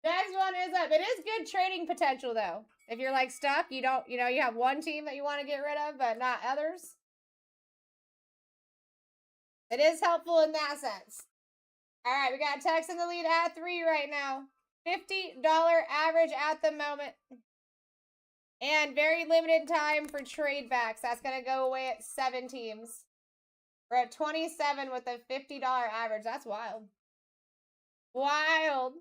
Next one is up. It is good trading potential, though. If you're like stuck, you don't, you have one team that you want to get rid of, but not others. It is helpful in that sense. All right, we got Tex in the lead at 3 right now. $50 average at the moment. And very limited time for trade backs. That's going to go away at 7 teams. We're at 27 with a $50 average. That's wild. Wild.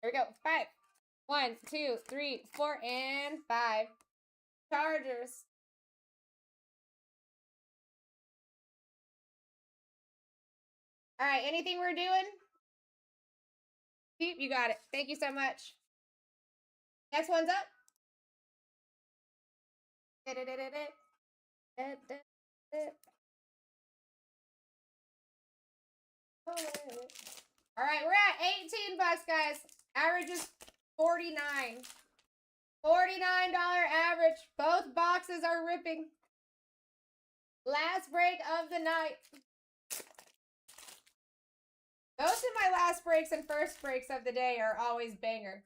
Here we go. 5. 1, 2, 3, 4, and 5. Chargers. All right, anything we're doing? Pete, you got it. Thank you so much. Next one's up. All right, we're at 18 bucks, guys. Average is 49. $49 average. Both boxes are ripping. Last break of the night. Most of my last breaks and first breaks of the day are always banger.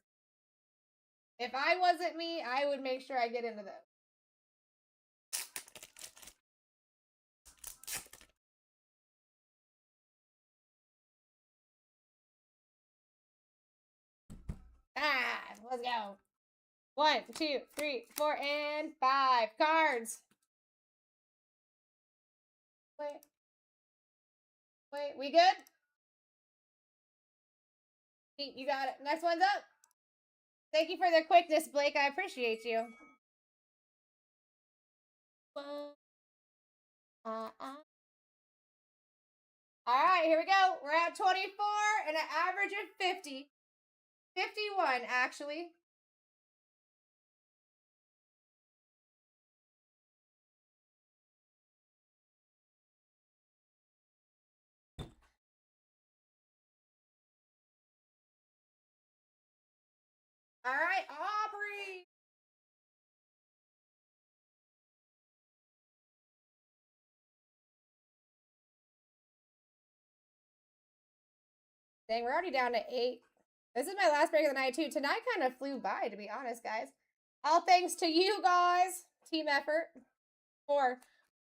If I wasn't me, I would make sure I get into those. Let's go. 1, 2, 3, 4, and 5 cards. Wait, we good? You got it. Next one's up. Thank you for the quickness, Blake. I appreciate you. All right, here we go. We're at 24 and an average of 50. 51, actually. All right, Aubrey. Dang, we're already down to 8. This is my last break of the night, too. Tonight kind of flew by, to be honest, guys. All thanks to you guys. Team effort. 4.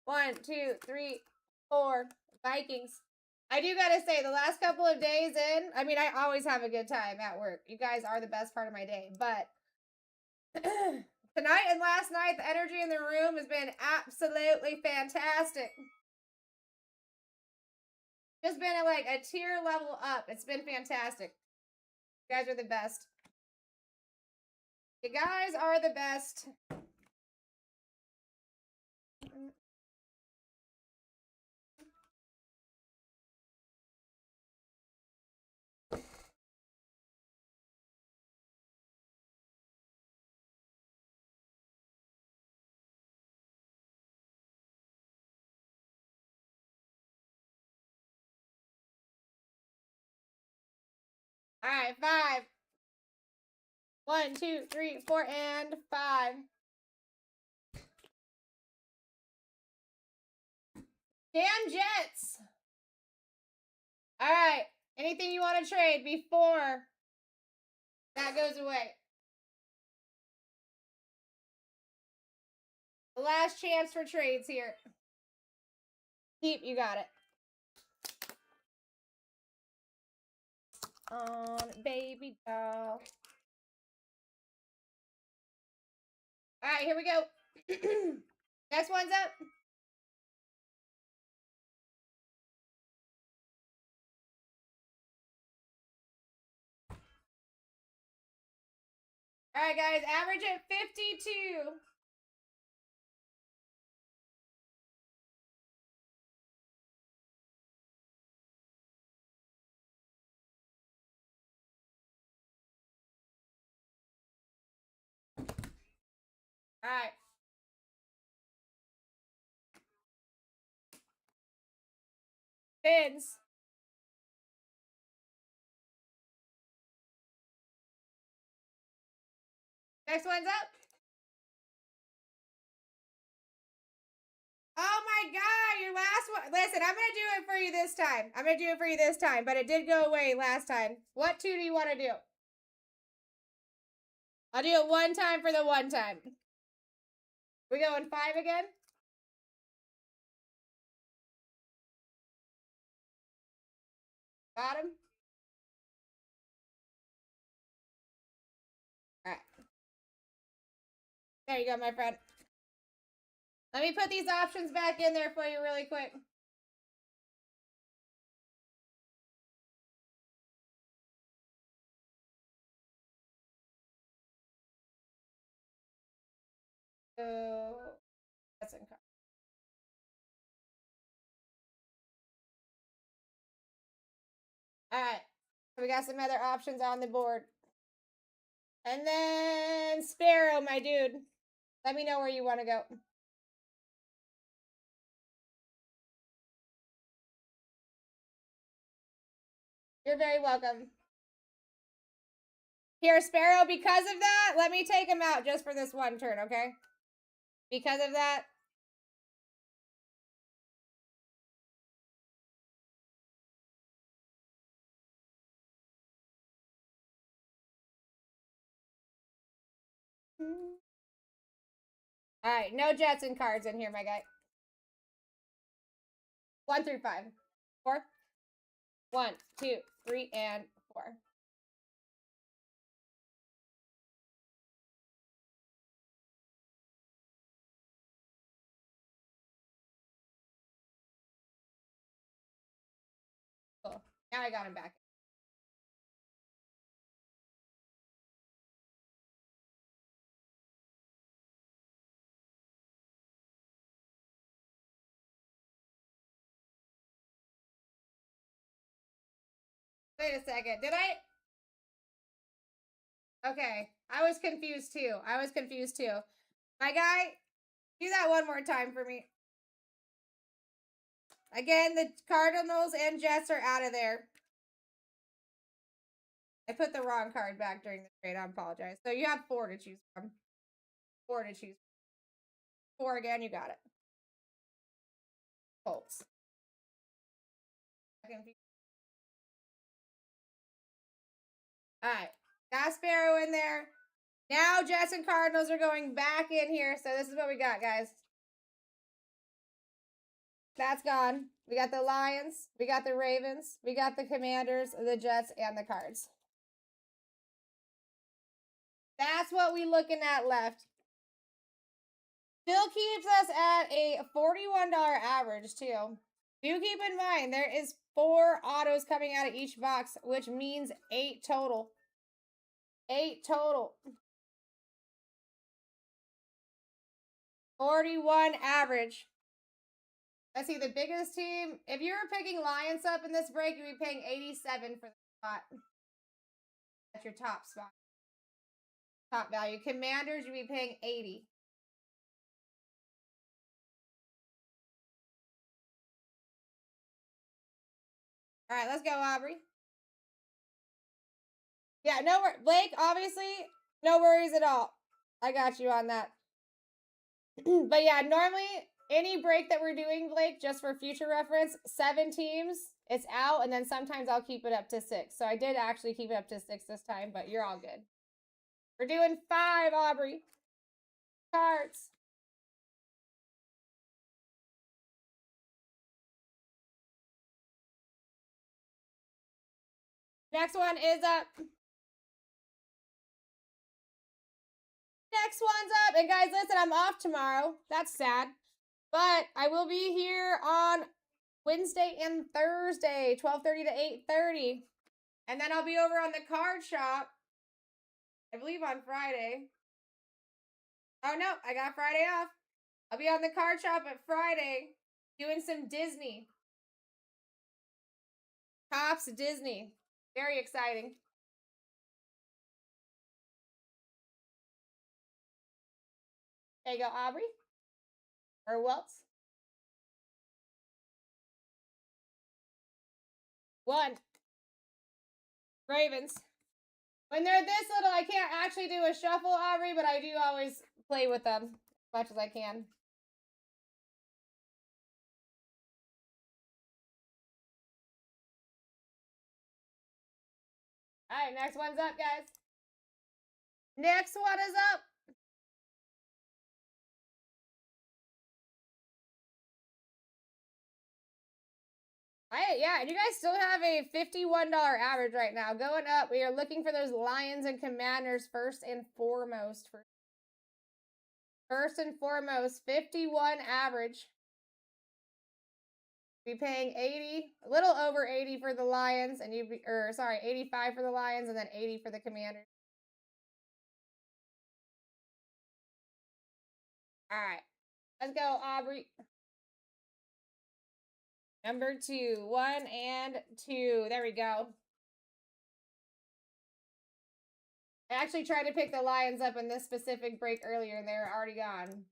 1, 2, 3, 4. Vikings. I do gotta say, the last couple of days in, I mean, I always have a good time at work. You guys are the best part of my day. But tonight and last night, the energy in the room has been absolutely fantastic. Just been at like a tier level up. It's been fantastic. You guys are the best. You guys are the best. All right, 5. 1, 2, 3, 4, and 5. Damn Jets. All right. Anything you want to trade before that goes away? The last chance for trades here. Keep, you got it. On baby doll. All right, here we go. Next one's up. All right, guys, average at 52. All right. Fins. Next one's up. Oh my God, your last one. Listen, I'm going to do it for you this time. I'm going to do it for you this time, but it did go away last time. What 2 do you want to do? I'll do it one time for the one time. We going 5 again? Bottom? All right. There you go, my friend. Let me put these options back in there for you really quick. So, that's in car. All right. So we got some other options on the board. And then Sparrow, my dude. Let me know where you want to go. You're very welcome. Here, Sparrow, because of that, let me take him out just for this one turn, okay? Because of that. All right, no Jets and cards in here, my guy. 1 through 5. 4. 1, 2, 3, and 4. Cool. Now I got him back. Wait a second. Did I? Okay. I was confused too. My guy, do that one more time for me. Again, the Cardinals and Jets are out of there. I put the wrong card back during the trade. I apologize. So you have 4 to choose from. 4 to choose. 4 again. You got it. Colts. All right. Got Sparrow in there. Now Jets and Cardinals are going back in here. So this is what we got, guys. That's gone. We got the Lions. We got the Ravens. We got the Commanders, the Jets, and the Cards. That's what we looking at left. Still keeps us at a $41 average, too. Do keep in mind, there is 4 autos coming out of each box, which means 8 total. 8 total. 41 average. Let's see, the biggest team. If you were picking Lions up in this break, you'd be paying 87 for the spot. That's your top spot. Top value. Commanders, you'd be paying 80. All right, let's go, Aubrey. Yeah, no worries. Blake, obviously, no worries at all. I got you on that. But yeah, normally any break that we're doing, Blake, just for future reference, 7 teams, it's out, and then sometimes I'll keep it up to 6. So I did actually keep it up to 6 this time, but you're all good. We're doing 5, Aubrey. Cards. Next one is up. Next one's up. And guys, listen, I'm off tomorrow. That's sad. But I will be here on Wednesday and Thursday, 12:30 to 8:30. And then I'll be over on the card shop, I believe on Friday. Oh, no, I got Friday off. I'll be on the card shop at Friday doing some Disney. Tops Disney. Very exciting. There you go, Aubrey. Or Welts. 1. Ravens. When they're this little, I can't actually do a shuffle, Aubrey, but I do always play with them as much as I can. All right, next one's up, guys. Next one is up. Yeah, and you guys still have a $51 average right now. Going up, we are looking for those Lions and Commanders first and foremost. First and foremost, 51 average. Be paying 80, a little over 80 for the Lions, and 85 for the Lions, and then 80 for the Commanders. All right, let's go, Aubrey. Number 2, 1 and 2. There we go. I actually tried to pick the Lions up in this specific break earlier, and they were already gone.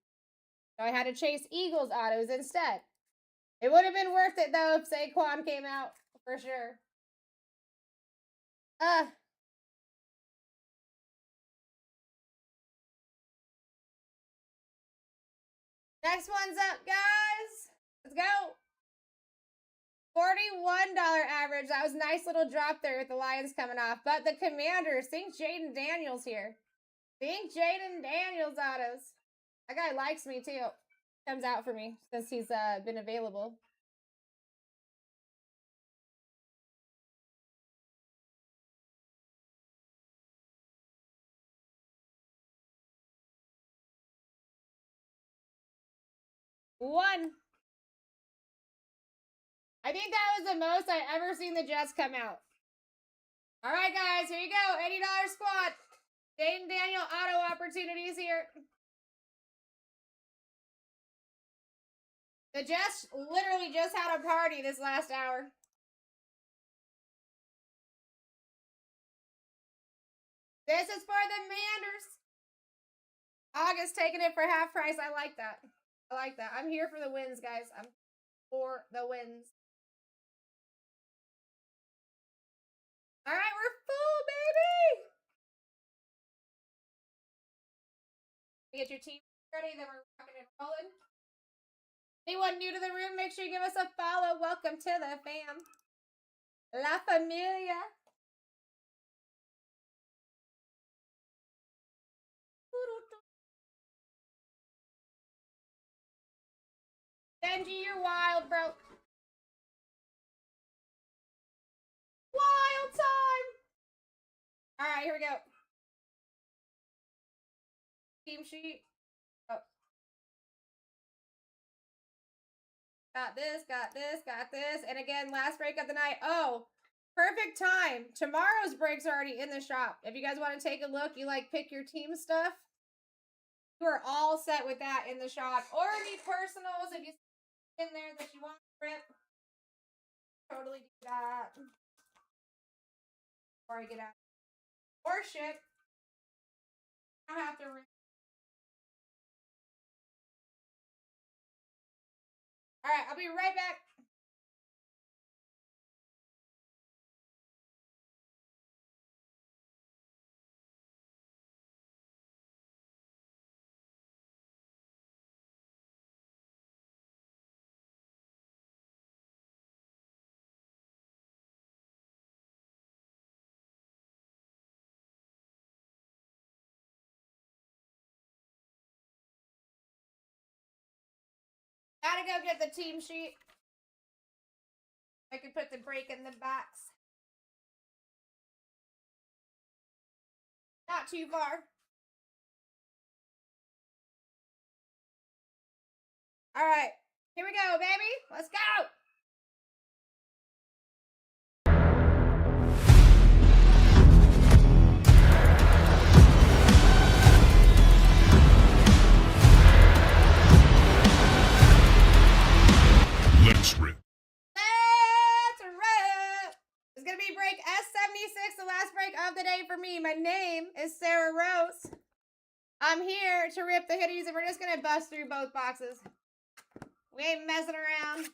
So I had to chase Eagles autos instead. It would have been worth it, though, if Saquon came out, for sure. Next one's up, guys. Let's go. $41 average. That was a nice little drop there with the Lions coming off. But the Commanders, think Jaden Daniels here. Think Jaden Daniels autos. That guy likes me, too. Comes out for me since he's been available. One. I think that was the most I ever seen the Jets come out. All right, guys, here you go. $80 squad. Jaden Daniel auto opportunities here. The Jets literally just had a party this last hour. This is for the Manders. August taking it for half price. I like that. I like that. I'm here for the wins, guys. I'm for the wins. All right, we're full, baby. Get your team ready, then we're rocking and rolling. Anyone new to the room, make sure you give us a follow. Welcome to the fam. La Familia. Benji, you're wild, bro. Wild time. All right, here we go. Team sheet. Oh. Got this, got this, got this. And again, last break of the night. Oh, perfect time. Tomorrow's break's already in the shop. If you guys want to take a look, you like pick your team stuff. You are all set with that in the shop. Or any personals if you in there that you want to rip. Totally do that. Before I get out. Or ship. I don't have to rip. Alright, I'll be right back. Gotta go get the team sheet. I can put the break in the box. Not too far. Alright, here we go, baby. Let's go. Let's rip. Let's rip. It's gonna be break S76, the last break of the day for me. My name is Sarah Rose. I'm here to rip the hoodies, and we're just gonna bust through both boxes. We ain't messing around.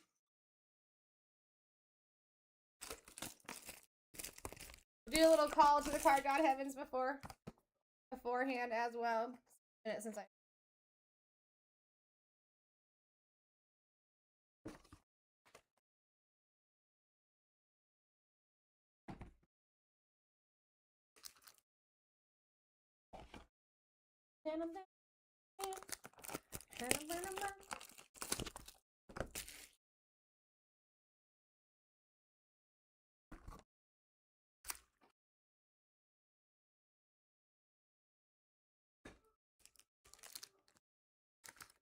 Do a little call to the card god heavens beforehand as well. Since I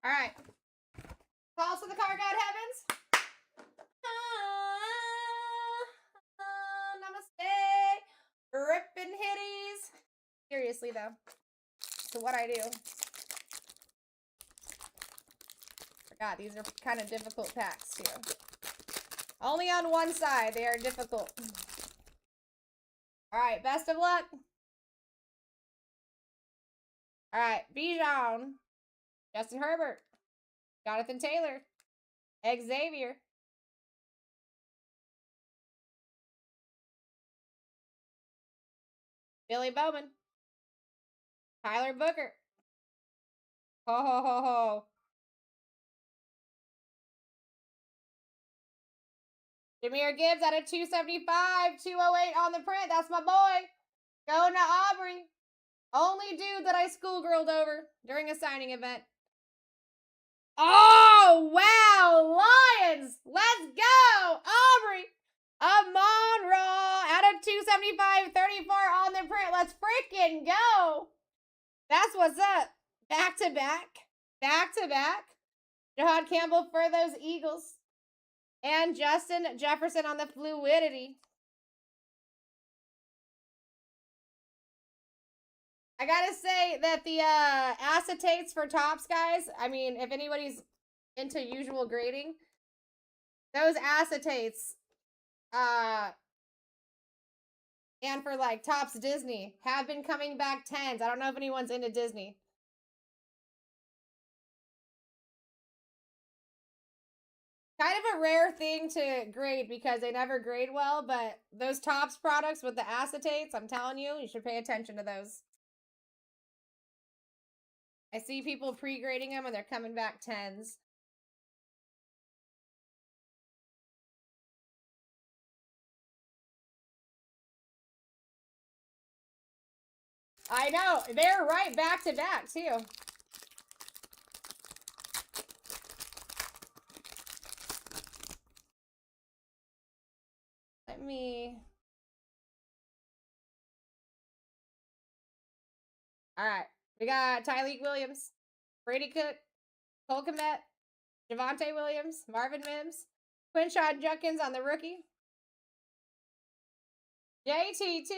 all right. Calls to the card god heavens. Namaste. Rippin' hitties. Seriously though. So what I do. Forgot these are kind of difficult packs too. Only on one side they are difficult. Alright, best of luck. Alright, Bijan. Justin Herbert. Jonathan Taylor. Xavier. Billy Bowman. Tyler Booker. Ho ho ho ho. Jameer Gibbs out of 275, 208 on the print. That's my boy. Going to Aubrey. Only dude that I schoolgirled over during a signing event. Oh, wow. Lions. Let's go. Aubrey. Amon Ra out of 275, 34 on the print. Let's freaking go. That's what's up. Back to back. Back to back. Jahad Campbell for those Eagles. And Justin Jefferson on the fluidity. I gotta say that the acetates for tops, guys, I mean, if anybody's into usual grading, those acetates, and for like Tops Disney, have been coming back 10s. I don't know if anyone's into Disney. Kind of a rare thing to grade because they never grade well, but those Topps products with the acetates, I'm telling you, you should pay attention to those. I see people pre-grading them and they're coming back 10s. I know, they're right back to back too. Let me... All right, we got Tyreek Williams, Brady Cook, Cole Kmet, Javonte Williams, Marvin Mims, Quinshon Judkins on the rookie, JTT,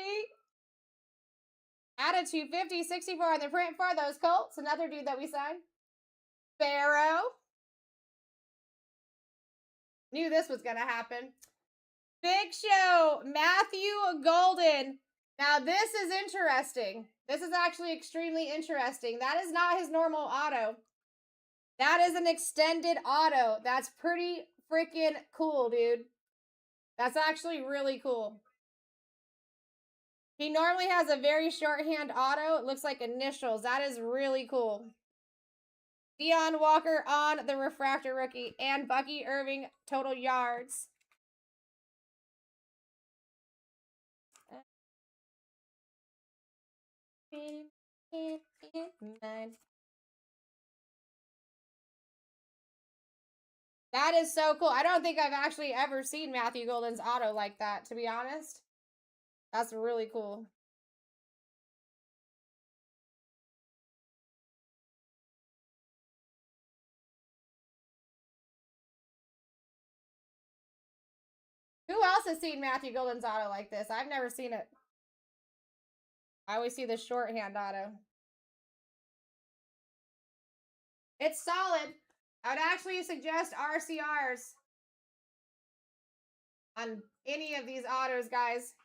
added 250, 64 on the print for those Colts. Another dude that we signed. Pharaoh. Knew this was going to happen. Big Show, Matthew Golden. Now, this is interesting. This is actually extremely interesting. That is not his normal auto. That is an extended auto. That's pretty freaking cool, dude. That's actually really cool. He normally has a very shorthand auto. It looks like initials. That is really cool. Deion Walker on the refractor rookie. And Bucky Irving total yards. That is so cool. I don't think I've actually ever seen Matthew Golden's auto like that, to be honest. That's really cool. Who else has seen Matthew Golden's auto like this? I've never seen it. I always see the shorthand auto. It's solid. I would actually suggest RCRs on any of these autos, guys.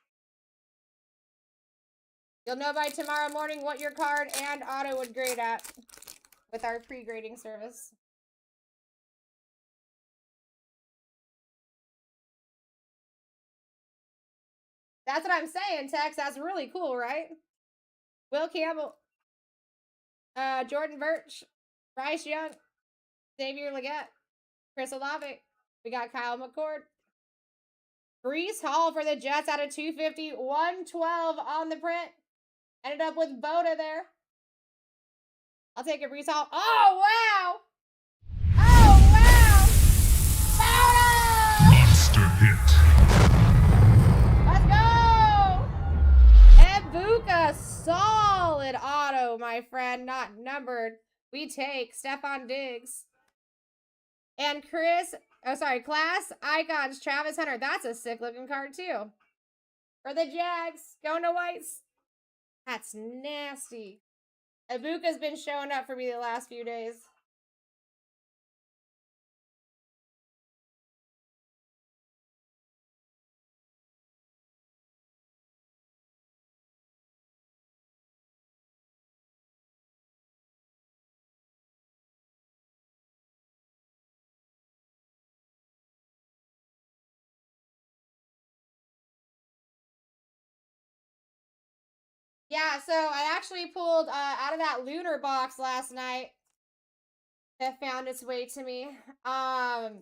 You'll know by tomorrow morning what your card and auto would grade at with our pre-grading service. That's what I'm saying, Tex. That's really cool, right? Will Campbell, Jordan Birch, Bryce Young, Xavier Legette, Chris Olave. We got Kyle McCord. Breece Hall for the Jets out of 250, 112 on the print. Ended up with Boda there. I'll take a Breece Hall. Oh, wow! Oh, wow! Boda! Monster hit. Let's go! Ebuka, solid auto, my friend. Not numbered. We take Stephon Diggs. And Class Icons, Travis Hunter. That's a sick looking card too. For the Jags, going to Whites. That's nasty. Ibuka's been showing up for me the last few days. Yeah, so I actually pulled out of that lunar box last night that found its way to me. Ibuka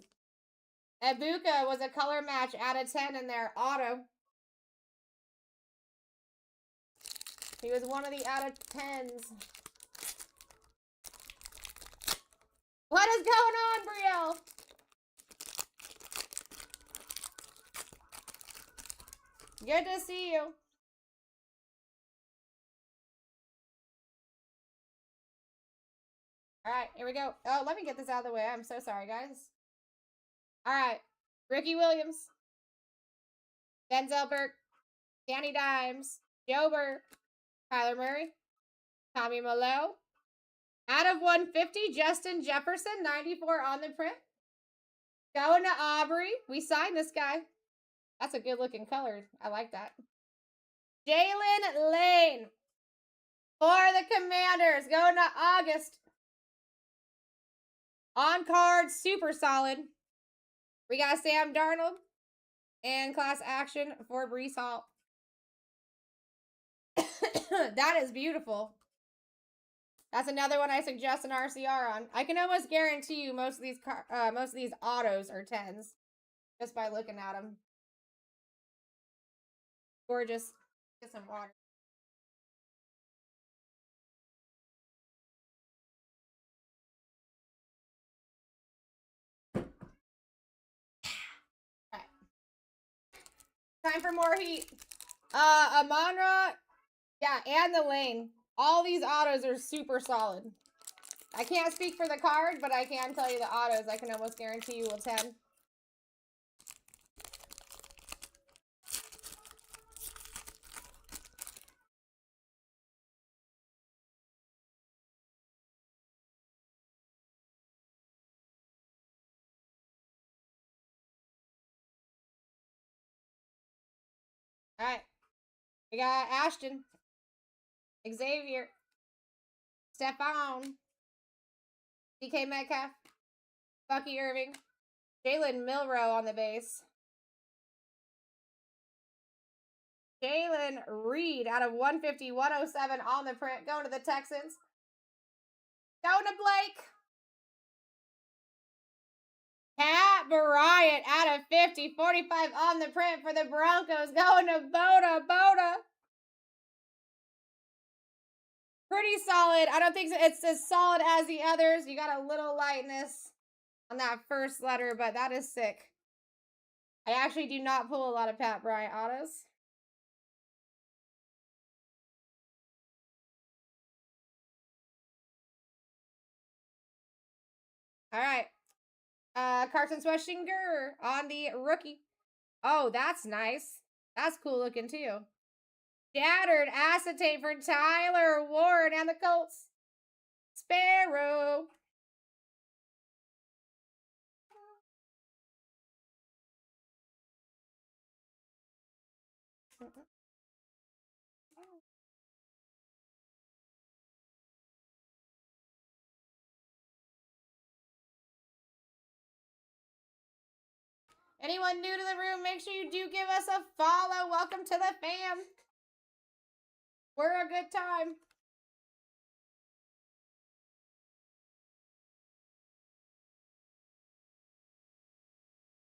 was a color match out of 10 in their auto. He was one of the out of 10s. What is going on, Brielle? Good to see you. All right, here we go. Oh, let me get this out of the way. I'm so sorry, guys. All right, Ricky Williams, Denzel Burke, Danny Dimes, Joe Burke, Kyler Murray, Tommy Malo. Out of 150, Justin Jefferson, 94 on the print. Going to Aubrey. We signed this guy. That's a good looking color. I like that. Jalen Lane for the Commanders. Going to August. On card, super solid. We got Sam Darnold and class action for Brees Hall. That is beautiful. That's another one I suggest an RCR on. I can almost guarantee you most of these autos are 10s just by looking at them. Gorgeous. Get some water. Right. Time for more heat. Amonra, yeah, and the lane. All these autos are super solid. I can't speak for the card, but I can tell you the autos. I can almost guarantee you will 10. All right. We got Ashton, Xavier, Stephon, DK Metcalf, Bucky Irving, Jalen Milrow on the base. Jalen Reed out of 150, 107 on the print. Going to the Texans. Going to Blake. Pat Bryant out of 50, 45 on the print for the Broncos. Going to Boda. Pretty solid. I don't think it's as solid as the others. You got a little lightness on that first letter, but that is sick. I actually do not pull a lot of Pat Bryant autos. All right. Carson Schwarzenegger on the rookie. Oh, that's nice. That's cool looking too. Shattered acetate for Tyler Ward and the Colts. Sparrow. Anyone new to the room, make sure you do give us a follow. Welcome to the fam. We're a good time.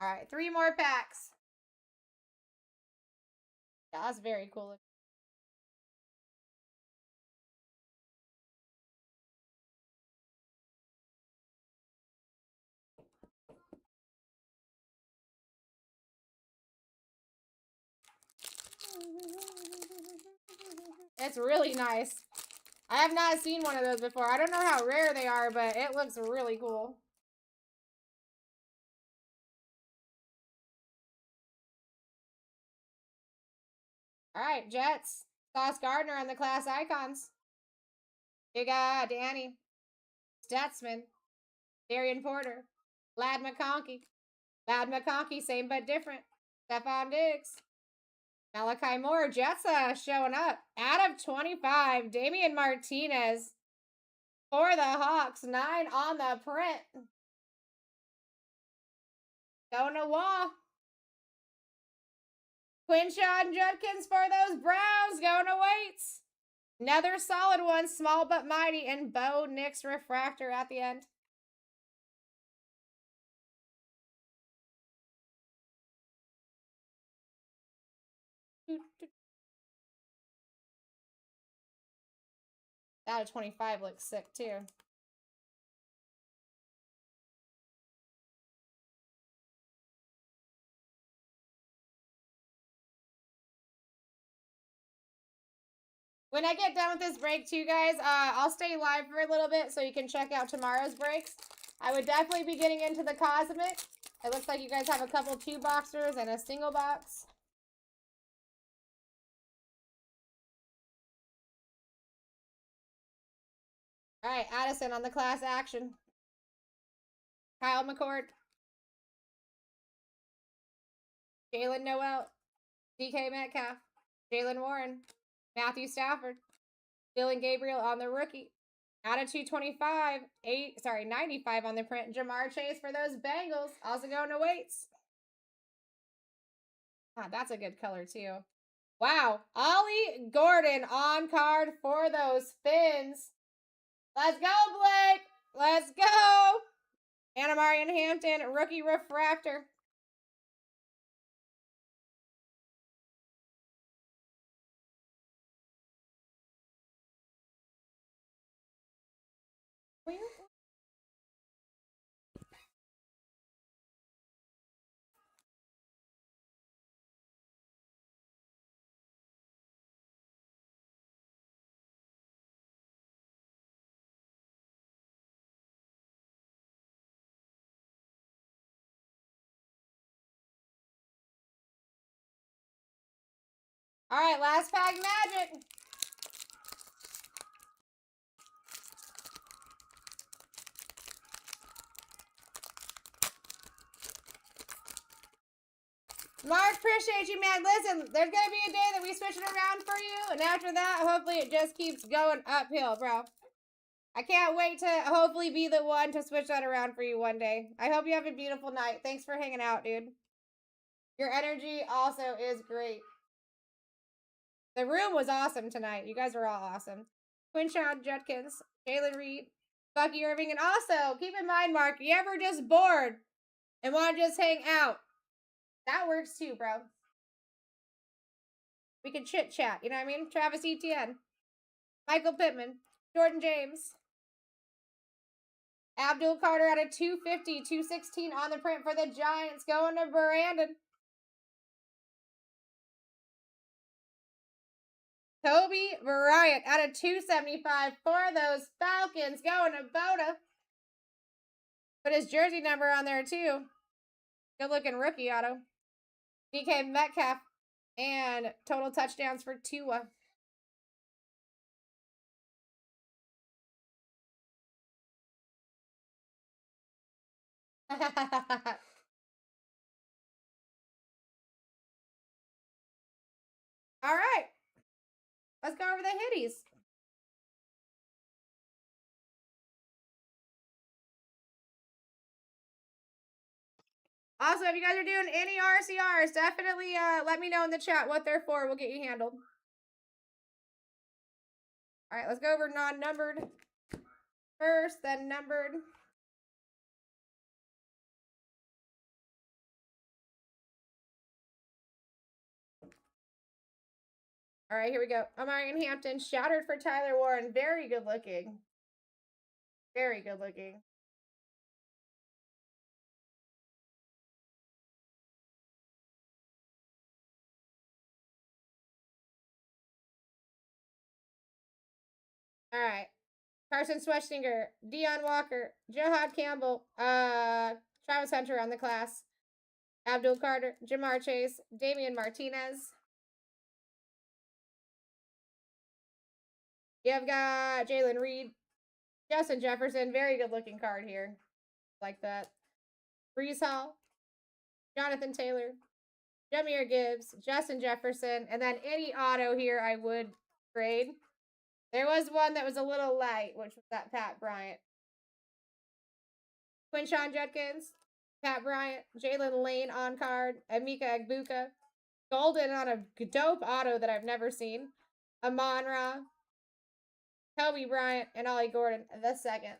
All right, 3 more packs. Yeah, that's very cool. It's really nice. I have not seen one of those before. I don't know how rare they are, but it looks really cool. All right, Jets. Sauce Gardner on the class icons. You got Danny, Stutzman, Darian Porter, Lad McConkey. Lad McConkey, same but different. Stephon Diggs. Malachi Moore, Jets showing up. Out of 25, Damian Martinez for the Hawks. 9 on the print. Going to Wall. Quinshawn Judkins for those Browns. Going to Waits. Another solid one, small but mighty, and Bo Nix refractor at the end. That of 25 looks sick too. When I get done with this break too, guys, I'll stay live for a little bit so you can check out tomorrow's breaks. I would definitely be getting into the Cosmic. It looks like you guys have a couple 2-boxers and a single box. All right, Addison on the class action. Kyle McCord. Jalen Noel. DK Metcalf. Jalen Warren. Matthew Stafford. Dylan Gabriel on the rookie. Out of 225. 95 on the print. Jamar Chase for those Bengals. Also going to Waits. Ah, that's a good color too. Wow. Ollie Gordon on card for those Fins. Let's go, Blake. Let's go. Anna Marion Hampton, rookie refractor. All right, last pack magic. Mark, appreciate you, man. Listen, there's going to be a day that we switch it around for you. And after that, hopefully it just keeps going uphill, bro. I can't wait to hopefully be the one to switch that around for you one day. I hope you have a beautiful night. Thanks for hanging out, dude. Your energy also is great. The room was awesome tonight. You guys were all awesome. Quinshon Judkins, Jalen Reed, Bucky Irving, and also keep in mind, Mark, you ever just bored and want to just hang out? That works too, bro. We can chit chat, you know what I mean? Travis Etienne, Michael Pittman, Jordan James, Abdul Carter at a 250, 216 on the print for the Giants, going to Brandon. Kobe Bryant at a 275 for those Falcons, going to Boda. Put his jersey number on there too. Good looking rookie auto. DK Metcalf and total touchdowns for Tua. All right. Let's go over the hitties. Also, if you guys are doing any RCRs, definitely let me know in the chat what they're for. We'll get you handled. All right, let's go over non-numbered first, then numbered. All right, here we go. Amarian Hampton, shattered for Tyler Warren. Very good looking. Very good looking. All right. Carson Schwechtinger, Deion Walker, Jihad Campbell, Travis Hunter on the class, Abdul Carter, Jamar Chase, Damian Martinez. You've got Jalen Reed, Justin Jefferson. Very good looking card here. Like that. Brees Hall, Jonathan Taylor, Jameer Gibbs, Justin Jefferson, and then any auto here I would grade. There was one that was a little light, which was that Pat Bryant. Quinshon Judkins, Pat Bryant, Jalen Lane on card, Emeka Egbuka, Golden on a dope auto that I've never seen, Amon-Ra, Kobe Bryant, and Ollie Gordon the second.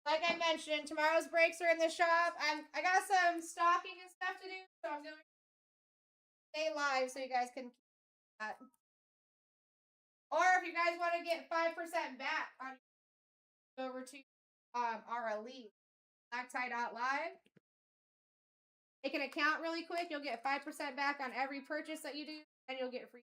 Like I mentioned, tomorrow's breaks are in the shop. I got some stocking and stuff to do, so I'm going to stay live so you guys can keep that. Or if you guys want to get 5% back on over to our elite BlackTie.live. Make an account really quick. You'll get 5% back on every purchase that you do, and you'll get free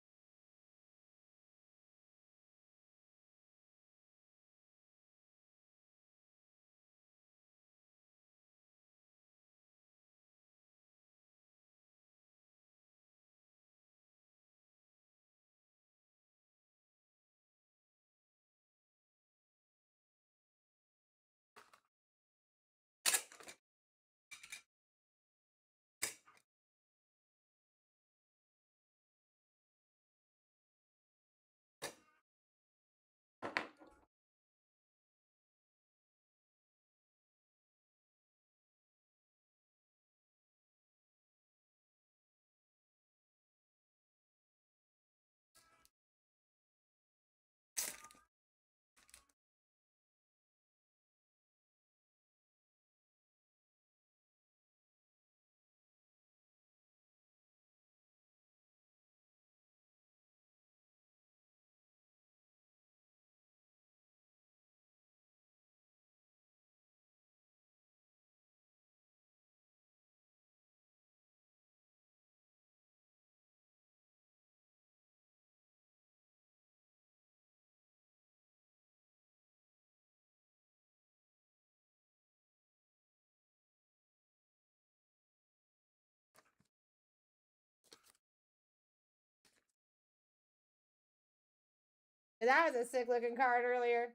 That was a sick looking card earlier.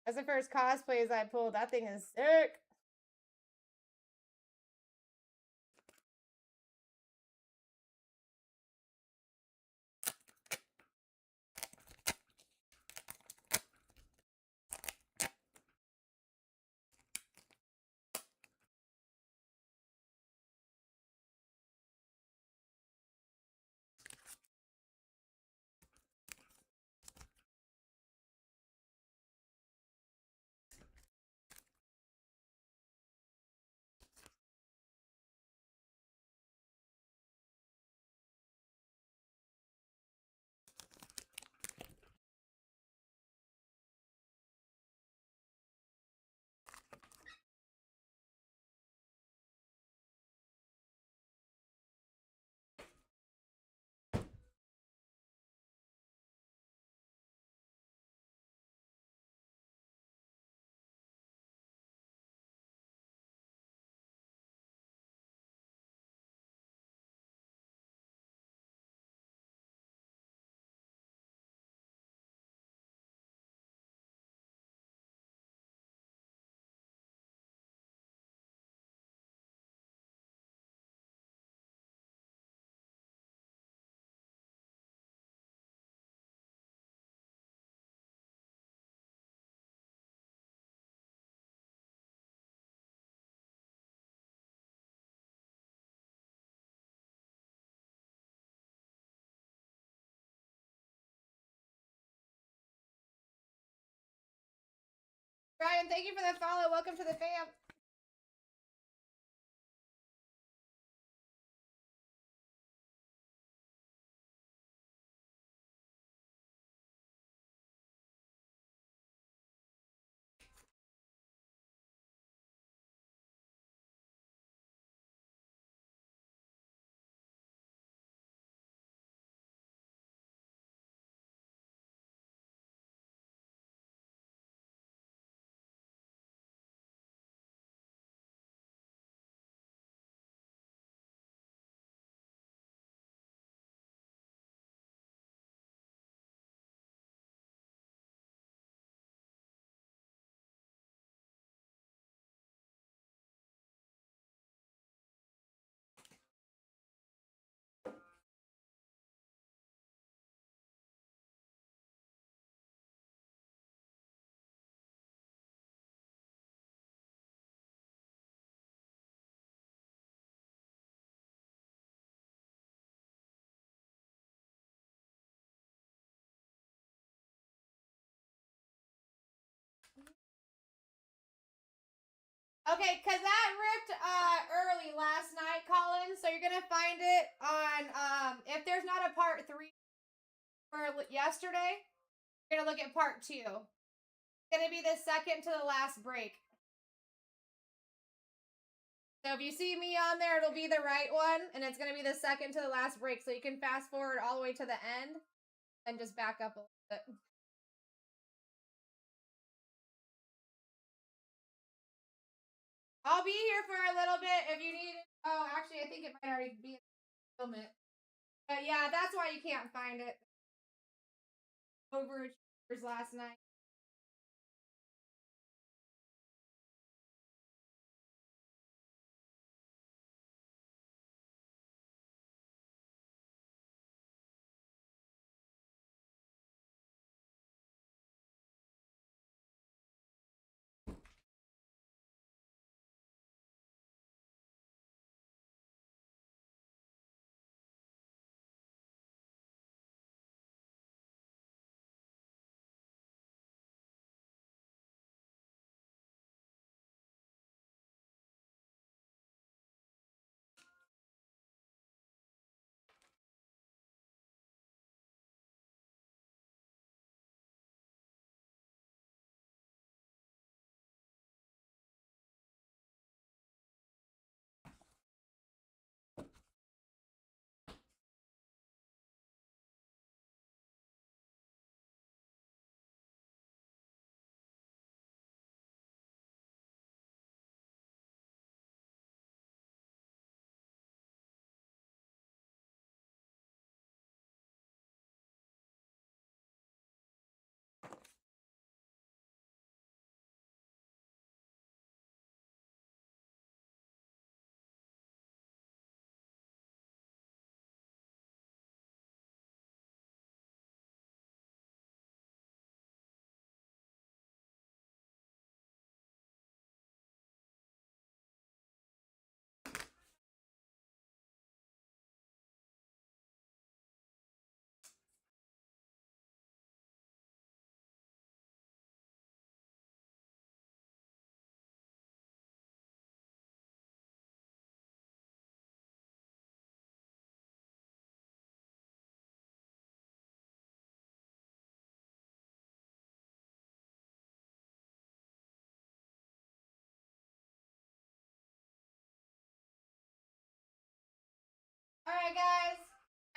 That's the first cosplays I pulled. That thing is sick. Brian, thank you for the follow. Welcome to the fam. Okay, because that ripped early last night, Colin. So you're gonna find it on if there's not a part 3 for yesterday, you're gonna look at part 2. It's gonna be the second to the last break. So if you see me on there, it'll be the right one, and it's gonna be the second to the last break. So you can fast forward all the way to the end, and just back up a little bit. I'll be here for a little bit if you need it. Oh, actually, I think it might already be in the fulfillment. But yeah, that's why you can't find it. Overachievers last night.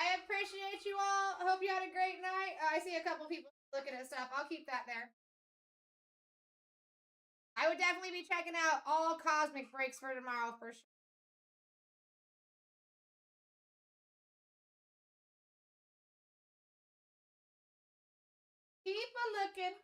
I appreciate you all. Hope you had a great night. I see a couple people looking at stuff. I'll keep that there. I would definitely be checking out all cosmic breaks for tomorrow for sure. Keep a looking.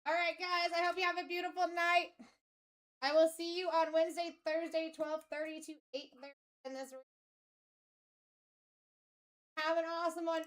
All right, guys. I hope you have a beautiful night. I will see you on Wednesday, Thursday, 12:30 to 8:30 in this room. Have an awesome one.